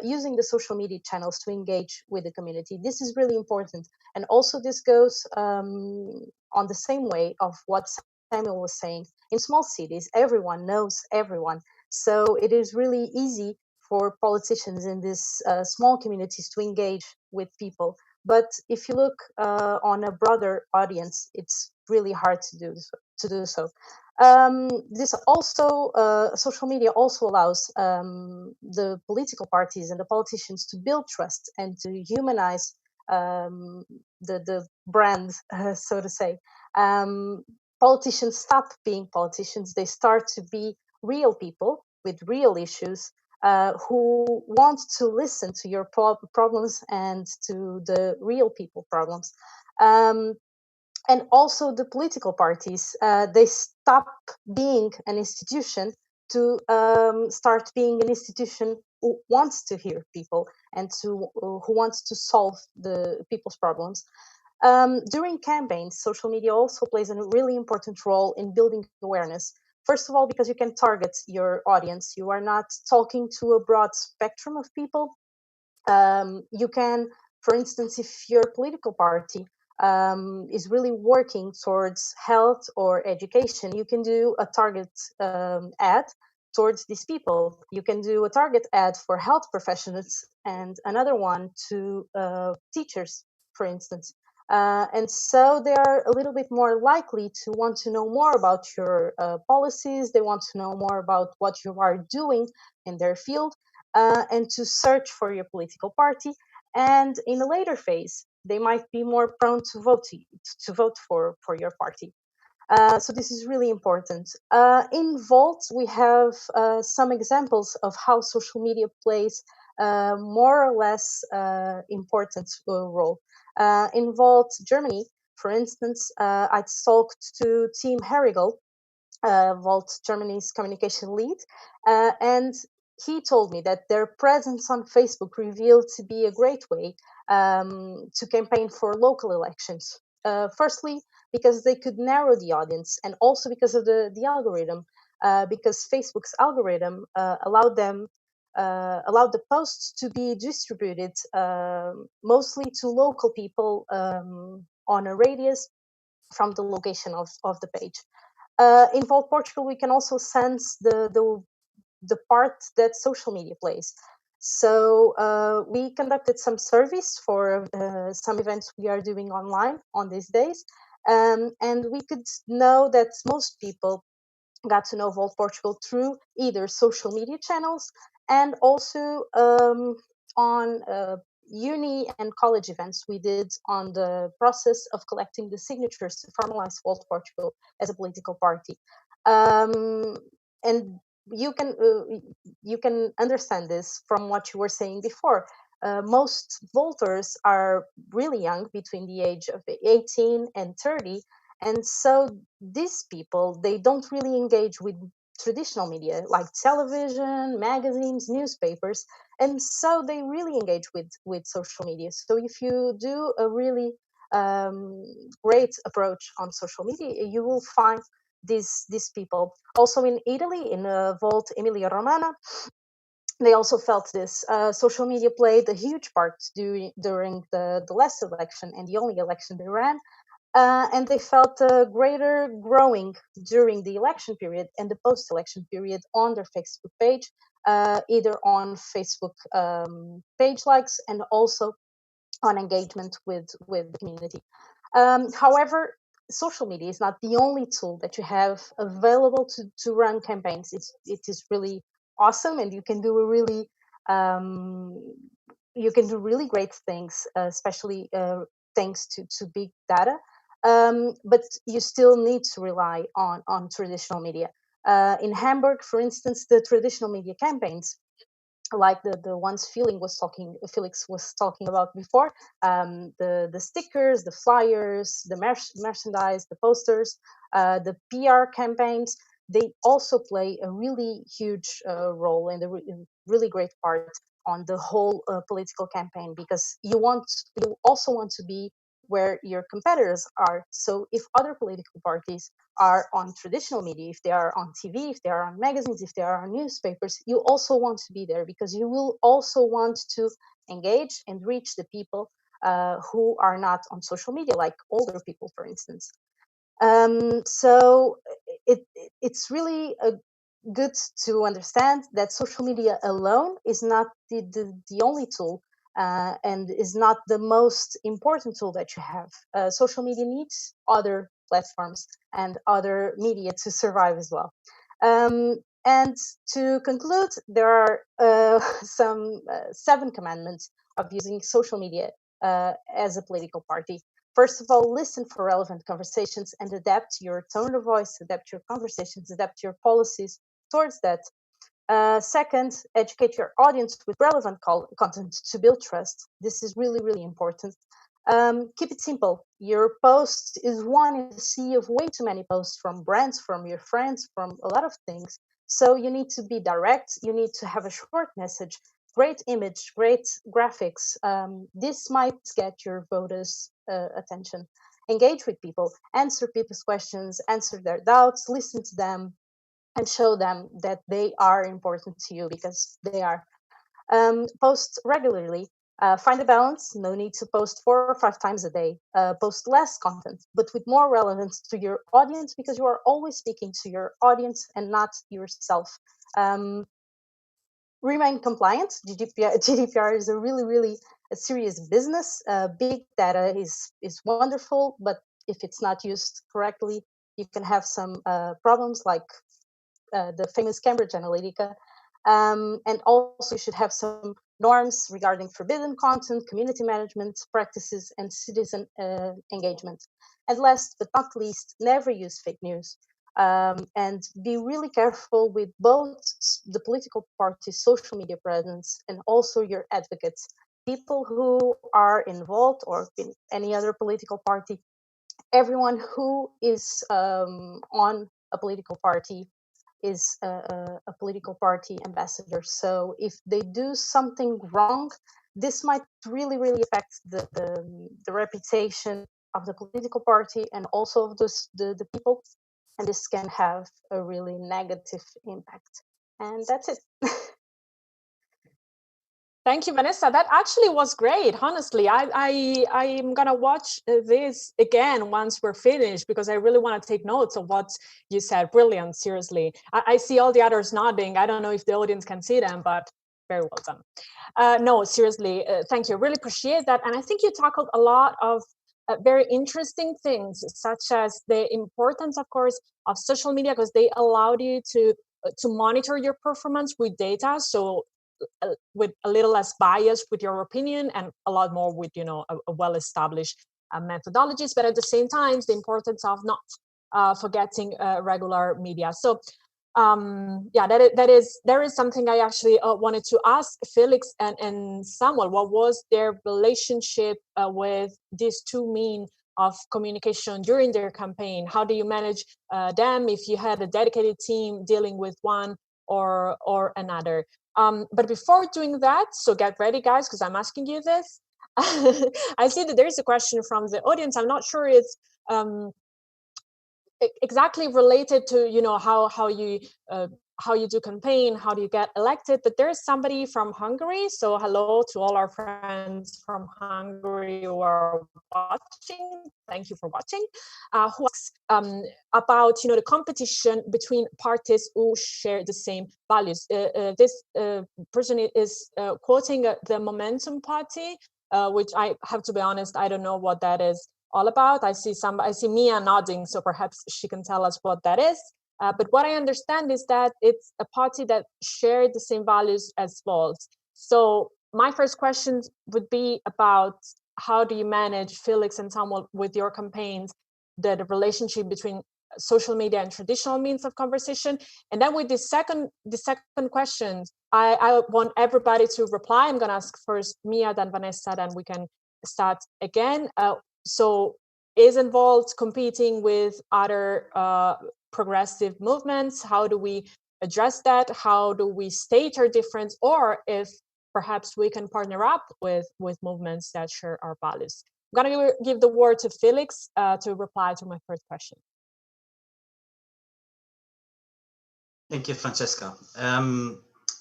using the social media channels to engage with the community. This is really important. And also this goes on the same way of what Samuel was saying. In small cities, everyone knows everyone. So it is really easy for politicians in these small communities to engage with people. But if you look on a broader audience, it's really hard to do so. This also, social media also allows the political parties and the politicians to build trust and to humanize the brand, so to say. Politicians stop being politicians. They start to be real people with real issues who want to listen to your problems and to the real people problems. And also the political parties, they stop being an institution to start being an institution who wants to hear people and who wants to solve the people's problems. During campaigns, social media also plays a really important role in building awareness. First of all, because you can target your audience. You are not talking to a broad spectrum of people. You can, for instance, if your political party is really working towards health or education, you can do a target ad towards these people. You can do a target ad for health professionals and another one to teachers, for instance. And so they are a little bit more likely to want to know more about your policies. They want to know more about what you are doing in their field and to search for your political party. And in a later phase, they might be more prone to vote for your party. So this is really important. In Volt, we have some examples of how social media plays more or less important role. In Volt, Germany, for instance, I talked to Team Herigel, Volt Germany's communication lead, and he told me that their presence on Facebook revealed to be a great way to campaign for local elections. Firstly, because they could narrow the audience, and also because of the algorithm, because Facebook's algorithm allowed the posts to be distributed mostly to local people on a radius from the location of the page. In Volt Portugal, we can also sense the part that social media plays. So we conducted some surveys for some events we are doing online on these days. And we could know that most people got to know Volt Portugal through either social media channels and also on uni and college events we did on the process of collecting the signatures to formalize Volt Portugal as a political party. And you can understand this from what you were saying before. Most Volters are really young, between the age of 18 and 30, and so these people, they don't really engage with traditional media like television, magazines, newspapers, and so they really engage with social media. So if you do a really great approach on social media, you will find these people. Also in Italy, in Volt Emilia Romagna, they also felt this. Social media played a huge part during the last election and the only election they ran. And they felt a greater growing during the election period and the post-election period on their Facebook page, either on Facebook page likes and also on engagement with the community. However, social media is not the only tool that you have available to run campaigns. It is really awesome, and you can do really great things, especially thanks to big data. But you still need to rely on traditional media. In Hamburg, for instance, the traditional media campaigns, like the ones Felix was talking about before, the stickers, the flyers, the merchandise, the posters, the PR campaigns, they also play a really huge role and a really great part on the whole political campaign, because you also want to be where your competitors are. So if other political parties are on traditional media, if they are on TV, if they are on magazines, if they are on newspapers, you also want to be there because you will also want to engage and reach the people who are not on social media, like older people, for instance. So it's really good to understand that social media alone is not the only tool and is not the most important tool that you have. Social media needs other platforms and other media to survive as well. And to conclude, there are some 7 commandments of using social media as a political party. First of all, listen for relevant conversations and adapt your tone of voice, adapt your conversations, adapt your policies towards that. Second, educate your audience with relevant content to build trust. This is really, really important. Keep it simple. Your post is one in a sea of way too many posts from brands, from your friends, from a lot of things. So you need to be direct. You need to have a short message, great image, great graphics. This might get your voters' attention. Engage with people, answer people's questions, answer their doubts, listen to them, and show them that they are important to you because they are. Post regularly. Find a balance. No need to post 4 or 5 times a day. Post less content, but with more relevance to your audience because you are always speaking to your audience and not yourself. Remain compliant. GDPR is a really, really a serious business. Big data is wonderful, but if it's not used correctly, you can have some problems like the famous Cambridge Analytica. And also you should have some norms regarding forbidden content, community management practices, and citizen engagement. And last but not least, never use fake news. And be really careful with both the political party's social media presence and also your advocates, people who are involved or in any other political party. Everyone who is on a political party is a political party ambassador. So if they do something wrong, this might really, really affect the reputation of the political party and also of the people. And this can have a really negative impact. And that's it. Thank you, Vanessa. That actually was great. Honestly, I'm gonna watch this again once we're finished because I really want to take notes of what you said. Brilliant, seriously. I see all the others nodding. I don't know if the audience can see them, but very well done. No, seriously, thank you. Really appreciate that. And I think you tackled a lot of very interesting things, such as the importance, of course, of social media because they allowed you to monitor your performance with data. So with a little less bias with your opinion and a lot more with a well-established methodologies, but at the same time the importance of not forgetting regular media. So yeah, there is something I actually wanted to ask Felix and Samuel. What was their relationship with these two means of communication during their campaign? How do you manage them if you had a dedicated team dealing with one or another? But before doing that, so get ready, guys, because I'm asking you this. I see that there's a question from the audience. I'm not sure it's exactly related to how you do campaign, how do you get elected, but there's somebody from Hungary. So hello to all our friends from Hungary who are watching. Thank you for watching. Who asks about the competition between parties who share the same values. This person is quoting the Momentum Party, which I have to be honest, I don't know what that is all about. I see Mia nodding, so perhaps she can tell us what that is. But what I understand is that it's a party that shared the same values as Volt. So my first question would be about how do you manage, Felix and Samuel, with your campaigns, the relationship between social media and traditional means of conversation? And then with the second question, I want everybody to reply. I'm going to ask first Mia, then Vanessa, then we can start again. So is involved competing with other progressive movements? How do we address that? How do we state our difference? Or if perhaps we can partner up with movements that share our values? I'm going to give the word to Felix to reply to my first question. Thank you, Francesca.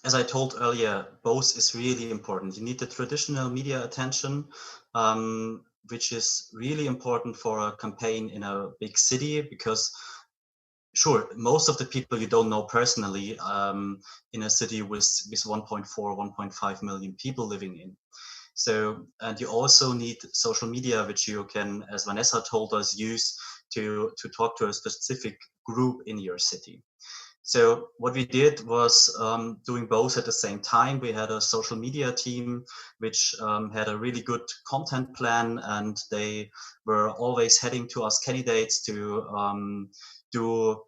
As I told earlier, both is really important. You need the traditional media attention, which is really important for a campaign in a big city, because sure, most of the people you don't know personally in a city with 1.4, 1.5 million people living in. So, and you also need social media, which you can, as Vanessa told us, use to talk to a specific group in your city. So what we did was doing both at the same time. We had a social media team, which had a really good content plan, and they were always heading to us candidates to do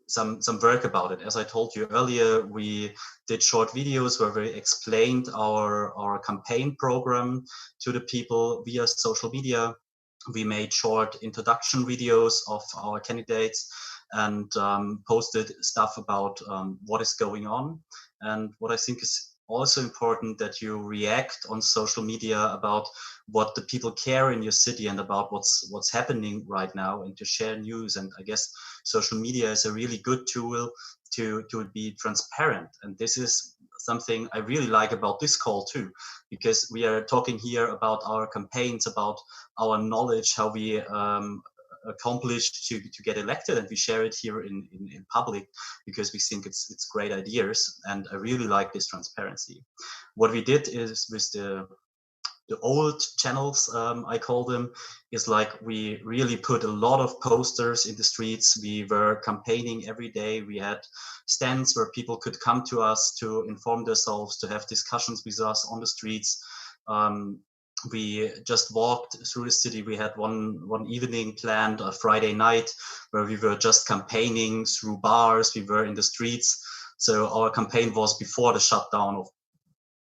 some work about it. As I told you earlier, we did short videos where we explained our campaign program to the people via social media. We made short introduction videos of our candidates and posted stuff about what is going on. And what I think is also important, that you react on social media about what the people care in your city and about what's happening right now, and to share news. And I guess social media is a really good tool to be transparent. And this is something I really like about this call too, because we are talking here about our campaigns, about our knowledge, how we accomplished to get elected, and we share it here in public because we think it's great ideas, and I really like this transparency. What we did is with the old channels, I call them, is like we really put a lot of posters in the streets. We were campaigning every day. We had stands where people could come to us to inform themselves, to have discussions with us on the streets. We just walked through the city. We had one evening planned, a Friday night, where we were just campaigning through bars. We were in the streets. So our campaign was before the shutdown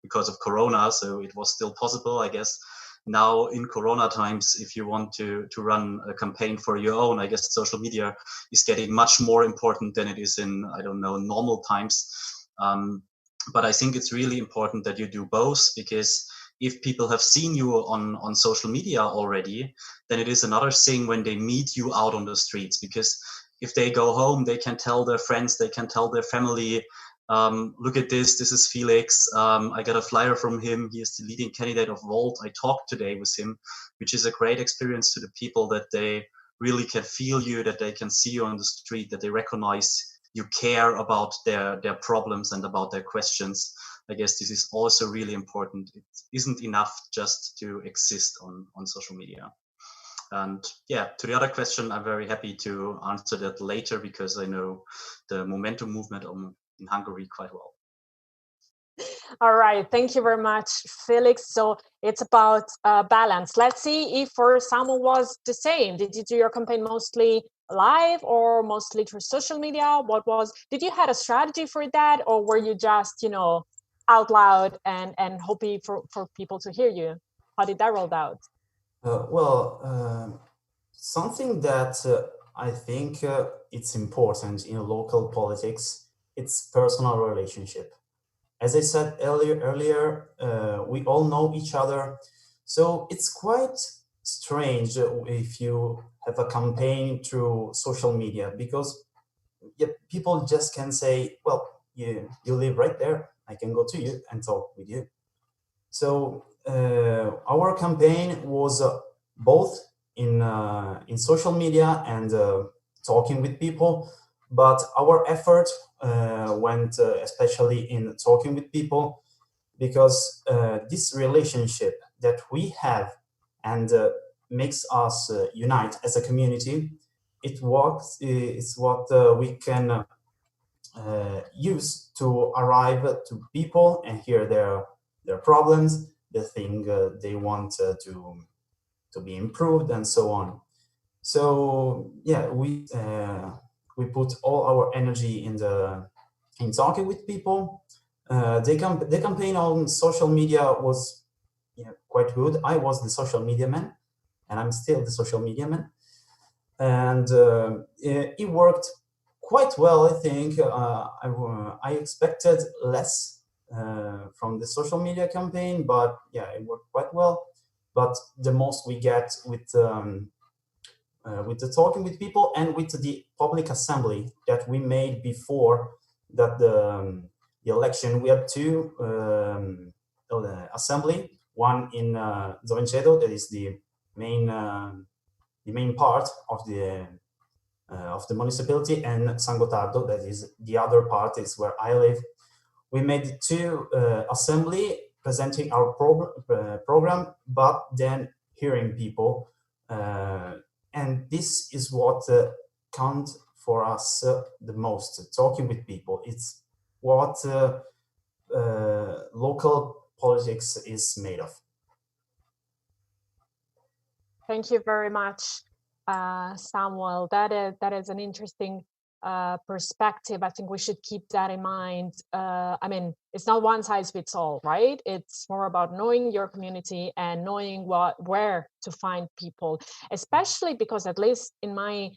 because of Corona, so it was still possible, I guess. Now in Corona times, if you want to run a campaign for your own, I guess social media is getting much more important than it is in, I don't know, normal times. But I think it's really important that you do both, because if people have seen you on social media already, then it is another thing when they meet you out on the streets, because if they go home, they can tell their friends, they can tell their family, look at this is Felix. I got a flyer from him. He is the leading candidate of Volt. I talked today with him, which is a great experience to the people, that they really can feel you, that they can see you on the street, that they recognize you care about their problems and about their questions. I guess this is also really important. It isn't enough just to exist on social media. And yeah, to the other question, I'm very happy to answer that later, because I know the Momentum movement in Hungary quite well. All right, thank you very much, Felix. So it's about balance. Let's see if for someone was the same. Did you do your campaign mostly live or mostly through social media? Did you have a strategy for that, or were you just, out loud and hoping for people to hear you? How did that roll out? Something that I think it's important in local politics, it's personal relationship. As I said earlier, we all know each other. So it's quite strange if you have a campaign through social media, because people just can say, well, you live right there. I can go to you and talk with you. So our campaign was both in social media and talking with people, but our effort went especially in talking with people, because this relationship that we have and makes us unite as a community, it's what we can use to arrive to people and hear their problems, the thing they want to be improved, and so on. So yeah, we put all our energy in talking with people. The campaign on social media was quite good. I was the social media man, and I'm still the social media man, and it worked quite well. I think I expected less from the social media campaign, but yeah, it worked quite well. but the most we get with the talking with people and with the public assembly that we made before that the election. We had two assembly, one in Zorincedo, that is the main part of the municipality, and San Gotardo, that is the other part, is where I live. We made two assembly presenting our program, but then hearing people. And this is what counts for us the most, talking with people. It's what local politics is made of. Thank you very much, Samuel. That is an interesting perspective. I think we should keep that in mind. I mean, it's not one size fits all, right? It's more about knowing your community and knowing where to find people, especially because, at least in my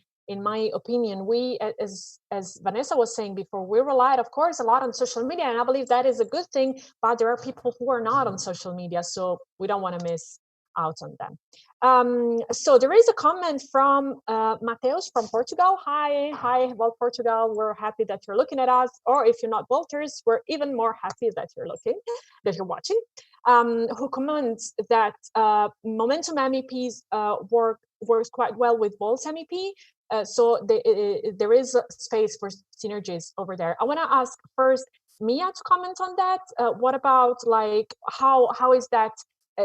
opinion, we, as Vanessa was saying before, we relied, of course, a lot on social media, and I believe that is a good thing, but there are people who are not on social media, so we don't want to miss out on them. So there is a comment from Mateus from Portugal. Hi, well, Portugal, we're happy that you're looking at us, or if you're not Volters, we're even more happy that you're watching, who comments that Momentum MEPs works quite well with Volt's MEP, so there is a space for synergies over there. I want to ask first Mia to comment on that. What about, like, how is that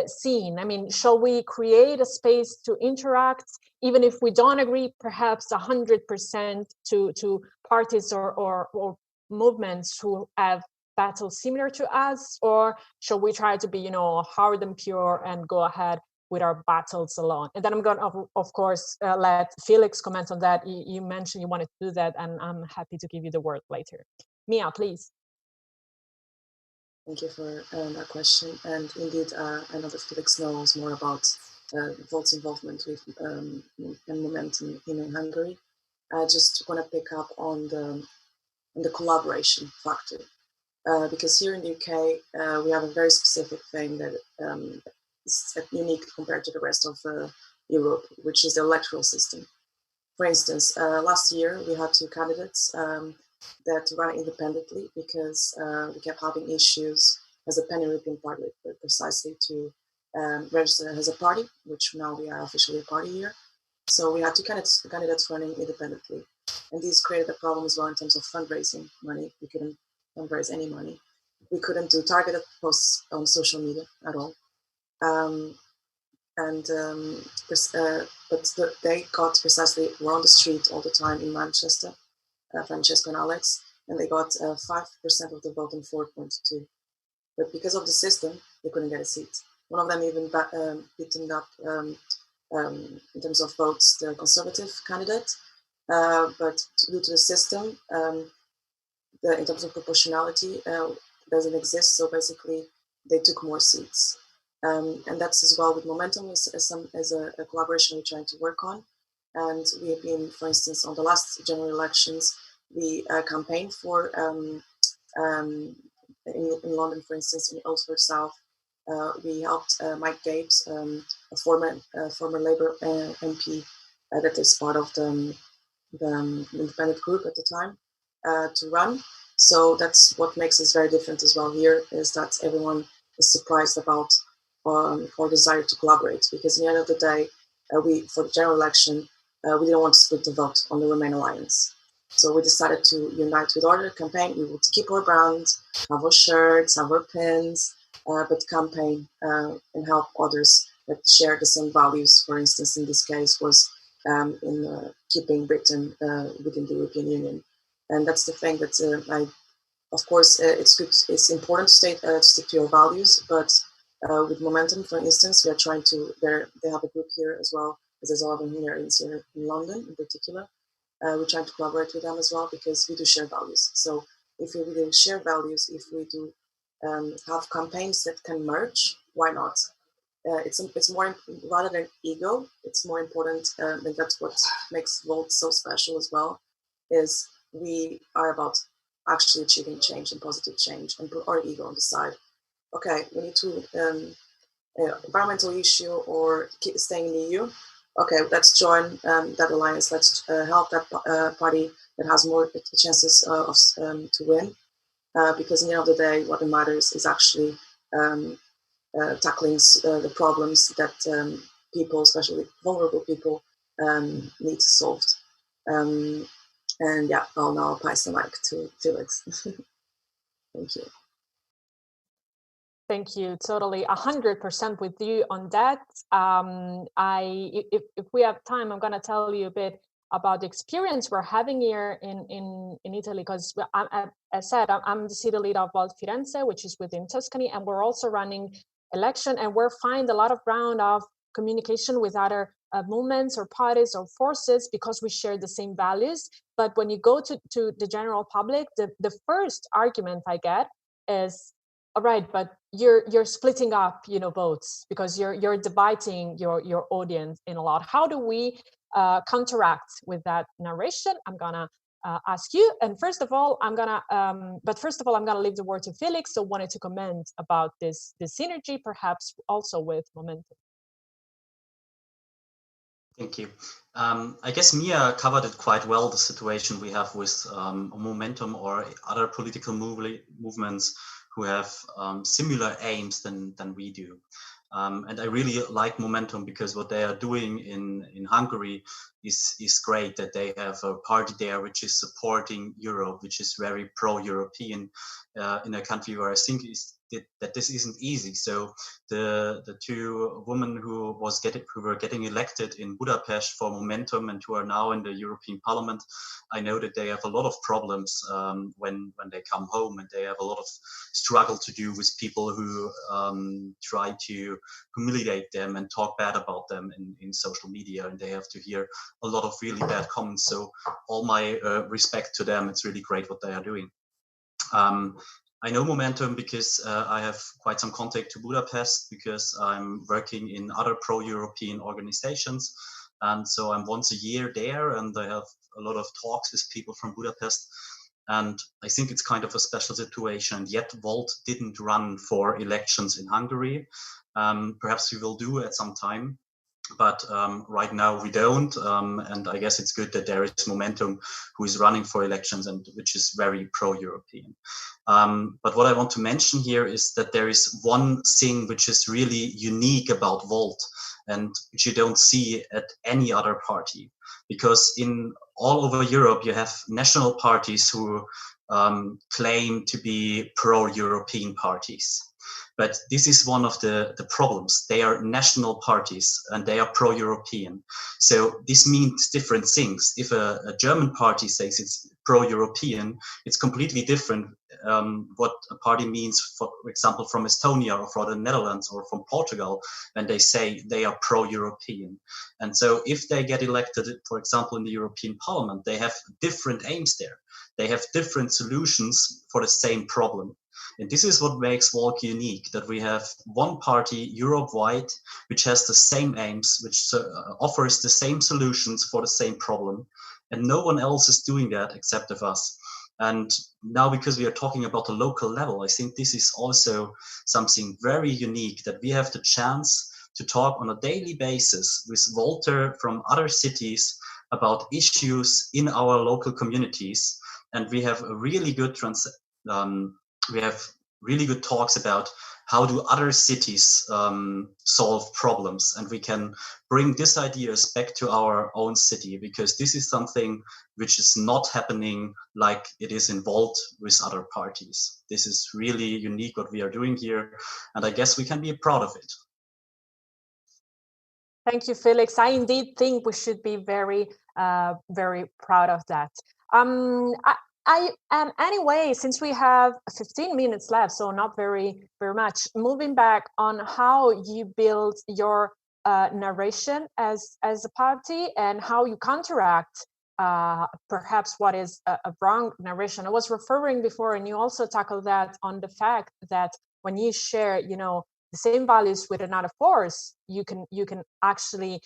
seen? I mean, shall we create a space to interact, even if we don't agree perhaps 100% to parties or movements who have battles similar to us, or shall we try to be, hard and pure and go ahead with our battles alone? And then I'm going to, of course, let Felix comment on that. You mentioned you wanted to do that, and I'm happy to give you the word later. Mia, please. Thank you for that question. And indeed, I know that Felix knows more about Volt's involvement with and Momentum in Hungary. I just want to pick up on the collaboration factor, because here in the UK, we have a very specific thing that is unique compared to the rest of Europe, which is the electoral system. For instance, last year we had two candidates that ran independently because we kept having issues as a pan-European party, precisely to register as a party, which now we are officially a party here. So we had two candidates running independently. And this created a problem as well in terms of fundraising money. We couldn't fundraise any money. We couldn't do targeted posts on social media at all. But they got precisely, were on the street all the time in Manchester, Francesco and Alex, and they got 5% of the vote and 4.2. But because of the system, they couldn't get a seat. One of them even beaten up in terms of votes the Conservative candidate, but due to the system, in terms of proportionality, doesn't exist. So basically, they took more seats. And that's as well with Momentum as a collaboration we're trying to work on. And we have been, for instance, on the last general elections, we campaigned for, in London, for instance, in Oxford South, we helped Mike Gapes, a former Labour MP that is part of the independent group at the time, to run. So that's what makes us very different as well here, is that everyone is surprised about our desire to collaborate, because in the end of the day, for the general election, we didn't want to split the vote on the Remain Alliance. So we decided to unite with our campaign. We would keep our brand, have our shirts, have our pins, but campaign and help others that share the same values. For instance, in this case was in keeping Britain within the European Union. And that's the thing that of course, it's good. It's important to stick to your values, but with Momentum, for instance, we are trying to, they have a group here as well, as there's a lot of them here in London in particular. We're trying to collaborate with them as well, because we do share values. So if we do share values, if we do have campaigns that can merge, why not? It's more, rather than ego, it's more important, and that's what makes Volt so special as well, is we are about actually achieving change and positive change, and put our ego on the side. Okay, we need to environmental issue or keep staying in the EU. Okay, let's join that alliance. Let's help that party that has more chances to win. Because in the end of the day, what matters is actually tackling the problems that people, especially vulnerable people, need solved. And yeah, I'll now pass the mic to Felix. Thank you. Thank you. Totally, 100% with you on that. If we have time, I'm going to tell you a bit about the experience we're having here in Italy, because as I said, I'm the city leader of Volt Firenze, which is within Tuscany, and we're also running election, and we're finding a lot of ground of communication with other movements or parties or forces, because we share the same values. But when you go to the general public, the first argument I get is, all right, but you're splitting up, votes, because you're dividing your audience in a lot. How do we counteract with that narration? I'm gonna ask you. And first of all, I'm gonna leave the word to Felix. So wanted to comment about this synergy, perhaps also with Momentum. Thank you. I guess Mia covered it quite well, the situation we have with Momentum or other political movements who have similar aims than we do. And I really like Momentum because what they are doing in Hungary is great, that they have a party there which is supporting Europe, which is very pro-European in a country where I think that this isn't easy. So the two women who were getting elected in Budapest for Momentum and who are now in the European Parliament, I know that they have a lot of problems when they come home, and they have a lot of struggle to do with people who try to humiliate them and talk bad about them in social media, and they have to hear a lot of really bad comments. So all my respect to them. It's really great what they are doing. I know Momentum because I have quite some contact to Budapest, because I'm working in other pro-European organizations. And so I'm once a year there, and I have a lot of talks with people from Budapest. And I think it's kind of a special situation. Yet Volt didn't run for elections in Hungary. Perhaps we will do at some time. But right now we don't, and I guess it's good that there is Momentum who is running for elections, and which is very pro-European. But what I want to mention here is that there is one thing which is really unique about Volt, and which you don't see at any other party, because in all over Europe you have national parties who claim to be pro-European parties. But this is one of the problems. They are national parties and they are pro-European. So this means different things. If a German party says it's pro-European, it's completely different what a party means, for example, from Estonia or from the Netherlands or from Portugal, when they say they are pro-European. And so if they get elected, for example, in the European Parliament, they have different aims there. They have different solutions for the same problem. And this is what makes Volt unique, that we have one party Europe-wide, which has the same aims, which offers the same solutions for the same problem. And no one else is doing that except of us. And now, because we are talking about the local level, I think this is also something very unique, that we have the chance to talk on a daily basis with Volter from other cities about issues in our local communities. And we have a really good talks about how do other cities solve problems, and we can bring these ideas back to our own city, because this is something which is not happening like it is involved with other parties. This is really unique what we are doing here, and I guess we can be proud of it. Thank you, Felix. I indeed think we should be very, very proud of that. Anyway, since we have 15 minutes left, so not very much, moving back on how you build your narration as a party and how you counteract perhaps what is a wrong narration. I was referring before, and you also tackled that, on the fact that when you share, the same values with another force, you can actually,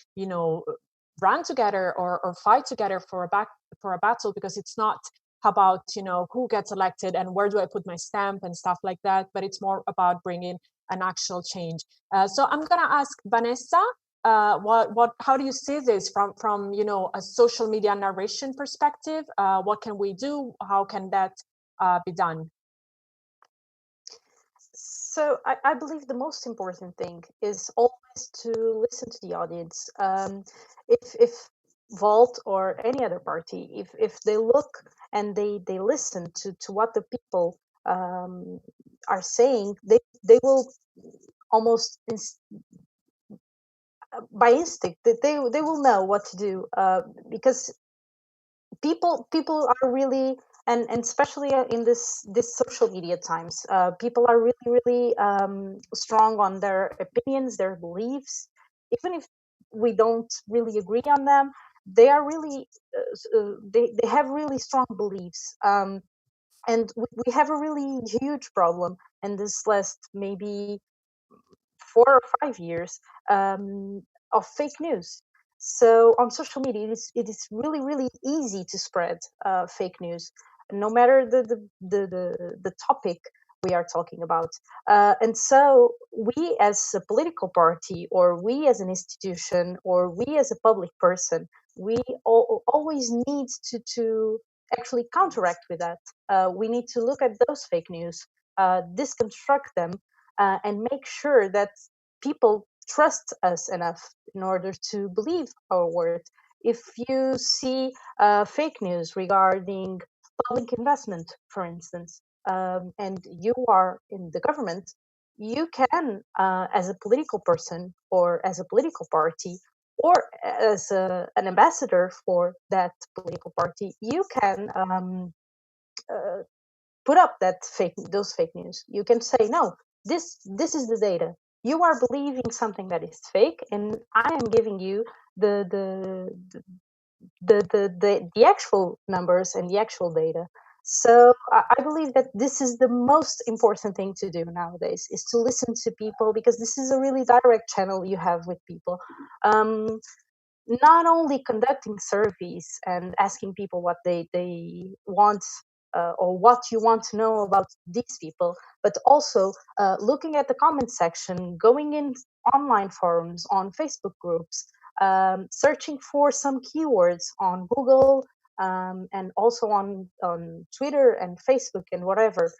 run together or fight together for a battle, because it's not about, you know, who gets elected and where do I put my stamp and stuff like that, but it's more about bringing an actual change. So I'm gonna ask Vanessa, how do you see this from you know, a social media narration perspective? What can we do? How can that be done? So I believe the most important thing is always to listen to the audience. If Volt or any other party, if they look and they listen to what the people are saying, they will almost by instinct they will know what to do, because people are really, and especially in this social media times, people are really strong on their opinions, their beliefs, even if we don't really agree on them. They are really they have really strong beliefs, and we have a really huge problem in this last maybe 4 or 5 years, of fake news. So on social media, it is really easy to spread fake news, no matter the topic we are talking about. And so we as a political party, or we as an institution, or we as a public person, we always need to actually counteract with that. We need to look at those fake news, deconstruct them, and make sure that people trust us enough in order to believe our word. If you see fake news regarding public investment, for instance, and you are in the government, you can, as a political person or as a political party, or as an ambassador for that political party, you can put up those fake news. You can say, no, this is the data. You are believing something that is fake, and I am giving you the actual numbers and the actual data. So I believe that this is the most important thing to do nowadays, is to listen to people, because this is a really direct channel you have with people. Not only conducting surveys and asking people what they want, or what you want to know about these people, but also looking at the comment section, going in online forums, on Facebook groups, searching for some keywords on Google, and also on Twitter and Facebook and whatever.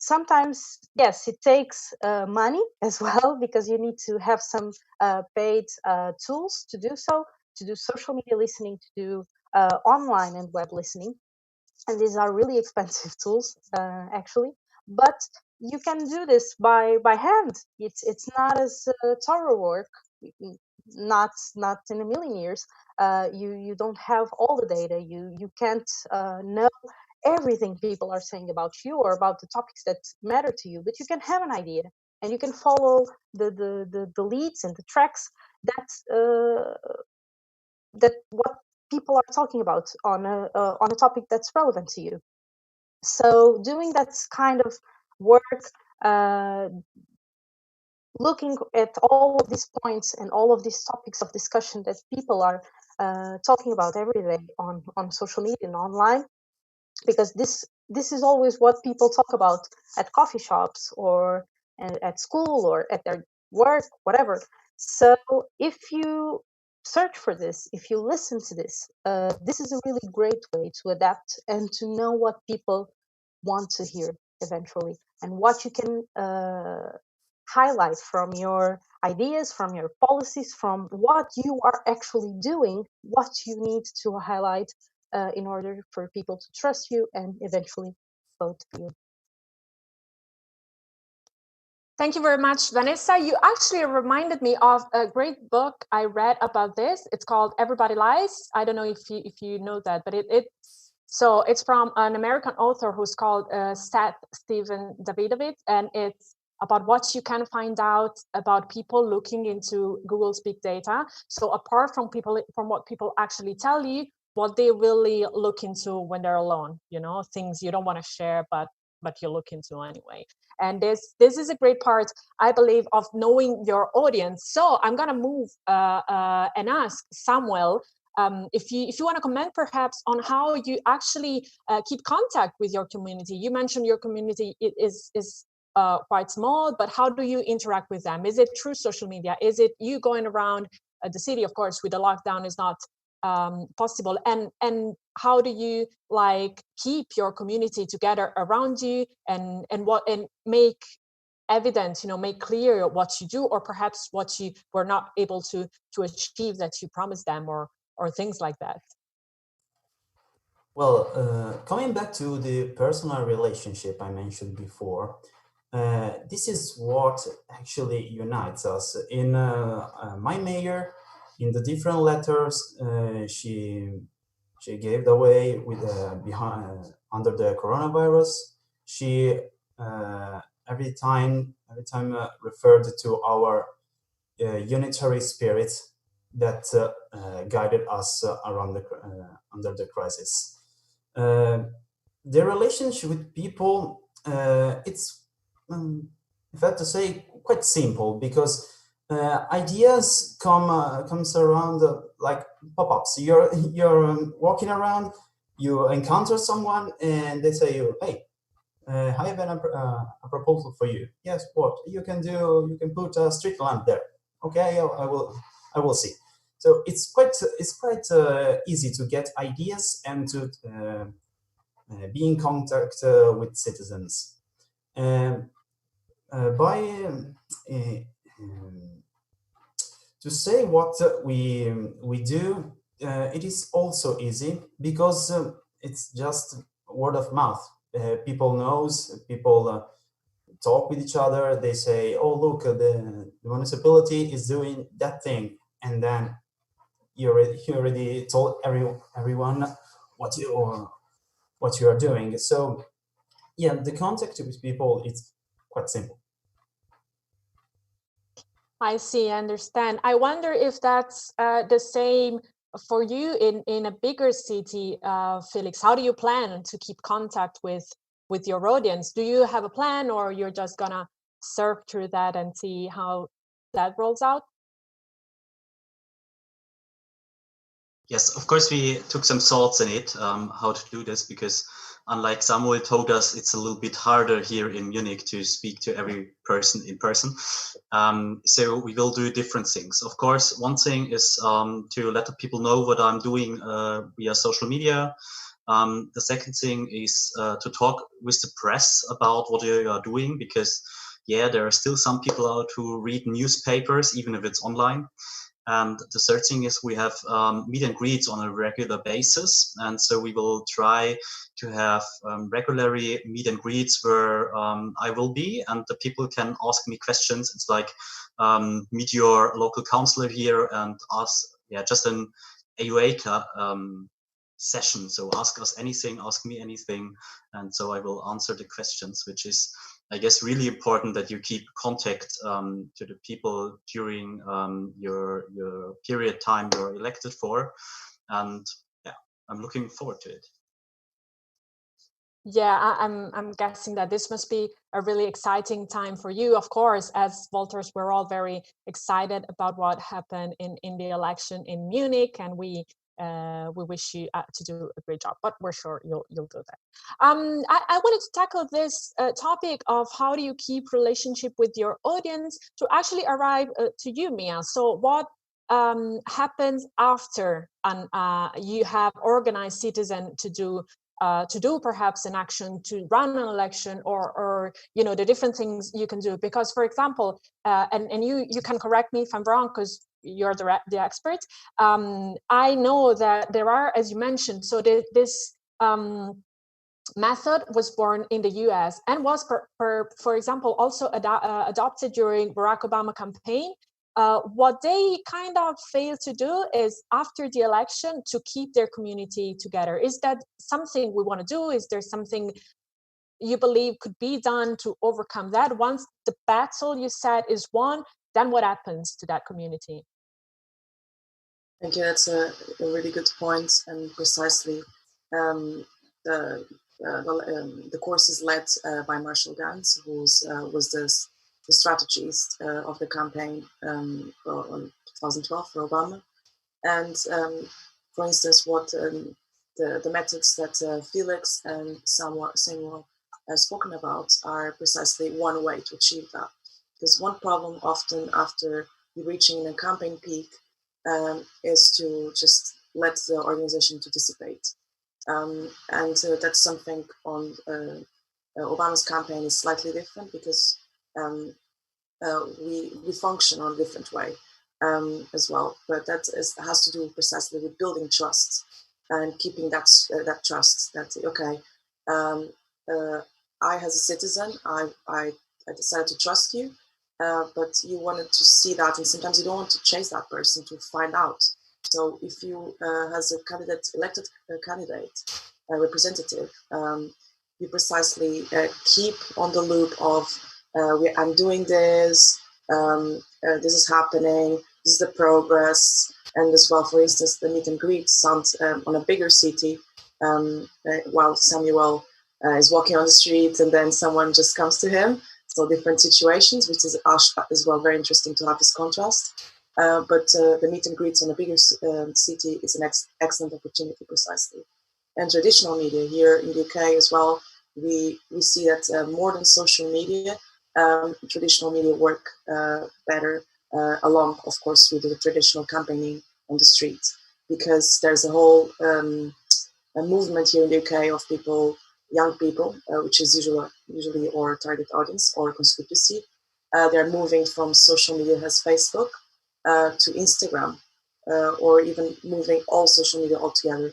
Sometimes, yes, it takes money as well, because you need to have some paid tools to do so, to do social media listening, to do online and web listening. And these are really expensive tools, actually. But you can do this by hand. It's not as thorough work, not in a million years. You don't have all the data. You can't know everything people are saying about you or about the topics that matter to you, but you can have an idea, and you can follow the leads and the tracks that what people are talking about on a topic that's relevant to you. So doing that kind of work, looking at all of these points and all of these topics of discussion that people are talking about every day on social media and online, because this is always what people talk about at coffee shops, or at school, or at their work, whatever. So if you search for this, if you listen to this, this is a really great way to adapt and to know what people want to hear eventually, and what you can highlight from your ideas, from your policies, from what you are actually doing, what you need to highlight in order for people to trust you and eventually vote for you. Thank you very much, Vanessa. You actually reminded me of a great book I read about this. It's called Everybody Lies. I don't know if you know that, but it's from an American author who's called Seth Steven Davidovich, and it's about what you can find out about people looking into Google's big data. So apart from what people actually tell you, what they really look into when they're alone, you know, things you don't want to share, but you look into anyway. And this is a great part, I believe, of knowing your audience. So I'm gonna move and ask Samuel, if you want to comment perhaps on how you actually keep contact with your community. You mentioned your community is quite small, but how do you interact with them? Is it through social media? Is it you going around the city? Of course, with the lockdown is not possible. And how do you like keep your community together around you and make evident, make clear what you do, or perhaps what you were not able to achieve that you promised them, or things like that? Well, coming back to the personal relationship I mentioned before, this is what actually unites us. In my mayor, in the different letters she gave away with under the coronavirus, she every time referred to our unitary spirit that guided us around under the crisis. The relationship with people, it's if I have to say, quite simple, because ideas comes around like pop-ups. You're walking around, you encounter someone, and they say, "Hey, I have a proposal for you." Yes, what you can do? You can put a street lamp there. Okay, I will see. So it's quite easy to get ideas and to be in contact with citizens. To say what we do, it is also easy because it's just word of mouth. People knows, people talk with each other. They say, "Oh, look, the municipality is doing that thing," and then you already told everyone what you are doing. So yeah, the contact with people is quite simple. I see, I understand. I wonder if that's the same for you in a bigger city, Felix. How do you plan to keep contact with your audience? Do you have a plan, or you're just gonna surf through that and see how that rolls out? Yes, of course, we took some thoughts in it, how to do this, because unlike Samuel told us, it's a little bit harder here in Munich to speak to every person in person. So we will do different things. Of course, one thing is to let the people know what I'm doing via social media. The second thing is to talk with the press about what you are doing, because yeah, there are still some people out who read newspapers, even if it's online. And the third thing is we have meet and greets on a regular basis. And so we will try to have regularly meet and greets where I will be, and the people can ask me questions. It's like meet your local councillor here and ask, just an AUA session. So ask us anything, ask me anything. And so I will answer the questions, which is, I guess, really important that you keep contact to the people during your period time you're elected for. And yeah, I'm looking forward to it. Yeah, I'm guessing that this must be a really exciting time for you. Of course, as Wolters, we're all very excited about what happened in the election in Munich, and we wish you to do a great job, but we're sure you'll do that. I wanted to tackle this topic of how do you keep relationship with your audience to actually arrive to you, Mia. So what happens after you have organized citizen to do perhaps an action to run an election, or the different things you can do? Because, for example, and you can correct me if I'm wrong, because you're the expert. I know that there are, as you mentioned, so this method was born in the US and was, for example, also adopted during Barack Obama campaign. What they kind of failed to do is, after the election, to keep their community together. Is that something we want to do? Is there something you believe could be done to overcome that? Once the battle, you said, is won, then what happens to that community? Thank you. That's a really good point, and precisely the course is led by Marshall Gantz, who was the strategist of the campaign for 2012 for Obama. And for instance, what the methods that Felix and Samuel has spoken about are precisely one way to achieve that. Because one problem often after reaching a campaign peak is to just let the organization to dissipate. And that's something on Obama's campaign is slightly different because we function on a different way as well. But that has to do precisely with building trust and keeping that trust. That okay, I as a citizen, I decided to trust you, but you wanted to see that, and sometimes you don't want to chase that person to find out. So if you, as a candidate, elected candidate, representative, you precisely keep on the loop of, I'm doing this, this is happening, this is the progress, and as well, for instance, the meet and greet sounds on a bigger city, while Samuel is walking on the street and then someone just comes to him. So different situations, which is as well very interesting to have this contrast. But the meet and greets on a bigger city is an excellent opportunity precisely. And traditional media here in the UK as well, we see that more than social media, traditional media work better along, of course, with the traditional campaigning on the street, because there's a whole a movement here in the UK of people, young people, which is usually our target audience or constituency. They're moving from social media as Facebook to Instagram, or even moving all social media altogether.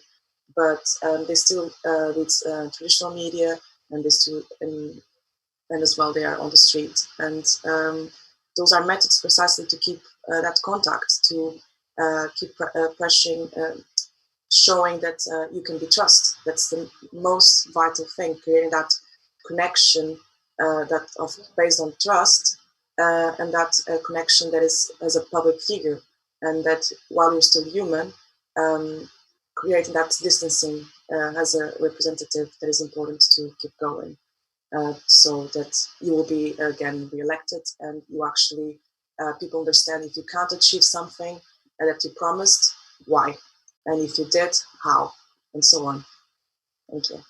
But they still with traditional media, and they still and as well they are on the street. And those are methods precisely to keep that contact, to keep pressuring, showing that you can be trusted. That's the most vital thing, creating that connection based on trust, and that connection that is as a public figure, and that while you're still human, creating that distancing as a representative that is important to keep going, so that you will be again re-elected, and you actually people understand if you can't achieve something that you promised, why, and if you did, how, and so on. Thank you.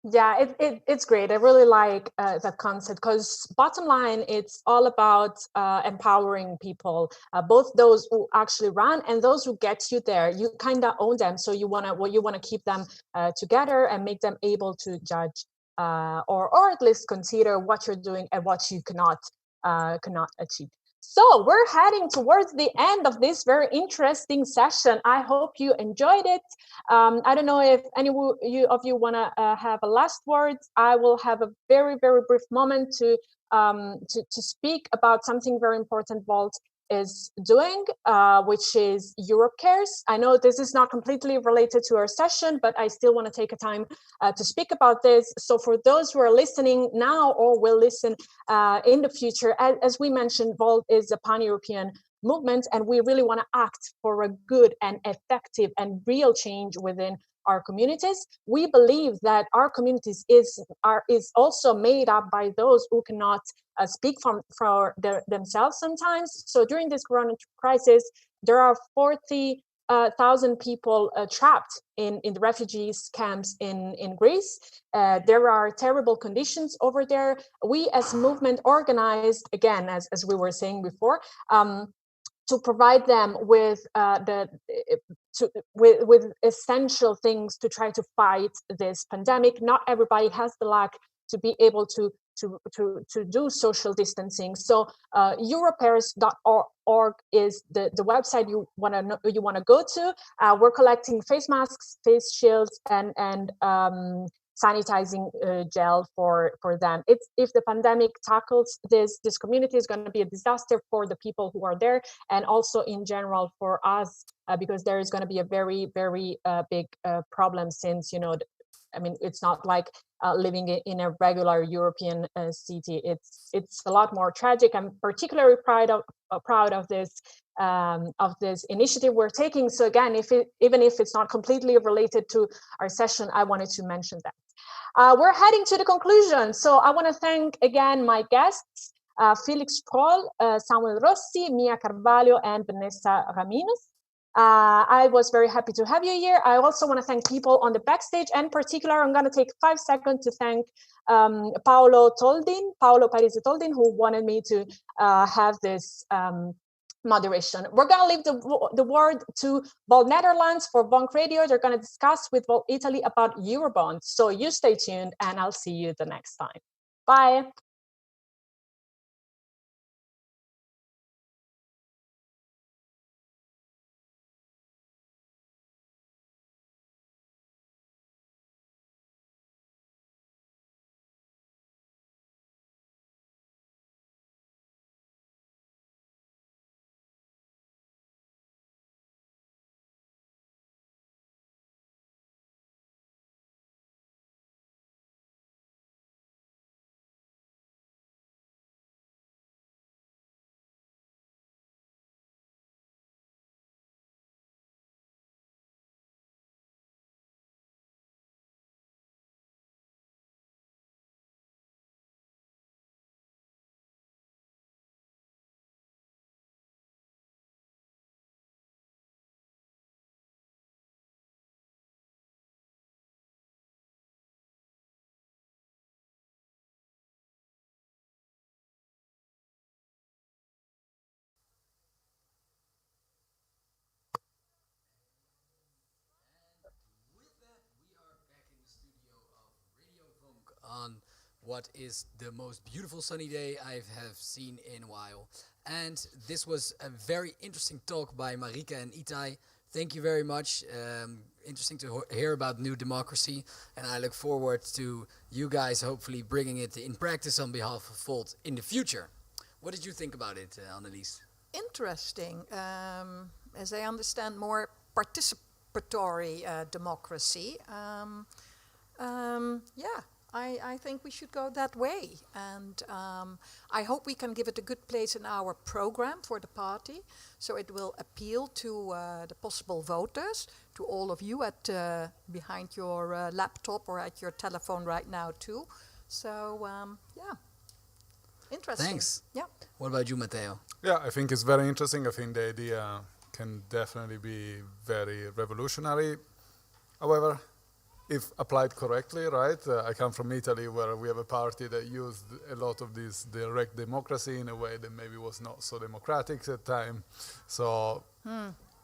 Yeah, it's great. I really like that concept, because bottom line, it's all about empowering people, both those who actually run and those who get you there. You kind of own them, so you wanna keep them together and make them able to judge or at least consider what you're doing and what you cannot achieve. So we're heading towards the end of this very interesting session. I hope you enjoyed it. I don't know if any of you want to have a last word. I will have a very, very brief moment to speak about something very important Volt is doing, which is Europe Cares. I know this is not completely related to our session, but I still want to take a time to speak about this. So for those who are listening now or will listen in the future, as we mentioned, Volt is a pan-European movement, and we really want to act for a good and effective and real change within our communities. We believe that our communities is also made up by those who cannot speak for themselves sometimes. So during this corona crisis, there are 40,000 people trapped in the refugees camps in Greece. There are terrible conditions over there. We as a movement organized, again, as we were saying before, to provide them with with essential things to try to fight this pandemic. Not everybody has the luck to be able to do social distancing. So europairs.org is the website you want to go to. We're collecting face masks, face shields, and sanitizing gel for them. If the pandemic tackles this community, is going to be a disaster for the people who are there, and also in general for us, because there is going to be a very, very big problem, since, you know, I mean, it's not like living in a regular European city. It's a lot more tragic. I'm particularly proud of this initiative we're taking. So again, even if it's not completely related to our session, I wanted to mention that. We're heading to the conclusion. So I want to thank again my guests, Felix Sproul, Samuel Rossi, Mia Carvalho, and Vanessa Ramirez. I was very happy to have you here. I also want to thank people on the backstage, and in particular, I'm going to take 5 seconds to thank Paolo Parisi Toldin, who wanted me to have this moderation. We're going to leave the word to Volt Netherlands for Vonk Radio. They're going to discuss with Volt Italy about Eurobonds. So you stay tuned, and I'll see you the next time. Bye. On what is the most beautiful sunny day I have seen in a while. And this was a very interesting talk by Marika and Itai. Thank you very much. Interesting to hear about New Democracy, and I look forward to you guys hopefully bringing it in practice on behalf of Volt in the future. What did you think about it, Annelies? Interesting. As I understand, more participatory democracy. Yeah. I think we should go that way, and I hope we can give it a good place in our program for the party, so it will appeal to the possible voters, to all of you at behind your laptop or at your telephone right now too. So yeah, interesting. Thanks. Yeah. What about you, Matteo? Yeah, I think it's very interesting. I think the idea can definitely be very revolutionary. However, if applied correctly, right? I come from Italy, where we have a party that used a lot of this direct democracy in a way that maybe was not so democratic at the time. So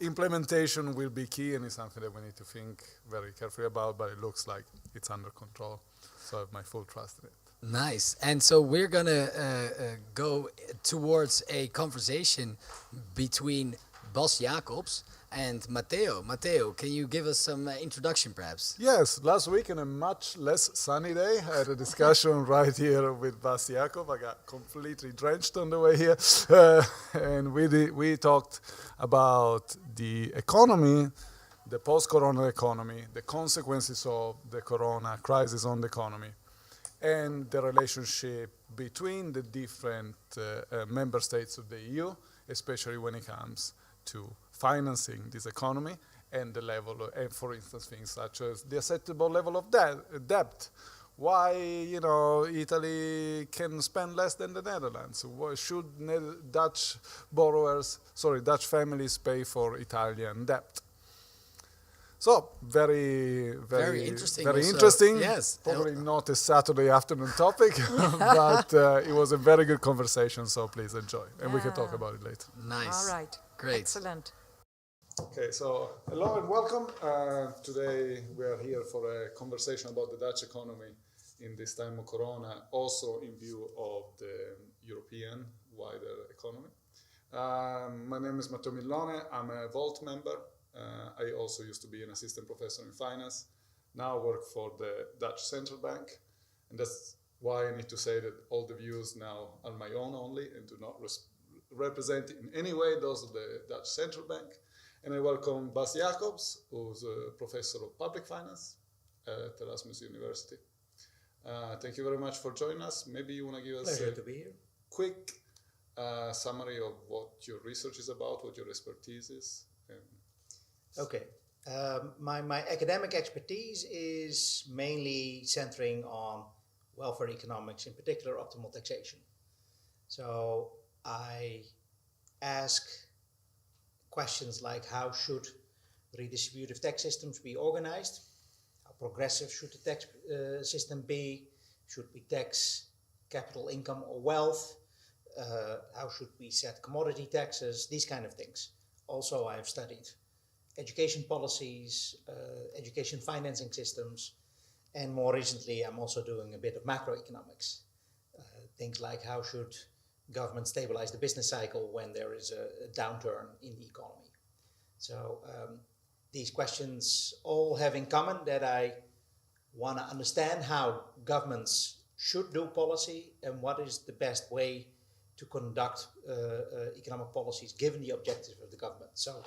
implementation will be key, and it's something that we need to think very carefully about, but it looks like it's under control. So I have my full trust in it. Nice. And so we're going to go towards a conversation between Bas Jacobs and Matteo. Matteo, can you give us some introduction, perhaps? Yes, last week on a much less sunny day, I had a discussion right here with Bas Jacob. I got completely drenched on the way here. And we talked about the economy, the post-corona economy, the consequences of the corona crisis on the economy, and the relationship between the different member states of the EU, especially when it comes to financing this economy and the level of, and for instance, things such as the acceptable level of debt. Why, Italy can spend less than the Netherlands? Why should Dutch families pay for Italian debt? So very interesting. Very interesting. Yes. Probably not a Saturday afternoon topic, but it was a very good conversation. So please enjoy, and we can talk about it later. Nice. All right. Great. Excellent. Okay, so hello and welcome. Today we are here for a conversation about the Dutch economy in this time of Corona, also in view of the European wider economy. My name is Matteo Millone. I'm a Volt member. I also used to be an assistant professor in finance. Now I work for the Dutch Central Bank, and that's why I need to say that all the views now are my own only and do not represent in any way those of the Dutch Central Bank. And I welcome Bas Jacobs, who's a professor of public finance at Erasmus University. Thank you very much for joining us. Maybe you want to give us Pleasure to be here. Quick summary of what your research is about, what your expertise is. Okay. My academic expertise is mainly centering on welfare economics, in particular optimal taxation. So I ask questions like how should redistributive tax systems be organized? How progressive should the tax system be? Should we tax capital income or wealth? How should we set commodity taxes? These kind of things. Also, I've studied education policies, education financing systems, and more recently, I'm also doing a bit of macroeconomics. Things like how should government stabilize the business cycle when there is a downturn in the economy. So these questions all have in common that I want to understand how governments should do policy and what is the best way to conduct economic policies given the objectives of the government. So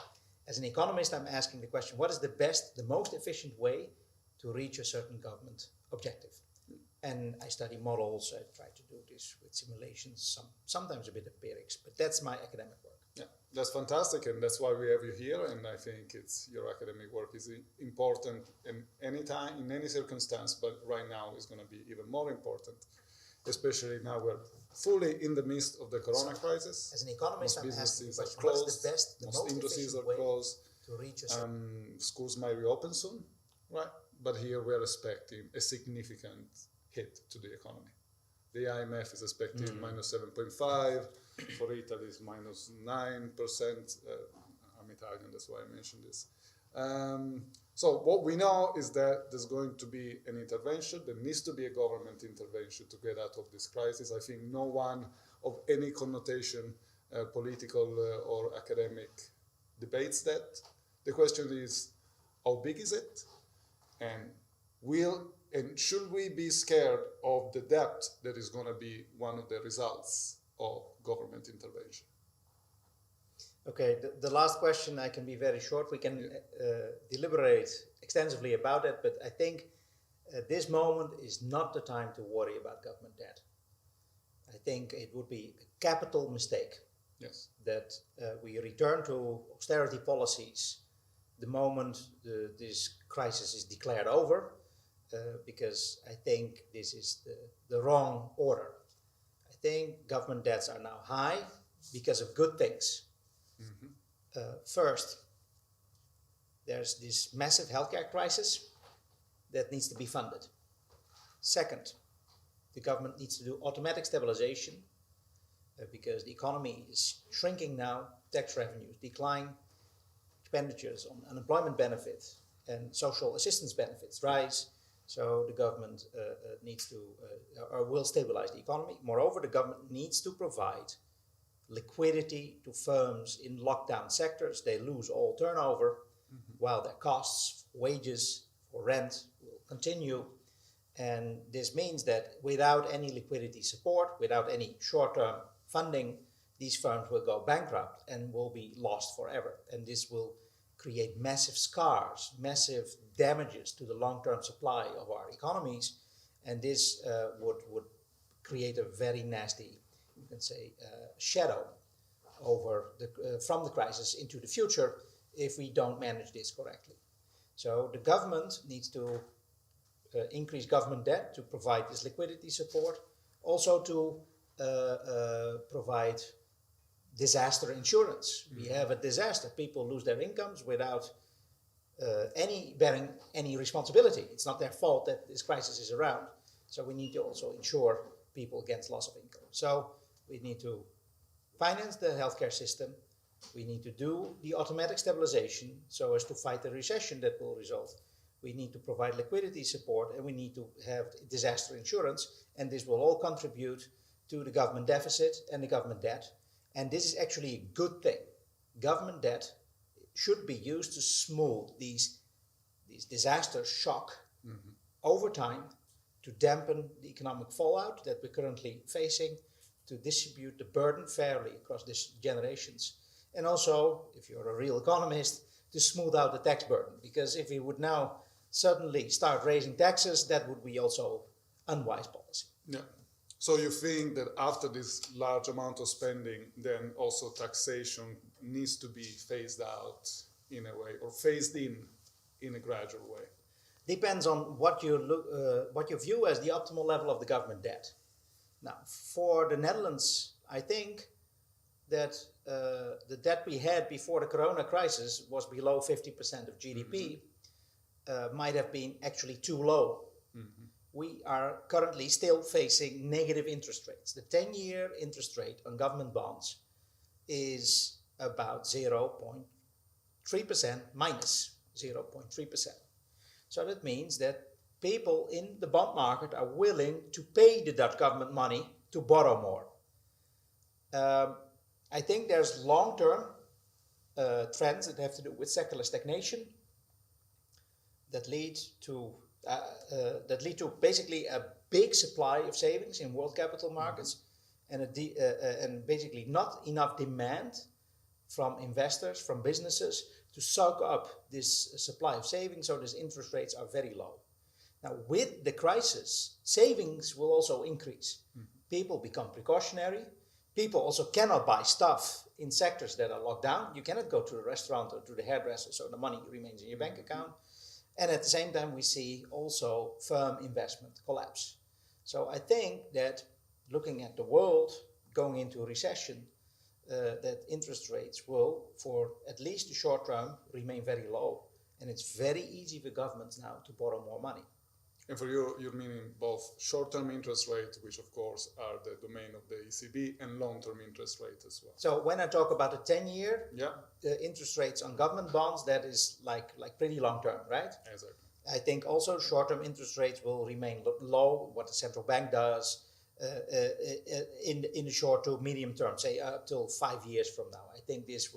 as an economist, I'm asking the question, what is the most efficient way to reach a certain government objective? And I study models, I try to do this with simulations, sometimes a bit empirics, but that's my academic work. Yeah, that's fantastic, and that's why we have you here, and I think your academic work is important in any time, in any circumstance, but right now is going to be even more important, especially now we're fully in the midst of the corona crisis. As an economist, I'm asking the question, closed, what is the best, the most industries efficient are way closed, to reach a certain... schools might reopen soon, right? But here we're expecting a significant hit to the economy. The IMF is expecting minus 7.5, for Italy is minus 9%. I'm Italian, that's why I mentioned this. So what we know is that there's going to be an intervention. There needs to be a government intervention to get out of this crisis. I think no one of any connotation, political or academic, debates that. The question is, how big is it? And should we be scared of the debt that is going to be one of the results of government intervention? Okay, the last question, I can be very short. We can deliberate extensively about it, but I think this moment is not the time to worry about government debt. I think it would be a capital mistake that we return to austerity policies the moment this crisis is declared over, because I think this is the wrong order. I think government debts are now high because of good things. First, there's this massive healthcare crisis that needs to be funded. Second, the government needs to do automatic stabilization because the economy is shrinking now, tax revenues decline, expenditures on unemployment benefits and social assistance benefits rise. So the government needs to, or will stabilize the economy. Moreover, the government needs to provide liquidity to firms in lockdown sectors. They lose all turnover while their costs, wages, or rent will continue. And this means that without any liquidity support, without any short-term funding, these firms will go bankrupt and will be lost forever. And this will create massive scars, massive damages to the long-term supply of our economies. And this would create a very nasty, you can say, shadow over from the crisis into the future if we don't manage this correctly. So the government needs to increase government debt to provide this liquidity support, also to provide disaster insurance. We have a disaster. People lose their incomes without bearing any responsibility. It's not their fault that this crisis is around. So we need to also insure people against loss of income. So we need to finance the healthcare system. We need to do the automatic stabilization so as to fight the recession that will result. We need to provide liquidity support, and we need to have disaster insurance. And this will all contribute to the government deficit and the government debt. And this is actually a good thing. Government debt should be used to smooth these disaster shock over time, to dampen the economic fallout that we're currently facing, to distribute the burden fairly across these generations. And also, if you're a real economist, to smooth out the tax burden. Because if we would now suddenly start raising taxes, that would be also unwise policy. Yeah. So you think that after this large amount of spending, then also taxation needs to be phased out in a way, or phased in a gradual way? Depends on what you view as the optimal level of the government debt. Now, for the Netherlands, I think that the debt we had before the Corona crisis was below 50% of GDP, might have been actually too low. We are currently still facing negative interest rates. The 10-year interest rate on government bonds is about 0.3%, minus 0.3%. So that means that people in the bond market are willing to pay the Dutch government money to borrow more. I think there's long-term trends that have to do with secular stagnation that lead to basically a big supply of savings in world capital markets, and basically not enough demand from investors, from businesses to soak up this supply of savings, so these interest rates are very low. Now, with the crisis, savings will also increase. People become precautionary. People also cannot buy stuff in sectors that are locked down. You cannot go to a restaurant or to the hairdresser, so the money remains in your bank account. And at the same time, we see also firm investment collapse. So I think that looking at the world going into a recession, that interest rates will, for at least the short term, remain very low. And it's very easy for governments now to borrow more money. And for you, you're meaning both short-term interest rate, which of course are the domain of the ECB, and long-term interest rate as well. So when I talk about the 10-year interest rates on government bonds, that is like pretty long-term, right? Exactly. I think also short-term interest rates will remain low. What the central bank does in the short to medium term, say up till 5 years from now. I think this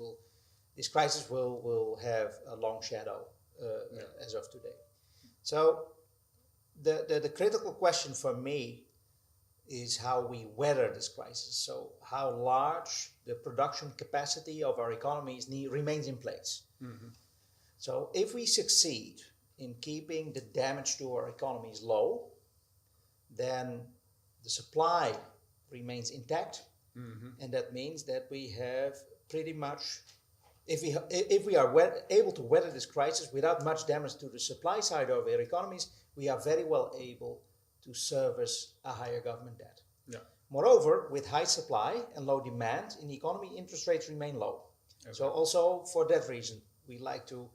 crisis will have a long shadow as of today. So the critical question for me is how we weather this crisis. So how large the production capacity of our economies remains in place. So if we succeed in keeping the damage to our economies low, then the supply remains intact. And that means that we have pretty much, if we are able to weather this crisis without much damage to the supply side of our economies, we are very well able to service a higher government debt. Moreover, with high supply and low demand in the economy, interest rates remain low. So also for that reason, we like to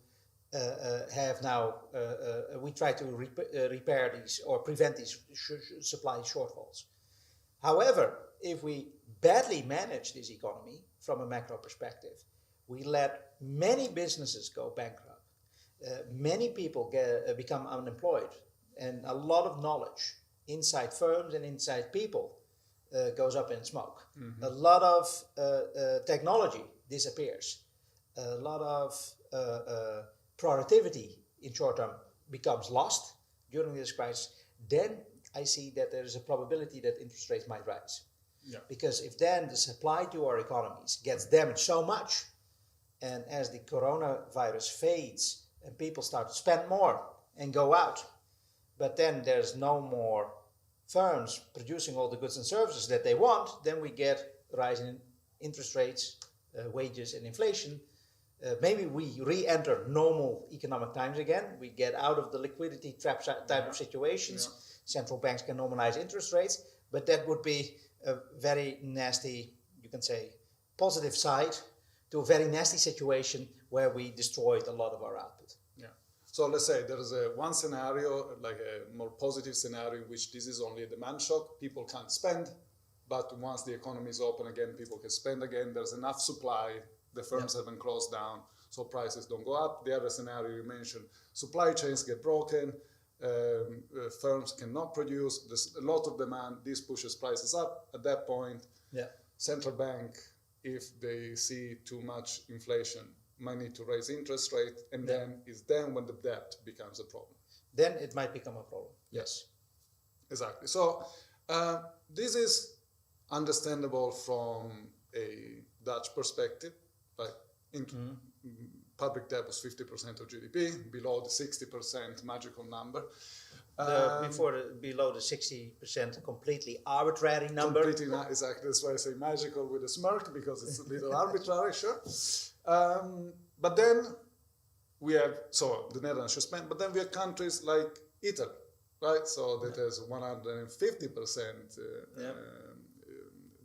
we try to repair these or prevent these supply shortfalls. However, if we badly manage this economy from a macro perspective, we let many businesses go bankrupt. Many people become unemployed, and a lot of knowledge inside firms and inside people goes up in smoke. A lot of technology disappears. A lot of productivity in short term becomes lost during this crisis. Then I see that there is a probability that interest rates might rise. Because if then the supply to our economies gets damaged so much, and as the coronavirus fades and people start to spend more and go out, but then there's no more firms producing all the goods and services that they want, then we get a rise in interest rates, wages and inflation. Maybe we re-enter normal economic times again. We get out of the liquidity trap type of situations. Central banks can normalize interest rates, but that would be a very nasty, you can say, positive side to a very nasty situation where we destroyed a lot of our output. So let's say there is one scenario, like a more positive scenario, in which this is only a demand shock. People can't spend, but once the economy is open again, people can spend again. There's enough supply. The firms haven't closed down, so prices don't go up. The other scenario you mentioned, supply chains get broken, firms cannot produce. There's a lot of demand. This pushes prices up. At that point, central bank, if they see too much inflation, might need to raise interest rate, and then when the debt becomes a problem. Then it might become a problem. Yes. Exactly. So this is understandable from a Dutch perspective. Like public debt was 50% of GDP, below the 60% magical number. Below the 60% completely arbitrary number. Exactly. That's why I say magical with a smirk, because it's a little arbitrary, sure. But then we have, so the Netherlands should spend, but then we have countries like Italy, right? So that has 150%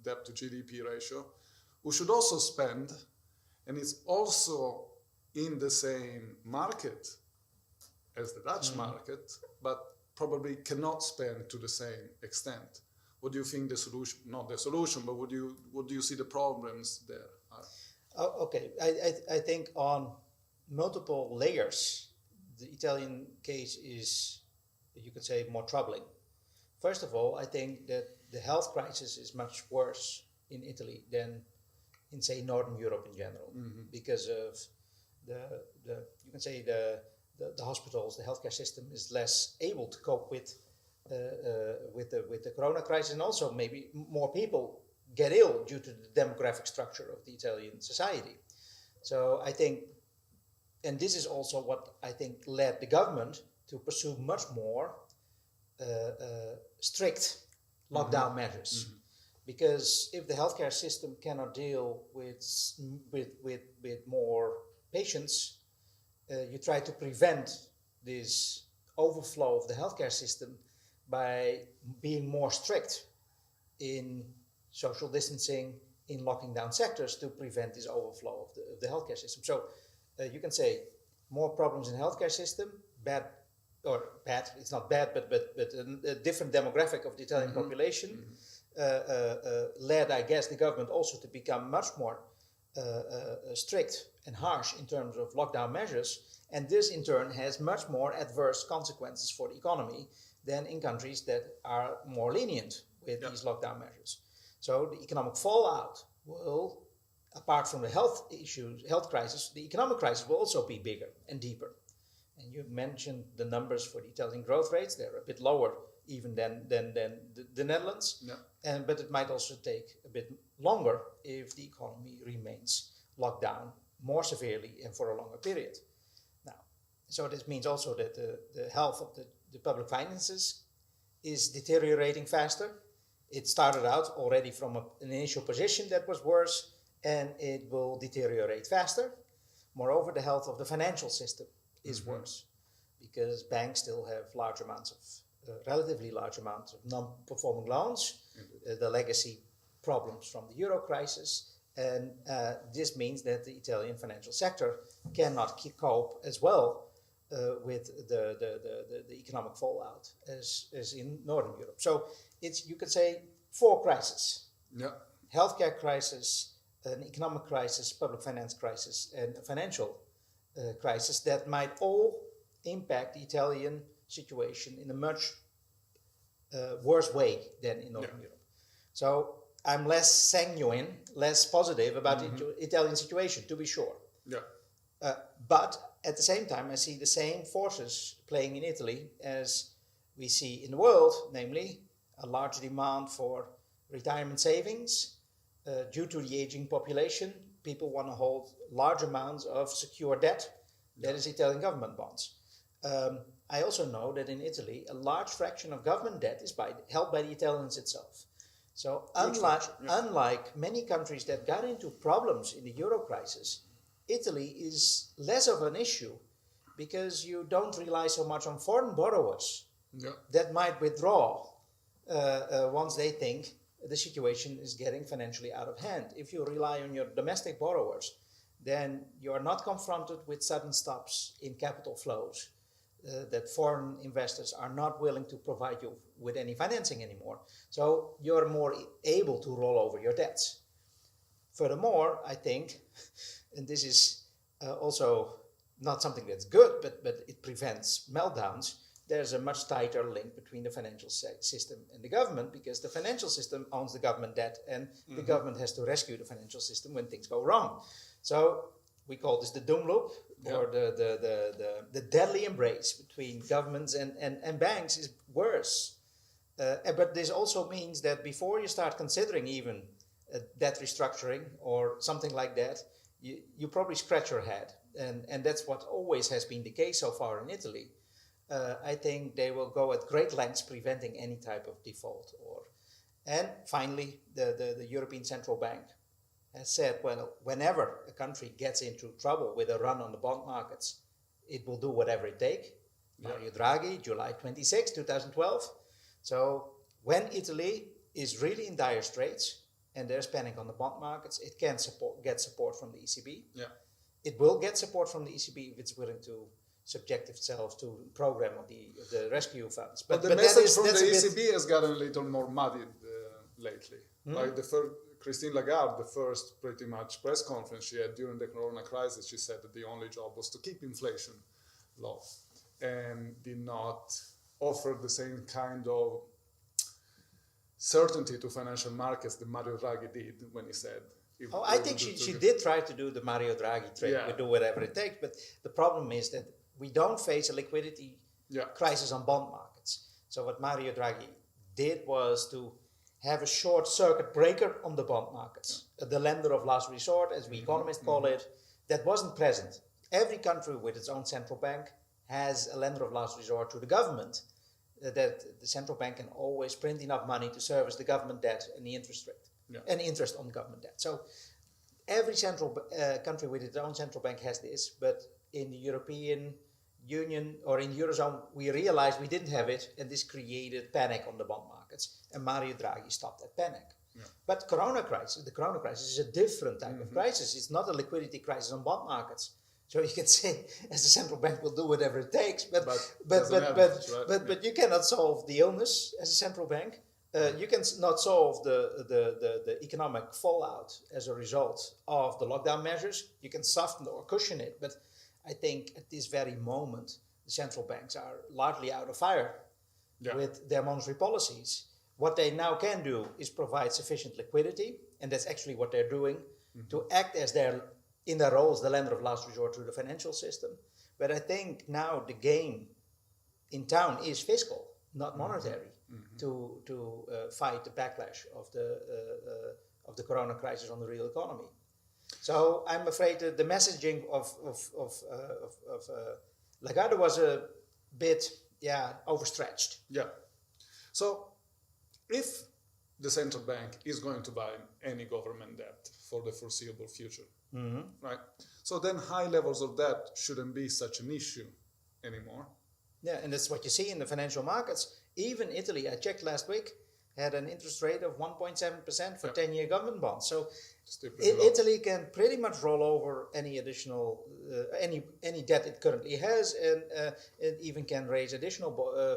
debt to GDP ratio, who should also spend, and it's also in the same market as the Dutch market, but probably cannot spend to the same extent. What do you think the solution, not the solution, but what do you see the problems there are? Oh, okay, I think on multiple layers, the Italian case is, you could say, more troubling. First of all, I think that the health crisis is much worse in Italy than in, say, Northern Europe in general, because of you can say the hospitals, the healthcare system is less able to cope with the corona crisis, and also maybe more people get ill due to the demographic structure of the Italian society. So I think, and this is also what I think led the government to pursue much more strict lockdown measures. Because if the healthcare system cannot deal with more patients, you try to prevent this overflow of the healthcare system by being more strict in social distancing, in locking down sectors to prevent this overflow of the healthcare system. So you can say more problems in the healthcare system, bad, it's not bad, but a different demographic of the Italian population led, I guess, the government also to become much more strict and harsh in terms of lockdown measures. And this in turn has much more adverse consequences for the economy than in countries that are more lenient with these lockdown measures. So the economic fallout will, apart from the health issues, health crisis, the economic crisis will also be bigger and deeper. And you mentioned the numbers for the Italian growth rates. They're a bit lower even than the Netherlands. But it might also take a bit longer if the economy remains locked down more severely and for a longer period. Now, so this means also that the health of the public finances is deteriorating faster. It started out already from an initial position that was worse, and it will deteriorate faster. Moreover, the health of the financial system is worse because banks still have large amounts of, relatively large amounts of non-performing loans, the legacy problems from the Euro crisis, and this means that the Italian financial sector cannot cope as well with the economic fallout as in Northern Europe. So it's, you could say, 4 crises. Healthcare crisis, an economic crisis, public finance crisis, and a financial crisis that might all impact the Italian situation in a much worse way than in Northern Europe. So I'm less sanguine, less positive about the Italian situation, to be sure. But at the same time, I see the same forces playing in Italy as we see in the world, namely a large demand for retirement savings due to the aging population. People want to hold large amounts of secure debt. That is Italian government bonds. I also know that in Italy, a large fraction of government debt is held by the Italians itself. So unlike many countries that got into problems in the Euro crisis, Italy is less of an issue because you don't rely so much on foreign borrowers that might withdraw once they think the situation is getting financially out of hand. If you rely on your domestic borrowers, then you are not confronted with sudden stops in capital flows, that foreign investors are not willing to provide you with any financing anymore. So you're more able to roll over your debts. Furthermore, I think, and this is also not something that's good, but it prevents meltdowns, there's a much tighter link between the financial system and the government, because the financial system owns the government debt, and the government has to rescue the financial system when things go wrong. So we call this the doom loop, or the deadly embrace between governments and banks is worse. But this also means that before you start considering even debt restructuring or something like that, you probably scratch your head. And that's what always has been the case so far in Italy. I think they will go at great lengths preventing any type of default. And finally, the European Central Bank has said, well, whenever a country gets into trouble with a run on the bond markets, it will do whatever it takes. Mario Draghi, July 26, 2012. So when Italy is really in dire straits and there's panic on the bond markets, it can get support from the ECB. Yeah. It will get support from the ECB if it's willing to subject itself to the program of the rescue funds. But the that message from the that's ECB has gotten a little more muddied lately. Like Christine Lagarde, the first pretty much press conference she had during the Corona crisis, she said that the only job was to keep inflation low and did not offer the same kind of certainty to financial markets that Mario Draghi did when he said. I think she did try to do the Mario Draghi trick, do whatever it takes, but the problem is that we don't face a liquidity crisis on bond markets. So what Mario Draghi did was to have a short circuit breaker on the bond markets, the lender of last resort, as we economists call it, that wasn't present. Every country with its own central bank has a lender of last resort to the government, that the central bank can always print enough money to service the government debt and the interest rate, and interest on government debt. So every central country with its own central bank has this, but in the European Union or in the Eurozone, we realized we didn't have it, and this created panic on the bond markets, and Mario Draghi stopped that panic. But the Corona crisis is a different type of crisis. It's not a liquidity crisis on bond markets. So you can say, as the central bank will do whatever it takes, but you cannot solve the illness as a central bank. You can not solve the economic fallout as a result of the lockdown measures. You can soften or cushion it, but I think at this very moment, the central banks are largely out of fire with their monetary policies. What they now can do is provide sufficient liquidity, and that's actually what they're doing, to act as in their roles, the lender of last resort to the financial system. But I think now the game in town is fiscal, not monetary, to fight the backlash of the Corona crisis on the real economy. So I'm afraid that the messaging of Lagarde was a bit overstretched. Yeah. So if the central bank is going to buy any government debt for the foreseeable future, right? So then high levels of debt shouldn't be such an issue anymore. Yeah, and that's what you see in the financial markets. Even Italy, I checked last week, had an interest rate of 1.7% for 10-year government bonds. So Italy can pretty much roll over any additional, any debt it currently has, and it even can raise additional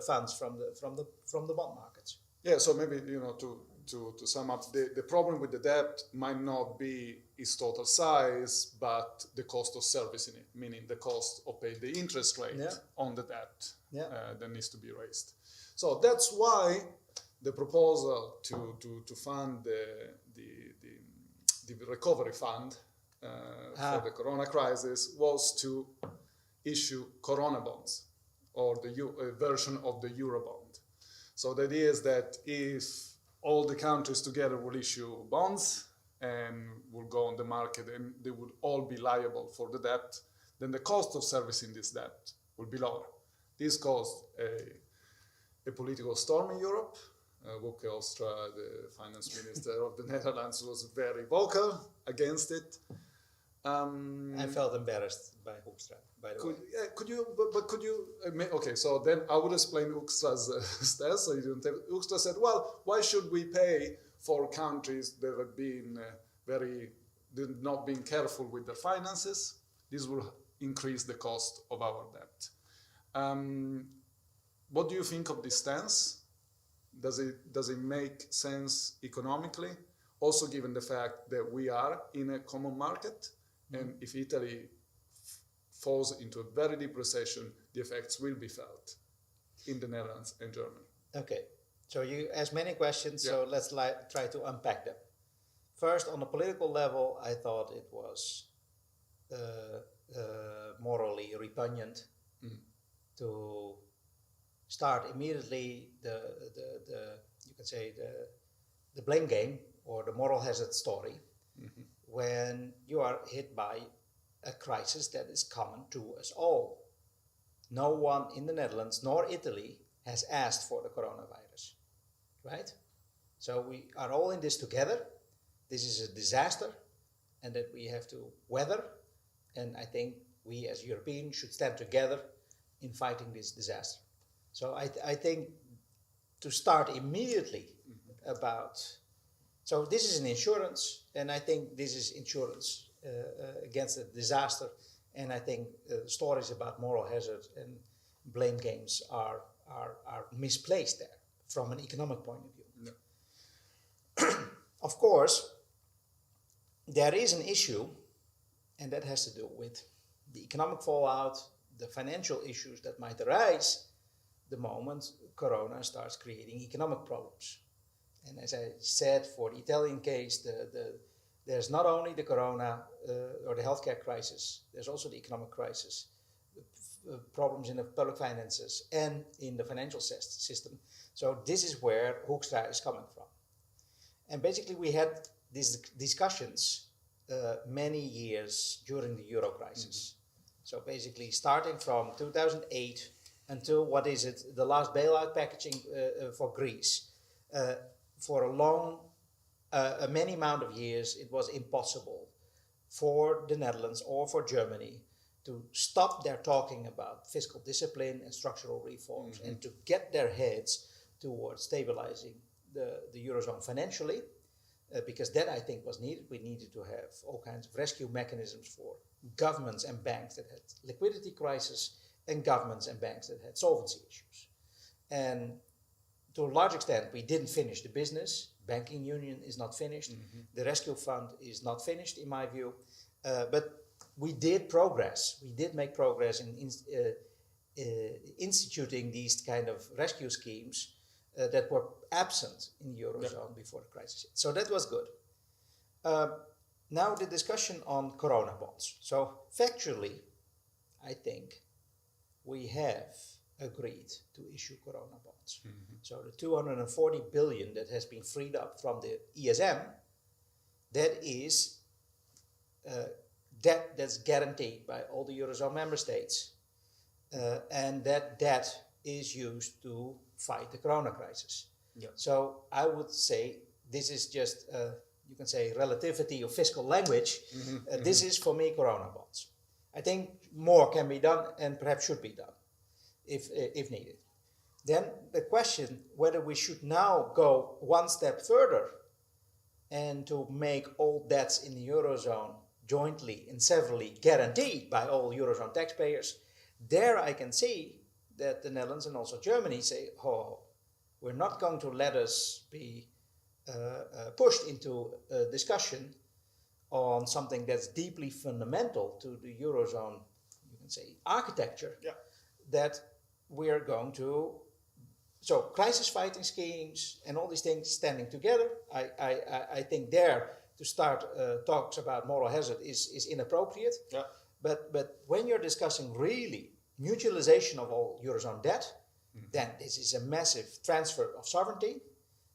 funds from the bond markets. Yeah, so maybe, to sum up, the problem with the debt might not be its total size, but the cost of servicing it, meaning the cost of paying the interest rate on the debt that needs to be raised. So that's why the proposal to fund the recovery fund for the Corona crisis was to issue Corona bonds, or a version of the Eurobond. So the idea is that if all the countries together will issue bonds and will go on the market and they would all be liable for the debt, then the cost of servicing this debt will be lower. This caused a political storm in Europe. Wopke Hoekstra, the finance minister of the Netherlands, was very vocal against it. I felt embarrassed by Hoekstra, by the way. Could you, okay, so then I will explain Hoekstra's stance, so you don't tell. Hoekstra said, well, why should we pay for countries that have been not being careful with their finances? This will increase the cost of our debt. What do you think of this stance? Does it make sense economically? Also, given the fact that we are in a common market, and if Italy falls into a very deep recession, the effects will be felt in the Netherlands and Germany. Okay, so you asked many questions, so let's try to unpack them. First, on the political level, I thought it was morally repugnant to start immediately you could say the blame game or the moral hazard story when you are hit by a crisis that is common to us all. No one in the Netherlands nor Italy has asked for the coronavirus, right? So we are all in this together. This is a disaster, and that we have to weather. And I think we as Europeans should stand together in fighting this disaster. So I think to start immediately about So this is an insurance, and I think this is insurance against a disaster. And I think stories about moral hazard and blame games are misplaced there from an economic point of view. Yeah. Of course, there is an issue, and that has to do with the economic fallout, the financial issues that might arise the moment Corona starts creating economic problems. And as I said, for the Italian case, there's not only the Corona or the healthcare crisis, there's also the economic crisis, problems in the public finances and in the financial system. So this is where Hoekstra is coming from. And basically we had these discussions many years during the Euro crisis. So basically starting from 2008 until, the last bailout packaging for Greece. For a long, many amount of years, it was impossible for the Netherlands or for Germany to stop their talking about fiscal discipline and structural reforms and to get their heads towards stabilizing the Eurozone financially, because that I think was needed. We needed to have all kinds of rescue mechanisms for governments and banks that had liquidity crisis and governments and banks that had solvency issues. And to a large extent, we didn't finish the business. Banking union is not finished. The rescue fund is not finished, in my view. But we did progress. We did make progress in instituting these kind of rescue schemes that were absent in the Eurozone before the crisis. So that was good. Now the discussion on Corona bonds. So factually, I think we have agreed to issue Corona bonds. So the 240 billion that has been freed up from the ESM, that is debt that's guaranteed by all the Eurozone member states. And that debt is used to fight the Corona crisis. Yeah. So I would say this is just, you can say, relativity of fiscal language. This is, for me, Corona bonds. I think more can be done and perhaps should be done if needed. Then the question whether we should now go one step further and to make all debts in the Eurozone jointly and severally guaranteed by all Eurozone taxpayers, there I can see that the Netherlands and also Germany say, we're not going to let us be pushed into a discussion on something that's deeply fundamental to the Eurozone, you can say, architecture, that we are going to, so crisis fighting schemes and all these things standing together, I think there to start talks about moral hazard is inappropriate. Yeah. But when you're discussing really mutualization of all Eurozone debt, then this is a massive transfer of sovereignty,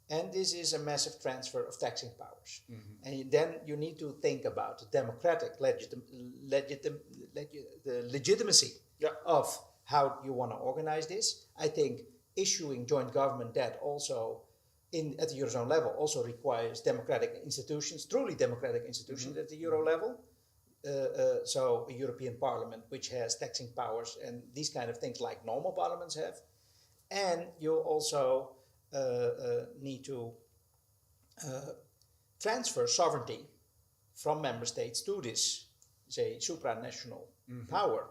and this is a massive transfer of taxing powers. And then you need to think about the democratic the legitimacy of how you want to organize this. I think issuing joint government debt also at the Eurozone level also requires democratic institutions, truly democratic institutions at the Euro level. So a European Parliament which has taxing powers and these kind of things like normal parliaments have. And you also need to transfer sovereignty from member states to this, say, supranational power.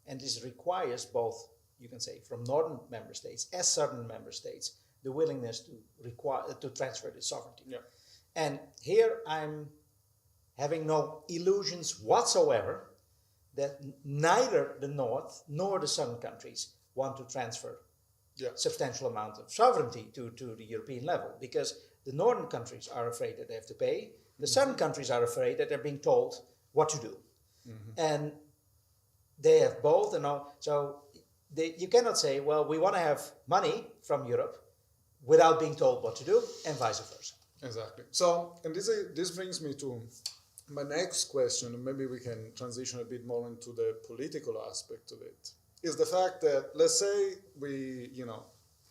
And this requires both, you can say, from northern member states as southern member states, the willingness to transfer this sovereignty. Yeah. And here I'm having no illusions whatsoever that neither the North nor the Southern countries want to transfer substantial amount of sovereignty to the European level, because the Northern countries are afraid that they have to pay, the Southern countries are afraid that they're being told what to do. And they have both, and all, so you cannot say, well, we want to have money from Europe without being told what to do, and vice versa. Exactly. So, and this brings me to my next question, and maybe we can transition a bit more into the political aspect of it, is the fact that, let's say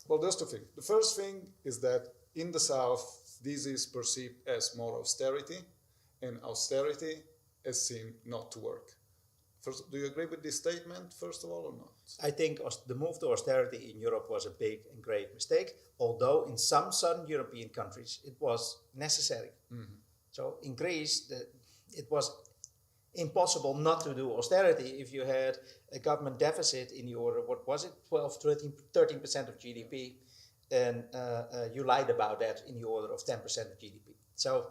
well, there's two things. The first thing is that in the South, this is perceived as more austerity, and austerity has seemed not to work First, do you agree with this statement, first of all, or not? I think the move to austerity in Europe was a big and grave mistake, although in some southern European countries it was necessary. Mm-hmm. So in Greece, it was impossible not to do austerity if you had a government deficit in the order, what was it, 12, 13% of GDP, and you lied about that in the order of 10% of GDP. So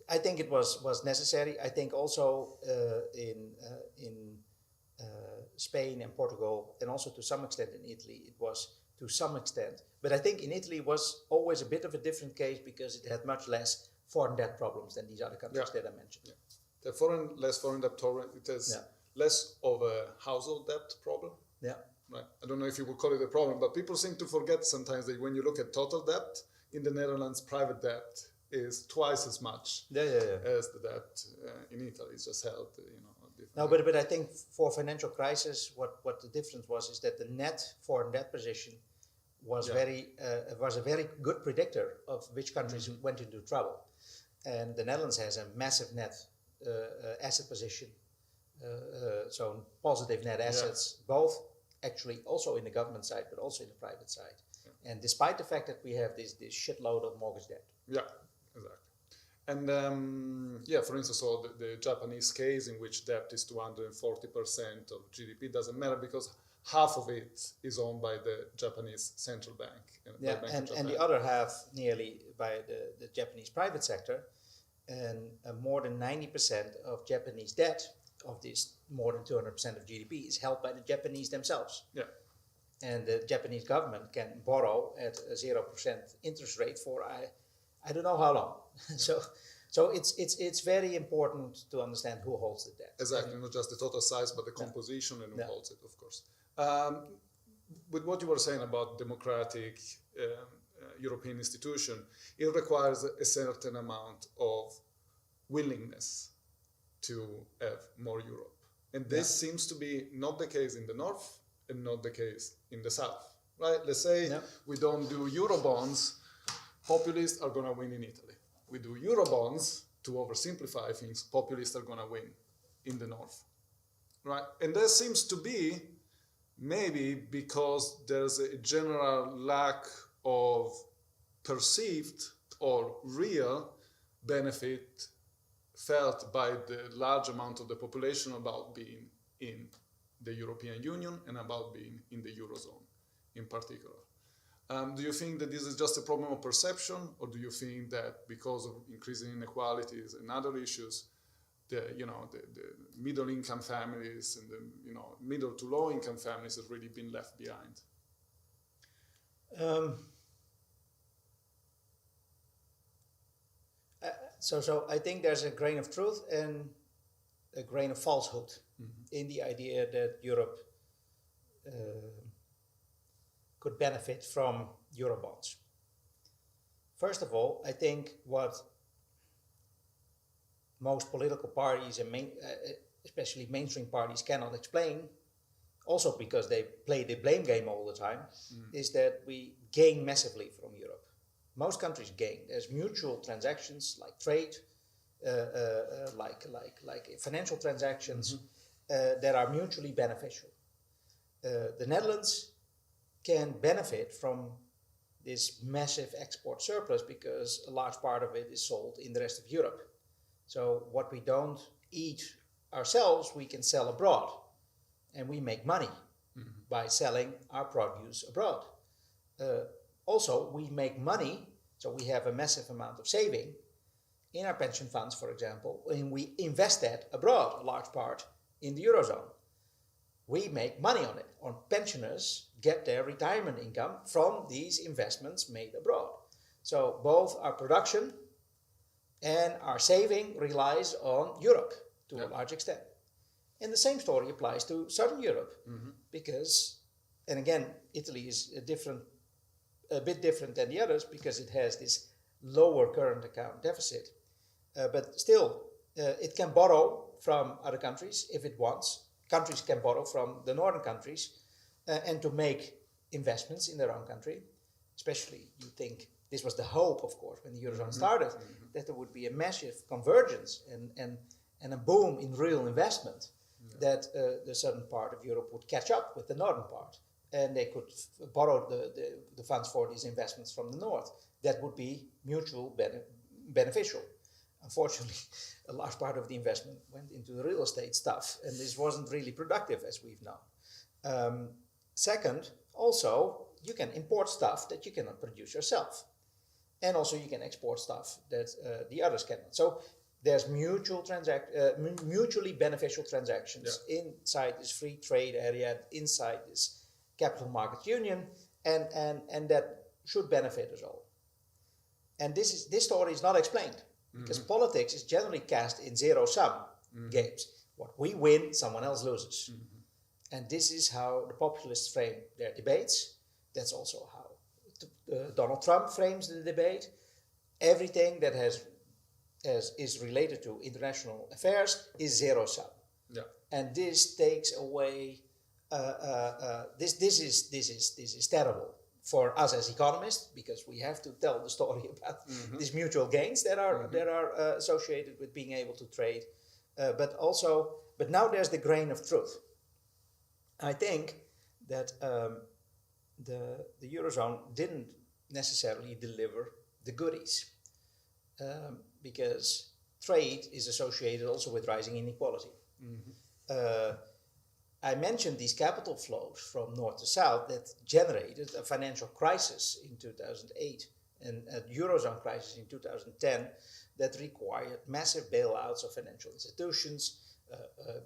I think it was necessary. I think also in Spain and Portugal, and also to some extent in Italy, it was to some extent. But I think in Italy was always a bit of a different case because it had much less foreign debt problems than these other countries that I mentioned. Yeah. The less foreign debt problem, it has less of a household debt problem. Yeah. Right. I don't know if you would call it a problem, but people seem to forget sometimes that when you look at total debt, in the Netherlands, private debt is twice as much as the debt in Italy. It's just held, No, but I think for financial crisis, what the difference was is that the net foreign debt position was was a very good predictor of which countries went into trouble, and the Netherlands has a massive net asset position, so positive net assets, both actually also in the government side, but also in the private side, and despite the fact that we have this shitload of mortgage debt. Yeah, exactly. And for instance, so the Japanese case in which debt is 240% of GDP doesn't matter because half of it is owned by the Japanese central bank. And the other half nearly by the Japanese private sector, and more than 90% of Japanese debt, of this more than 200% of GDP, is held by the Japanese themselves. Yeah. And the Japanese government can borrow at a 0% interest rate for I don't know how long. So it's very important to understand who holds the debt. Exactly, not just the total size, but the composition and who holds it, of course. With what you were saying about democratic European institution, it requires a certain amount of willingness to have more Europe. And this seems to be not the case in the north and not the case in the south, right? Let's say we don't do Eurobonds, populists are going to win in Italy. We do Eurobonds, to oversimplify things, populists are going to win in the north, right? And there seems to be maybe because there's a general lack of perceived or real benefit felt by the large amount of the population about being in the European Union and about being in the Eurozone in particular. Do you think that this is just a problem of perception, or do you think that because of increasing inequalities and other issues, the middle income families and the middle to low income families have really been left behind? So I think there's a grain of truth and a grain of falsehood in the idea that Europe could benefit from Eurobonds. First of all, I think what most political parties and especially mainstream parties cannot explain, also because they play the blame game all the time, is that we gain massively from Europe. Most countries gain. There's mutual transactions like trade, like financial transactions that are mutually beneficial. The Netherlands can benefit from this massive export surplus because a large part of it is sold in the rest of Europe. So what we don't eat ourselves, we can sell abroad, and we make money by selling our produce abroad. Also, we make money, so we have a massive amount of saving in our pension funds, for example, and we invest that abroad, a large part in the Eurozone. We make money on it. On pensioners get their retirement income from these investments made abroad. So both our production and our saving relies on Europe to a large extent. And the same story applies to Southern Europe because, and again, Italy is a bit different than the others because it has this lower current account deficit. But still, it can borrow from other countries if it wants. Countries can borrow from the northern countries and to make investments in their own country. Especially, you think this was the hope, of course, when the Eurozone started, that there would be a massive convergence and and a boom in real investment, that the southern part of Europe would catch up with the northern part, and they could borrow the funds for these investments from the north. That would be mutual beneficial. Unfortunately, a large part of the investment went into the real estate stuff, and this wasn't really productive, as we've known. Second, also, you can import stuff that you cannot produce yourself. And also you can export stuff that the others cannot. So there's mutually beneficial transactions inside this free trade area, inside this capital market union, and that should benefit us all. And this story is not explained, because politics is generally cast in zero-sum games. What we win, someone else loses. And this is how the populists frame their debates. That's also how Donald Trump frames the debate. Everything that is related to international affairs is zero-sum. And this takes away. This is terrible for us as economists, because we have to tell the story about these mutual gains that are associated with being able to trade. But now there's the grain of truth. I think that the Eurozone didn't necessarily deliver the goodies, because trade is associated also with rising inequality. I mentioned these capital flows from north to south that generated a financial crisis in 2008 and a Eurozone crisis in 2010 that required massive bailouts of financial institutions,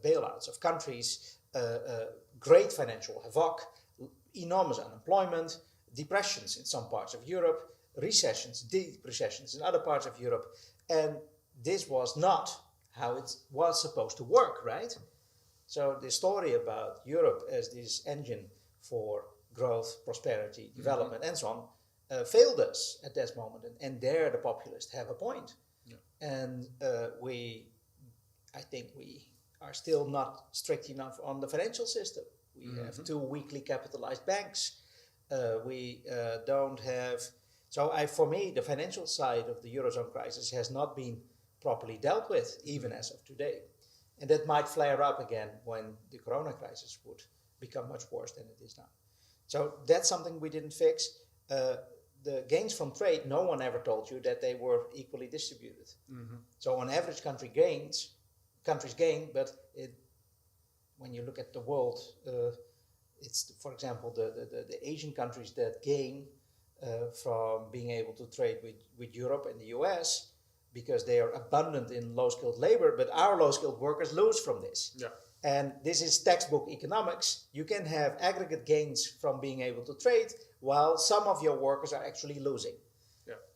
bailouts of countries, great financial havoc, enormous unemployment, depressions in some parts of Europe, recessions, deep recessions in other parts of Europe. And this was not how it was supposed to work, right? So the story about Europe as this engine for growth, prosperity, development, and so on, failed us at that moment. And there the populists have a point. And I think we are still not strict enough on the financial system. We have 2 weakly capitalized banks. We don't have. So for me, the financial side of the Eurozone crisis has not been properly dealt with, even as of today. And that might flare up again when the Corona crisis would become much worse than it is now. So that's something we didn't fix. The gains from trade, no one ever told you that they were equally distributed. So on average, countries gain, but when you look at the world, it's, for example, the Asian countries that gain from being able to trade with Europe and the US, because they are abundant in low-skilled labor, but our low-skilled workers lose from this. And this is textbook economics. You can have aggregate gains from being able to trade, while some of your workers are actually losing.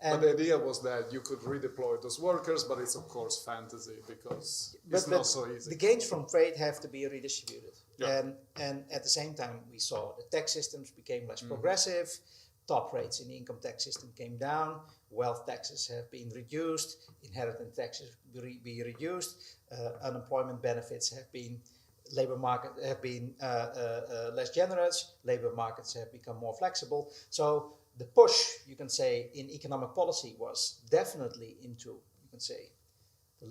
But the idea was that you could redeploy those workers, but it's of course fantasy, because it's not so easy. The gains from trade have to be redistributed. And at the same time, we saw the tax systems became less progressive, top rates in the income tax system came down, wealth taxes have been reduced, inheritance taxes be reduced, unemployment benefits have been, labor market have been less generous, labor markets have become more flexible. So the push, you can say, in economic policy was definitely into, you can say,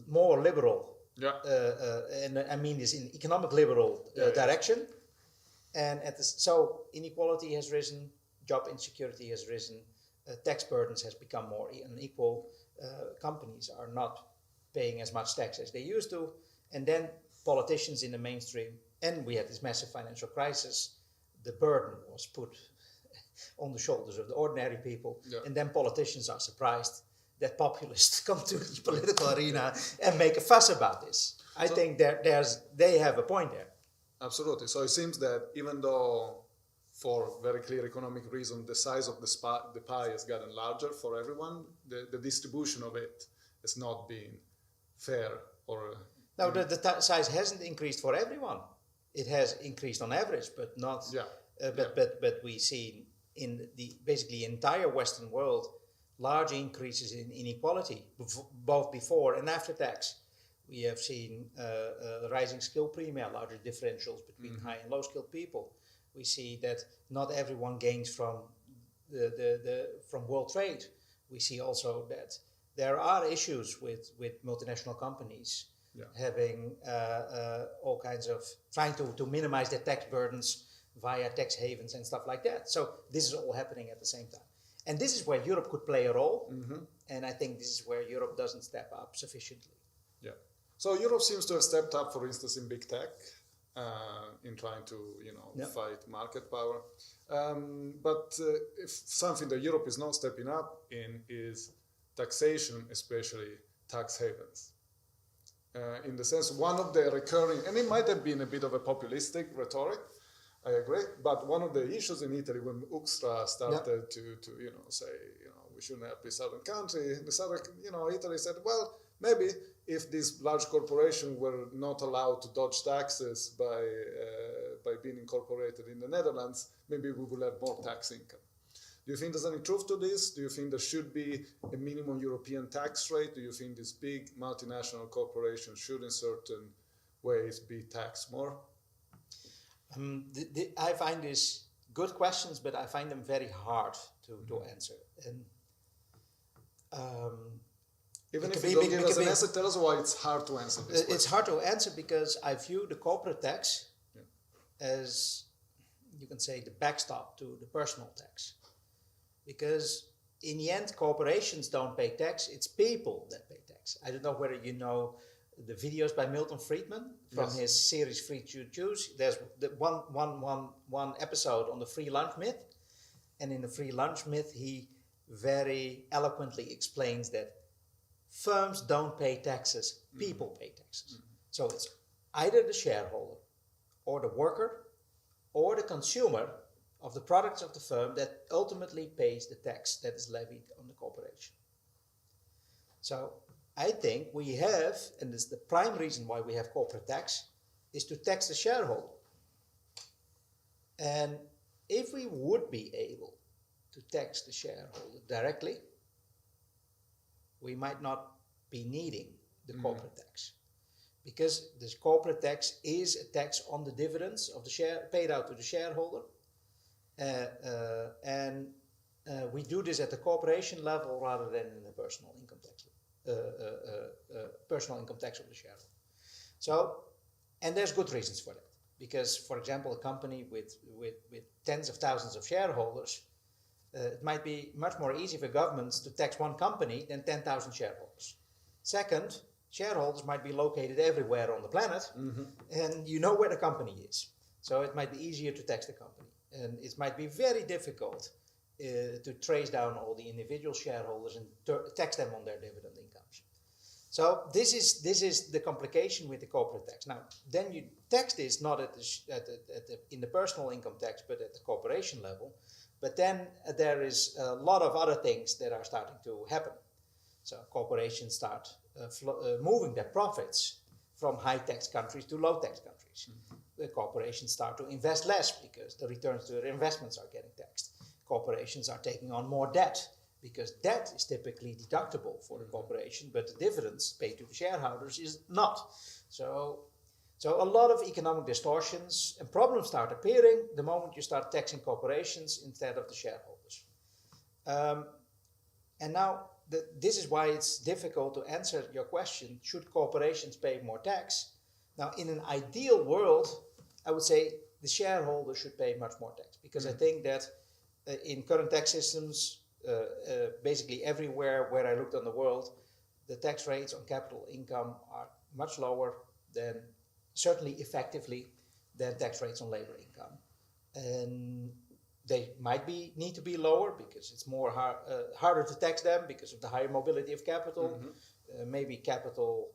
more liberal, and I mean this in economic liberal direction. And so inequality has risen, job insecurity has risen, tax burdens has become more unequal, companies are not paying as much tax as they used to, and then politicians in the mainstream, and we had this massive financial crisis, the burden was put on the shoulders of the ordinary people, and then politicians are surprised that populists come to the political arena and make a fuss about this. I think they have a point there. Absolutely. So it seems that even though, for very clear economic reason, the size of the pie has gotten larger for everyone, the distribution of it has not been fair. Or no, the size hasn't increased for everyone. It has increased on average, but not. But we see in the basically entire Western world large increases in inequality, both before and after tax. We have seen rising skill premia, larger differentials between high and low skilled people. We see that not everyone gains from from world trade. We see also that there are issues with multinational companies having all kinds of trying to minimize their tax burdens via tax havens and stuff like that. So this is all happening at the same time. And this is where Europe could play a role. And I think this is where Europe doesn't step up sufficiently. Yeah. So Europe seems to have stepped up, for instance, in big tech, in trying to, fight market power. But if something that Europe is not stepping up in is taxation, especially tax havens. In the sense, one of the recurring, and it might have been a bit of a populistic rhetoric, I agree, but one of the issues in Italy when Hoekstra started to say, we shouldn't have this southern country, the southern, Italy said, well, maybe if these large corporations were not allowed to dodge taxes by being incorporated in the Netherlands, maybe we will have more tax income. Do you think there's any truth to this? Do you think there should be a minimum European tax rate? Do you think these big multinational corporations should in certain ways be taxed more? I find these good questions, but I find them very hard to answer. And even if you don't give us an answer, tell us why it's hard to answer this question. It's hard to answer because I view the corporate tax as, you can say, the backstop to the personal tax. Because in the end, corporations don't pay tax, it's people that pay tax. I don't know whether you know the videos by Milton Friedman from his series Free to Choose. There's the one episode on the free lunch myth. And in the free lunch myth, he very eloquently explains that firms don't pay taxes, people pay taxes. So it's either the shareholder or the worker or the consumer of the products of the firm that ultimately pays the tax that is levied on the corporation. So I think we have, and this is the prime reason why we have corporate tax, is to tax the shareholder. And if we would be able to tax the shareholder directly, we might not be needing the corporate tax. Because this corporate tax is a tax on the dividends of the share paid out to the shareholder. And we do this at the corporation level rather than in the personal income tax of the shareholder. So, and there's good reasons for that. Because, for example, a company with tens of thousands of shareholders, it might be much more easy for governments to tax one company than 10,000 shareholders. Second, shareholders might be located everywhere on the planet, and you know where the company is. So it might be easier to tax the company. And it might be very difficult to trace down all the individual shareholders and tax them on their dividend incomes. So this is the complication with the corporate tax. Now, then you tax this not in the personal income tax, but at the corporation level. But then there is a lot of other things that are starting to happen. So corporations start moving their profits from high-tax countries to low-tax countries. The corporations start to invest less because the returns to their investments are getting taxed. Corporations are taking on more debt because debt is typically deductible for the corporation, but the dividends paid to the shareholders is not. So a lot of economic distortions and problems start appearing the moment you start taxing corporations instead of the shareholders. And now, this is why it's difficult to answer your question, should corporations pay more tax? Now, in an ideal world, I would say the shareholder should pay much more tax, because I think that in current tax systems, basically everywhere where I looked on the world, the tax rates on capital income are much lower than, certainly effectively, than tax rates on labor income. And they might need to be lower because it's more harder to tax them because of the higher mobility of capital. Maybe capital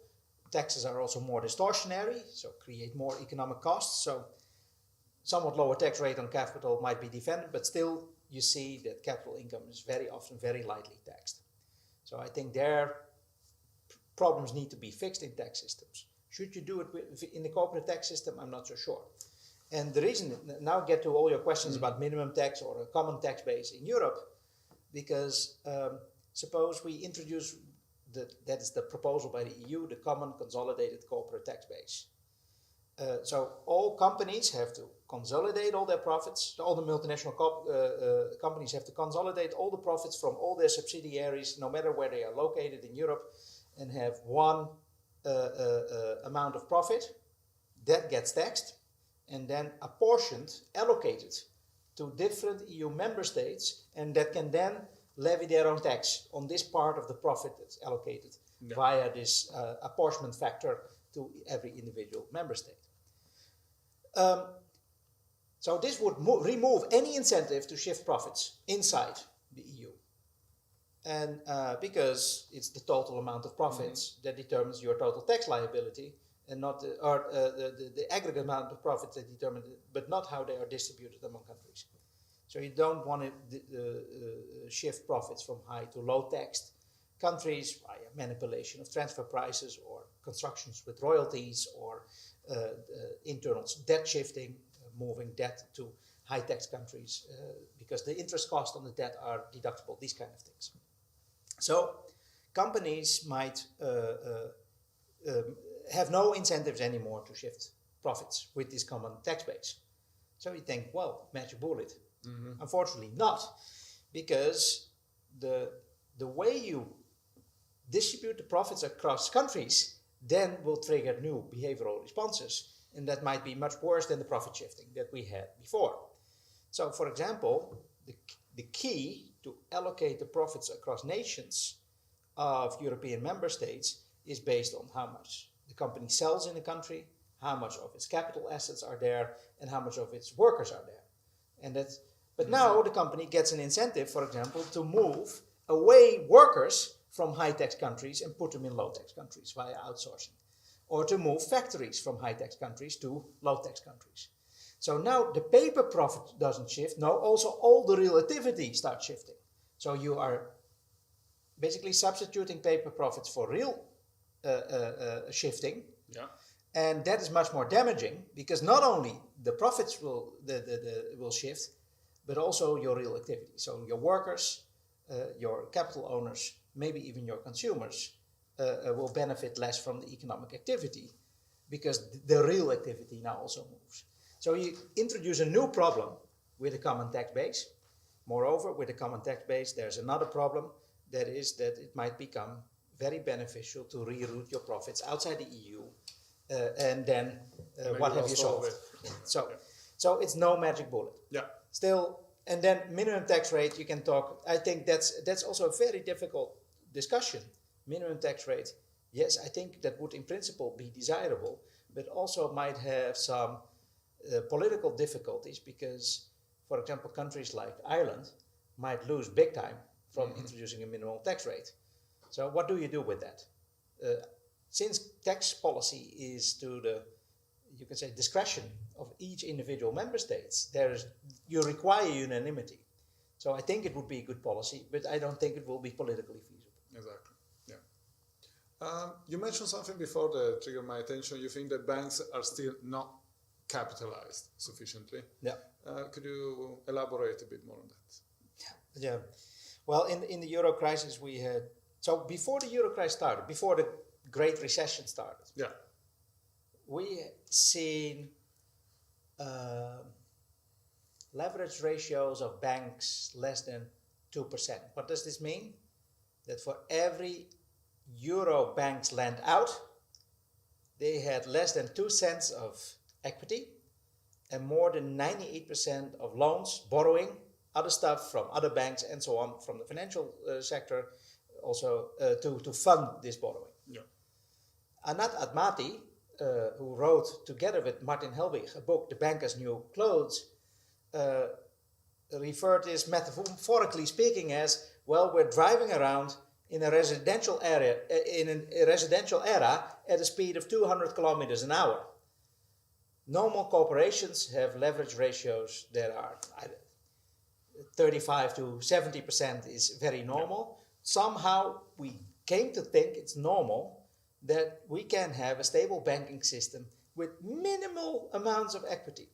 taxes are also more distortionary, so create more economic costs. So somewhat lower tax rate on capital might be defended, but still you see that capital income is very often very lightly taxed. So I think their problems need to be fixed in tax systems. Should you do it in the corporate tax system? I'm not so sure. And the reason, now get to all your questions about minimum tax or a common tax base in Europe, because suppose we introduce, that is the proposal by the EU, the common consolidated corporate tax base. So all companies have to consolidate all their profits, all the multinational companies have to consolidate all the profits from all their subsidiaries, no matter where they are located in Europe, and have one amount of profit, that gets taxed and then apportioned, allocated to different EU member states, and that can then levy their own tax on this part of the profit that's allocated via this apportionment factor to every individual member state. So this would remove any incentive to shift profits inside the EU. And because it's the total amount of profits that determines your total tax liability, and not the aggregate amount of profits that determine it, but not how they are distributed among countries. So you don't want to shift profits from high to low taxed countries via manipulation of transfer prices or constructions with royalties or internal debt shifting, moving debt to high tax countries because the interest costs on the debt are deductible, these kind of things. So companies might have no incentives anymore to shift profits with this common tax base. So you think, well, magic bullet. Unfortunately not, because the way you distribute the profits across countries then will trigger new behavioral responses, and that might be much worse than the profit shifting that we had before. So for example, the key to allocate the profits across nations of European member states is based on how much the company sells in a country, how much of its capital assets are there, and how much of its workers are there. And that's, but now the company gets an incentive, for example, to move away workers from high-tax countries and put them in low-tax countries via outsourcing, or to move factories from high-tax countries to low-tax countries. So now the paper profit doesn't shift. No, also all the real activity starts shifting. So you are basically substituting paper profits for real shifting. Yeah. And that is much more damaging because not only the profits will shift, but also your real activity. So your workers, your capital owners, maybe even your consumers will benefit less from the economic activity because the real activity now also moves. So you introduce a new problem with a common tax base. Moreover, with a common tax base, there's another problem, that is that it might become very beneficial to reroute your profits outside the EU, and then what have you solved? So it's no magic bullet. Yeah. Still, and then minimum tax rate, you can talk. I think that's also a very difficult discussion. Minimum tax rate, yes, I think that would in principle be desirable, but also might have some political difficulties because, for example, countries like Ireland might lose big time from introducing a minimum tax rate. So what do you do with that? Since tax policy is to the, you can say, discretion of each individual member states, you require unanimity. So I think it would be a good policy, but I don't think it will be politically feasible. Exactly. Yeah. You mentioned something before that triggered my attention. You think that banks are still not capitalized sufficiently. Yeah. Could you elaborate a bit more on that? Yeah. Well, in the Euro crisis we had, so before the Euro crisis started, before the Great Recession started, yeah, we seen leverage ratios of banks less than 2%. What does this mean? That for every euro banks lent out, they had less than 2 cents of equity and more than 98% of loans, borrowing, other stuff from other banks and so on, from the financial sector, also to fund this borrowing. Yeah. Anat Admati, who wrote together with Martin Helwig a book, The Banker's New Clothes, referred to this metaphorically speaking as, well, we're driving around in a residential area, at a speed of 200 kilometers an hour. Normal corporations have leverage ratios that are 35 to 70% is very normal. Somehow we came to think it's normal that we can have a stable banking system with minimal amounts of equity.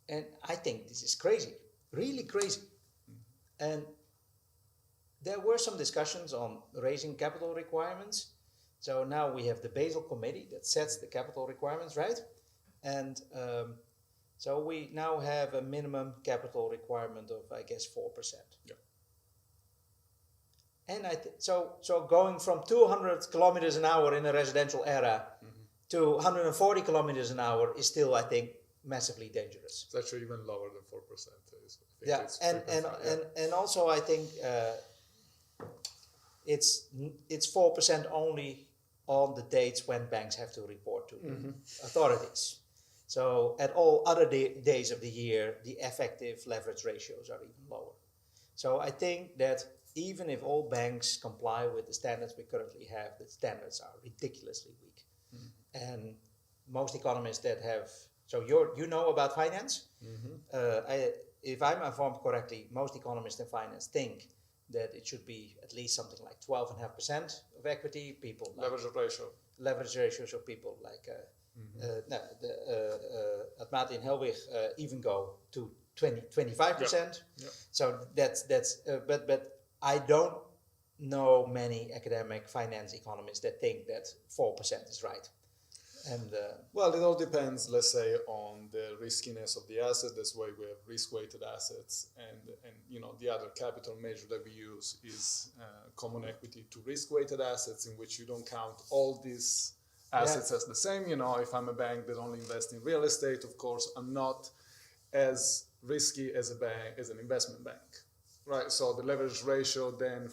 And I think this is crazy, really crazy. And there were some discussions on raising capital requirements. So now we have the Basel Committee that sets the capital requirements, right? And so we now have a minimum capital requirement of, I guess, 4%. Yeah. And so going from 200 kilometers an hour in a residential area to 140 kilometers an hour is still, I think, massively dangerous. It's actually even lower than 4%. Yeah, and also I think it's 4% only on the dates when banks have to report to authorities. So at all other days of the year, the effective leverage ratios are even lower. So I think that even if all banks comply with the standards we currently have, the standards are ridiculously weak. And most economists that have, so you know about finance? If I'm informed correctly, most economists in finance think that it should be at least something like 12.5% of equity. People like leverage ratios of people like Admati and Helwig even go to 25%. So that's but I don't know many academic finance economists that think that 4% is right. And well, it all depends, let's say, on the riskiness of the asset. That's why we have risk-weighted assets, and the other capital measure that we use is common equity to risk-weighted assets, in which you don't count all these assets as the same. If I'm a bank that only invests in real estate, of course, I'm not as risky as a bank, as an investment bank, right? So the leverage ratio then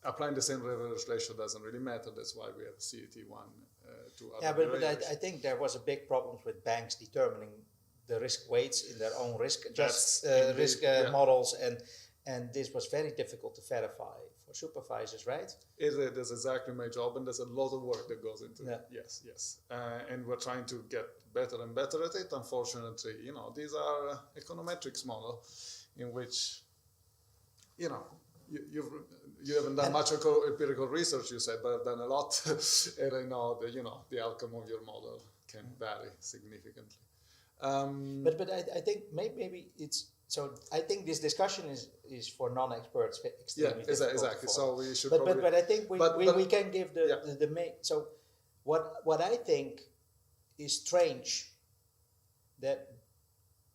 applying the same leverage ratio doesn't really matter. That's why we have CET1. But I think there was a big problem with banks determining the risk weights in their own risk models, and this was very difficult to verify for supervisors, right? That's exactly my job, and there's a lot of work that goes into it. Yes. And we're trying to get better and better at it. Unfortunately, these are econometrics model in which, you haven't done much empirical research, you said, but I've done a lot, and I know that the outcome of your model can vary significantly. But I think maybe it's so. I think this discussion is for non-experts extremely difficult. Exactly. So we should. But I think we can give the main. So what I think is strange that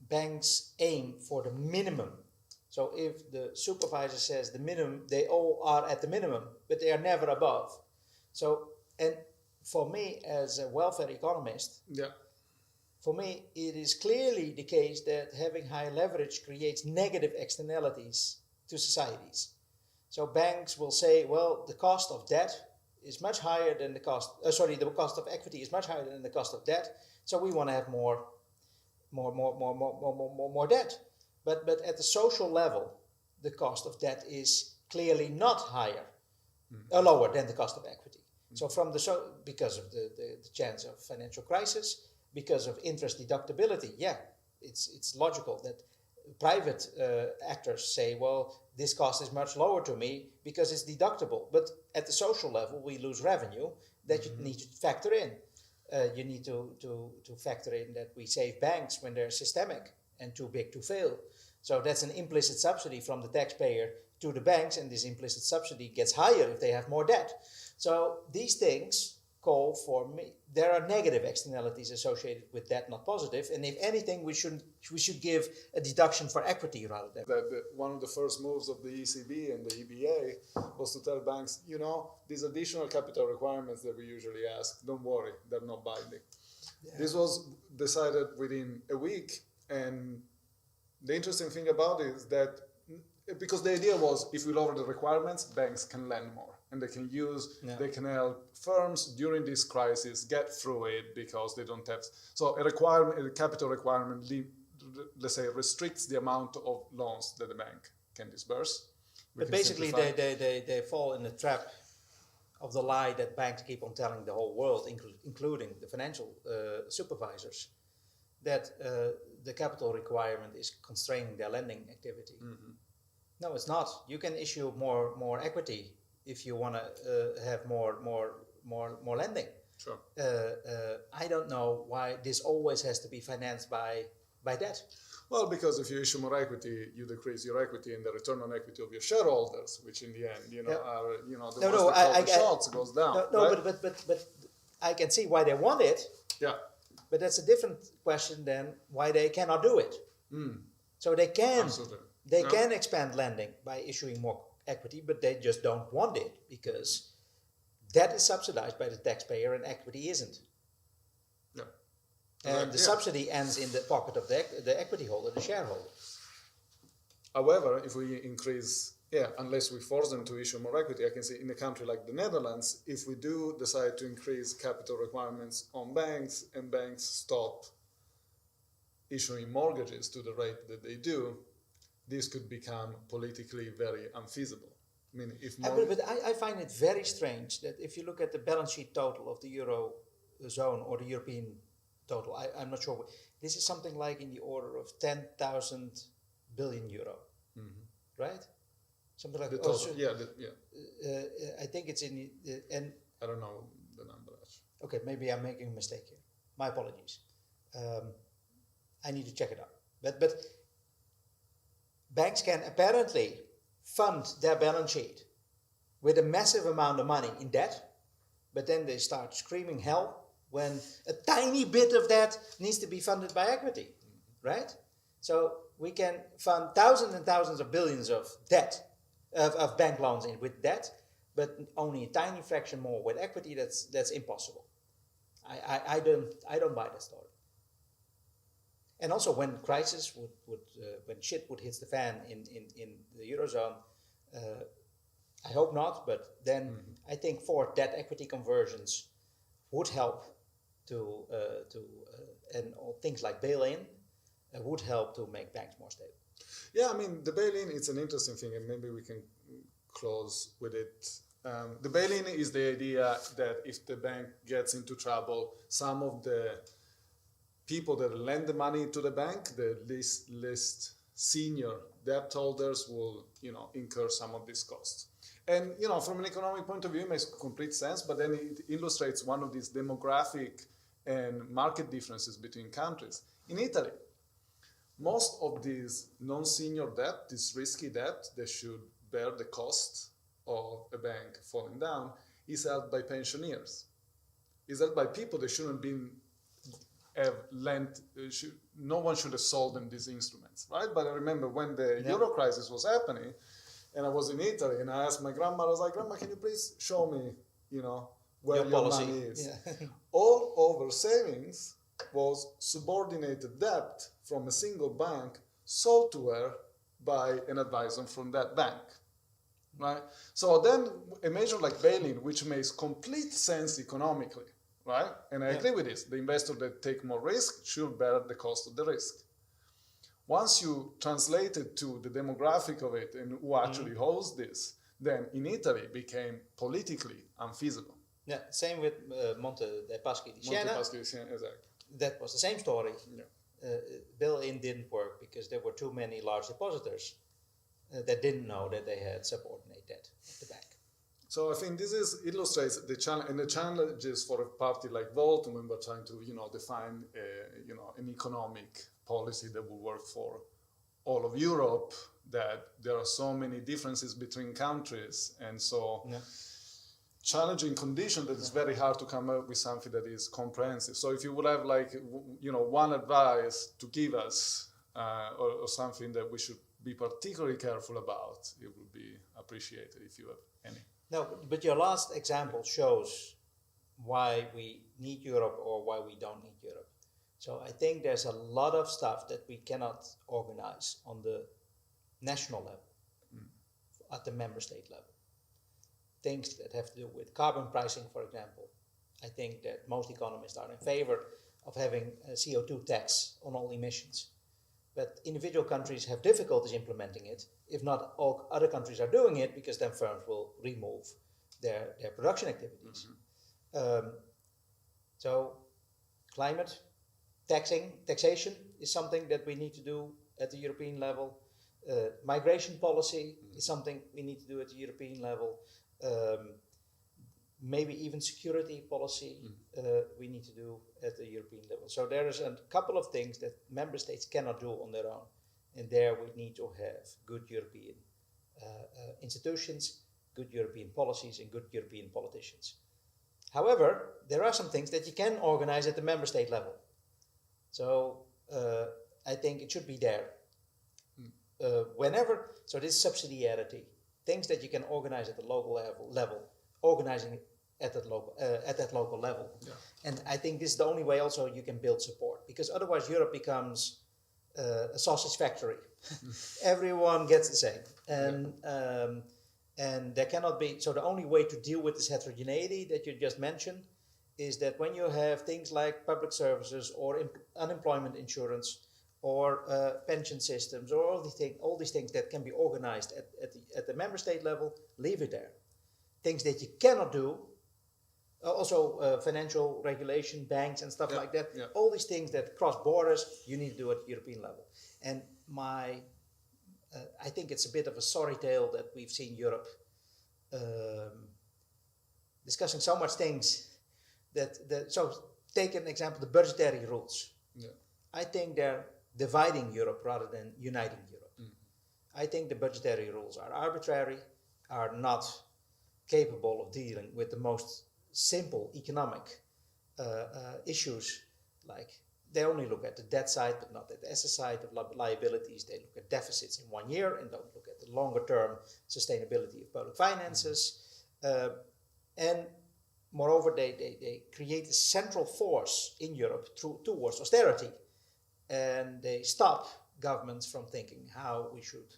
banks aim for the minimum. So if the supervisor says the minimum, they all are at the minimum, but they are never above. So, and for me as a welfare economist, for me, it is clearly the case that having high leverage creates negative externalities to societies. So banks will say, well, the cost of debt is much higher than the cost of equity is much higher than the cost of debt. So we want to have more debt. But at the social level, the cost of debt is clearly not higher, lower than the cost of equity. So because of the chance of financial crisis, because of interest deductibility, it's logical that private actors say, well, this cost is much lower to me because it's deductible. But at the social level, we lose revenue that you need to factor in. You need to factor in that we save banks when they're systemic and too big to fail. So that's an implicit subsidy from the taxpayer to the banks, and this implicit subsidy gets higher if they have more debt. So these things call for me. There are negative externalities associated with that, not positive. And if anything, we should give a deduction for equity rather than. One of the first moves of the ECB and the EBA was to tell banks, these additional capital requirements that we usually ask, don't worry, they're not binding. This was decided within a week, and the interesting thing about it is that because the idea was if we lower the requirements, banks can lend more, and they can help firms during this crisis get through it because they don't have. So a capital requirement, let's say, restricts the amount of loans that the bank can disburse. But basically, they fall in the trap of the lie that banks keep on telling the whole world, including the financial supervisors, that the capital requirement is constraining their lending activity. No, it's not. You can issue more equity if you want to have more lending. Sure. I don't know why this always has to be financed by debt. Well, because if you issue more equity, you decrease your equity, and the return on equity of your shareholders, which in the end, are the shots goes down. But I can see why they want it. Yeah. But that's a different question than why they cannot do it. So they can expand lending by issuing more equity, but they just don't want it because debt is subsidized by the taxpayer and equity isn't. Yeah. And the subsidy ends in the pocket of the equity holder, the shareholder. However, if we increase, unless we force them to issue more equity, I can see in a country like the Netherlands, if we do decide to increase capital requirements on banks and banks stop issuing mortgages to the rate that they do, this could become politically very unfeasible. I mean, if but I find it very strange that if you look at the balance sheet total of the Eurozone or the European total, I'm not sure, this is something like in the order of 10,000 billion euro, right? Something like that. I think it's in the, and I don't know the number. Okay, maybe I'm making a mistake here. My apologies. I need to check it out. But banks can apparently fund their balance sheet with a massive amount of money in debt, but then they start screaming hell when a tiny bit of that needs to be funded by equity, right? So we can fund thousands and thousands of billions of debt, of bank loans with debt, but only a tiny fraction more with equity. That's impossible. I don't buy that story. And also, when crisis when shit would hit the fan in the Eurozone, I hope not, but then I think for debt equity conversions would help and things like bail-in would help to make banks more stable. Yeah, I mean, the bail-in, it's an interesting thing, and maybe we can close with it. The bail-in is the idea that if the bank gets into trouble, some of the people that lend the money to the bank, the least senior debt holders, will, incur some of these costs. And, from an economic point of view, it makes complete sense, but then it illustrates one of these demographic and market differences between countries. In Italy, most of these non-senior debt, this risky debt that should bear the cost of a bank falling down, is held by pensioners. Is held by people that shouldn't have lent, no one should have sold them these instruments, right? But I remember when the Euro crisis was happening, and I was in Italy, and I asked my grandma, I was like, Grandma, can you please show me, where your money is? Yeah. All over savings was subordinated debt from a single bank sold to her by an advisor from that bank, right? So then a measure like bail-in, which makes complete sense economically, right? And I agree with this. The investor that take more risk should bear the cost of the risk. Once you translate it to the demographic of it and who actually holds this, then in Italy it became politically unfeasible. Yeah, same with Monte dei Paschi di Siena. Monte Paschi di Siena, exactly. That was the same story. Yeah. Bail-in didn't work because there were too many large depositors that didn't know that they had subordinate debt at the bank. So I think this illustrates the challenge and the challenges for a party like Volt when we're trying to define an economic policy that will work for all of Europe. That there are so many differences between countries, and so challenging condition that it's very hard to come up with something that is comprehensive. So if you would have one advice to give us or something that we should be particularly careful about, it would be appreciated if you have any. No, but your last example shows why we need Europe or why we don't need Europe. So I think there's a lot of stuff that we cannot organize on the national level, at the member state level. Things that have to do with carbon pricing, for example. I think that most economists are in favor of having a CO2 tax on all emissions. But individual countries have difficulties implementing it, if not all other countries are doing it, because then firms will remove their production activities. So climate, taxation is something that we need to do at the European level. Migration policy is something we need to do at the European level. Maybe even security policy we need to do at the European level. So there is a couple of things that member states cannot do on their own. And there we need to have good European institutions, good European policies, and good European politicians. However, there are some things that you can organize at the member state level. So I think it should be there. So this subsidiarity things that you can organize at the local level, organizing it at that local level. Yeah. And I think this is the only way also you can build support, because otherwise Europe becomes a sausage factory. Everyone gets the same, and there cannot be. So the only way to deal with this heterogeneity that you just mentioned is that when you have things like public services or unemployment insurance or pension systems or all these things that can be organized at the member state level, leave it there. Things that you cannot do, also financial regulation, banks and stuff like that, all these things that cross borders, you need to do at the European level. And I think it's a bit of a sorry tale that we've seen Europe discussing so much things so take an example, the budgetary rules. Yeah. I think they're dividing Europe rather than uniting Europe. I think the budgetary rules are arbitrary, are not capable of dealing with the most simple economic issues. Like they only look at the debt side, but not at the asset side of liabilities. They look at deficits in 1 year and don't look at the longer term sustainability of public finances. And moreover, they create a central force in Europe towards austerity. And they stop governments from thinking how we should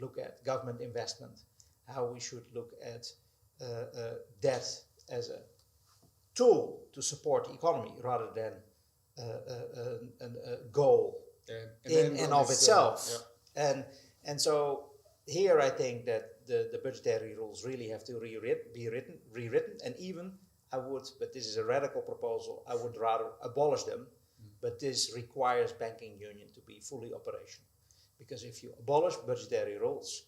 look at government investment, how we should look at debt as a tool to support the economy rather than a goal in and of itself. And so here I think that the budgetary rules really have to be rewritten, and even I would, but this is a radical proposal, I would rather abolish them, but this requires banking union to be fully operational. Because if you abolish budgetary rules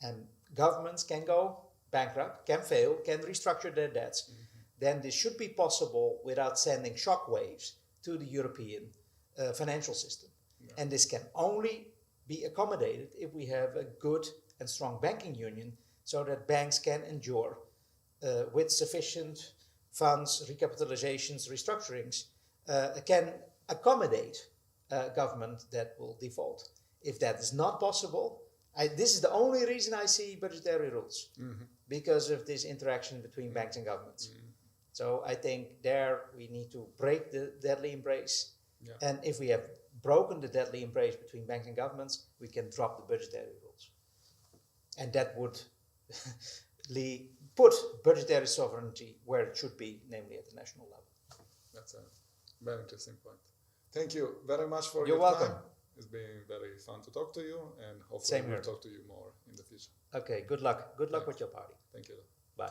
and governments can go bankrupt, can fail, can restructure their debts, then this should be possible without sending shockwaves to the European financial system. And this can only be accommodated if we have a good and strong banking union so that banks can endure with sufficient funds, recapitalizations, restructurings, can accommodate government that will default. If that is not possible, this is the only reason I see budgetary rules, because of this interaction between banks and governments. So I think there we need to break the deadly embrace. And if we have broken the deadly embrace between banks and governments, we can drop the budgetary rules. And that would put budgetary sovereignty where it should be, namely at the national level. That's a very interesting point. Thank you very much for You're your welcome. time. It's been very fun to talk to you, and hopefully we'll talk to you more in the future. Okay, good luck. Good luck with your party. Thank you. Bye.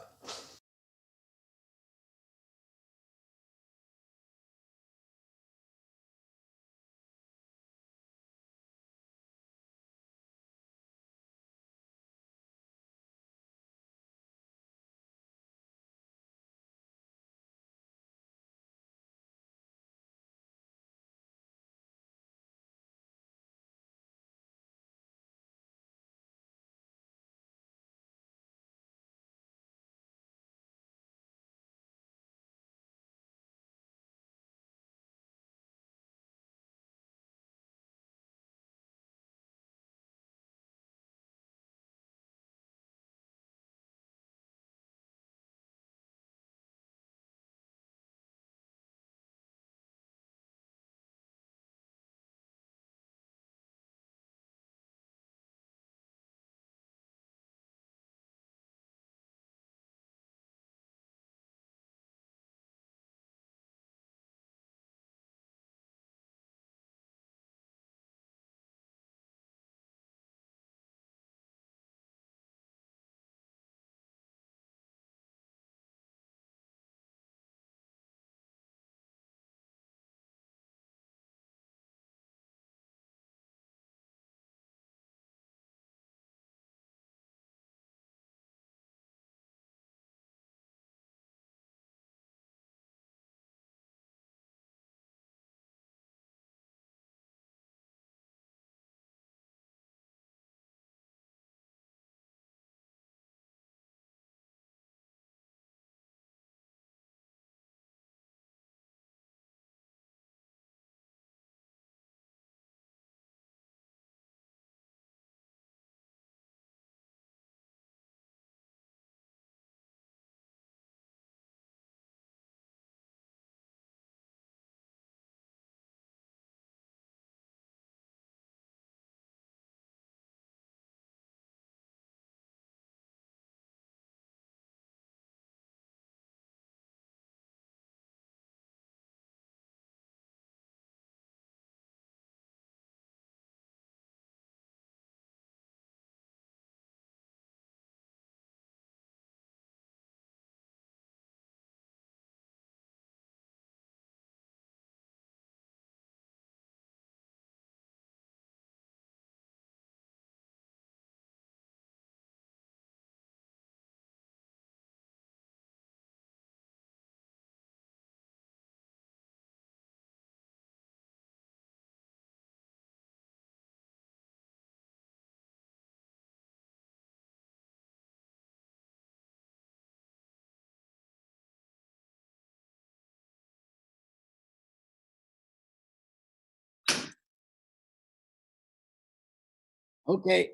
Okay.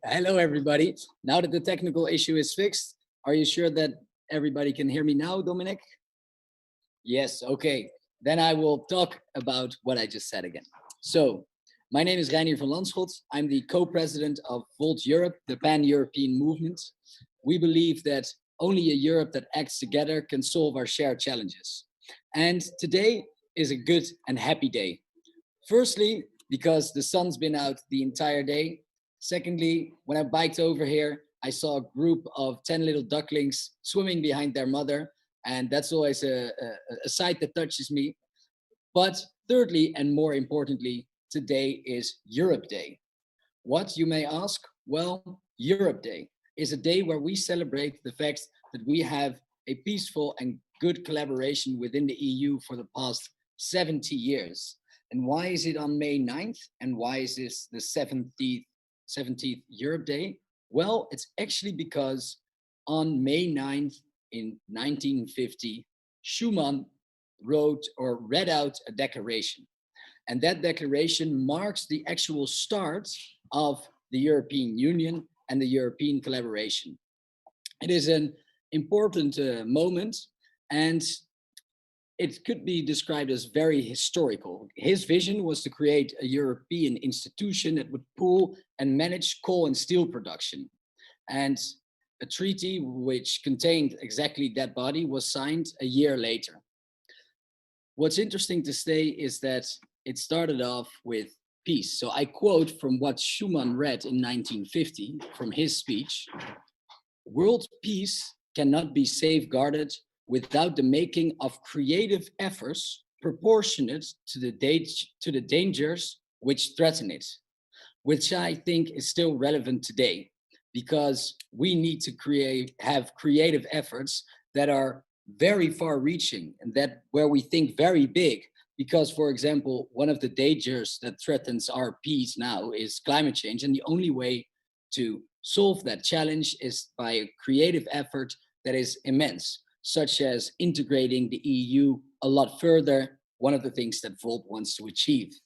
Hello, everybody. Now that the technical issue is fixed, are you sure that everybody can hear me now, Dominic? Yes, okay. Then I will talk about what I just said again. So, my name is Reinier van Landschot. I'm the co-president of Volt Europe, the pan-European movement. We believe that only a Europe that acts together can solve our shared challenges. And today is a good and happy day. Firstly, because the sun's been out the entire day. Secondly, when I biked over here, I saw a group of 10 little ducklings swimming behind their mother. And that's always a sight that touches me. But thirdly, and more importantly, today is Europe Day. What, you may ask? Well, Europe Day is a day where we celebrate the fact that we have a peaceful and good collaboration within the EU for the past 70 years. And why is it on May 9th? And why is this the 17th Europe Day? Well, it's actually because on May 9th in 1950, Schuman wrote or read out a declaration. And that declaration marks the actual start of the European Union and the European collaboration. It is an important moment, and it could be described as very historical. His vision was to create a European institution that would pool and manage coal and steel production. And a treaty which contained exactly that body was signed a year later. What's interesting to say is that it started off with peace. So I quote from what Schuman read in 1950 from his speech: "World peace cannot be safeguarded without the making of creative efforts proportionate to the dangers which threaten it," which I think is still relevant today, because we need to have creative efforts that are very far reaching and that where we think very big. Because, for example, one of the dangers that threatens our peace now is climate change. And the only way to solve that challenge is by a creative effort that is immense, such as integrating the EU a lot further, one of the things that Volt wants to achieve.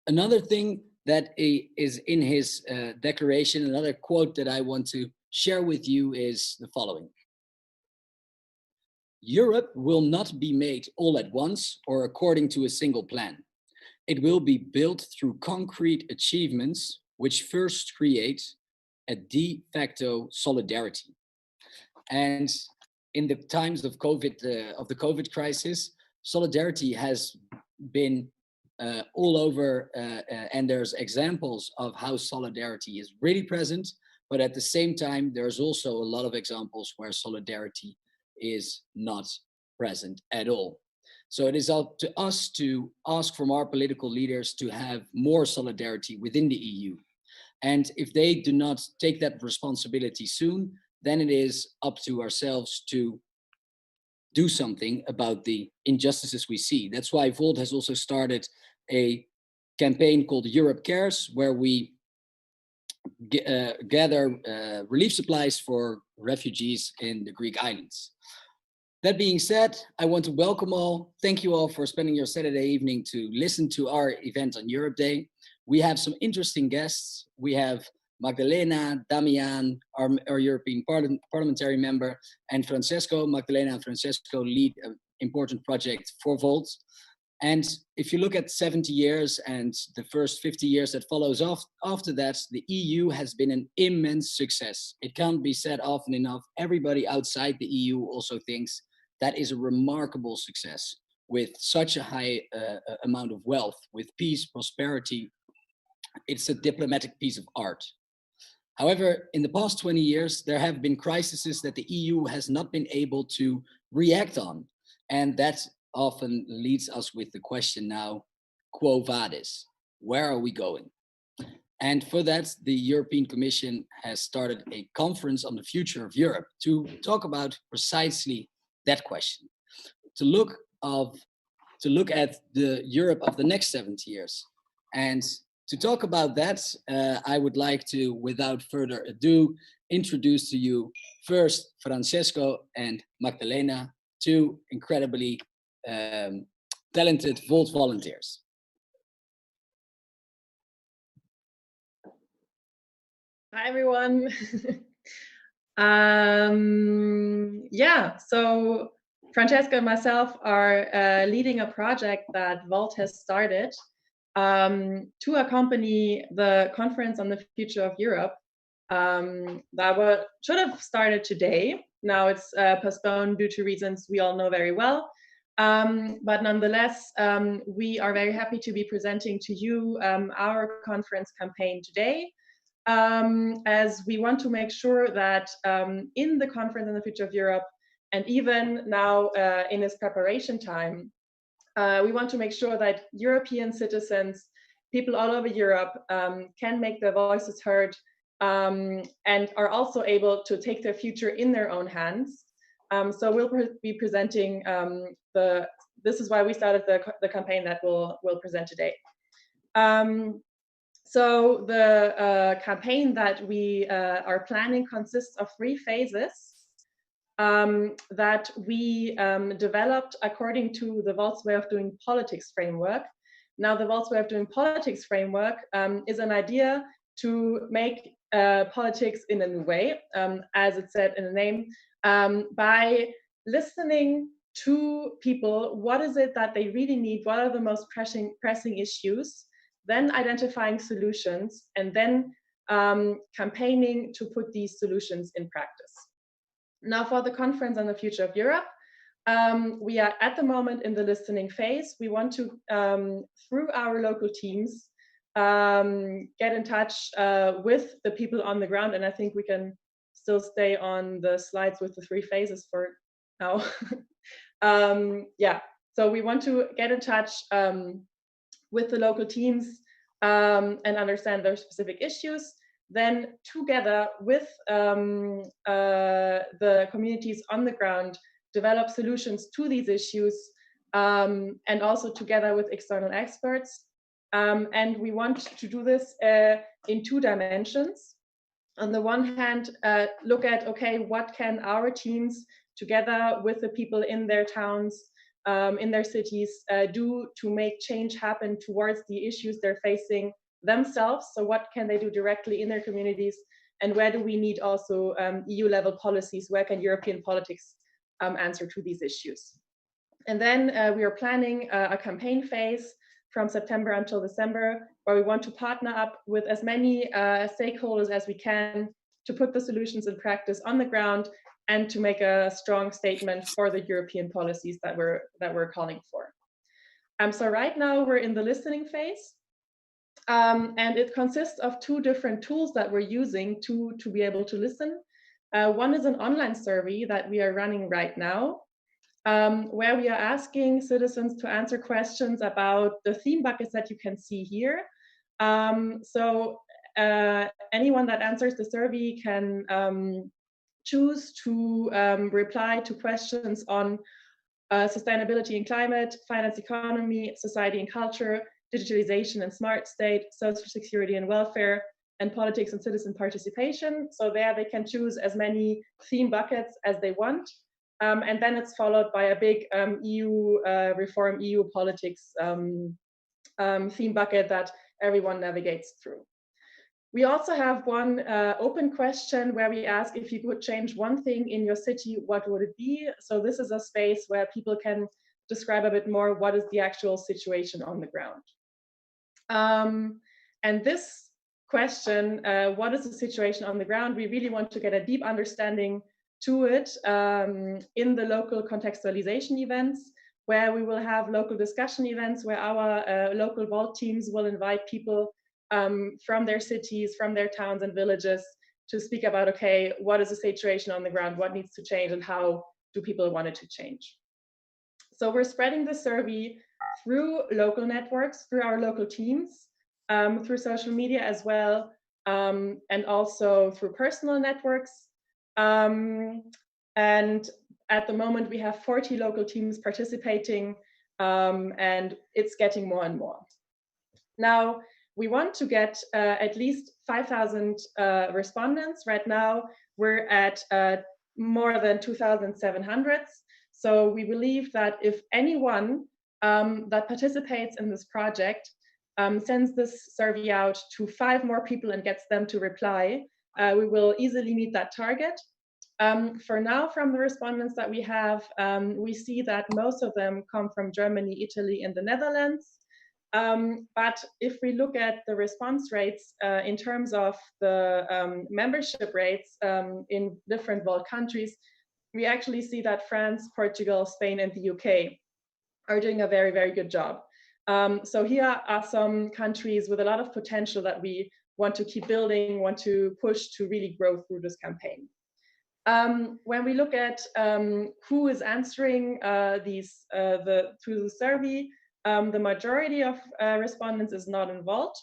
Another thing that is in his declaration, another quote that I want to share with you is the following: "Europe will not be made all at once or according to a single plan. It will be built through concrete achievements which first create a de facto solidarity." And in the times of the COVID crisis, solidarity has been all over, and there's examples of how solidarity is really present. But at the same time, there's also a lot of examples where solidarity is not present at all. So it is up to us to ask from our political leaders to have more solidarity within the EU. And if they do not take that responsibility soon, then it is up to ourselves to do something about the injustices we see. That's why Volt has also started a campaign called Europe Cares, where we gather relief supplies for refugees in the Greek islands. That being said, I want to welcome all. Thank you all for spending your Saturday evening to listen to our event on Europe Day. We have some interesting guests. We have Magdalena, Damian, our European parliamentary member, and Francesco. Magdalena and Francesco lead an important project for Volt. And if you look at 70 years and the first 50 years that follows after that, the EU has been an immense success. It can't be said often enough. Everybody outside the EU also thinks that is a remarkable success, with such a high amount of wealth, with peace, prosperity. It's a diplomatic piece of art. However, in the past 20 years, there have been crises that the EU has not been able to react on. And that often leads us with the question now, quo vadis? Where are we going? And for that, the European Commission has started a conference on the future of Europe to talk about precisely that question, to look at the Europe of the next 70 years. And to talk about that, I would like to, without further ado, introduce to you first Francesco and Magdalena, two incredibly talented Volt volunteers. Hi, everyone. Yeah, so Francesca and myself are leading a project that Volt has started to accompany the conference on the future of Europe that should have started today. Now it's postponed due to reasons we all know very well. But nonetheless, we are very happy to be presenting to you our conference campaign today, as we want to make sure that in the conference on the future of Europe, and even now in its preparation time, we want to make sure that European citizens, people all over Europe, can make their voices heard and are also able to take their future in their own hands. So we'll be presenting this is why we started the campaign that we'll present today. So the campaign that we are planning consists of 3 phases that we developed according to the Volt's Way of Doing Politics framework. Now, the Volt's Way of Doing Politics framework is an idea to make politics in a new way, as it said in the name, by listening to people. What is it that they really need? What are the most pressing issues? Then identifying solutions, and then campaigning to put these solutions in practice. Now, for the conference on the future of Europe, we are at the moment in the listening phase. We want to, through our local teams, get in touch with the people on the ground, and I think we can still stay on the slides with the 3 phases for now. Yeah, so we want to get in touch with the local teams and understand their specific issues, then together with the communities on the ground, develop solutions to these issues, and also together with external experts. And we want to do this in 2 dimensions. On the one hand, look at, okay, what can our teams together with the people in their towns, in their cities, do to make change happen towards the issues they're facing themselves. So what can they do directly in their communities, and where do we need also EU level policies? Where can European politics answer to these issues? And then we are planning a campaign phase from September until December, where we want to partner up with as many stakeholders as we can to put the solutions in practice on the ground, and to make a strong statement for the European policies that we're calling for. So right now we're in the listening phase, and it consists of 2 different tools that we're using to be able to listen. One is an online survey that we are running right now, where we are asking citizens to answer questions about the theme buckets that you can see here. So anyone that answers the survey can choose to reply to questions on sustainability and climate, finance, economy, society and culture, digitalization and smart state, social security and welfare, and politics and citizen participation. So there they can choose as many theme buckets as they want. And then it's followed by a big EU reform, EU politics theme bucket that everyone navigates through. We also have one open question where we ask, if you could change one thing in your city, what would it be? So this is a space where people can describe a bit more what is the actual situation on the ground. And this question, what is the situation on the ground? We really want to get a deep understanding to it in the local contextualization events, where we will have local discussion events where our local Volt teams will invite people from their cities, from their towns and villages to speak about, okay, what is the situation on the ground, what needs to change, and how do people want it to change. So we're spreading the survey through local networks, through our local teams, through social media as well, and also through personal networks. And at the moment we have 40 local teams participating, and it's getting more and more. Now, we want to get at least 5,000 respondents. Right now, we're at more than 2,700. So we believe that if anyone that participates in this project sends this survey out to 5 more people and gets them to reply, we will easily meet that target. For now, from the respondents that we have, we see that most of them come from Germany, Italy, and the Netherlands. But if we look at the response rates in terms of the membership rates in different Vault countries, we actually see that France, Portugal, Spain, and the UK are doing a very, very good job. So here are some countries with a lot of potential that we want to keep building, want to push to really grow through this campaign. When we look at who is answering through the survey, the majority of respondents is not involved.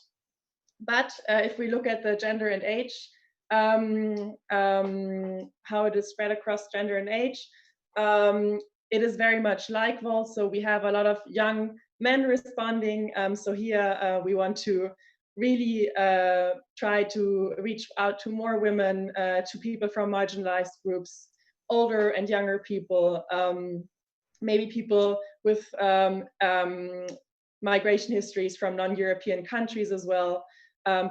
But if we look at the gender and age, how it is spread across gender and age, it is very much like Vault. So we have a lot of young men responding. So here we want to really try to reach out to more women, to people from marginalized groups, older and younger people, maybe people with migration histories from non-European countries as well,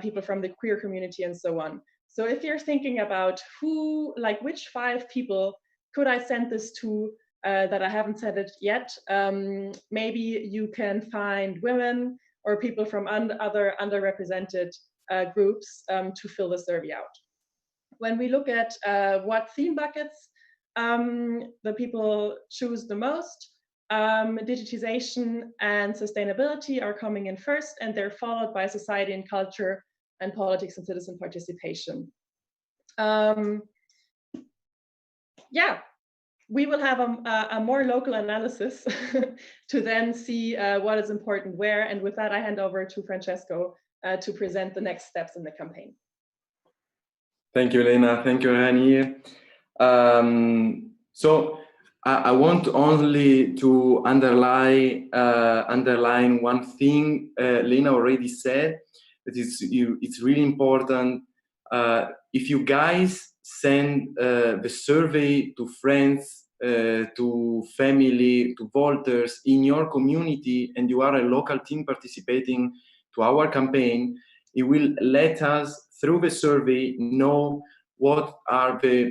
people from the queer community and so on. So if you're thinking about which 5 people could I send this to that I haven't said it yet, maybe you can find women or people from other underrepresented groups to fill the survey out. When we look at what theme buckets the people choose the most, digitization and sustainability are coming in first, and they're followed by society and culture and politics and citizen participation. Yeah. We will have a more local analysis to then see what is important where. And with that, I hand over to Francesco to present the next steps in the campaign. Thank you, Lena. Thank you, Hani. So I want only to underline one thing Lena already said, that it's really important. If you guys send the survey to friends, to family, to Vaulters in your community, and you are a local team participating to our campaign, it will let us, through the survey, know what are the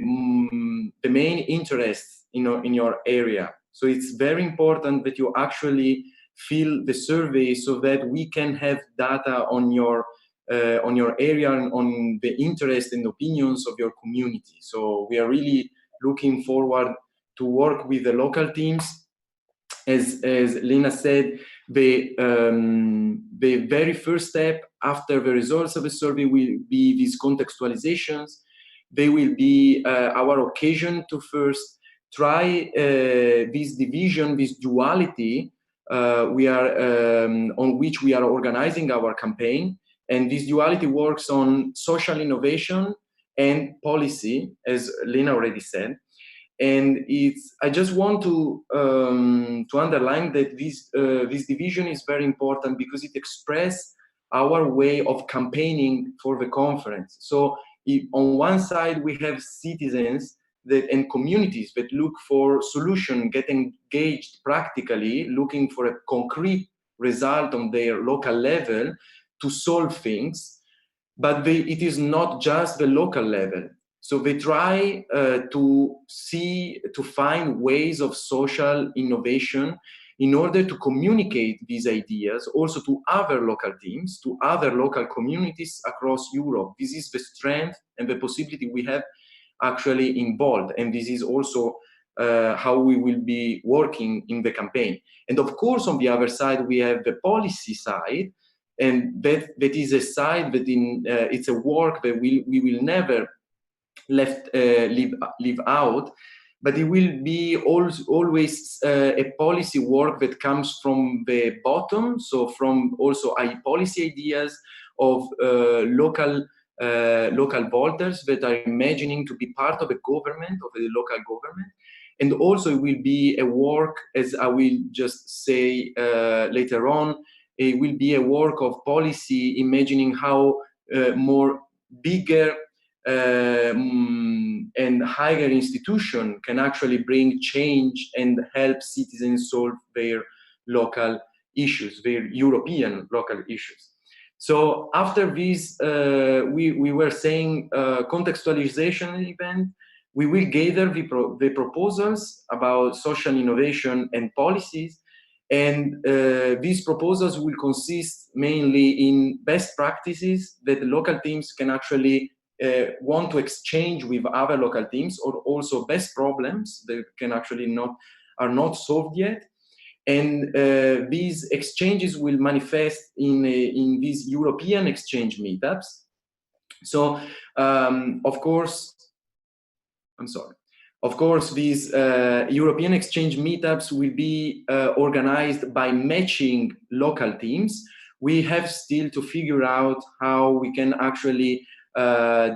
main interests in your area. So it's very important that you actually fill the survey so that we can have data on your area and on the interests and opinions of your community. So we are really looking forward to work with the local teams. As Lena said, the very first step after the results of the survey will be these contextualizations. They will be our occasion to first try this division, this duality on which we are organizing our campaign. And this duality works on social innovation and policy, as Lena already said. And I just want to underline that this division is very important because it expresses our way of campaigning for the conference. So on one side, we have citizens and communities that look for solution, get engaged practically, looking for a concrete result on their local level to solve things. But it is not just the local level. So they try to find ways of social innovation in order to communicate these ideas also to other local teams, to other local communities across Europe. This is the strength and the possibility we have actually in Vault. And this is also how we will be working in the campaign. And of course, on the other side, we have the policy side. And that is a side that it's a work that we will never leave out, but it will be always a policy work that comes from the bottom, so from also policy ideas of local Vaulters that are imagining to be part of a government, of the local government. And also it will be a work, as I will just say later on, it will be a work of policy, imagining how more bigger and higher institution can actually bring change and help citizens solve their local issues, their European local issues. So after this, we were saying contextualization event, we will gather the proposals about social innovation and policies, and these proposals will consist mainly in best practices that local teams can actually want to exchange with other local teams, or also best problems that can actually are not solved yet. And these exchanges will manifest in these European exchange meetups. So, of course, these European exchange meetups will be organized by matching local teams. We have still to figure out how we can actually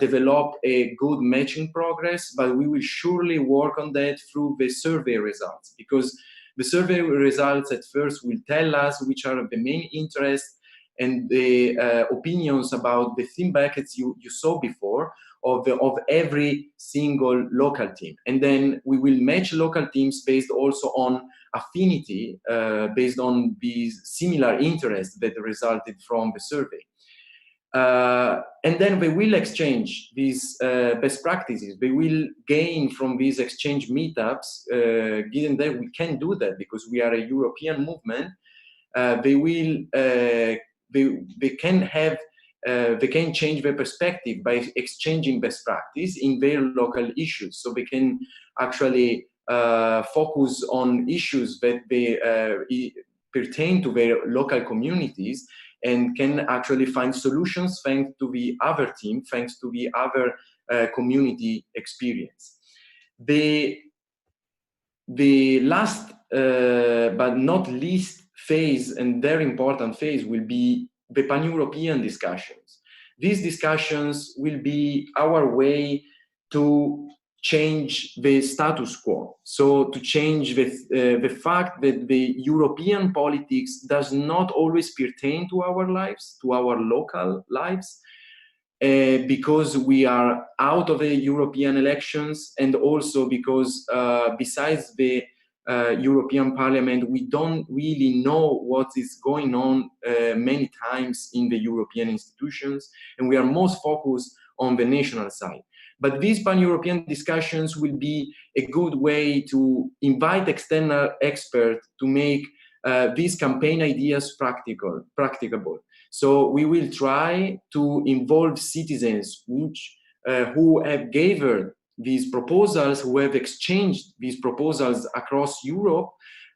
develop a good matching progress, but we will surely work on that through the survey results, because the survey results at first will tell us which are the main interests and the opinions about the theme buckets you saw before of every single local team. And then we will match local teams based also on affinity, based on these similar interests that resulted from the survey. And then we will exchange these best practices. We will gain from these exchange meetups, given that we can do that because we are a European movement. They can change their perspective by exchanging best practice in their local issues. So they can actually focus on issues that they pertain to their local communities, and can actually find solutions thanks to the other team, thanks to the other community experience. The last but not least phase, and very important phase, will be the pan-European discussions. These discussions will be our way to change the status quo. So to change the fact that the European politics does not always pertain to our lives, to our local lives, because we are out of the European elections, and also because besides the European Parliament, we don't really know what is going on many times in the European institutions, and we are most focused on the national side. But these pan-European discussions will be a good way to invite external experts to make these campaign ideas practicable. So we will try to involve citizens who have gathered these proposals, who have exchanged these proposals across Europe.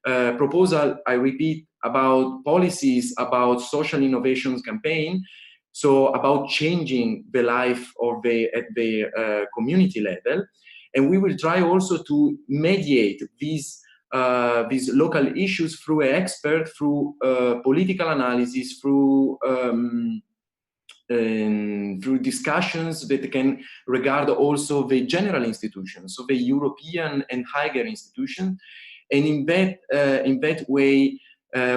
Proposal, I repeat, about policies, about social innovations campaign. So about changing the life of at the community level. And we will try also to mediate these local issues through an expert, through political analysis, through discussions that can regard also the general institutions, so the European and higher institutions. And in that way,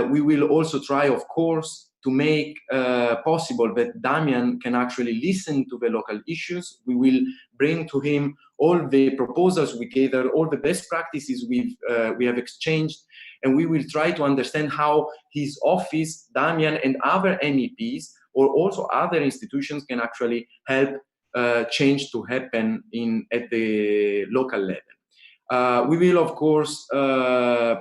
we will also try, of course, to make possible that Damian can actually listen to the local issues. We will bring to him all the proposals we gather, all the best practices we have exchanged, and we will try to understand how his office, Damian, and other MEPs, or also other institutions can actually help change to happen at the local level. We will, of course,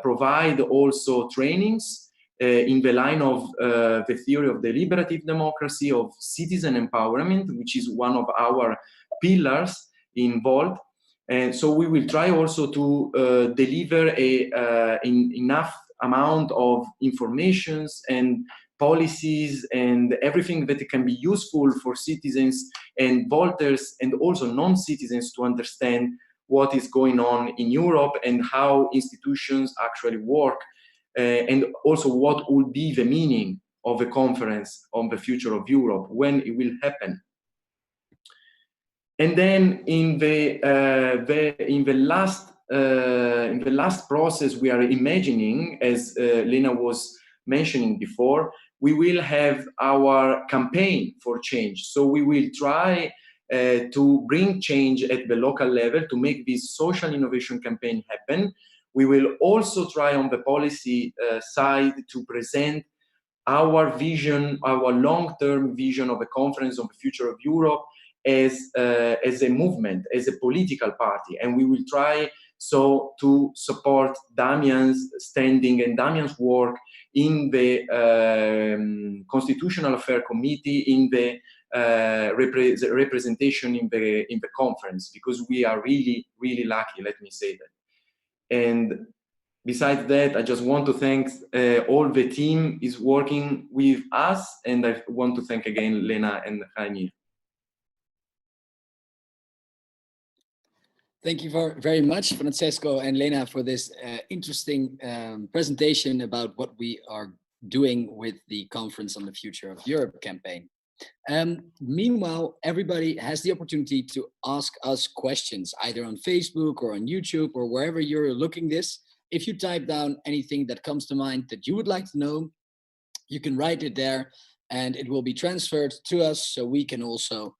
provide also trainings in the line of the theory of deliberative democracy, of citizen empowerment, which is one of our pillars involved. And so we will try also to deliver enough amount of informations and policies and everything that can be useful for citizens and voters and also non-citizens to understand what is going on in Europe and how institutions actually work, and also what will be the meaning of the conference on the future of Europe, when it will happen. And then in the last process we are imagining, as Lena was mentioning before, we will have our campaign for change. So we will try to bring change at the local level to make this social innovation campaign happen. We will also try on the policy side to present our vision, our long-term vision of a conference on the future of Europe as a movement, as a political party. And we will try so to support Damian's standing and Damian's work in the Constitutional Affairs Committee, in the representation in the conference, because we are really, really lucky, let me say that. And besides that, I just want to thank all the team is working with us, and I want to thank again Lena and Jaime. Thank you very much, Francesco and Lena, for this interesting presentation about what we are doing with the Conference on the Future of Europe campaign. Meanwhile, everybody has the opportunity to ask us questions, either on Facebook or on YouTube or wherever you're looking this. If you type down anything that comes to mind that you would like to know, you can write it there and it will be transferred to us so we can also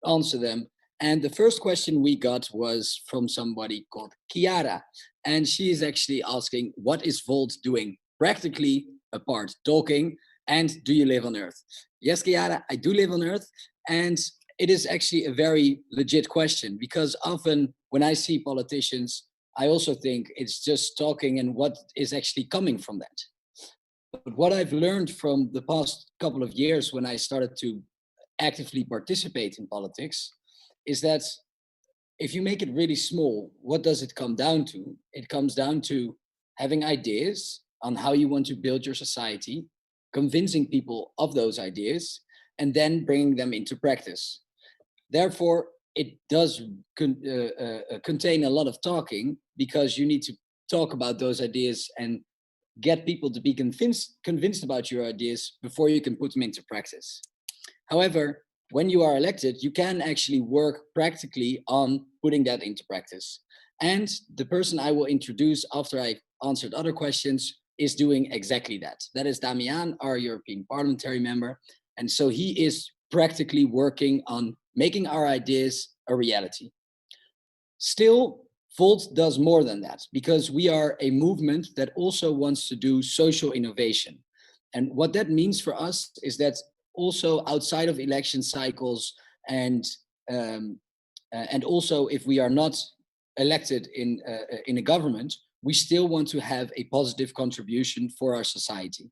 answer them. And the first question we got was from somebody called Chiara, and she is actually asking, what is Volt doing practically apart talking, and do you live on Earth? Yes, Chiara, I do live on Earth, and it is actually a very legit question, because often when I see politicians, I also think it's just talking and what is actually coming from that. But what I've learned from the past couple of years when I started to actively participate in politics is that if you make it really small, what does it come down to? It comes down to having ideas on how you want to build your society, convincing people of those ideas, and then bringing them into practice. Therefore, it does contain a lot of talking, because you need to talk about those ideas and get people to be convinced about your ideas before you can put them into practice. However, when you are elected, you can actually work practically on putting that into practice. And the person I will introduce after I answered other questions is doing exactly that. That is Damian, our European parliamentary member. And so he is practically working on making our ideas a reality. Still, Volt does more than that, because we are a movement that also wants to do social innovation. And what that means for us is that also outside of election cycles, and also if we are not elected in a government, we still want to have a positive contribution for our society.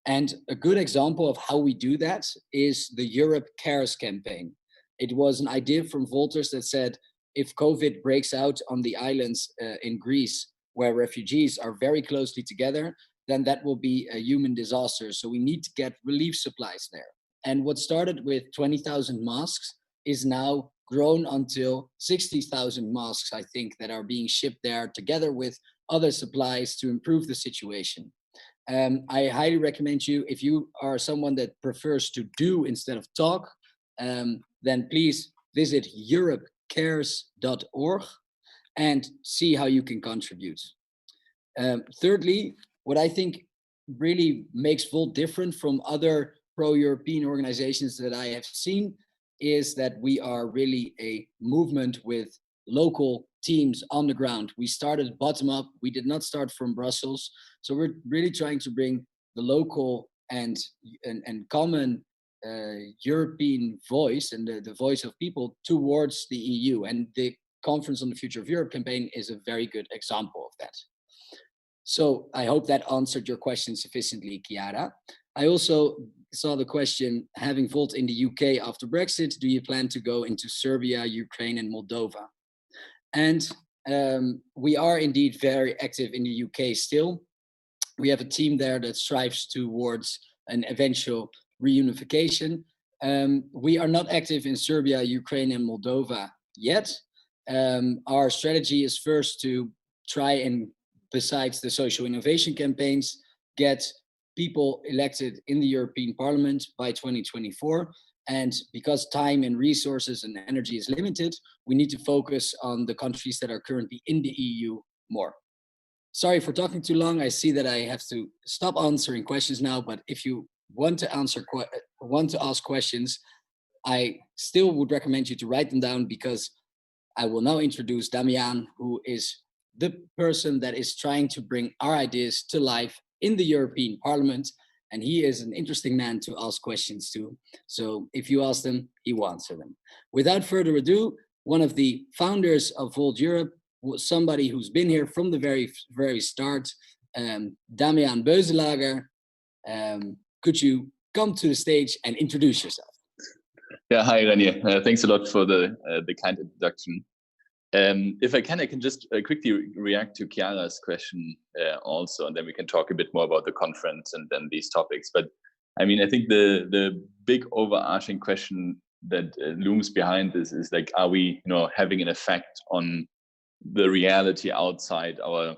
And a good example of how we do that is the Europe Cares campaign. It was an idea from Volters that said, if COVID breaks out on the islands in Greece, where refugees are very closely together, then that will be a human disaster. So we need to get relief supplies there. And what started with 20,000 masks is now grown until 60,000 masks, I think, that are being shipped there together with other supplies to improve the situation. I highly recommend you, if you are someone that prefers to do instead of talk, then please visit europecares.org and see how you can contribute. Thirdly, what I think really makes Volt different from other pro-European organizations that I have seen is that we are really a movement with local teams on the ground. We started bottom up. We did not start from Brussels. So we're really trying to bring the local and common European voice and the voice of people towards the EU. And the Conference on the Future of Europe campaign is a very good example of that. So I hope that answered your question sufficiently, Chiara. I also saw the question, having Volt in the UK after Brexit, do you plan to go into Serbia, Ukraine, and Moldova? And we are indeed very active in the UK still. We have a team there that strives towards an eventual reunification. We are not active in Serbia, Ukraine, and Moldova yet. Our strategy is first to try and, besides the social innovation campaigns, get people elected in the European Parliament by 2024. And because time and resources and energy is limited, we need to focus on the countries that are currently in the EU more. Sorry for talking too long. I see that I have to stop answering questions now, but if you want to ask questions, I still would recommend you to write them down, because I will now introduce Damian, who is the person that is trying to bring our ideas to life in the European Parliament. and he is an interesting man to ask questions to. So if you ask them, he will answer them. Without further ado, one of the founders of Volt Europe was somebody who's been here from the very start, Damian Beuselager. Could you come to the stage and introduce yourself? Yeah, hi, Renier. Thanks a lot for the kind introduction. If I can just quickly react to Chiara's question also, and then we can talk a bit more about the conference and then these topics. But I mean, I think the big overarching question that looms behind this is like, are we, having an effect on the reality outside our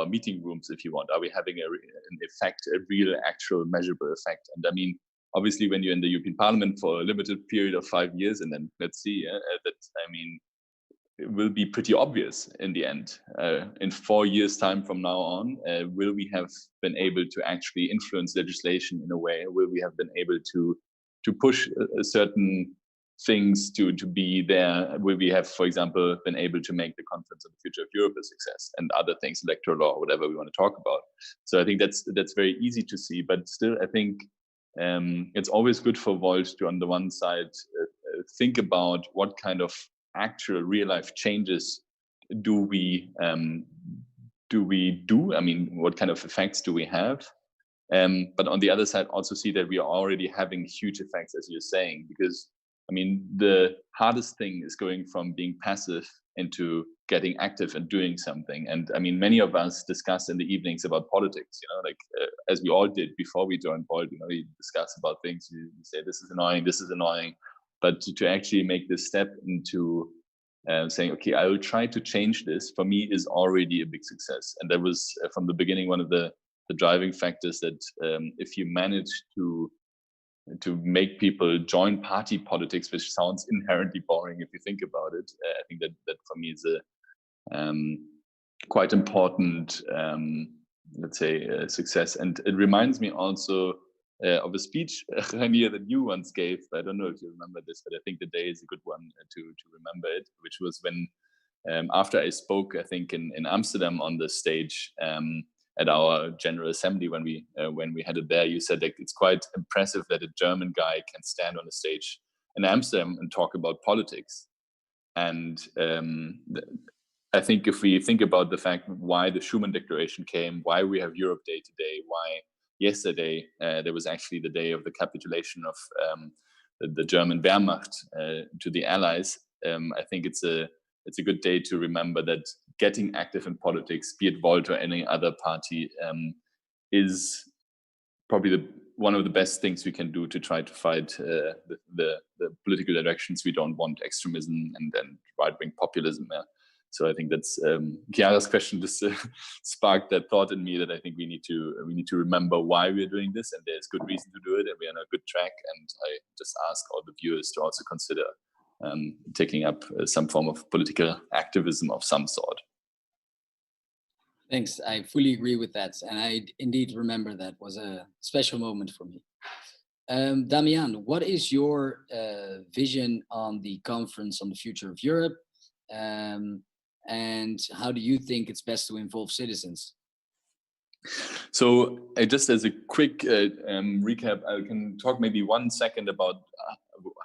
meeting rooms, if you want? Are we having an effect, a real, actual, measurable effect? And I mean, obviously, when you're in the European Parliament for a limited period of 5 years, and then let's see, it will be pretty obvious in the end. In 4 years' time from now on, will we have been able to actually influence legislation in a way? Will we have been able to push certain things to be there? Will we have, for example, been able to make the Conference on the Future of Europe a success, and other things, electoral law, whatever we want to talk about? So I think that's very easy to see, but still, I think it's always good for Volt to, on the one side, think about what kind of actual real life changes do we do? I mean, what kind of effects do we have? But on the other side, also see that we are already having huge effects, as you're saying, because I mean, the hardest thing is going from being passive into getting active and doing something. And I mean, many of us discuss in the evenings about politics, as we all did before we joined Volt. We discuss about things, you say, this is annoying. But to actually make this step into saying, okay, I will try to change this, for me is already a big success. And that was from the beginning one of the driving factors, that if you manage to make people join party politics, which sounds inherently boring if you think about it, I think that for me is a quite important, let's say, success. And it reminds me also of a speech, Renier, that you once gave. I don't know if you remember this, but I think the day is a good one to remember it, which was when, after I spoke, I think in Amsterdam on the stage, at our General Assembly, when we had it there, you said that it's quite impressive that a German guy can stand on a stage in Amsterdam and talk about politics. And I think if we think about the fact why the Schuman Declaration came, why we have Europe Day today, why yesterday there was actually the day of the capitulation of the German Wehrmacht to the Allies, I think it's a good day to remember that getting active in politics, be it Volt or any other party, is probably one of the best things we can do to try to fight the political directions we don't want, extremism and right-wing populism. Yeah. So I think that's Chiara's question just sparked that thought in me, that I think we need to remember why we're doing this, and there's good reason to do it, and we're on a good track. And I just ask all the viewers to also consider taking up some form of political activism of some sort. Thanks. I fully agree with that. And I indeed remember that was a special moment for me. Damian, what is your vision on the Conference on the Future of Europe? And how do you think it's best to involve citizens? So just as a quick recap, I can talk maybe 1 second about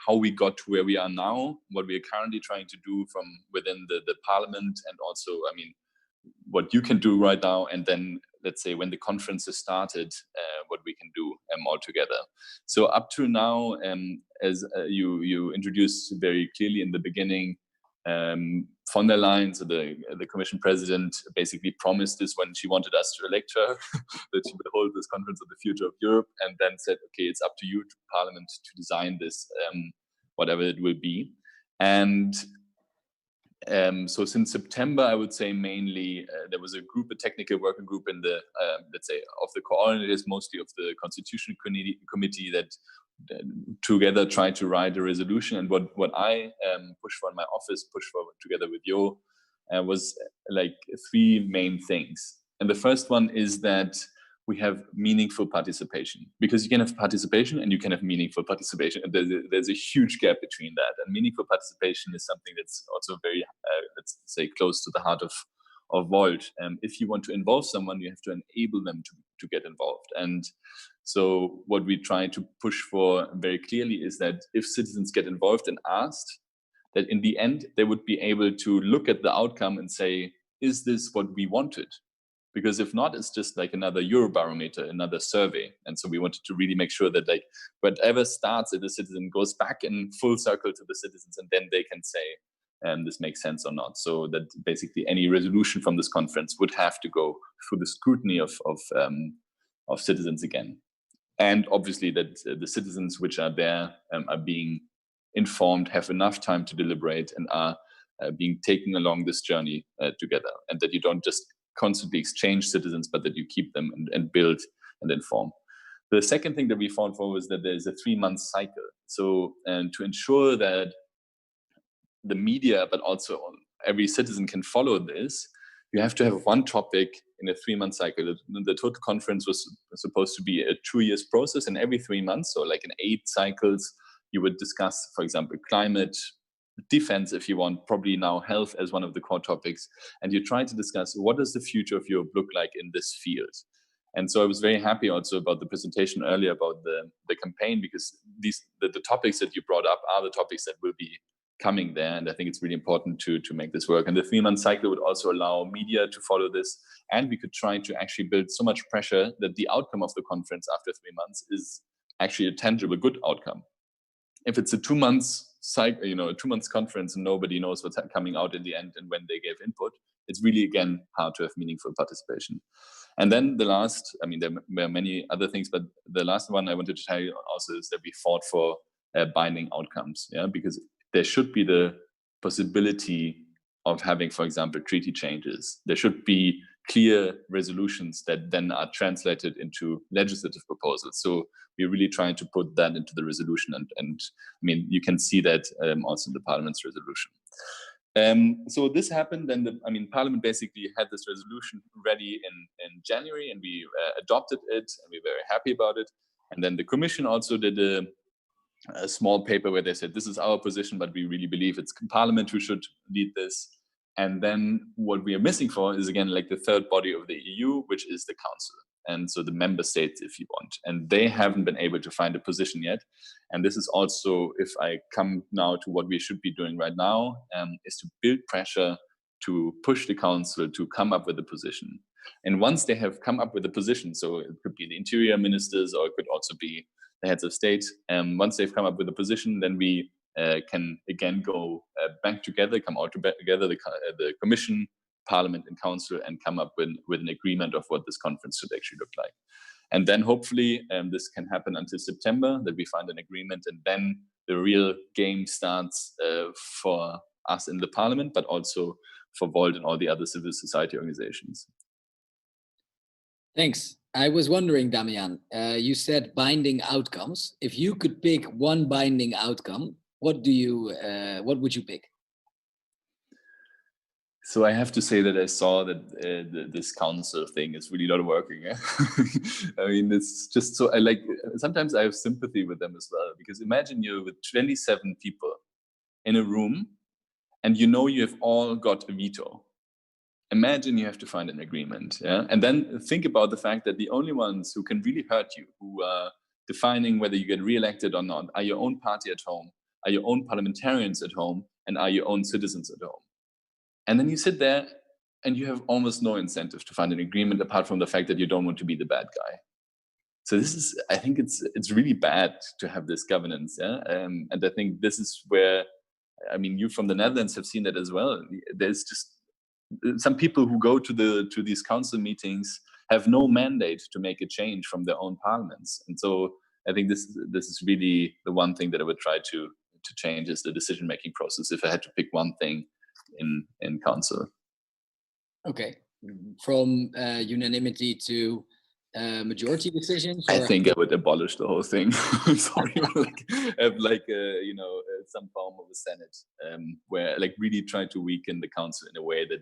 how we got to where we are now, what we are currently trying to do from within the parliament, and also, I mean, what you can do right now, and then let's say when the conference has started, what we can do all together. So up to now, as you introduced very clearly in the beginning, von der Leyen, so the Commission President, basically promised this when she wanted us to elect her, that she would hold this Conference on the Future of Europe, and then said, okay, it's up to you, to Parliament, to design this, whatever it will be. And so since September, I would say mainly there was a technical working group in the, let's say, of the coordinators, mostly of the Constitution Committee, that together tried to write a resolution. And what I pushed for in my office, pushed for together with Jo, was like 3 main things. And the first one is that we have meaningful participation, because you can have participation and you can have meaningful participation, and there's a huge gap between that. And meaningful participation is something that's also very, let's say, close to the heart of Volt. If you want to involve someone, you have to enable them to get involved. And So what we try to push for very clearly is that if citizens get involved and asked, that in the end, they would be able to look at the outcome and say, is this what we wanted? Because if not, it's just like another Eurobarometer, another survey. And so we wanted to really make sure that like whatever starts at the citizen goes back in full circle to the citizens, and then they can say, this makes sense or not. So that basically any resolution from this conference would have to go through the scrutiny of citizens again. And obviously that the citizens which are there are being informed, have enough time to deliberate, and are being taken along this journey together. And that you don't just constantly exchange citizens, but that you keep them and build and inform. The second thing that we found for was that there's a 3-month cycle. So, and to ensure that the media, but also every citizen can follow this, you have to have one topic in a 3-month cycle. The total conference was supposed to be a 2-year process, and every 3 months, so like in 8 cycles, you would discuss, for example, climate, defense, if you want, probably now health as one of the core topics. And you try to discuss what does the future of Europe look like in this field. And so I was very happy also about the presentation earlier about the campaign, because the topics that you brought up are the topics that will be coming there. And I think it's really important to make this work. And the 3-month cycle would also allow media to follow this. And we could try to actually build so much pressure that the outcome of the conference after 3 months is actually a tangible, good outcome. If it's a 2 months cycle, you know, a 2 months conference and nobody knows what's coming out in the end and when they gave input, it's really, again, hard to have meaningful participation. And then the last, I mean, there were many other things, but the last one I wanted to tell you also is that we fought for binding outcomes, yeah, because there should be the possibility of having, for example, treaty changes. There should be clear resolutions that then are translated into legislative proposals. So we're really trying to put that into the resolution. And I mean, you can see that also in the Parliament's resolution. So this happened, and Parliament basically had this resolution ready in January, and we adopted it, and we're very happy about it. And then the Commission also did a small paper where they said, this is our position, but we really believe it's Parliament who should lead this. And then what we are missing for is, again, like the third body of the EU, which is the Council. And so the member states, if you want, and they haven't been able to find a position yet. And this is also, if I come now to what we should be doing right now, is to build pressure to push the Council to come up with a position. And once they have come up with a position, so it could be the interior ministers, or it could also be the heads of state, once they've come up with a position, then we can again go back together, come out together, the Commission, Parliament and Council, and come up with an agreement of what this conference should actually look like. And then hopefully this can happen until September, that we find an agreement, and then the real game starts for us in the Parliament, but also for Volt and all the other civil society organizations. Thanks. I was wondering, Damian, you said binding outcomes. If you could pick one binding outcome, what would you pick? So I have to say that I saw that this council thing is really not working. Yeah? I mean, it's just so, sometimes I have sympathy with them as well, because imagine you're with 27 people in a room and you know you have all got a veto. Imagine you have to find an agreement, yeah? And then think about the fact that the only ones who can really hurt you, who are defining whether you get re-elected or not, are your own party at home, are your own parliamentarians at home, and are your own citizens at home. And then you sit there and you have almost no incentive to find an agreement apart from the fact that you don't want to be the bad guy. So this is, I think it's really bad to have this governance, yeah? And I think this is where, I mean, you from the Netherlands have seen that as well. There's just some people who go to these council meetings have no mandate to make a change from their own parliaments. And so I think this is really the one thing that I would try to change, is the decision-making process, if I had to pick one thing in council. Okay, from unanimity to majority decisions? I think I would abolish the whole thing. Sorry, have some form of a Senate where really try to weaken the council in a way that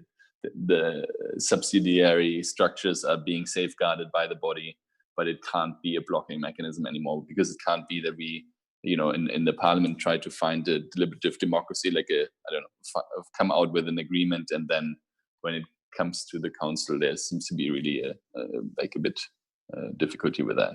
the subsidiary structures are being safeguarded by the body, but it can't be a blocking mechanism anymore, because it can't be that we, in the parliament try to find a deliberative democracy, come out with an agreement, and then when it comes to the council, there seems to be really a bit difficulty with that.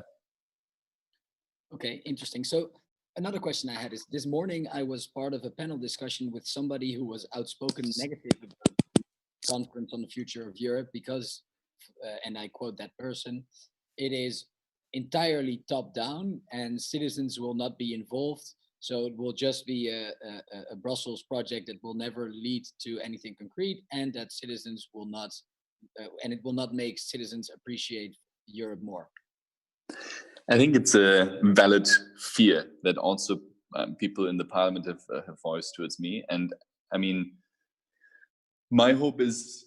Okay, interesting. So another question I had is, this morning I was part of a panel discussion with somebody who was outspoken negative about the conference on the future of Europe because, and I quote that person, it is entirely top down and citizens will not be involved. So it will just be a Brussels project that will never lead to anything concrete, and that citizens will not, and it will not make citizens appreciate Europe more. I think it's a valid fear that also people in the parliament have voiced towards me. And I mean, my hope is,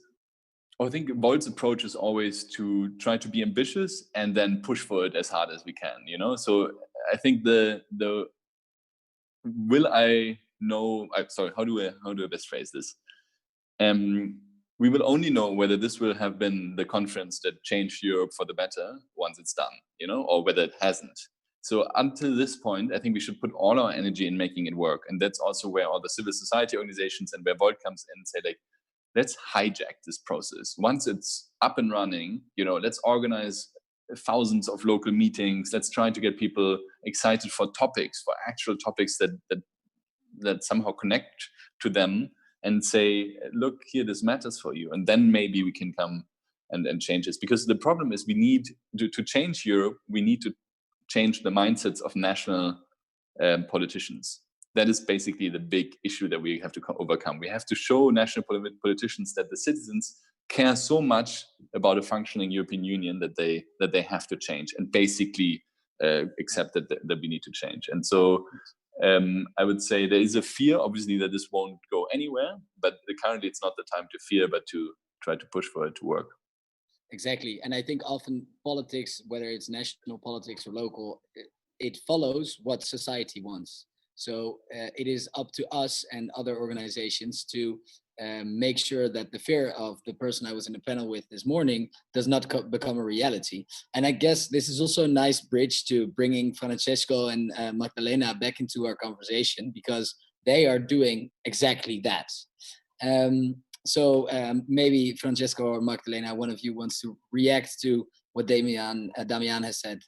I think Volt's approach is always to try to be ambitious and then push for it as hard as we can, you know? So I think the will I know, sorry, how do I best phrase this? We will only know whether this will have been the conference that changed Europe for the better once it's done, you know, or whether it hasn't. So until this point, I think we should put all our energy in making it work. And that's also where all the civil society organizations and where Volt comes in and say, like, let's hijack this process. Once it's up and running, you know, let's organize thousands of local meetings. Let's try to get people excited for topics, for actual topics that somehow connect to them, and say, look, here, this matters for you. And then maybe we can come and change this. Because the problem is we need to change Europe, we need to change the mindsets of national politicians. That is basically the big issue that we have to overcome. We have to show national politicians that the citizens care so much about a functioning European Union that they have to change and basically accept that we need to change. And so I would say there is a fear, obviously, that this won't go anywhere, but currently it's not the time to fear, but to try to push for it to work. Exactly. And I think often politics, whether it's national politics or local, it follows what society wants. So it is up to us and other organizations to make sure that the fear of the person I was in a panel with this morning does not become a reality. And I guess this is also a nice bridge to bringing Francesco and Magdalena back into our conversation, because they are doing exactly that. So maybe Francesco or Magdalena, one of you wants to react to what Damian has said.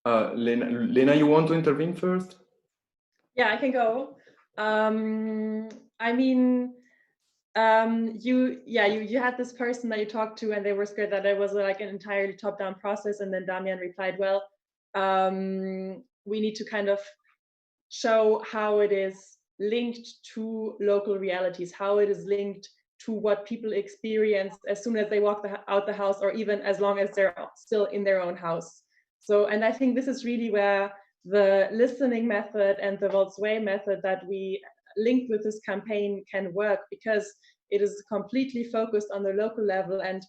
Lena, you want to intervene first? Yeah, I can go. I mean, you had this person that you talked to, and they were scared that it was like an entirely top-down process. And then Damian replied, well, we need to kind of show how it is linked to local realities, how it is linked to what people experience as soon as they walk out the house, or even as long as they're still in their own house. So, and I think this is really where the listening method and the Volt's Way method that we linked with this campaign can work, because it is completely focused on the local level. And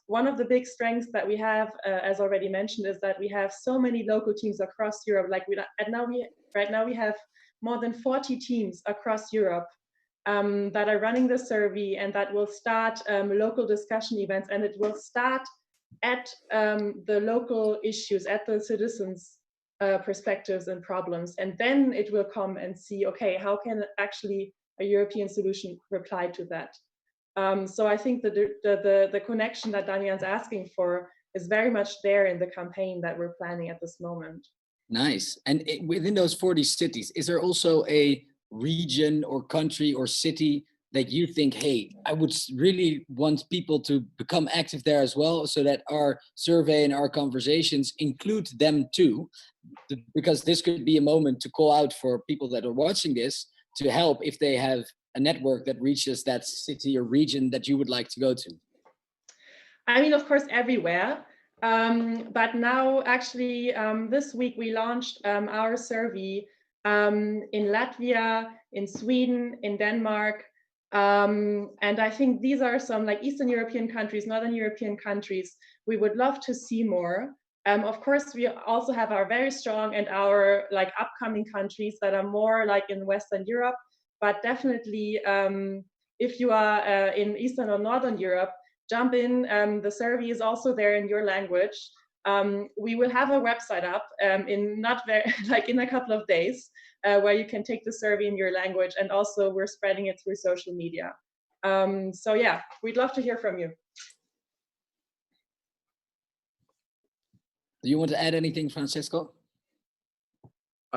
one of the big strengths that we have, as already mentioned, is that we have so many local teams across Europe. Like right now we have more than 40 teams across Europe that are running the survey, and that will start local discussion events, and it will start at the local issues, at the citizens' perspectives and problems, and then it will come and see, okay, how can actually a European solution reply to that? So I think that the connection that Damian's asking for is very much there in the campaign that we're planning at this moment. Nice. And within those 40 cities, is there also a region or country or city that you think, hey, I would really want people to become active there as well, so that our survey and our conversations include them too? Because this could be a moment to call out for people that are watching this to help if they have a network that reaches that city or region that you would like to go to. I mean, of course, everywhere. But now, actually, this week we launched our survey in Latvia, in Sweden, in Denmark. And I think these are some like Eastern European countries, Northern European countries. We would love to see more. Of course, we also have our very strong and our like upcoming countries that are more like in Western Europe. But definitely, if you are in Eastern or Northern Europe, jump in. The survey is also there in your language. We will have a website up in a couple of days where you can take the survey in your language, and also we're spreading it through social media. So yeah, we'd love to hear from you. Do you want to add anything, Francesco?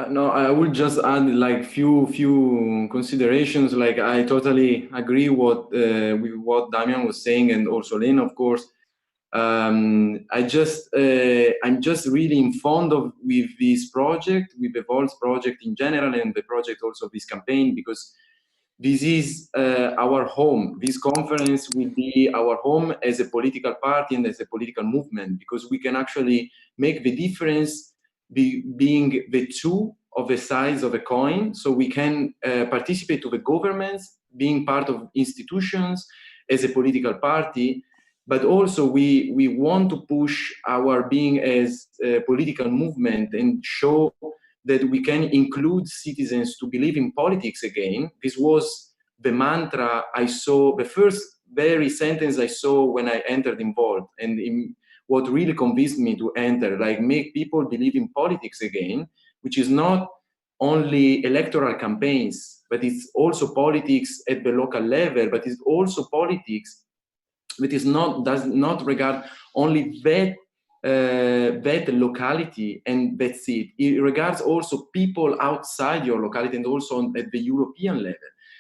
No, I would just add like few considerations. Like I totally agree with what Damian was saying, and also Lena, of course. I'm just really fond with this project, with the Volts project in general, and the project also of this campaign, because this is our home. This conference will be our home as a political party and as a political movement, because we can actually make the difference being the two of the sides of a coin. So we can participate to the governments, being part of institutions as a political party, but also we want to push our being as a political movement and show that we can include citizens to believe in politics again. This was the mantra I saw, the first very sentence I saw when I entered in Volt, and what really convinced me to enter, like make people believe in politics again, which is not only electoral campaigns, but it's also politics at the local level, but it's also politics that does not regard only that locality and that's it. It regards also people outside your locality and also at the European level.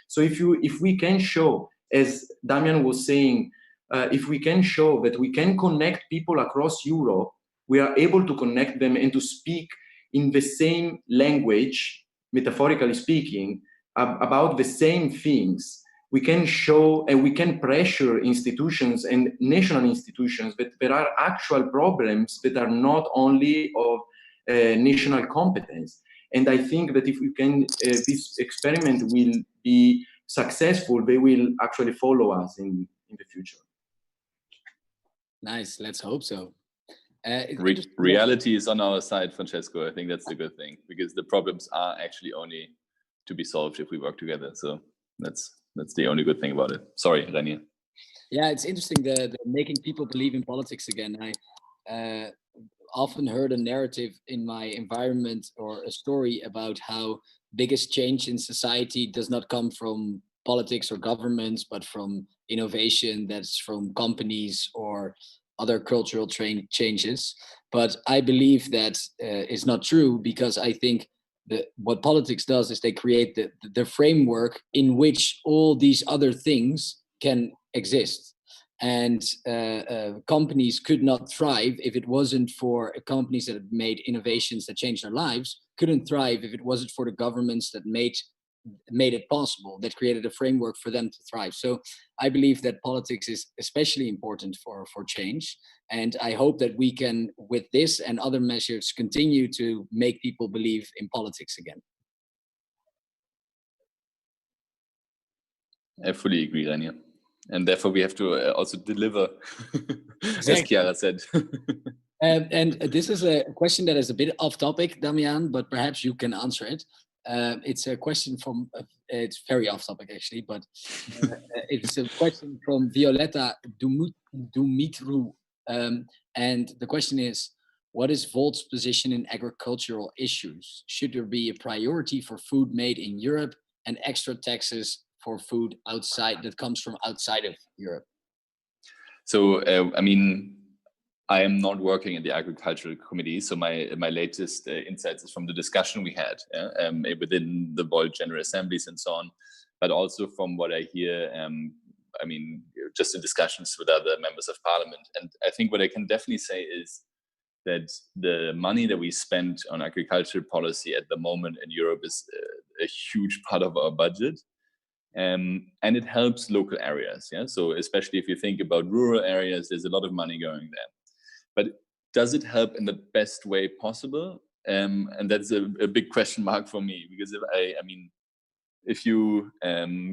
So if we can show, as Damian was saying, if we can show that we can connect people across Europe, we are able to connect them and to speak in the same language, metaphorically speaking, about the same things. We can show and we can pressure institutions and national institutions that there are actual problems that are not only of national competence. And I think that if we can, this experiment will be successful, they will actually follow us in the future. Nice, let's hope so. Reality is on our side, Francesco. I think that's the good thing, because the problems are actually only to be solved if we work together. So that's the only good thing about it. Sorry, Renier. Yeah, it's interesting the making people believe in politics again. I often heard a narrative in my environment or a story about how biggest change in society does not come from politics or governments, but from innovation that's from companies or other cultural changes. But I believe that is not true, because I think what politics does is they create the framework in which all these other things can exist. And companies could not thrive if it wasn't for companies that made innovations that changed their lives, couldn't thrive if it wasn't for the governments that made it possible, that created a framework for them to thrive. So I believe that politics is especially important for change. And I hope that we can, with this and other measures, continue to make people believe in politics again. I fully agree, Renier. And therefore we have to also deliver, Exactly. as Chiara said. And this is a question that is a bit off topic, Damian, but perhaps you can answer it. It's a question from, it's very off topic actually, but it's a question from Violetta Dumitru. And the question is, what is Volt's position in agricultural issues? Should there be a priority for food made in Europe and extra taxes for food outside that comes from outside of Europe? So, I mean, I am not working in the agricultural committee, so my latest insights is from the discussion we had within the Volt General Assemblies and so on, but also from what I hear, I mean, just in discussions with other members of parliament. And I think what I can definitely say is that the money that we spend on agricultural policy at the moment in Europe is a huge part of our budget. And it helps local areas. Yeah. So especially if you think about rural areas, there's a lot of money going there. But does it help in the best way possible? And that's a big question mark for me, because if you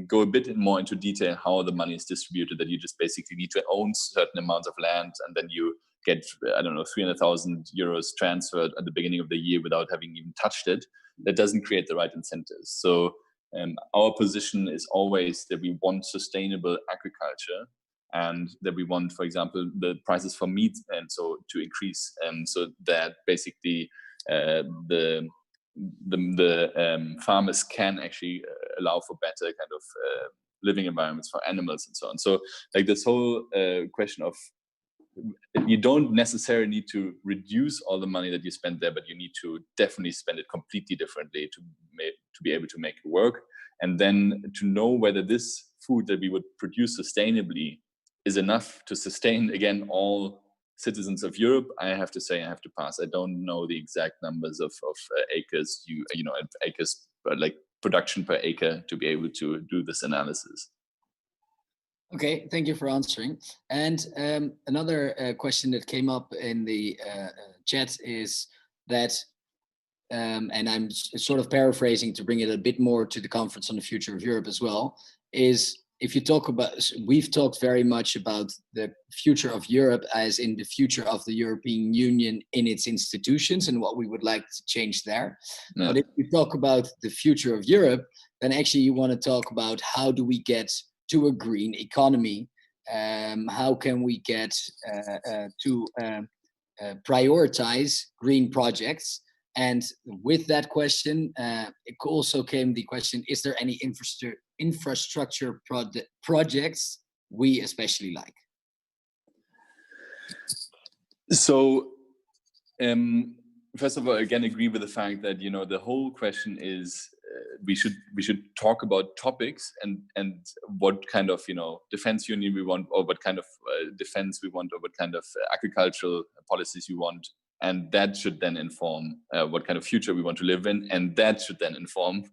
go a bit more into detail how the money is distributed, that you just basically need to own certain amounts of land, and then you get, I don't know, 300,000 euros transferred at the beginning of the year without having even touched it, that doesn't create the right incentives. So our position is always that we want sustainable agriculture, and that we want, for example, the prices for meat and so to increase, so that basically the farmers can actually allow for better kind of living environments for animals and so on. So like this whole question of you don't necessarily need to reduce all the money that you spend there, but you need to definitely spend it completely differently to be able to make it work. And then to know whether this food that we would produce sustainably is enough to sustain, again, all citizens of Europe, I have to say I have to pass. I don't know the exact numbers of acres, acres, like production per acre to be able to do this analysis. Okay, thank you for answering. And another question that came up in the chat is that, and I'm sort of paraphrasing to bring it a bit more to the Conference on the Future of Europe as well, is if you talk about, we've talked very much about the future of Europe as in the future of the European Union in its institutions and what we would like to change there. Yeah. But if you talk about the future of Europe, then actually you want to talk about how do we get to a green economy? How can we get to prioritize green projects? And with that question, it also came the question, is there any infrastructure projects we especially like? So, first of all, again, agree with the fact that, the whole question is, we should talk about topics and what kind of defense union we want, or what kind of defense we want, or what kind of agricultural policies we want, and that should then inform what kind of future we want to live in, and that should then inform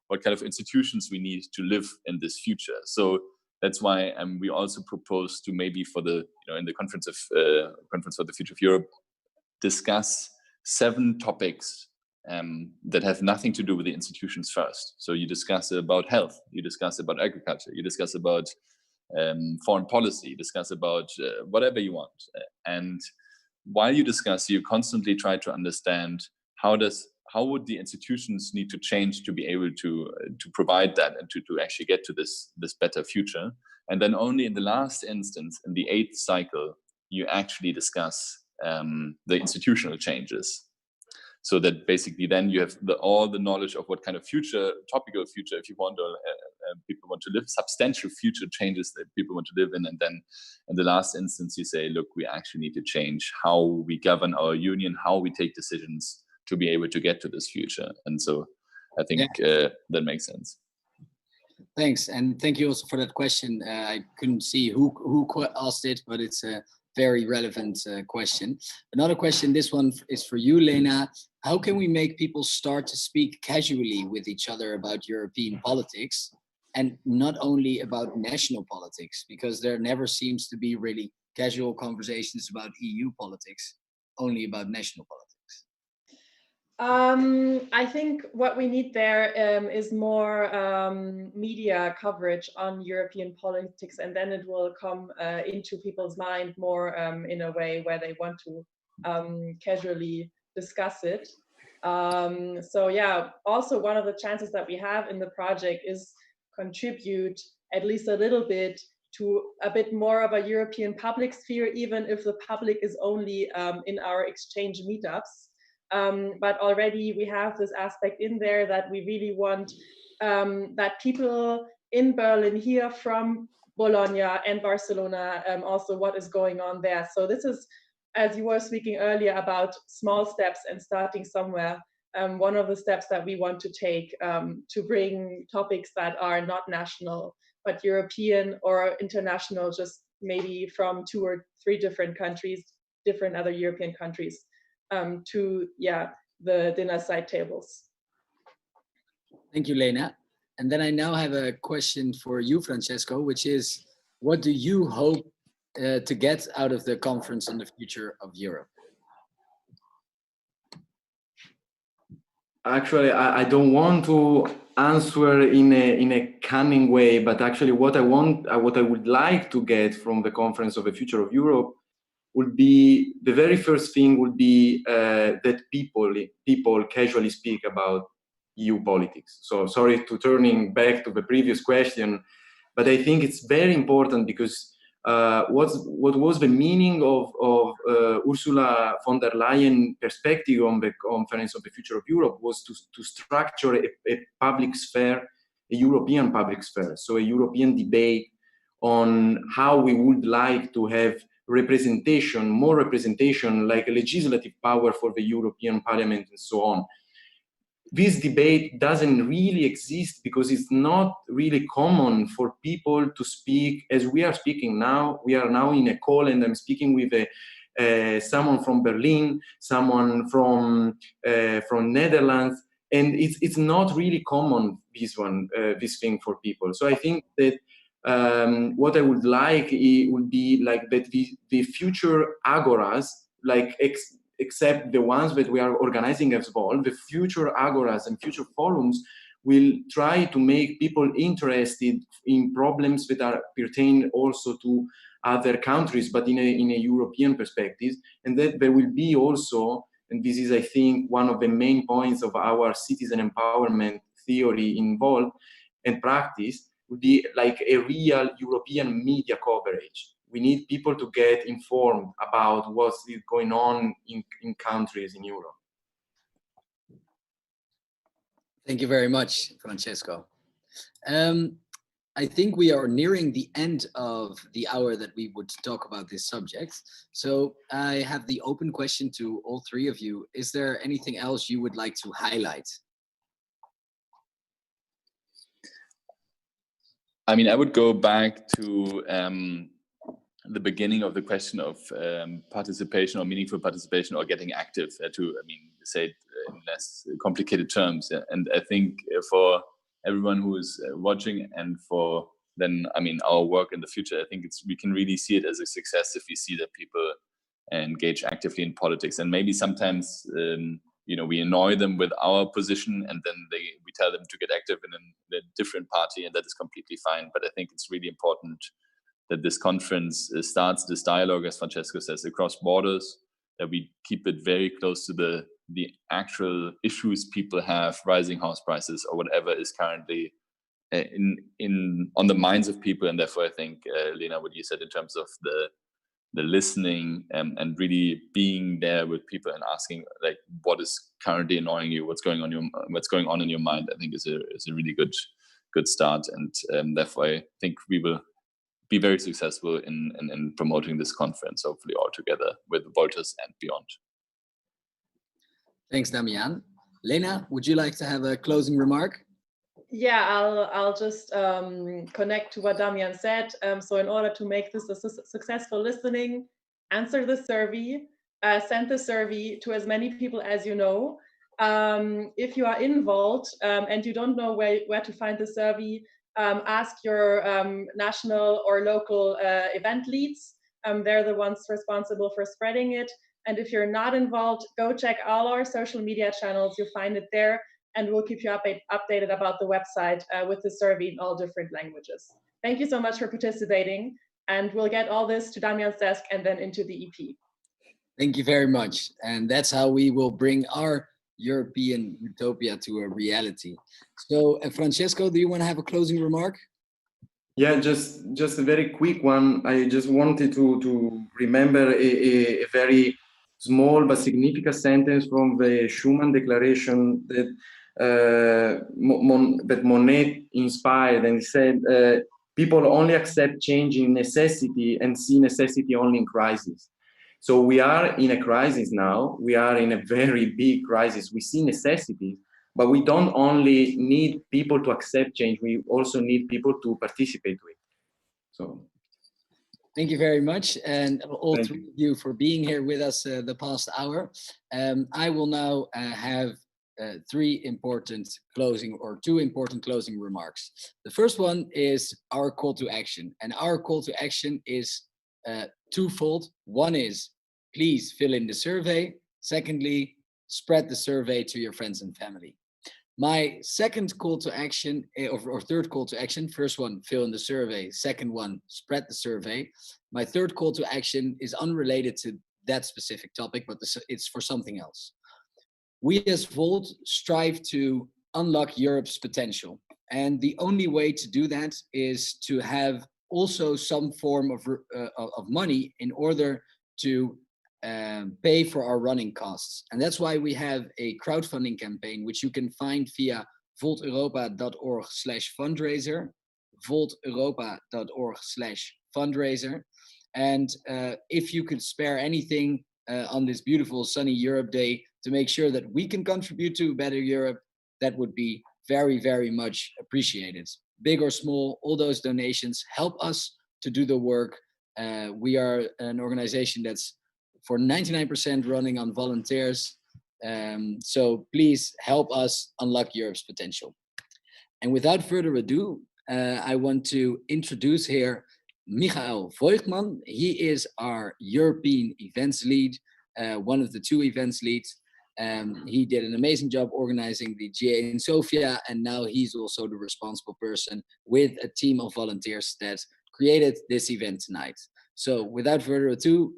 what kind of institutions we need to live in this future. So that's why we also propose to maybe for the in the Conference for the Future of Europe discuss 7 topics that have nothing to do with the institutions first. So you discuss about health, you discuss about agriculture, you discuss about foreign policy, you discuss about whatever you want. And while you discuss, you constantly try to understand how would the institutions need to change to be able to provide that and to actually get to this better future. And then only in the last instance, in the 8th cycle, you actually discuss the institutional changes. So that basically then you have all the knowledge of what kind of topical future, if you want, or people want to live, substantial future changes that people want to live in. And then in the last instance, you say, look, we actually need to change how we govern our union, how we take decisions to be able to get to this future. And so I think that makes sense. Thanks. And thank you also for that question. I couldn't see who asked it, but it's a very relevant question. Another question, this one is for you, Lena. How can we make people start to speak casually with each other about European politics and not only about national politics? Because there never seems to be really casual conversations about EU politics, only about national politics. I think what we need there is more media coverage on European politics, and then it will come into people's mind more in a way where they want to casually discuss it. So yeah, also one of the chances that we have in the project is contribute at least a little bit to a bit more of a European public sphere, even if the public is only in our exchange meetups. But already we have this aspect in there that we really want that people in Berlin hear from Bologna and Barcelona also what is going on there. So this is, as you were speaking earlier about small steps and starting somewhere, one of the steps that we want to take to bring topics that are not national, but European or international, just maybe from 2 or 3 different countries, different other European countries. To the dinner side tables. Thank you, Lena. And then I now have a question for you, Francesco, which is, what do you hope to get out of the Conference on the Future of Europe? Actually, I don't want to answer in a cunning way, but actually what I would like to get from the Conference of the Future of Europe would be, the very first thing would be that people casually speak about EU politics. So sorry to turning back to the previous question, but I think it's very important because what was the meaning of Ursula von der Leyen perspective on the Conference of the Future of Europe was to structure a public sphere, a European public sphere, so a European debate on how we would like to have representation, more representation, like a legislative power for the European Parliament and so on. This debate doesn't really exist because it's not really common for people to speak as we are speaking now. We are now in a call and I'm speaking with someone from Berlin, someone from Netherlands, and it's not really common, this thing for people. So I think that what I would like would be like that the future agoras, like except the ones that we are organizing as well, the future agoras and future forums will try to make people interested in problems that are pertain also to other countries, but in a European perspective, and that there will be also, and this is, I think, one of the main points of our citizen empowerment theory involved and practice, would be like a real European media coverage. We need people to get informed about what's going on in countries in Europe. Thank you very much, Francesco. I think we are nearing the end of the hour that we would talk about this subject. So I have the open question to all three of you. Is there anything else you would like to highlight? I mean, I would go back to the beginning of the question of participation or meaningful participation or getting active, say it in less complicated terms. And I think for everyone who is watching and for then, our work in the future, I think we can really see it as a success if we see that people engage actively in politics. And maybe sometimes, we annoy them with our position and then we tell them to get active in a different party, and that is completely fine. But I think it's really important that this conference starts this dialogue, as Francesco says, across borders, that we keep it very close to the actual issues people have, rising house prices or whatever is currently on the minds of people. And therefore, I think, Lena, what you said in terms of the listening and really being there with people and asking, like, what is currently annoying you, what's going on in your mind, I think is a really good start. And therefore, I think we will be very successful in promoting this conference, hopefully all together with Wolters and beyond. Thanks, Damian. Lena, would you like to have a closing remark? Yeah, I'll just connect to what Damian said. So in order to make this a successful listening, answer the survey, send the survey to as many people as you know. If you are involved and you don't know where to find the survey, ask your national or local event leads. They're the ones responsible for spreading it. And if you're not involved, go check all our social media channels. You'll find it there. And we'll keep you updated about the website with the survey in all different languages. Thank you so much for participating. And we'll get all this to Damian's desk and then into the EP. Thank you very much. And that's how we will bring our European utopia to a reality. So, Francesco, do you want to have a closing remark? Yeah, just a very quick one. I just wanted to remember a very small but significant sentence from the Schuman Declaration that that Monnet inspired, and he said, people only accept change in necessity and see necessity only in crisis. So we are in a crisis now. We are in a very big crisis. We see necessity, but we don't only need people to accept change. We also need people to participate with. So, thank you very much, and all three of you for being here with us the past hour. I will now have two important closing remarks. The first one is our call to action, and our call to action is twofold. One is, please fill in the survey. Secondly, spread the survey to your friends and family. My second call to action, or third call to action, first one, fill in the survey. Second one, spread the survey. My third call to action is unrelated to that specific topic, but it's for something else. We as Volt strive to unlock Europe's potential. And the only way to do that is to have also some form of money in order to pay for our running costs. And that's why we have a crowdfunding campaign, which you can find via volteuropa.org/fundraiser, volteuropa.org/fundraiser. And if you could spare anything on this beautiful sunny Europe Day to make sure that we can contribute to a better Europe, that would be very, very much appreciated. Big or small, all those donations help us to do the work. We are an organization that's for 99% running on volunteers. So please help us unlock Europe's potential. And without further ado, I want to introduce here Michael Voigtman. He is our European events lead, one of the two events leads. He did an amazing job organizing the GA in Sofia, and now he's also the responsible person with a team of volunteers that created this event tonight. So without further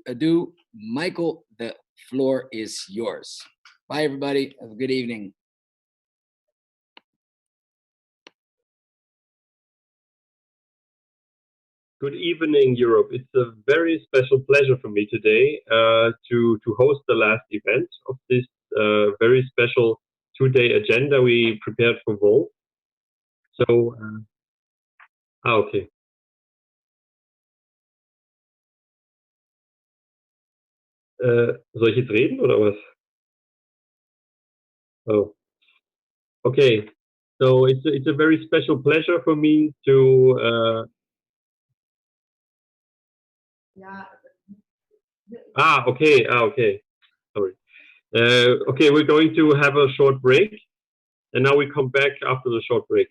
ado, Michael, the floor is yours. Bye, everybody. Have a good evening. Good evening, Europe. It's a very special pleasure for me today to host the last event of this very special two-day agenda we prepared for Volt. So, okay. Soll ich jetzt reden oder was? Oh, okay. So it's a very special pleasure for me to. Okay. Okay. Sorry. Okay, we're going to have a short break, and now we come back after the short break.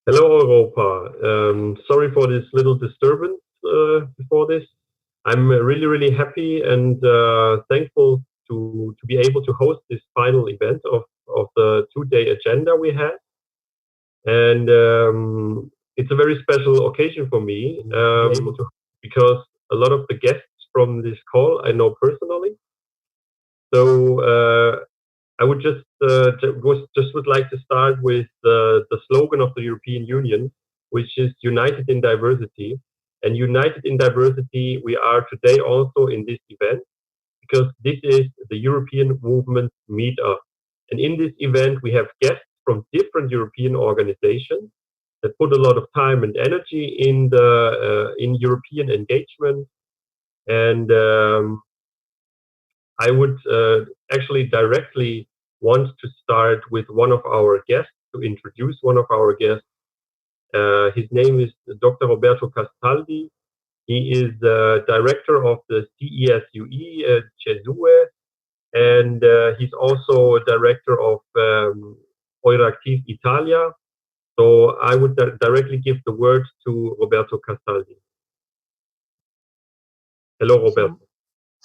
Hello, Europa. Sorry for this little disturbance before this. I'm really, really happy and thankful to be able to host this final event of the two-day agenda we had. And it's a very special occasion for me because a lot of the guests from this call I know personally. So I would just would like to start with the slogan of the European Union, which is United in Diversity. And united in diversity, we are today also in this event because this is the European Movement Meetup. And in this event, we have guests from different European organizations that put a lot of time and energy in in European engagement. And I would actually directly want to start with one of our guests, to introduce one of our guests. His name is Dr. Roberto Castaldi. He is the director of the CESUE, CESUE, and he's also a director of Euractiv Italia. So I would directly give the word to Roberto Castaldi. Hello, Roberto.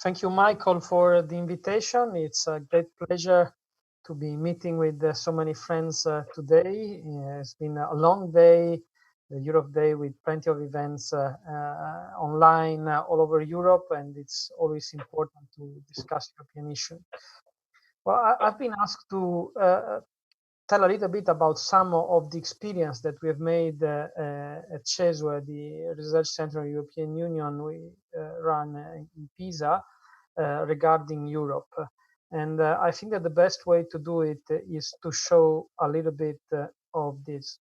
Thank you, Michael, for the invitation. It's a great pleasure to be meeting with so many friends today. It's been a long day, the Europe Day, with plenty of events online all over Europe, and it's always important to discuss European issues. Well, I've been asked to tell a little bit about some of the experience that we have made at CESUE, the Research Center of the European Union we run in Pisa, regarding Europe. And I think that the best way to do it is to show a little bit of this.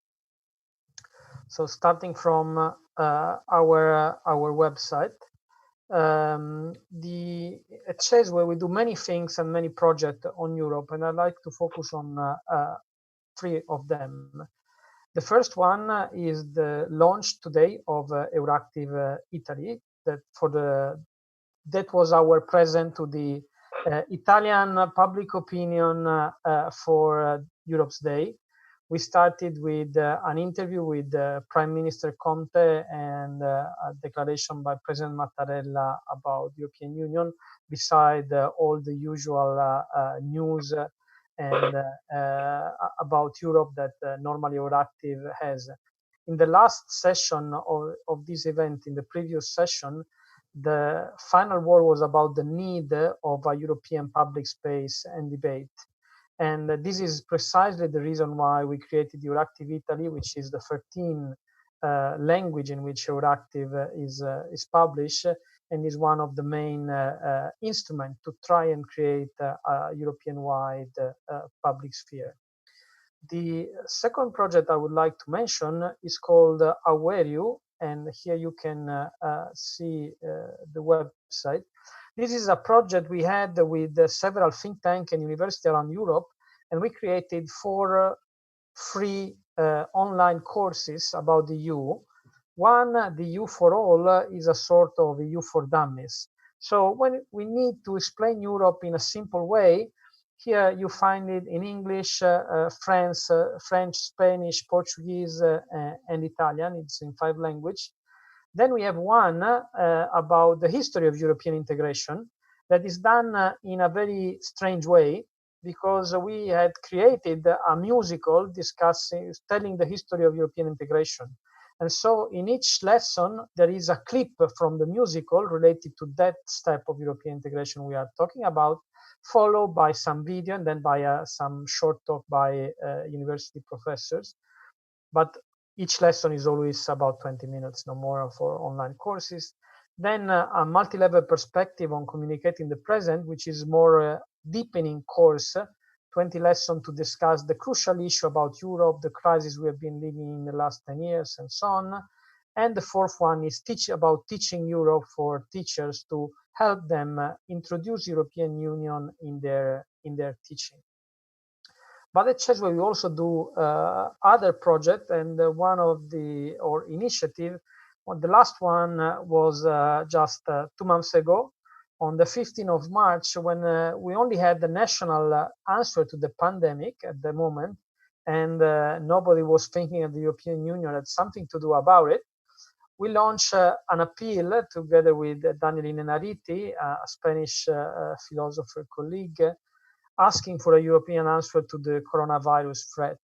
So starting from our website, at CESUE we do many things and many projects on Europe, and I'd like to focus on three of them. The first one is the launch today of Euractiv Italy. That was our present to the Italian public opinion for Europe's Day. We started with an interview with Prime Minister Conte and a declaration by President Mattarella about the European Union, beside all the usual news and about Europe that normally Euractiv has. In the last session of this event, in the previous session, the final word was about the need of a European public space and debate. And this is precisely the reason why we created Euractiv Italy, which is the 13th language in which Euractiv is published, and is one of the main instruments to try and create a European-wide public sphere. The second project I would like to mention is called Awerew, and here you can see the website. This is a project we had with several think tanks and universities around Europe, and we created 4 free online courses about the EU. One, the EU for all, is a sort of EU for dummies. So when we need to explain Europe in a simple way, here you find it in English, French, Spanish, Portuguese, and Italian. It's in 5 languages. Then we have one about the history of European integration that is done in a very strange way, because we had created a musical telling the history of European integration. And so in each lesson, there is a clip from the musical related to that step of European integration we are talking about, followed by some video and then by some short talk by university professors. But each lesson is always about 20 minutes, no more, for online courses. Then a multi-level perspective on communicating the present, which is more deepening course, 20 lessons to discuss the crucial issue about Europe, the crisis we have been living in the last 10 years, and so on. And the fourth one is about teaching Europe for teachers to help them introduce European Union in their teaching. But at Cesway, we also do other projects, and one of our initiative, the last one was just 2 months ago, on the 15th of March, when we only had the national answer to the pandemic at the moment, and nobody was thinking that the European Union had something to do about it. We launched an appeal together with Daniel Innerarity, a Spanish philosopher colleague, asking for a European answer to the coronavirus threat.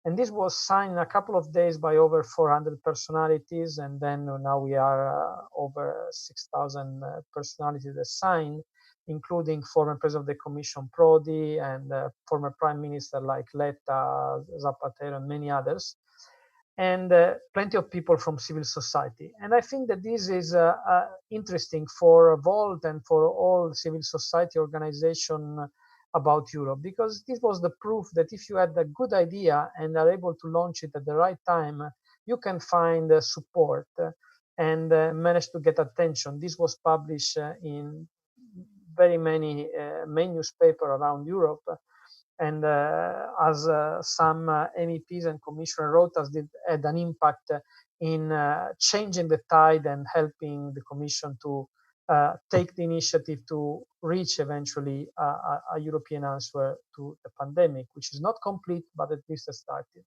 And this was signed in a couple of days by over 400 personalities. And then now we are over 6,000 personalities that signed, including former President of the Commission Prodi and former Prime Minister like Letta, Zapatero, and many others, and plenty of people from civil society. And I think that this is interesting for Volt and for all civil society organizations about Europe, because this was the proof that if you had a good idea and are able to launch it at the right time, you can find support and manage to get attention. This was published in very many main newspapers around Europe, and as some MEPs and commissioners wrote us, it had an impact in changing the tide and helping the Commission to take the initiative to reach eventually a European answer to the pandemic, which is not complete, but at least has started.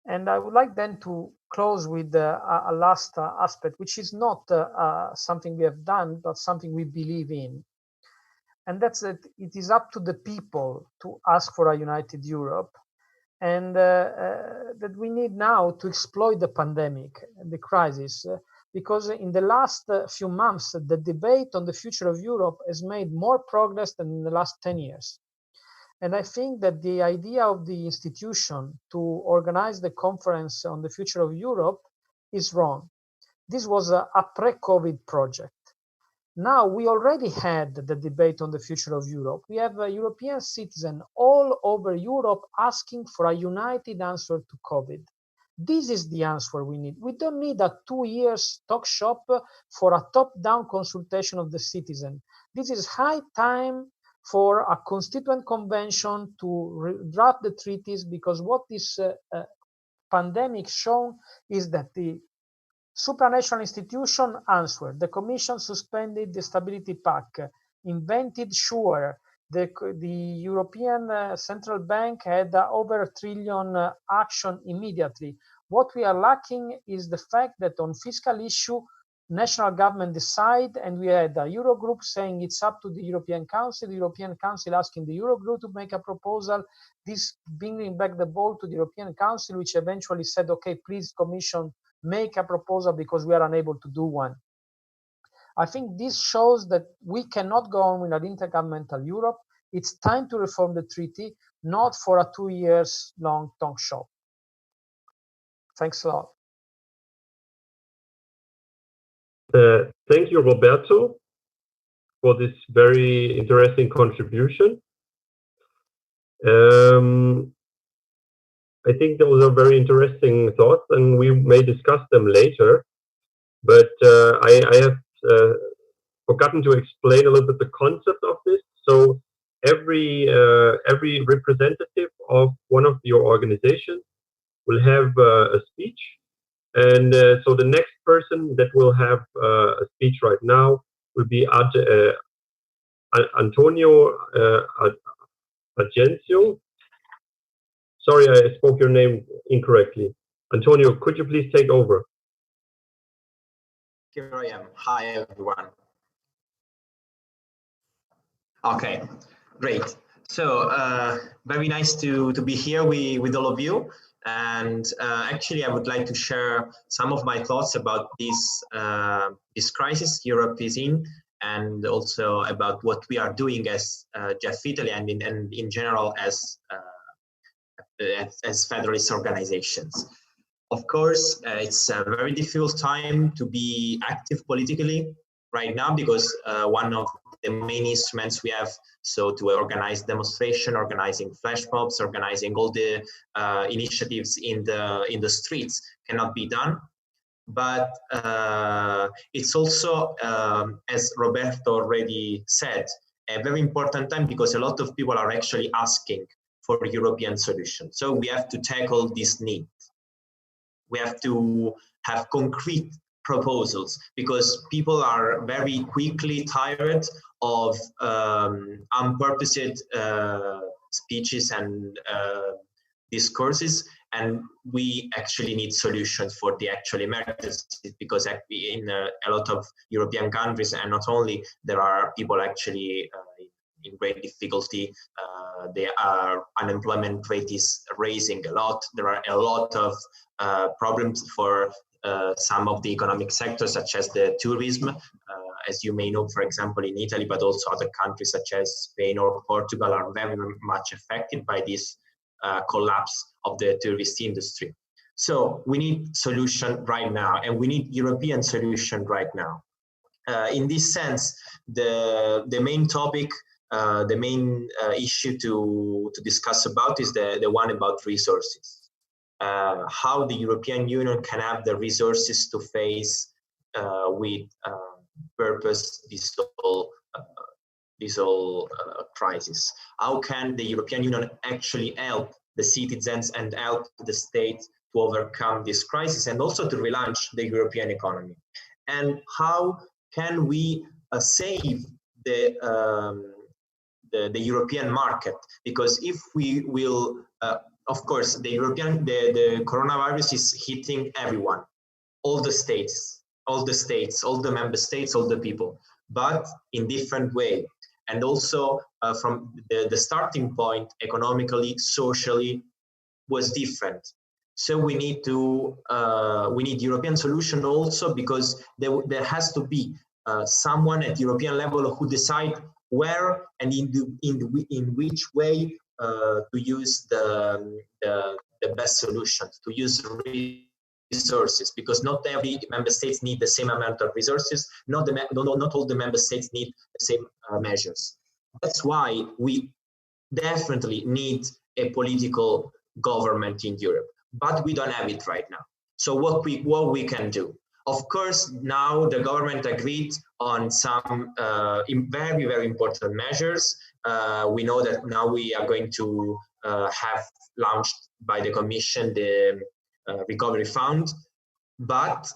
And I would like then to close with a last aspect, which is not something we have done, but something we believe in. And that's that it is up to the people to ask for a united Europe, and that we need now to exploit the pandemic, the crisis, because in the last few months, the debate on the future of Europe has made more progress than in the last 10 years. And I think that the idea of the institution to organize the conference on the future of Europe is wrong. This was a pre-COVID project. Now we already had the debate on the future of Europe. We have European citizens all over Europe asking for a united answer to COVID. This is the answer we need. We don't need a 2-year talk shop for a top-down consultation of the citizen. This is high time for a constituent convention to draft the treaties, because what this pandemic shown is that the supranational institution answered. The Commission suspended the Stability Pact, invented SURE, the European Central Bank had over $1 trillion action immediately. What we are lacking is the fact that on fiscal issue, national government decide, and we had a Eurogroup saying it's up to the European Council, the European Council asking the Eurogroup to make a proposal, this bringing back the ball to the European Council, which eventually said, okay, please Commission, make a proposal because we are unable to do one. I think this shows that we cannot go on with an intergovernmental Europe. It's time to reform the treaty, not for a 2 years long talk show. Thanks a lot. Thank you, Roberto, for this very interesting contribution. I think those are very interesting thoughts, and we may discuss them later. But I have forgotten to explain a little bit the concept of this. So every representative of one of your organizations will have a speech. And so the next person that will have a speech right now will be Antonio Agencio. Sorry, I spoke your name incorrectly. Antonio, could you please take over? Here I am. Hi, everyone. Okay, great. So very nice to be here with all of you. And actually, I would like to share some of my thoughts about this crisis Europe is in, and also about what we are doing as GEF Italy and in general as federalist organizations. Of course, it's a very difficult time to be active politically right now because one of the main instruments we have, so to organize demonstration, organizing flash mobs, organizing all the initiatives in the streets cannot be done. But it's also, as Roberto already said, a very important time because a lot of people are actually asking for a European solution. So we have to tackle this need. We have to have concrete proposals because people are very quickly tired of unpurposed speeches and discourses, and we actually need solutions for the actual emergencies because in a lot of European countries, and not only, there are people actually in great difficulty. The unemployment rate is rising a lot. There are a lot of problems for some of the economic sectors, such as the tourism. As you may know, for example, in Italy, but also other countries such as Spain or Portugal are very much affected by this collapse of the tourist industry. So we need solution right now, and we need European solution right now. In this sense, the main topic, the main issue to discuss about is the one about resources. How the European Union can have the resources to face with purpose this whole crisis. How can the European Union actually help the citizens and help the state to overcome this crisis and also to relaunch the European economy? And how can we save the European market? Because if we will, of course, the coronavirus is hitting everyone, all the states, all the member states, all the people, but in different way. And also from the starting point, economically, socially, was different. So we need European solution also, because there has to be someone at European level who decide where and in which way to use the best solutions, to use resources, because not every member states need the same amount of resources. Not all the member states need the same measures. That's why we definitely need a political government in Europe, but we don't have it right now. So what we can do? Of course, now the government agreed on some very, very important measures. We know that now we are going to have launched by the Commission the Recovery Fund, but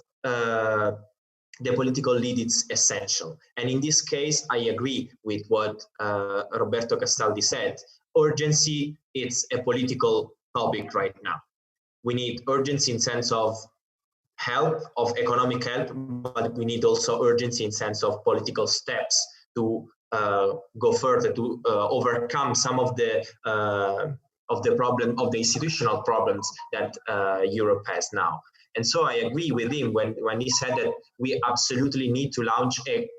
the political lead is essential. And in this case, I agree with what Roberto Castaldi said. Urgency, it's a political topic right now. We need urgency in sense of help, of economic help, but we need also urgency in sense of political steps to go further, to overcome some of the institutional problems that Europe has now. And so I agree with him when he said that we absolutely need to launch a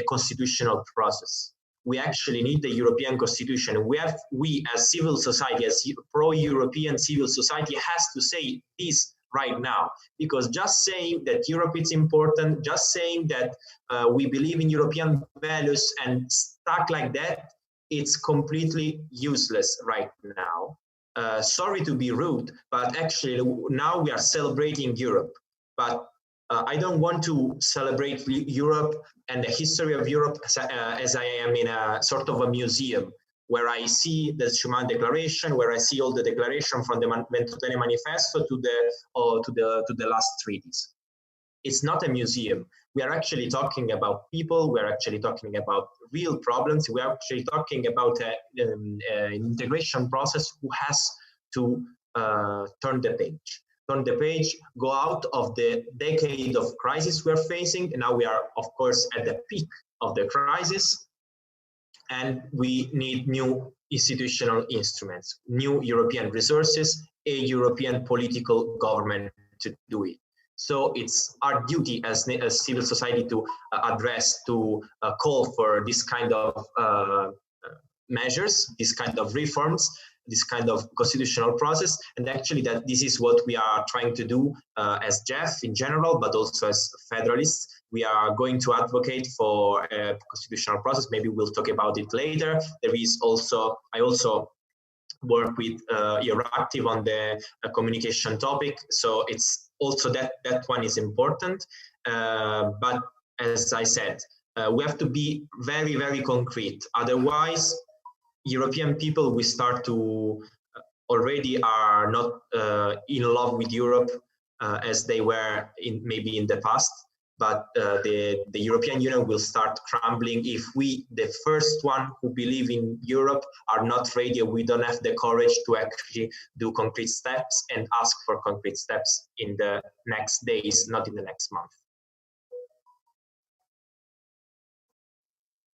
constitutional process. We actually need the European Constitution. We as civil society, as pro-European civil society, has to say this right now, because just saying that Europe is important, just saying that we believe in European values and stuck like that, it's completely useless right now. Sorry to be rude, but actually now we are celebrating Europe. But I don't want to celebrate Europe and the history of Europe as I am in a sort of a museum, where I see the Schuman Declaration, where I see all the declaration from the Ventotene Manifesto to the last treaties. It's not a museum. We are actually talking about people. We are actually talking about real problems. We are actually talking about an integration process who has to turn the page, go out of the decade of crisis we are facing. And now we are, of course, at the peak of the crisis. And we need new institutional instruments, new European resources, a European political government to do it. So it's our duty as civil society to address, to call for this kind of measures, this kind of reforms, this kind of constitutional process. And actually that this is what we are trying to do as JEF in general, but also as federalists. We are going to advocate for a constitutional process. Maybe we'll talk about it later. There is also, I also work with Euractiv on the communication topic. So it's also that one is important. But as I said, we have to be very, very concrete. Otherwise, European people will start to already are not in love with Europe as they were maybe in the past. But the European Union will start crumbling if we, the first one who believe in Europe, are not ready. We don't have the courage to actually do concrete steps and ask for concrete steps in the next days, not in the next month.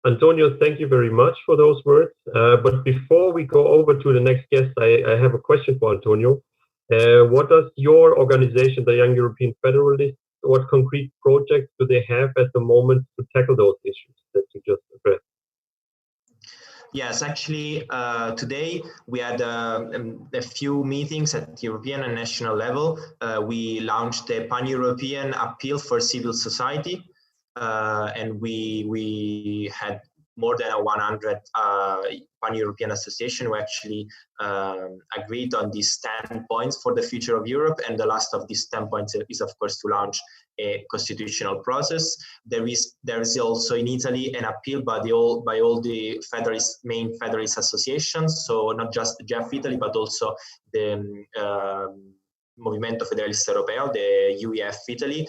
Antonio, thank you very much for those words. But before we go over to the next guest, I have a question for Antonio. What does your organization, the Young European Federalists, what concrete projects do they have at the moment to tackle those issues that you just addressed? Yes, actually, today we had a few meetings at European and national level. We launched a pan-European appeal for civil society, and we had more than 100 pan-European associations who actually agreed on these 10 points for the future of Europe. And the last of these 10 points is, of course, to launch a constitutional process. There is also in Italy an appeal by all the main federalist associations. So not just the JEF Italy, but also the Movimento Federalista Europeo, the UEF Italy,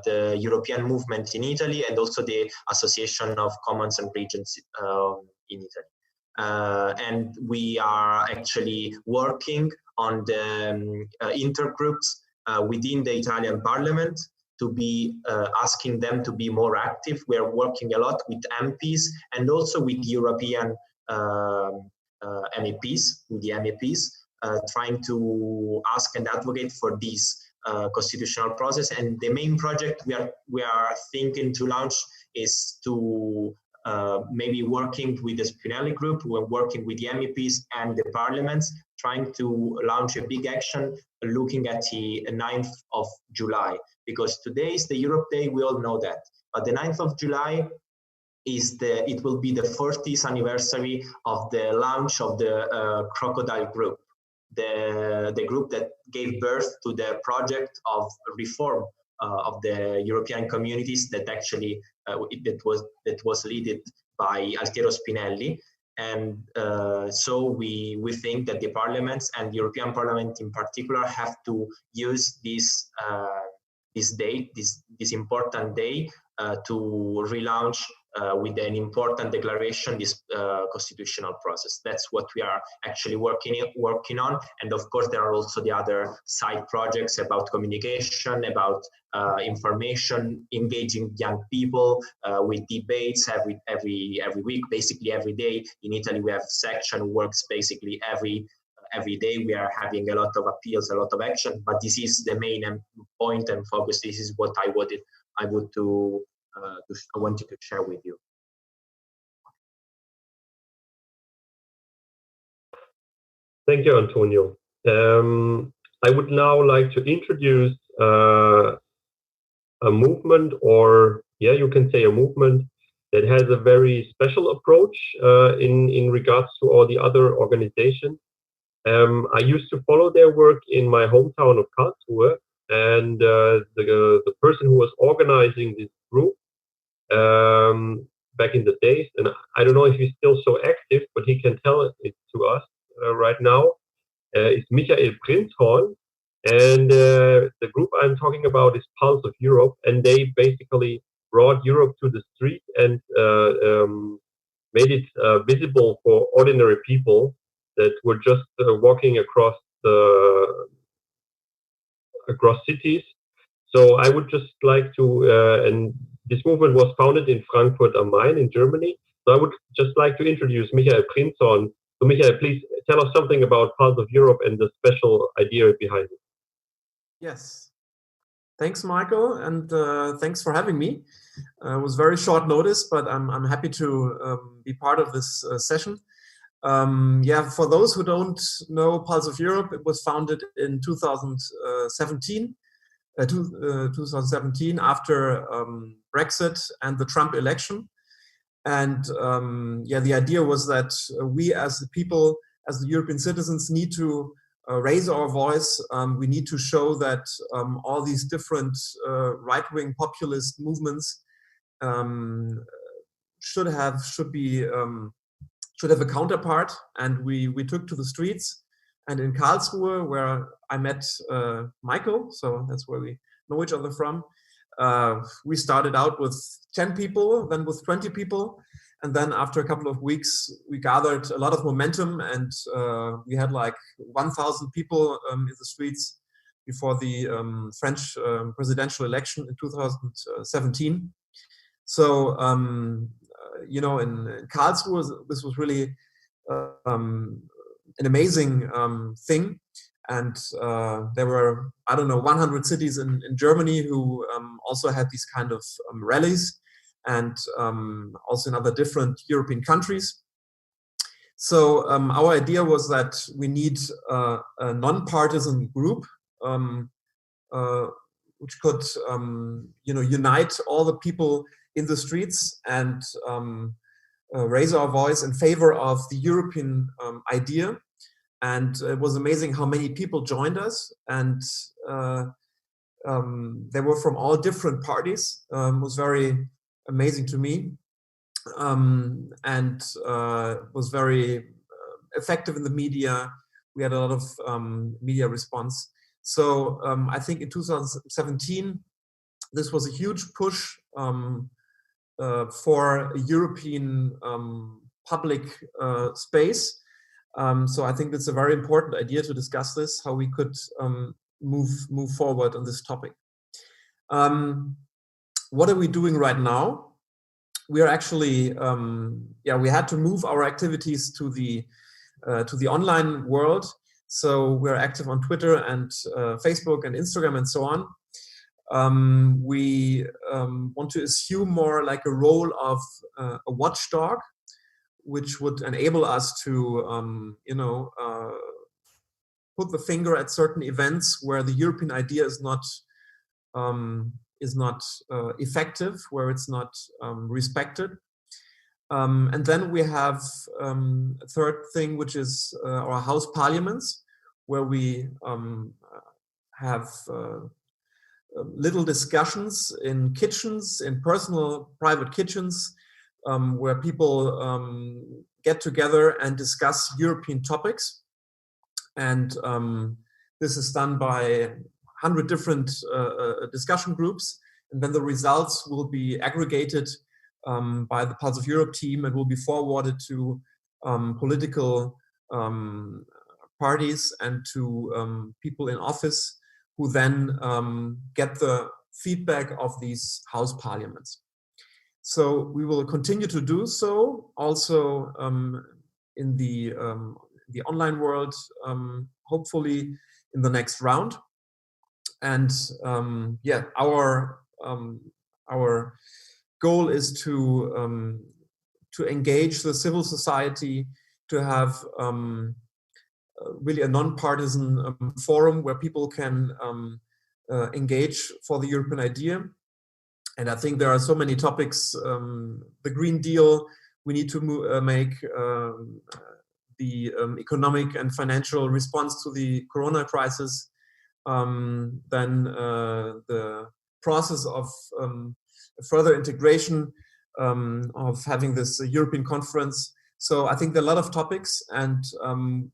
the European Movement in Italy, and also the Association of Commons and Regions in Italy. And we are actually working on the intergroups within the Italian Parliament to be asking them to be more active. We are working a lot with MPs and also with European MEPs, trying to ask and advocate for this constitutional process. And the main project we are thinking to launch is to maybe working with the Spinelli Group. We're working with the MEPs and the parliaments, trying to launch a big action looking at the 9th of July. Because today is the Europe Day, we all know that. But the 9th of July it will be the 40th anniversary of the launch of the Crocodile Group. The group that gave birth to the project of reform of the European communities that actually that was led by Altiero Spinelli. And so we think that the parliaments and the European Parliament in particular have to use this this day, this important day, to relaunch with an important declaration this constitutional process. That's what we are actually working on. And of course, there are also the other side projects about communication, about information, engaging young people with debates every week, basically every day. In Italy, we have section works basically every day. We are having a lot of appeals, a lot of action, but this is the main point and focus. This is what I wanted to share with you. Thank you, Antonio. I would now like to introduce a movement, or you can say a movement that has a very special approach in regards to all the other organizations. I used to follow their work in my hometown of Karlsruhe, and the person who was organizing this group back in the days, and I don't know if he's still so active, but he can tell it to us right now, is Michael Prinzhorn. And the group I'm talking about is Pulse of Europe, and they basically brought Europe to the street and made it visible for ordinary people that were just walking across cities. So I would just like to, and this movement was founded in Frankfurt am Main in Germany. So I would just like to introduce Michael Prinzhorn. So Michael, please tell us something about Pulse of Europe and the special idea behind it. Yes. Thanks, Michael, and thanks for having me. It was very short notice, but I'm happy to be part of this session. For those who don't know Pulse of Europe, it was founded in 2017 after Brexit and the Trump election. And the idea was that we as the people, as the European citizens, need to raise our voice. We need to show that all these different right-wing populist movements should have a counterpart, and we took to the streets. And in Karlsruhe, where I met Michael, so that's where we know each other from, we started out with 10 people, then with 20 people, and then after a couple of weeks, we gathered a lot of momentum, and we had like 1,000 people in the streets before the French presidential election in 2017. So, in Karlsruhe, this was really an amazing thing. And there were, 100 cities in Germany who also had these kind of rallies, and also in other different European countries. So our idea was that we need a non-partisan group which could unite all the people in the streets and raise our voice in favor of the European idea. And it was amazing how many people joined us, and they were from all different parties. It was very amazing to me, and was very effective in the media. We had a lot of media response. So I think in 2017, this was a huge push for a European public space. So I think that's a very important idea to discuss this, how we could move forward on this topic. What are we doing right now? We are actually, we had to move our activities to the online world. So we're active on Twitter and Facebook and Instagram and so on. We want to assume more like a role of a watchdog, which would enable us to, put the finger at certain events where the European idea is not effective, where it's not respected. And then we have a third thing, which is our house parliaments, where we have little discussions in kitchens, in personal private kitchens, where people get together and discuss European topics. And this is done by 100 different discussion groups, and then the results will be aggregated by the Pulse of Europe team and will be forwarded to political parties and to people in office, who then get the feedback of these house parliaments. So we will continue to do so also in the online world, hopefully in the next round. And yeah, our goal is to engage the civil society, to have really a non-partisan forum where people can engage for the European idea. And I think there are so many topics, the Green Deal, we need to make the economic and financial response to the Corona crisis, then the process of further integration of having this European conference. So I think there are a lot of topics, and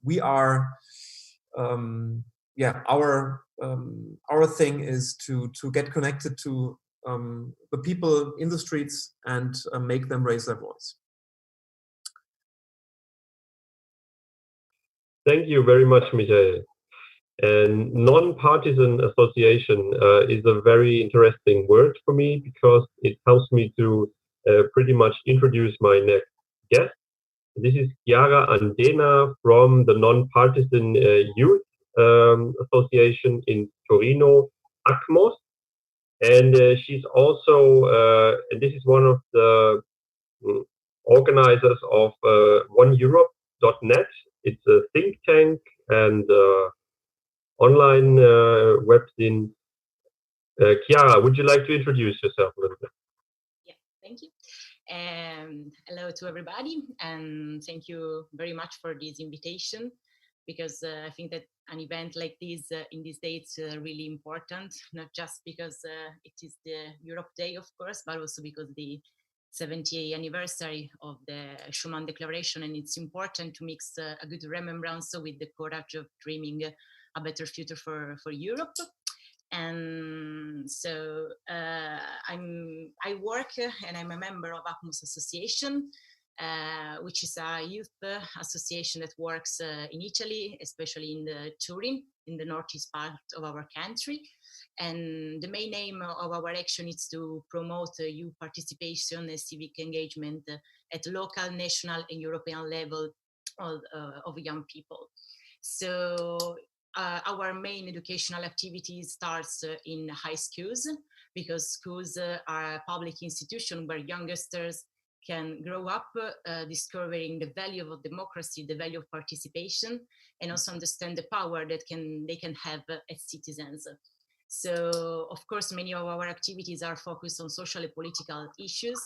we are, yeah, our thing is to get connected to the people in the streets and make them raise their voice. Thank you very much, Michael. And non-partisan association is a very interesting word for me, because it helps me to pretty much introduce my next guest. This is Chiara Andena from the Non-Partisan Youth Association in Torino, ACMOS. And she's also, and this is one of the organizers of OneEurope.net. It's a think tank and online webzine. Chiara, would you like to introduce yourself a little bit? Yeah, thank you. Hello to everybody, and thank you very much for this invitation, because I think that an event like this in these days is really important, not just because it is the Europe Day, of course, but also because the 70th anniversary of the Schuman Declaration, and it's important to mix a good remembrance with the courage of dreaming a better future for Europe. And so I work and I'm a member of ACMOS Association, which is a youth association that works in Italy, especially in the Turin, in the northeast part of our country. And the main aim of our action is to promote youth participation and civic engagement at local, national, and European level of young people. So our main educational activity starts in high schools, because schools are a public institution where youngsters can grow up discovering the value of democracy, the value of participation, and also understand the power that they can have as citizens. So, of course, many of our activities are focused on social and political issues,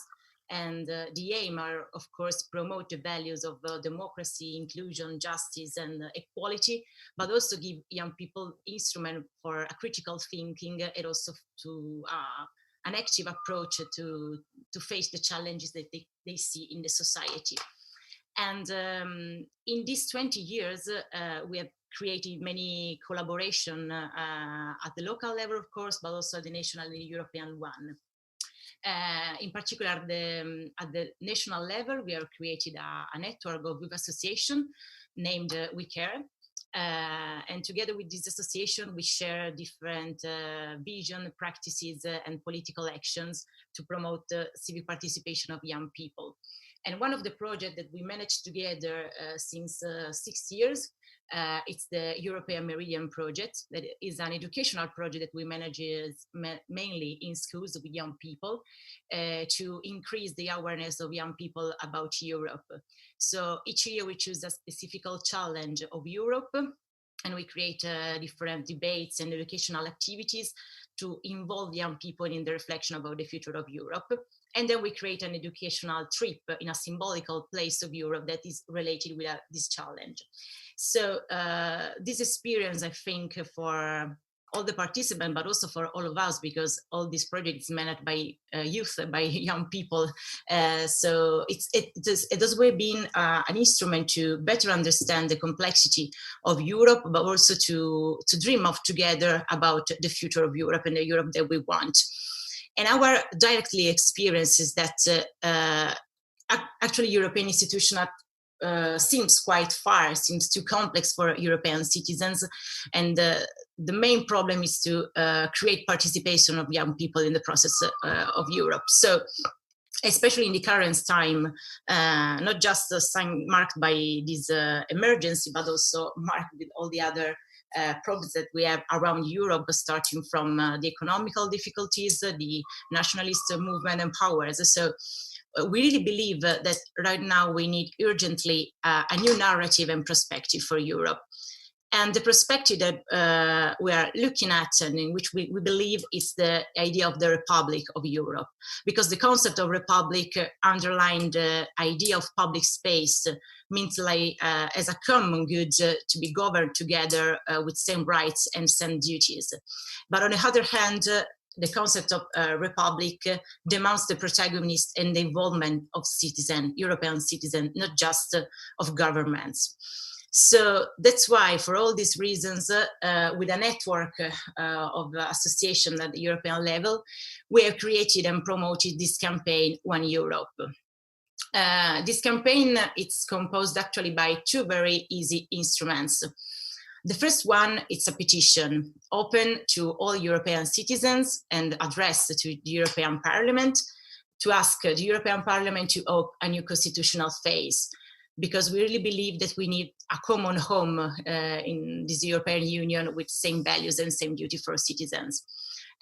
and the aim are, of course, promote the values of democracy, inclusion, justice, and equality, but also give young people instrument for a critical thinking, and also to an active approach to face the challenges that they see in the society. And in these 20 years, we have created many collaboration at the local level, of course, but also at the national and European one. In particular, at the national level, we have created a network of youth association named We Care. And together with this association, we share different vision, practices, and political actions to promote civic participation of young people. And one of the projects that we managed together since 6 years, it's the European Meridian Project. That is an educational project that we manage mainly in schools with young people to increase the awareness of young people about Europe. So each year we choose a specific challenge of Europe, and we create different debates and educational activities to involve young people in the reflection about the future of Europe. And then we create an educational trip in a symbolical place of Europe that is related with this challenge. So this experience, I think, for all the participants, but also for all of us, because all these projects managed by youth, by young people. So it has always been an instrument to better understand the complexity of Europe, but also to dream of together about the future of Europe and the Europe that we want. And our directly experience is that actually European institutional seems quite far, seems too complex for European citizens. And the main problem is to create participation of young people in the process of Europe. So especially in the current time, not just marked by this emergency, but also marked with all the other problems that we have around Europe, starting from the economical difficulties, the nationalist movement and powers. So we really believe that right now we need urgently a new narrative and perspective for Europe. And the perspective that we are looking at, and in which we believe, is the idea of the Republic of Europe. Because the concept of Republic underlined the idea of public space, means like as a common good to be governed together with same rights and same duties. But on the other hand, the concept of republic demands the protagonist and the involvement of citizens, European citizens, not just of governments. So that's why, for all these reasons, with a network of associations at the European level, we have created and promoted this campaign, One Europe. This campaign, it's composed actually by two very easy instruments. The first one, it's a petition open to all European citizens and addressed to the European Parliament to ask the European Parliament to open a new constitutional phase, because we really believe that we need a common home in this European Union with same values and same duty for citizens.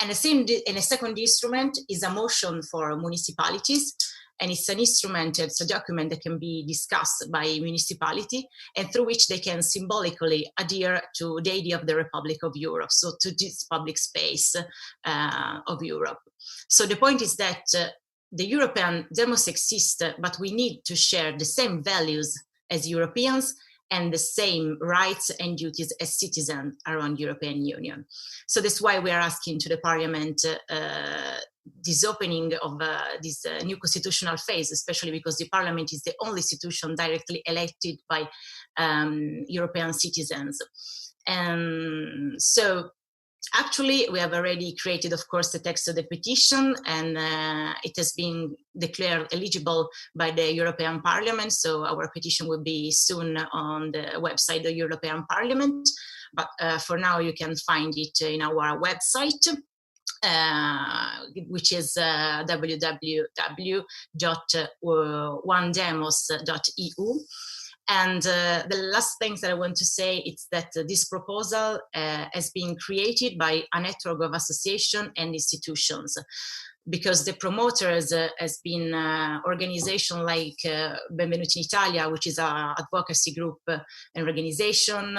And a second instrument is a motion for municipalities. And it's an instrument, it's a document that can be discussed by municipality and through which they can symbolically adhere to the idea of the Republic of Europe, so to this public space of Europe. So the point is that the European demos exist, but we need to share the same values as Europeans and the same rights and duties as citizens around European Union. So that's why we are asking to the Parliament this opening of this new constitutional phase, especially because the Parliament is the only institution directly elected by European citizens. And so actually, we have already created, of course, the text of the petition, and it has been declared eligible by the European Parliament. So our petition will be soon on the website of the European Parliament. But for now, you can find it in our website, which is www.onedemos.eu. And the last thing that I want to say is that this proposal has been created by a network of associations and institutions, because the promoters has been organization like Benvenuti in Italia, which is an advocacy group and organization,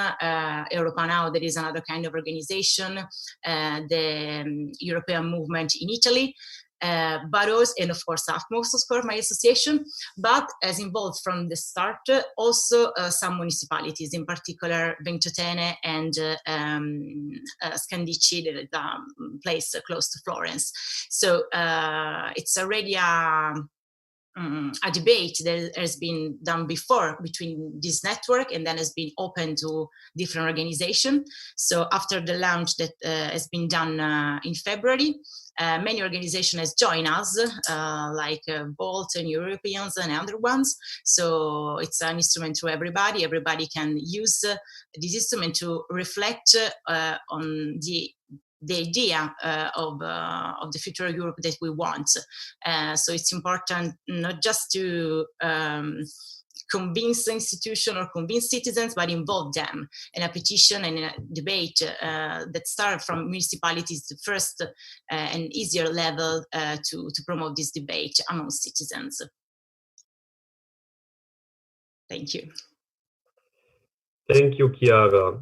Europa Now, that is another kind of organization, the European Movement in Italy, but also, and of course, AFMOS, of course, my association, but as involved from the start, also some municipalities, in particular Ventotene and Scandicci, the place close to Florence. So it's already a debate that has been done before between this network and then has been open to different organizations. So after the launch that has been done in February, many organizations has joined us, like Bolt and Europeans and other ones. So it's an instrument to everybody. Everybody can use this instrument to reflect on the idea of the future of Europe that we want. So it's important not just to convince the institution or convince citizens, but involve them in a petition and in a debate that start from municipalities, the first and easier level to promote this debate among citizens. Thank you. Thank you, Chiara.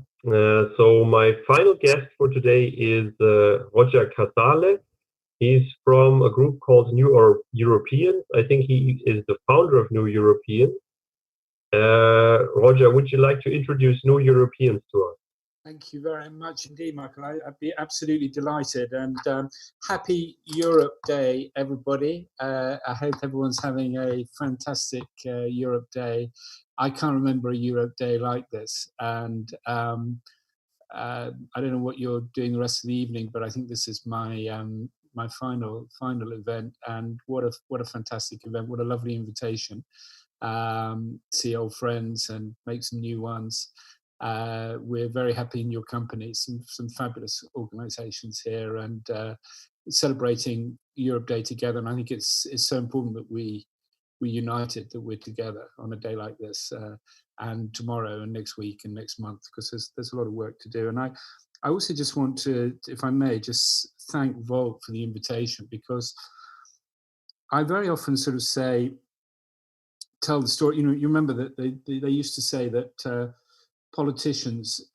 So my final guest for today is Roger Casale. He's from a group called New Europeans. I think he is the founder of New Europeans. Roger, would you like to introduce New Europeans to us? Thank you very much indeed, Michael. I'd be absolutely delighted. And happy Europe Day, everybody. I hope everyone's having a fantastic Europe Day. I can't remember a Europe Day like this. And I don't know what you're doing the rest of the evening, but I think this is my my final event. And what a fantastic event! What a lovely invitation. See old friends and make some new ones. We're very happy in your company. Some fabulous organisations here, and celebrating Europe Day together. And I think it's so important that we're united, that we're together on a day like this, and tomorrow and next week and next month, because there's a lot of work to do. And I also just want to, if I may, just thank Volt for the invitation, because I very often sort of tell the story. You know, you remember that they used to say that politicians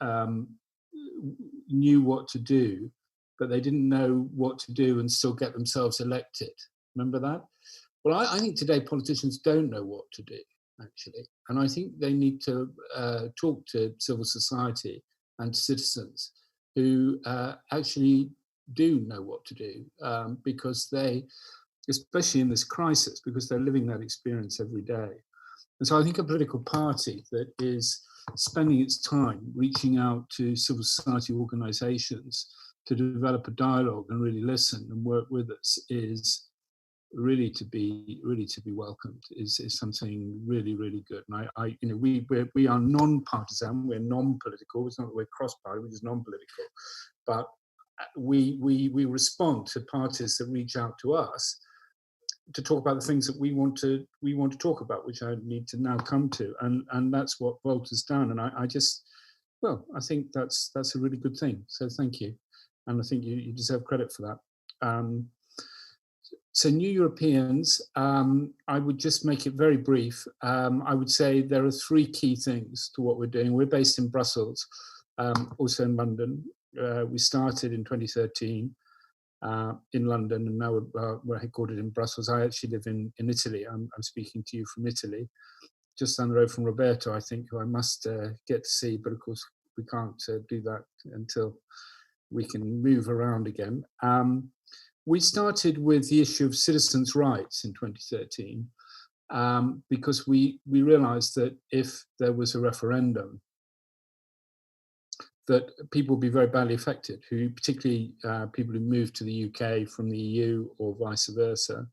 knew what to do, but they didn't know what to do and still get themselves elected. Remember that? Well, I think today politicians don't know what to do, actually. And I think they need to talk to civil society and citizens who actually do know what to do, because they, especially in this crisis, because they're living that experience every day. And so I think a political party that is spending its time reaching out to civil society organisations to develop a dialogue and really listen and work with us is really to be welcomed. Is something really, really good. And I you know, we are non-partisan, we're non-political. It's not that we're cross-party, we're just non-political. But we respond to parties that reach out to us to talk about the things that we want to talk about, which I need to now come to, and that's what Volt has done. And I think that's a really good thing. So thank you, and I think you deserve credit for that. So New Europeans, I would just make it very brief. I would say there are three key things to what we're doing. We're based in Brussels, also in London. We started in 2013. In London, and now we're headquartered in Brussels. I actually live in Italy. I'm speaking to you from Italy, just down the road from Roberto, I think, who I must get to see, but of course we can't do that until we can move around again. We started with the issue of citizens' rights in 2013 because we realised that if there was a referendum, that people would be very badly affected, who particularly people who moved to the UK from the EU or vice versa.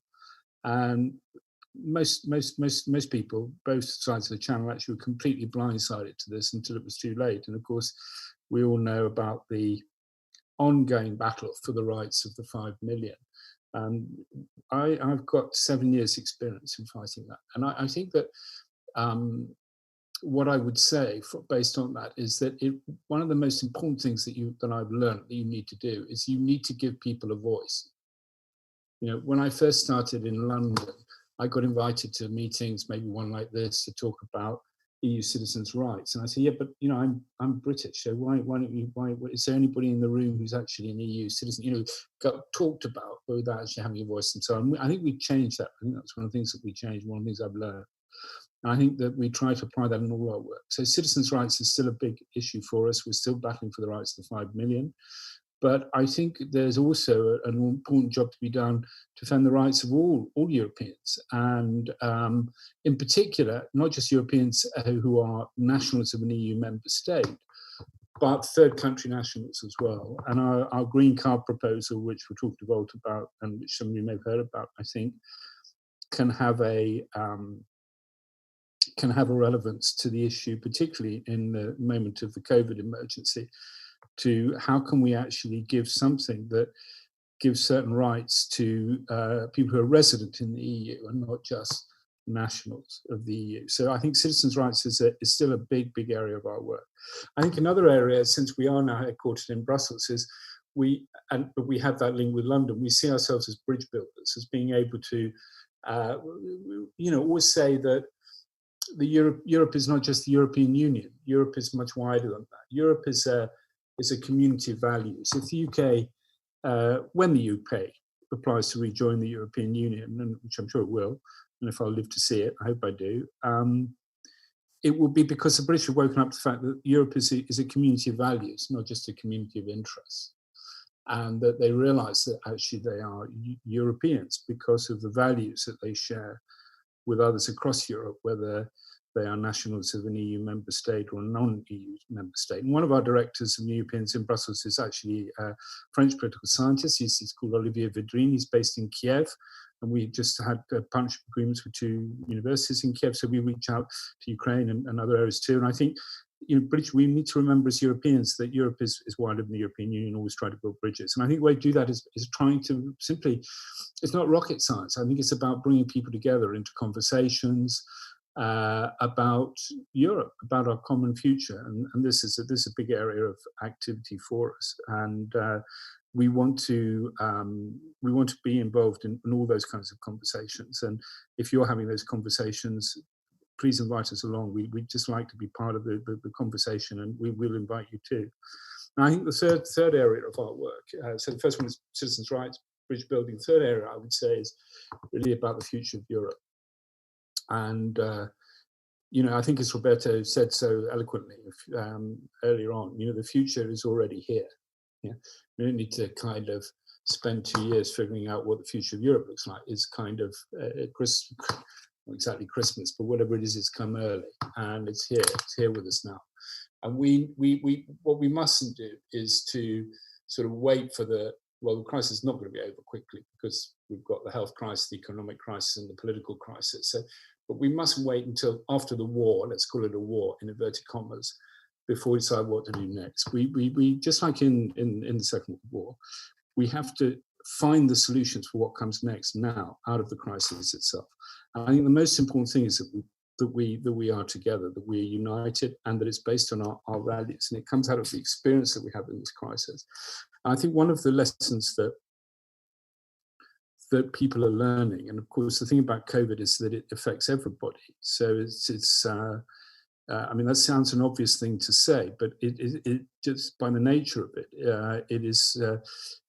And most people, both sides of the channel, actually were completely blindsided to this until it was too late. And of course, we all know about the ongoing battle for the rights of the 5 million. I've got 7 years experience in fighting that. And I think that what I would say, based on that, is that one of the most important things that I've learned that you need to do is you need to give people a voice. You know, when I first started in London, I got invited to meetings, maybe one like this, to talk about EU citizens' rights, and I said, yeah, but you know, I'm British, so why don't you? Why is there anybody in the room who's actually an EU citizen? You know, got talked about without actually having a voice. And so I think we changed that. I think that's one of the things that we changed. One of the things I've learned. And I think that we try to apply that in all our work. So citizens' rights is still a big issue for us. We're still battling for the rights of the 5 million. But I think there's also an important job to be done to defend the rights of all Europeans. And in particular, not just Europeans who are nationals of an EU member state, but third country nationals as well. And our green card proposal, which we're talking to Volt about, and which some of you may have heard about, I think, can have a relevance to the issue, particularly in the moment of the COVID emergency, to how can we actually give something that gives certain rights to people who are resident in the EU and not just nationals of the EU. So I think citizens' rights is still a big area of our work. I think another area, since we are now headquartered in Brussels, is but we have that link with London. We see ourselves as bridge builders, as being able to, always say that Europe is not just the European Union. Europe is much wider than that. Europe is a community of values. If the UK, when the UK applies to rejoin the European Union, and which I'm sure it will, and if I live to see it, I hope I do, it will be because the British have woken up to the fact that Europe is a community of values, not just a community of interests. And that they realize that actually they are Europeans because of the values that they share with others across Europe, whether they are nationals of an EU member state or a non-EU member state. And one of our directors of Europeans in Brussels is actually a French political scientist. He's called Olivier Vedrine. He's based in Kiev. And we just had partnership agreements with 2 universities in Kiev. So we reach out to Ukraine and other areas too. And I think, we need to remember as Europeans that Europe is wider than the European Union, always try to build bridges. And I think the way to do that is trying to simply, it's not rocket science. I think it's about bringing people together into conversations about Europe, about our common future. And this is a big area of activity for us. And we want to be involved in all those kinds of conversations. And if you're having those conversations, please invite us along. We'd just like to be part of the conversation, and we will invite you too. And I think the third area of our work, so the first one is citizens' rights, bridge building. The third area, I would say, is really about the future of Europe. And, I think as Roberto said so eloquently earlier on, the future is already here. Yeah? We don't need to kind of spend 2 years figuring out what the future of Europe looks like. It's kind of not exactly Christmas, but whatever it is, it's come early and it's here with us now. And what we mustn't do is to sort of wait for the crisis is not going to be over quickly because we've got the health crisis, the economic crisis, and the political crisis. So, but we mustn't wait until after the war, let's call it a war in inverted commas, before we decide what to do next. We just like in the Second World War, we have to find the solutions for what comes next now out of the crisis itself. And I think the most important thing is that we are together, that we are united, and that it's based on our values. And it comes out of the experience that we have in this crisis. And I think one of the lessons that people are learning, and of course the thing about COVID is that it affects everybody. So it's I mean, that sounds an obvious thing to say, but it just by the nature of it,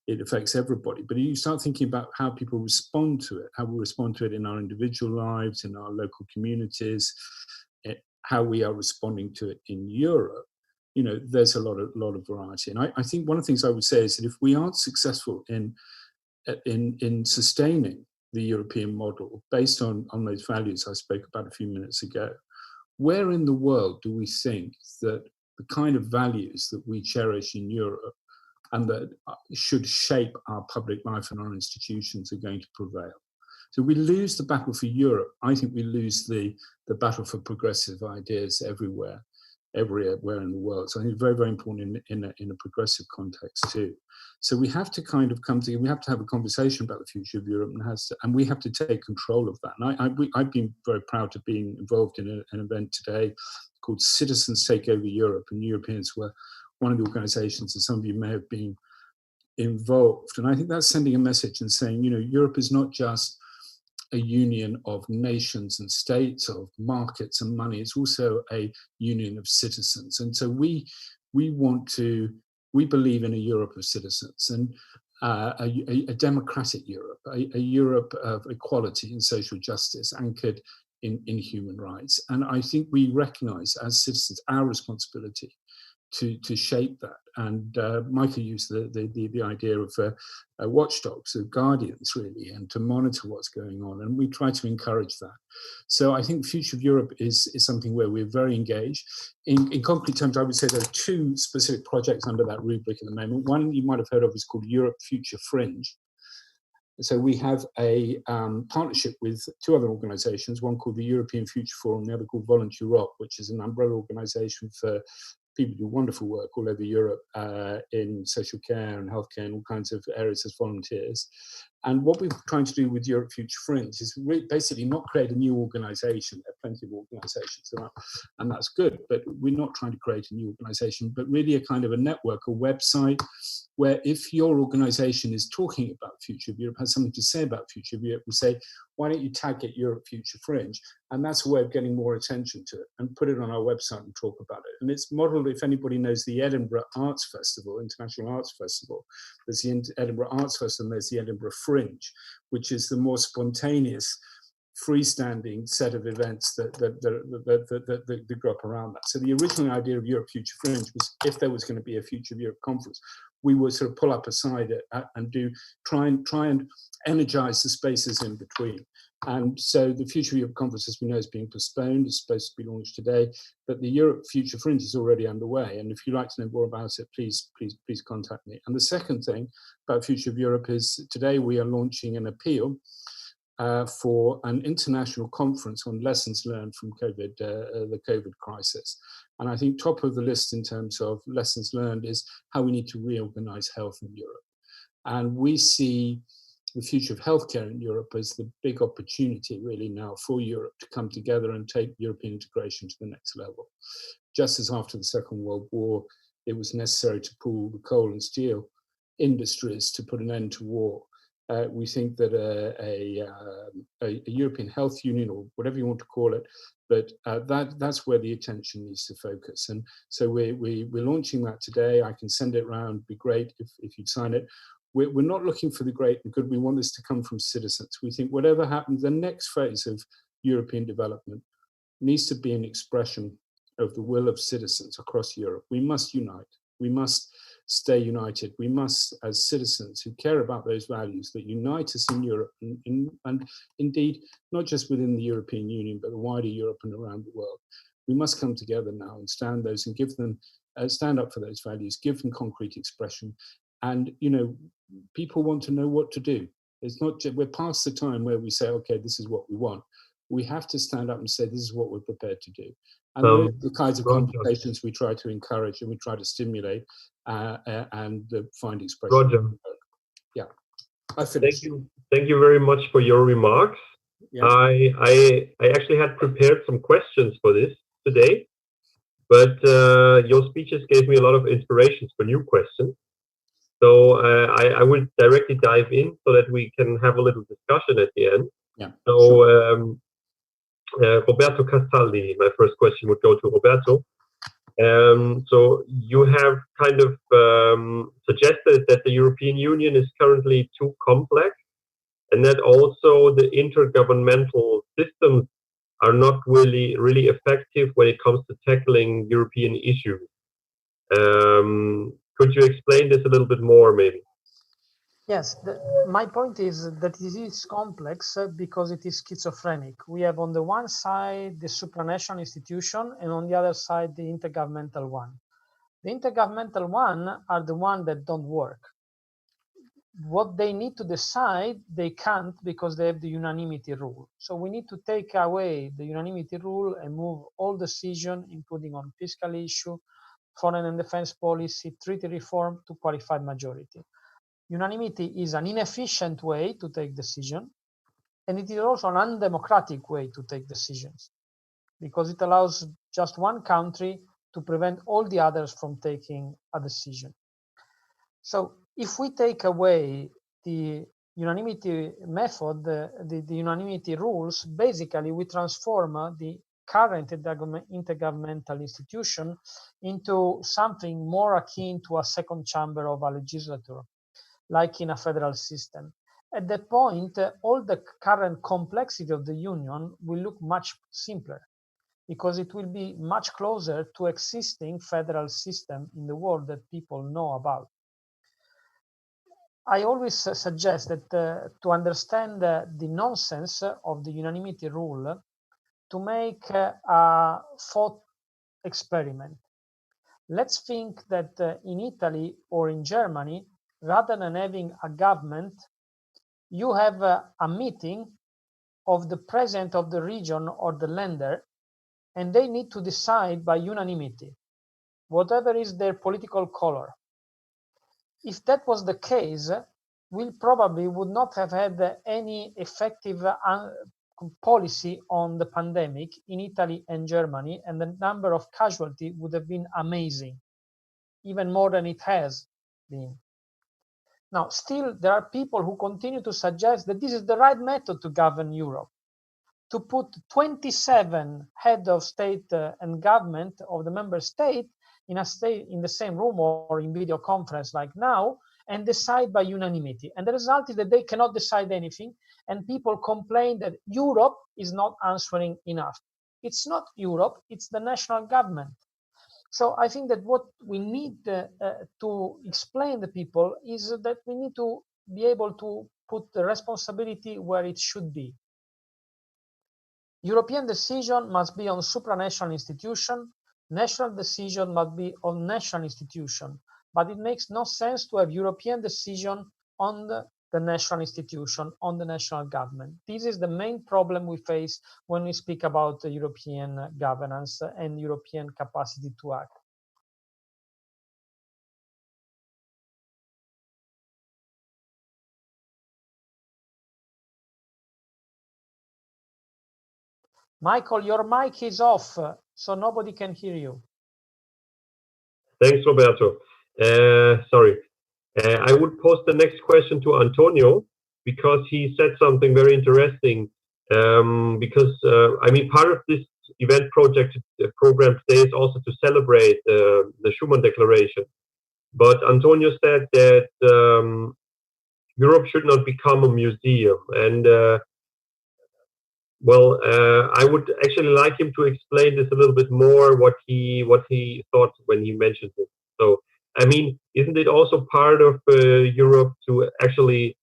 it affects everybody. But you start thinking about how people respond to it, how we respond to it in our individual lives, in our local communities, how we are responding to it in Europe. There's a lot of variety. And I think one of the things I would say is that if we aren't successful in sustaining the European model based on those values I spoke about a few minutes ago, where in the world do we think that the kind of values that we cherish in Europe and that should shape our public life and our institutions are going to prevail? So we lose the battle for Europe. I think we lose the battle for progressive ideas everywhere in the world. So I think it's very, very important in a progressive context too. So we have to kind of come together. We have to have a conversation about the future of Europe, and we have to take control of that. And I've been very proud to be involved in an event today called Citizens Take Over Europe, and Europeans were one of the organizations, and some of you may have been involved. And I think that's sending a message and saying, Europe is not just a union of nations and states, of markets and money. It's also a union of citizens. And so we believe in a Europe of citizens, and a democratic Europe, a Europe of equality and social justice anchored in human rights. And I think we recognize as citizens our responsibility to shape that. And Michael used the idea of watchdogs, of guardians, really, and to monitor what's going on. And we try to encourage that. So I think the future of Europe is something where we're very engaged. In concrete terms, I would say there are 2 specific projects under that rubric at the moment. One you might have heard of is called Europe Future Fringe. So we have a partnership with 2 other organizations, one called the European Future Forum, the other called Volunteer Rock, which is an umbrella organization for people do wonderful work all over Europe in social care and healthcare and all kinds of areas as volunteers. And what we're trying to do with Europe Future Fringe is basically not create a new organization. There are plenty of organizations around, and that's good, but we're not trying to create a new organization, but really a kind of a network, a website, where if your organization is talking about future of Europe, has something to say about future of Europe, we say, why don't you tag it Europe Future Fringe? And that's a way of getting more attention to it and put it on our website and talk about it. And it's modeled, if anybody knows the Edinburgh Arts Festival, International Arts Festival, there's the Edinburgh Arts Festival and there's the Edinburgh Fringe, which is the more spontaneous freestanding set of events that grew up around that. So the original idea of Europe Future Fringe was, if there was going to be a Future of Europe conference, we would sort of pull up aside and try and energize the spaces in between. And so the Future of Europe conference, as we know, is being postponed. It's supposed to be launched today, but the Europe Future Fringe is already underway. And if you'd like to know more about it, please contact me. And the second thing about Future of Europe is today we are launching an appeal for an international conference on lessons learned from the COVID crisis. And I think top of the list in terms of lessons learned is how we need to reorganize health in Europe. And we see the future of healthcare in Europe as the big opportunity really now for Europe to come together and take European integration to the next level. Just as after the Second World War, it was necessary to pool the coal and steel industries to put an end to war. We think that a European health union, or whatever you want to call it, but that's where the attention needs to focus. And so we're launching that today. I can send it around. It'd be great if you'd sign it. We're not looking for the great and good. We want this to come from citizens. We think whatever happens, the next phase of European development needs to be an expression of the will of citizens across Europe. We must unite. We must stay united. We must, as citizens who care about those values that unite us in Europe, and indeed, not just within the European Union, but the wider Europe and around the world. We must come together now and stand up for those values, give them concrete expression. And, people want to know what to do. It's not just, we're past the time where we say, okay, this is what we want. We have to stand up and say, this is what we're prepared to do. And the kinds of conversations we try to encourage and we try to stimulate and find expression. Roger. Yeah, I finished. Thank you very much for your remarks. Yes. I actually had prepared some questions for this today, but your speeches gave me a lot of inspirations for new questions. So I will directly dive in so that we can have a little discussion at the end. Yeah. So Roberto Castaldi, my first question would go to Roberto. So you have kind of suggested that the European Union is currently too complex, and that also the intergovernmental systems are not really effective when it comes to tackling European issues. Could you explain this a little bit more, maybe? Yes, my point is that it is complex because it is schizophrenic. We have on the one side the supranational institution and on the other side the intergovernmental one. The intergovernmental one are the ones that don't work. What they need to decide, they can't because they have the unanimity rule. So we need to take away the unanimity rule and move all decisions, including on fiscal issue, foreign and defense policy, treaty reform, to qualified majority. Unanimity is an inefficient way to take decisions, and it is also an undemocratic way to take decisions because it allows just one country to prevent all the others from taking a decision. So if we take away the unanimity method, the unanimity rules, basically we transform the current intergovernmental institution into something more akin to a second chamber of a legislature, like in a federal system. At that point, all the current complexity of the union will look much simpler because it will be much closer to existing federal system in the world that people know about. I always suggest that to understand the nonsense of the unanimity rule, to make a thought experiment. Let's think that in Italy or in Germany, rather than having a government, you have a meeting of the president of the region or the lender, and they need to decide by unanimity, whatever is their political color. If that was the case, we probably would not have had any effective policy on the pandemic in Italy and Germany, and the number of casualties would have been amazing, even more than it has been. Now, still, there are people who continue to suggest that this is the right method to govern Europe, to put 27 heads of state and government of the member state in the same room or in video conference like now, and decide by unanimity. And the result is that they cannot decide anything, and people complain that Europe is not answering enough. It's not Europe, it's the national government. So I think that what we need to explain to people is that we need to be able to put the responsibility where it should be. European decision must be on supranational institution. National decision must be on national institution. But it makes no sense to have European decision on the national institution, on the national government. This is the main problem we face when we speak about European governance and European capacity to act. Michael, your mic is off, so nobody can hear you. Thanks, Roberto. Sorry. I would pose the next question to Antonio, because he said something very interesting. I mean, part of this event project program today is also to celebrate the Schuman Declaration. But Antonio said that Europe should not become a museum. And well, I would actually like him to explain this a little bit more, what he thought when he mentioned it. So, I mean, isn't it also part of Europe to actually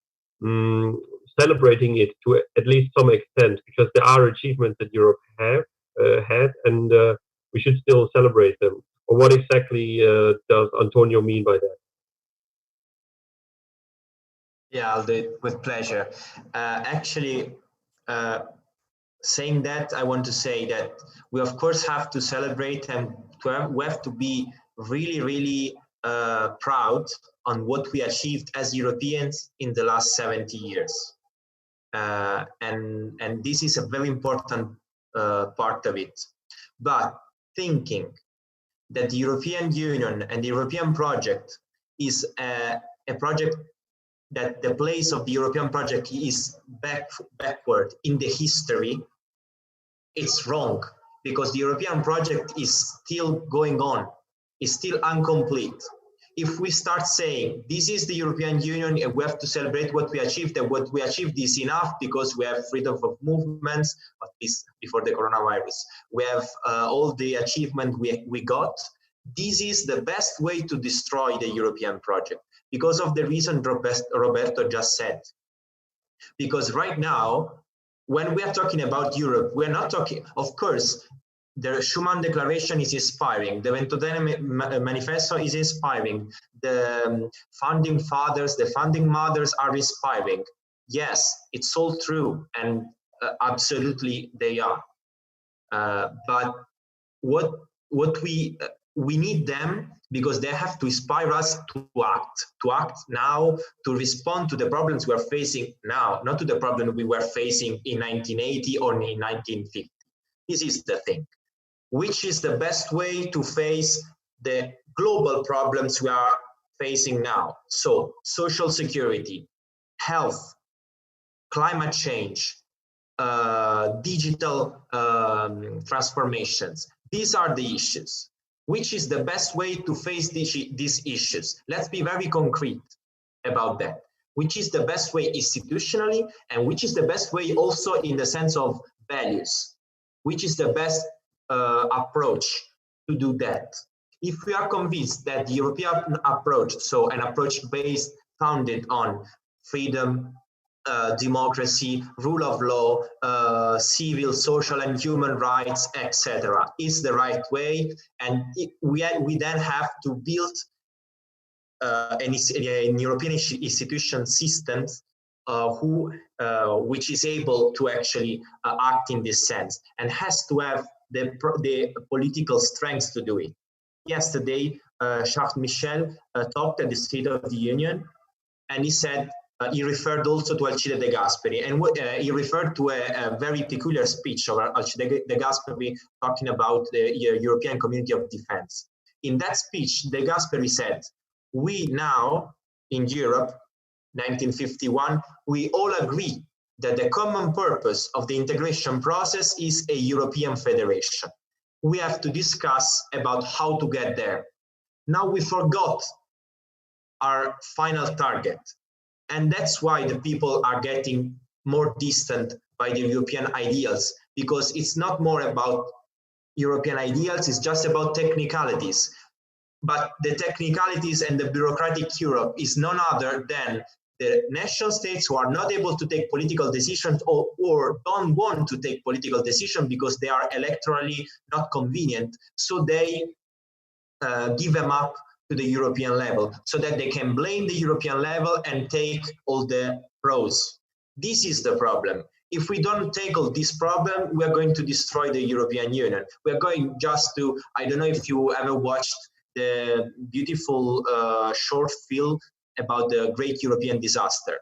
celebrating it to at least some extent, because there are achievements that Europe had, and we should still celebrate them? Or what exactly does Antonio mean by that? Yeah, I'll do it with pleasure. Actually, saying that, I want to say that we of course have to celebrate, and we have to be really, really proud on what we achieved as Europeans in the last 70 years. And this is a very important part of it. But thinking that the European Union and the European project is a project that the place of the European project is backward in the history, it's wrong, because the European project is still going on, is still incomplete. If we start saying this is the European Union and we have to celebrate what we achieved, and what we achieved is enough because we have freedom of movements, at least before the coronavirus, we have all the achievement we got, this is the best way to destroy the European project, because of the reason Roberto just said. Because right now, when we are talking about Europe, we're not talking, of course, the Schuman Declaration is inspiring, the Ventotene Manifesto is inspiring, the founding fathers, the founding mothers are inspiring. Yes, it's all true, and absolutely they are. But what we need them, because they have to inspire us to act now, to respond to the problems we are facing now, not to the problem we were facing in 1980 or in 1950. This is the thing. Which is the best way to face the global problems we are facing now? So, social security, health, climate change, digital transformations. These are the issues. Which is the best way to face these issues? Let's be very concrete about that. Which is the best way institutionally, and which is the best way also in the sense of values? Which is the best approach to do that? If we are convinced that the European approach, so an approach founded on freedom, democracy, rule of law, civil, social and human rights, etc., is the right way, and we then have to build an European institution systems which is able to actually act in this sense, and has to have the political strength to do it. Yesterday, Charles Michel talked at the State of the Union, and he said, he referred also to Alcide De Gasperi, and he referred to a very peculiar speech of Alcide De Gasperi talking about the European Community of Defense. In that speech, De Gasperi said, we now in Europe, 1951, we all agree that the common purpose of the integration process is a European federation. We have to discuss about how to get there. Now we forgot our final target. And that's why the people are getting more distant by the European ideals, because it's not more about European ideals, it's just about technicalities. But the technicalities and the bureaucratic Europe is none other than the nation states who are not able to take political decisions or don't want to take political decisions because they are electorally not convenient. So they give them up to the European level so that they can blame the European level and take all the pros. This is the problem. If we don't tackle this problem, we're going to destroy the European Union. We're going just to, I don't know if you ever watched the beautiful short film about the Great European Disaster.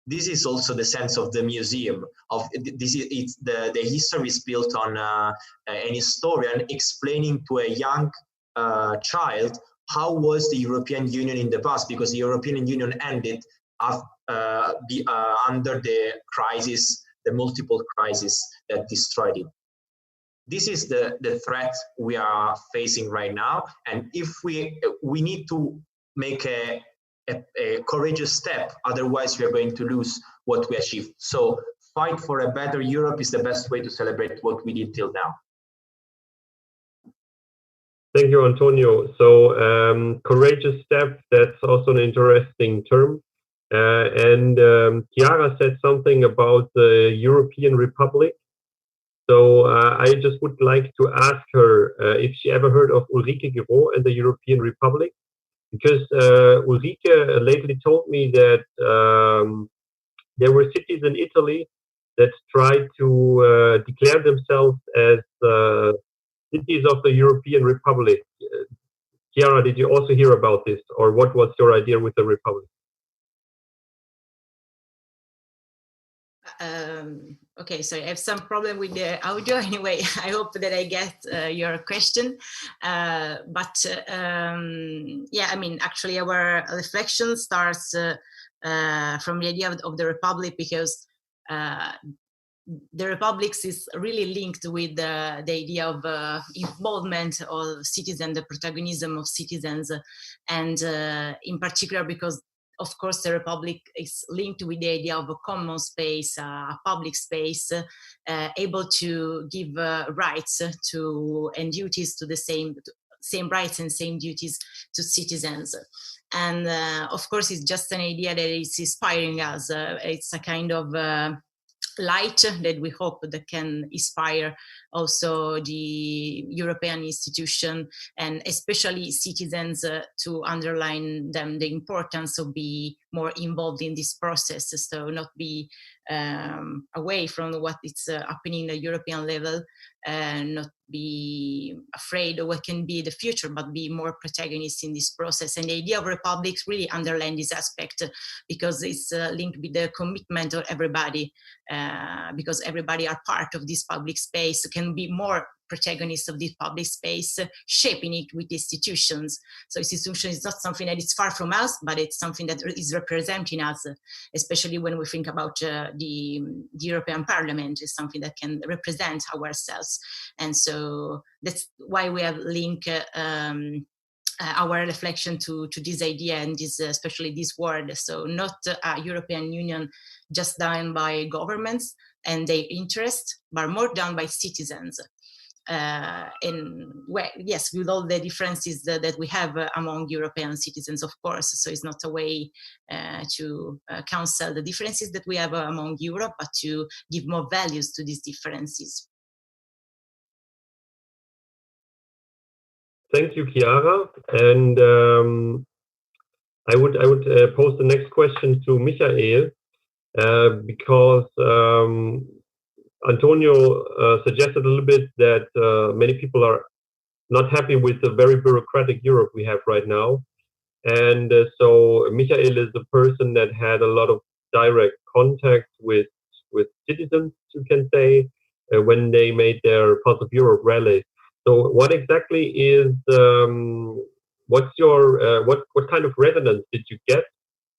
This is also the sense of the museum. Of this is it's the history is built on an historian explaining to a young child how was the European Union in the past, because the European Union ended under the crisis, the multiple crises that destroyed it. This is the threat we are facing right now, and if we need to make a courageous step, otherwise we are going to lose what we achieved. So fight for a better Europe is the best way to celebrate what we did till now. Thank you, Antonio. So courageous step, that's also an interesting term. And Chiara said something about the European Republic. So I just would like to ask her if she ever heard of Ulrike Giraud and the European Republic, because Ulrike lately told me that there were cities in Italy that tried to declare themselves as cities of the European Republic. Chiara, did you also hear about this, or what was your idea with the Republic? Okay, so I have some problem with the audio. Anyway, I hope that I get your question. Yeah, I mean, actually our reflection starts from the idea of the Republic, because the republics is really linked with the idea of involvement of citizens, the protagonism of citizens, and in particular because, of course, the republic is linked with the idea of a common space, a public space, able to give rights to and duties to the same rights and same duties to citizens. And of course, it's just an idea that is inspiring us. It's a kind of light that we hope that can inspire also the European institution and especially citizens to underline them the importance of be more involved in this process, so not be away from what is happening at the European level, and not be afraid of what can be the future, but be more protagonists in this process. And the idea of republics really underline this aspect because it's linked with the commitment of everybody, because everybody are part of this public space, can be more protagonists of this public space, shaping it with institutions. So institution is not something that is far from us, but it's something that is representing us, especially when we think about the European Parliament is something that can represent ourselves. And so that's why we have linked our reflection to this idea and this, especially this word. So not a European Union just done by governments and their interest, but more done by citizens. And well, yes, with all the differences that we have among European citizens, of course. So it's not a way to cancel the differences that we have among Europe, but to give more values to these differences. Thank you, Chiara. And I would pose the next question to Michael, because Antonio suggested a little bit that many people are not happy with the very bureaucratic Europe we have right now. And so Michael is the person that had a lot of direct contact with citizens, you can say, when they made their Pulse of Europe rally. So what exactly is, what's your, what kind of resonance did you get?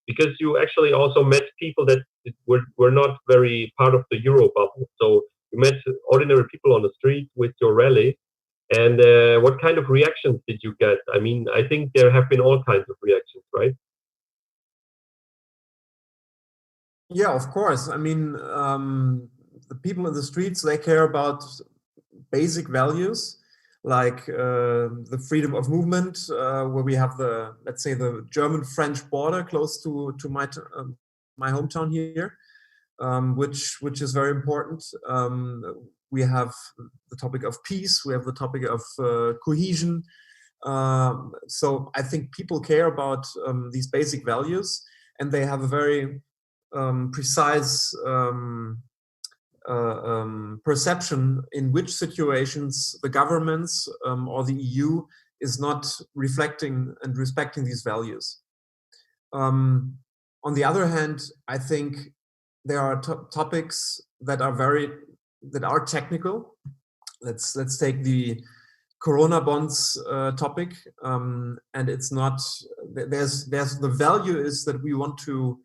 Because you actually also met people that were not very part of the Euro bubble. So you met ordinary people on the street with your rally. And what kind of reactions did you get? I mean, I think there have been all kinds of reactions, right? Yeah, of course. I mean, the people in the streets, they care about basic values like the freedom of movement, where we have the, let's say, the German-French border close to my hometown here, which is very important. We have the topic of peace. We have the topic of cohesion. So I think people care about these basic values, and they have a very precise perception in which situations the governments or the EU is not reflecting and respecting these values. On the other hand, I think there are topics that are technical. Let's take the Corona bonds topic, and it's not. There's the value is that we want to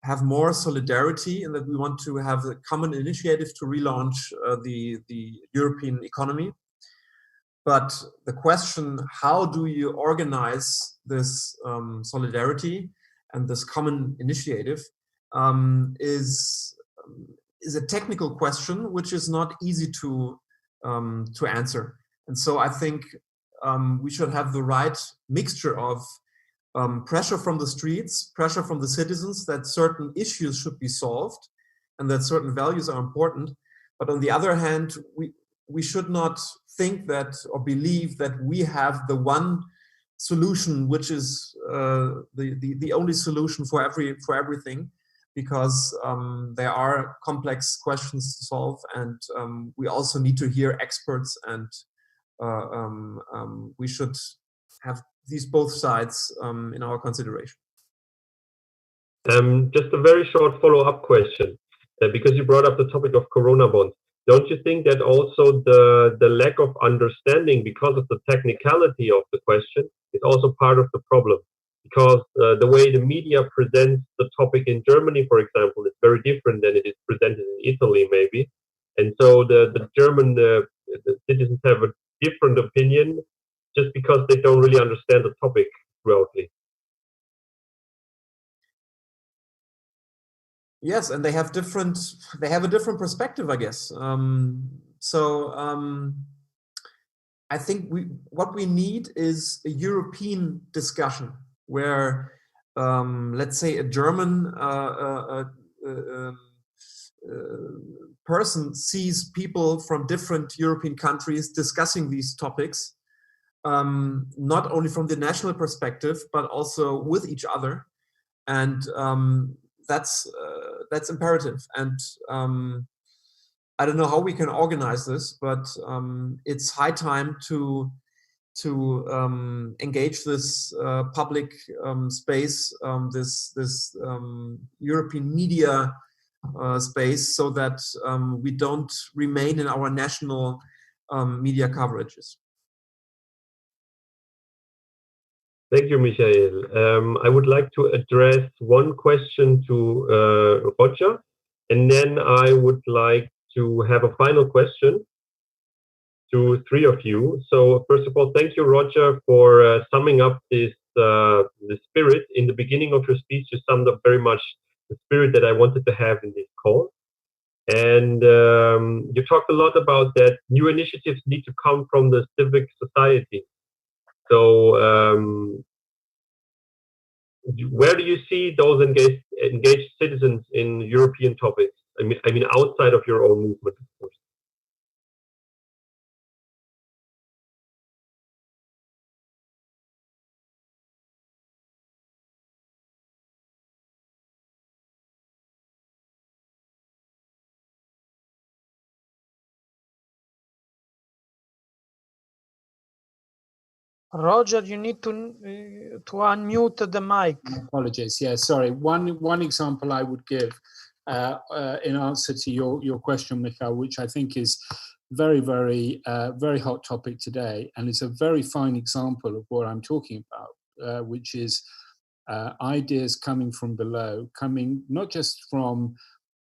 have more solidarity and that we want to have a common initiative to relaunch the European economy. But the question, how do you organize this solidarity and this common initiative is a technical question, which is not easy to answer. And so I think we should have the right mixture of pressure from the streets, pressure from the citizens that certain issues should be solved and that certain values are important. But on the other hand, we should not think that or believe that we have the one solution, which is the only solution for everything, because there are complex questions to solve, and we also need to hear experts, and we should have these both sides in our consideration. Just a very short follow-up question, because you brought up the topic of Corona bonds. Don't you think that also the lack of understanding because of the technicality of the question is also part of the problem? Because the way the media presents the topic in Germany, for example, is very different than it is presented in Italy, maybe. And so the German the citizens have a different opinion just because they don't really understand the topic throughoutly. Yes, and they have a different perspective, I guess. I think what we need is a European discussion where, let's say, a German person sees people from different European countries discussing these topics, not only from the national perspective, but also with each other. And that's imperative. And I don't know how we can organize this, but it's high time to engage this public space, this European media space, so that we don't remain in our national media coverages. Thank you, Michael. I would like to address one question to Roger, and then I would like to have a final question to three of you. So first of all, thank you, Roger, for summing up this the spirit. In the beginning of your speech, you summed up very much the spirit that I wanted to have in this call. And you talked a lot about that new initiatives need to come from the civic society. So where do you see those engaged citizens in European topics? I mean, outside of your own movement, of course. Roger, you need to unmute the mic. Apologies. Yeah, sorry. One example I would give in answer to your question, Michael, which I think is very, very, very hot topic today, and it's a very fine example of what I'm talking about, which is ideas coming from below, coming not just from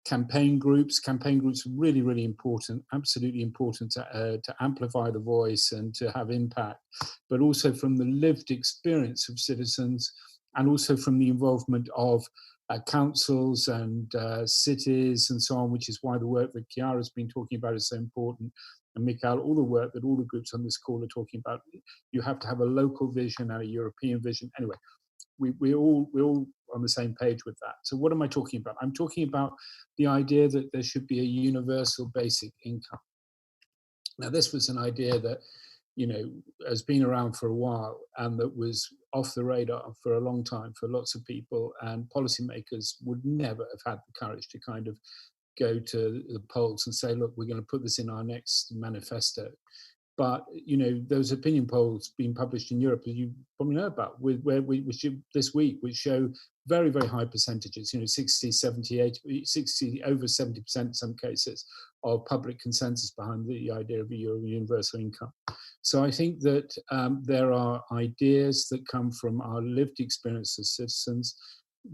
campaign groups. Campaign groups are really, really important, absolutely important to amplify the voice and to have impact, but also from the lived experience of citizens, and also from the involvement of councils and cities and so on, which is why the work that Chiara's been talking about is so important. And Mikhail, all the work that all the groups on this call are talking about, you have to have a local vision and a European vision. Anyway, we're all on the same page with that. So what am I talking about? I'm talking about the idea that there should be a universal basic income. Now, this was an idea that, you know, has been around for a while and that was off the radar for a long time for lots of people, and policymakers would never have had the courage to kind of go to the polls and say, look, we're going to put this in our next manifesto. But, you know, those opinion polls being published in Europe, as you probably know about, this week, which show very, very high percentages, you know, 60, 70, 80, 60, over 70% in some cases of public consensus behind the idea of a universal income. So I think that there are ideas that come from our lived experience as citizens,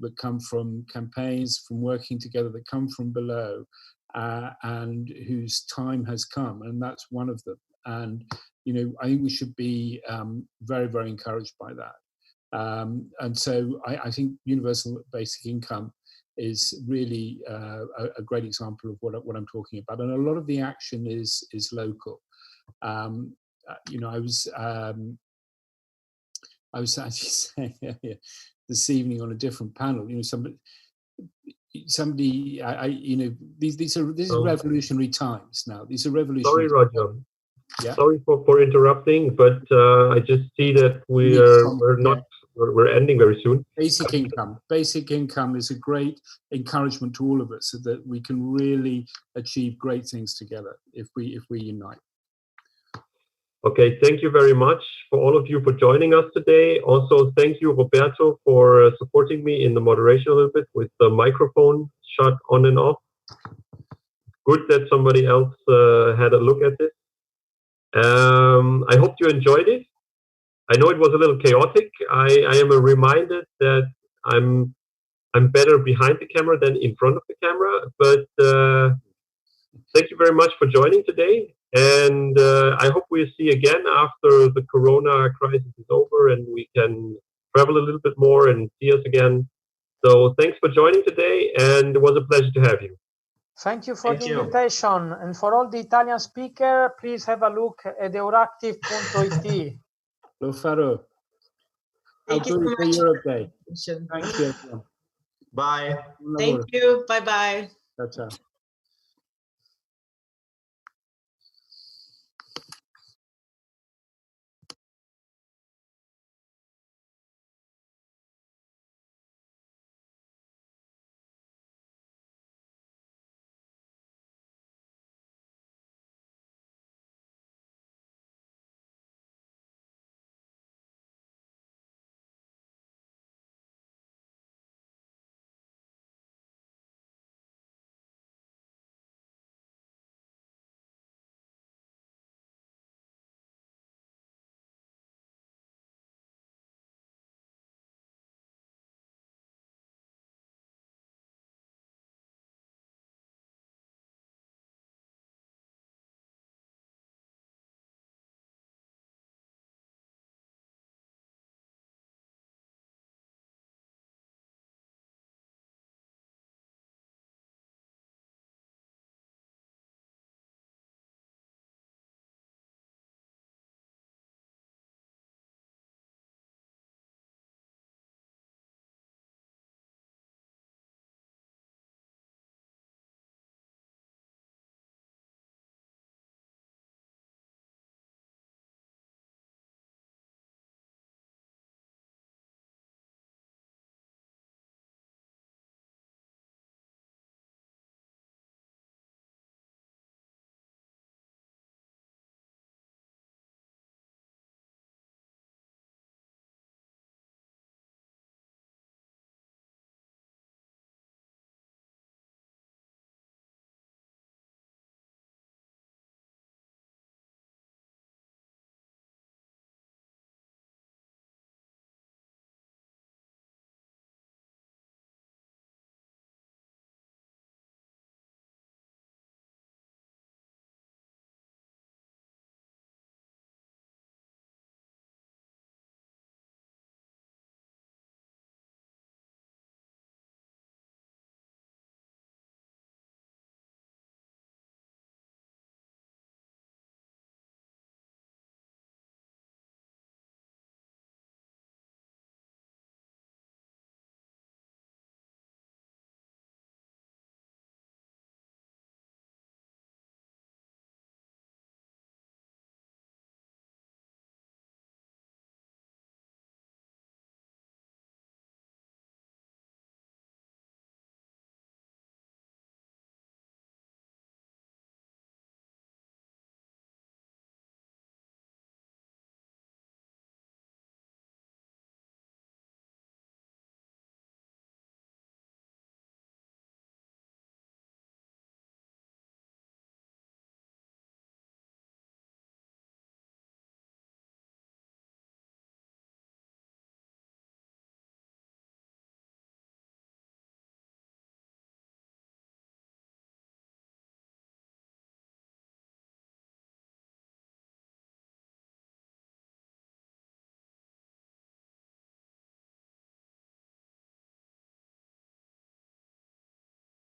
that come from campaigns, from working together, that come from below, and whose time has come, and that's one of them. And, you know, I think we should be very, very encouraged by that. And so I think universal basic income is really a great example of what I'm talking about. And a lot of the action is local. You know, I was actually saying this evening on a different panel, you know, somebody, you know, this is revolutionary times now. These are revolutionary. Sorry, Roger. Yeah. Sorry for interrupting, but I just see that we're ending very soon. Basic income is a great encouragement to all of us, so that we can really achieve great things together if we unite. Okay, thank you very much for all of you for joining us today. Also, thank you, Roberto, for supporting me in the moderation a little bit with the microphone shut on and off. Good that somebody else had a look at this. I hope you enjoyed it. I know it was a little chaotic. I am reminded that I'm better behind the camera than in front of the camera, but thank you very much for joining today. And I hope we'll see again after the Corona crisis is over and we can travel a little bit more and see us again. So thanks for joining today, and it was a pleasure to have you. Thank you for the invitation. And for all the Italian speakers, please have a look at euractiv.it. Lo farò. Thank you so much. Europe Day. Thank you. Bye. Thank you. Bye-bye. Ciao, ciao.